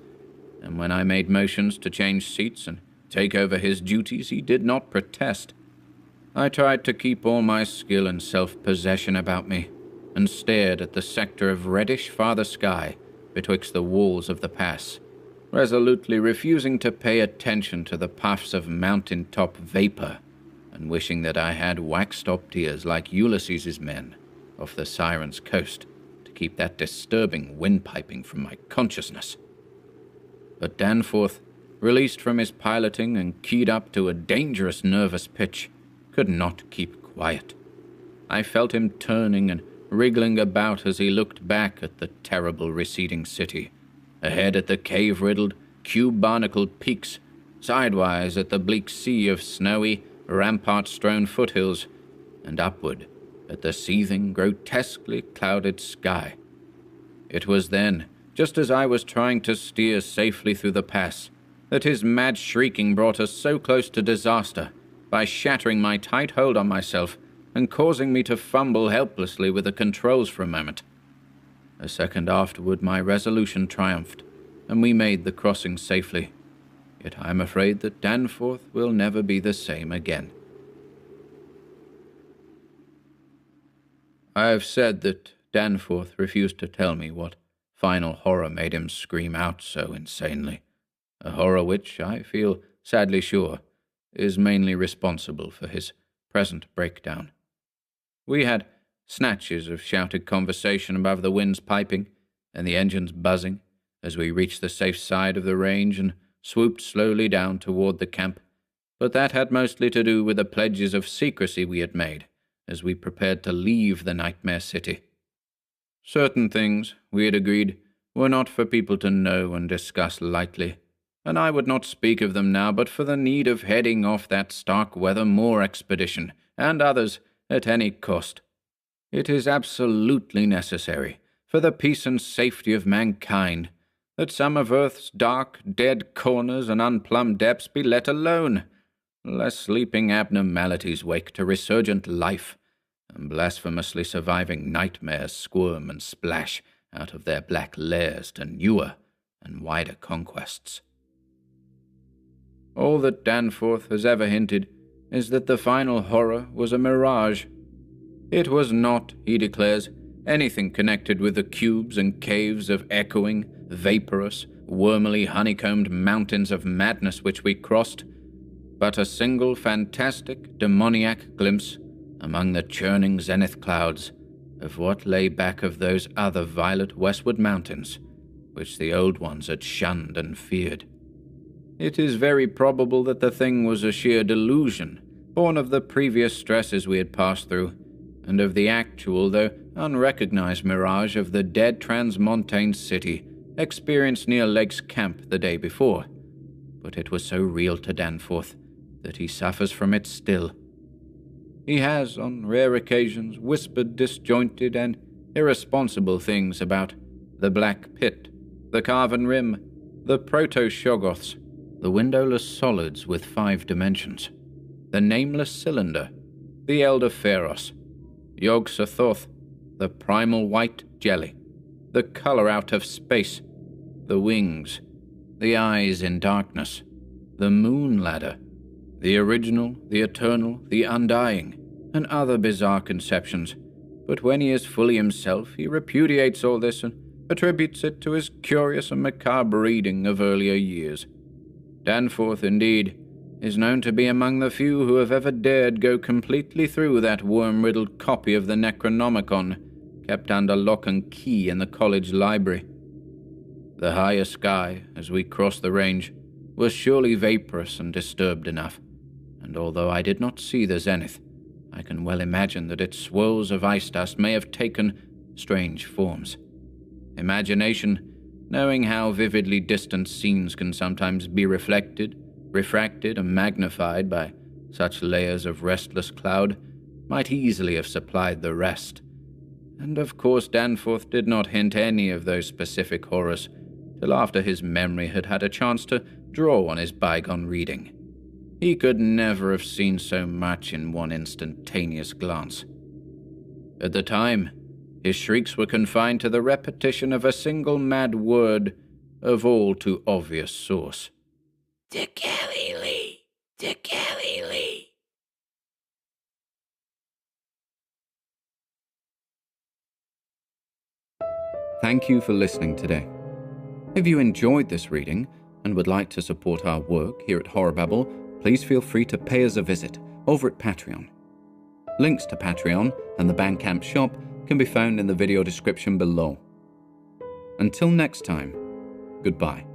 Speaker 1: and when I made motions to change seats and take over his duties, he did not protest. I tried to keep all my skill and self-possession about me, and stared at the sector of reddish farther sky betwixt the walls of the pass, resolutely refusing to pay attention to the puffs of mountain-top vapor, and wishing that I had wax-topped ears like Ulysses's men off the Siren's coast to keep that disturbing windpiping from my consciousness. But Danforth, released from his piloting and keyed up to a dangerous nervous pitch, could not keep quiet. I felt him turning and wriggling about as he looked back at the terrible receding city, ahead at the cave-riddled, cube-barnacled peaks, sidewise at the bleak sea of snowy, rampart-strewn foothills, and upward at the seething, grotesquely clouded sky. It was then, just as I was trying to steer safely through the pass, that his mad shrieking brought us so close to disaster, by shattering my tight hold on myself and causing me to fumble helplessly with the controls for a moment. A second afterward my resolution triumphed, and we made the crossing safely. Yet I am afraid that Danforth will never be the same again. I have said that Danforth refused to tell me what final horror made him scream out so insanely, a horror which, I feel sadly sure, is mainly responsible for his present breakdown. We had snatches of shouted conversation above the wind's piping and the engines buzzing as we reached the safe side of the range and swooped slowly down toward the camp, but that had mostly to do with the pledges of secrecy we had made as we prepared to leave the nightmare city. Certain things, we had agreed, were not for people to know and discuss lightly, and I would not speak of them now but for the need of heading off that Starkweather Moor expedition, and others, at any cost. It is absolutely necessary, for the peace and safety of mankind, that some of Earth's dark, dead corners and unplumbed depths be let alone, lest sleeping abnormalities wake to resurgent life, and blasphemously surviving nightmares squirm and splash out of their black lairs to newer and wider conquests. All that Danforth has ever hinted is that the final horror was a mirage. It was not, he declares, anything connected with the cubes and caves of echoing, vaporous, wormily honeycombed mountains of madness which we crossed, but a single fantastic, demoniac glimpse among the churning zenith clouds of what lay back of those other violet westward mountains, which the old ones had shunned and feared. It is very probable that the thing was a sheer delusion, born of the previous stresses we had passed through, and of the actual, though unrecognized mirage of the dead transmontane city experienced near Lake's camp the day before. But it was so real to Danforth that he suffers from it still. He has, on rare occasions, whispered disjointed and irresponsible things about the Black Pit, the Carven Rim, the Proto-Shoggoths, the windowless solids with 5 dimensions, the nameless cylinder, the Elder Pharos, Yog-Sothoth, the primal white jelly, the color out of space, the wings, the eyes in darkness, the moon ladder, the original, the eternal, the undying, and other bizarre conceptions. But when he is fully himself, he repudiates all this and attributes it to his curious and macabre reading of earlier years. Danforth, indeed, is known to be among the few who have ever dared go completely through that worm-riddled copy of the Necronomicon kept under lock and key in the college library. The higher sky, as we crossed the range, was surely vaporous and disturbed enough, and although I did not see the zenith, I can well imagine that its swirls of ice dust may have taken strange forms. Imagination, knowing how vividly distant scenes can sometimes be reflected, refracted, and magnified by such layers of restless cloud, might easily have supplied the rest. And of course Danforth did not hint any of those specific horrors till after his memory had had a chance to draw on his bygone reading. He could never have seen so much in one instantaneous glance. At the time, his shrieks were confined to the repetition of a single mad word of all too obvious source.
Speaker 3: To Galilee, to Galilee.
Speaker 1: Thank you for listening today. If you enjoyed this reading and would like to support our work here at Horror Babble, please feel free to pay us a visit over at Patreon. Links to Patreon and the Bandcamp shop can be found in the video description below. Until next time, goodbye.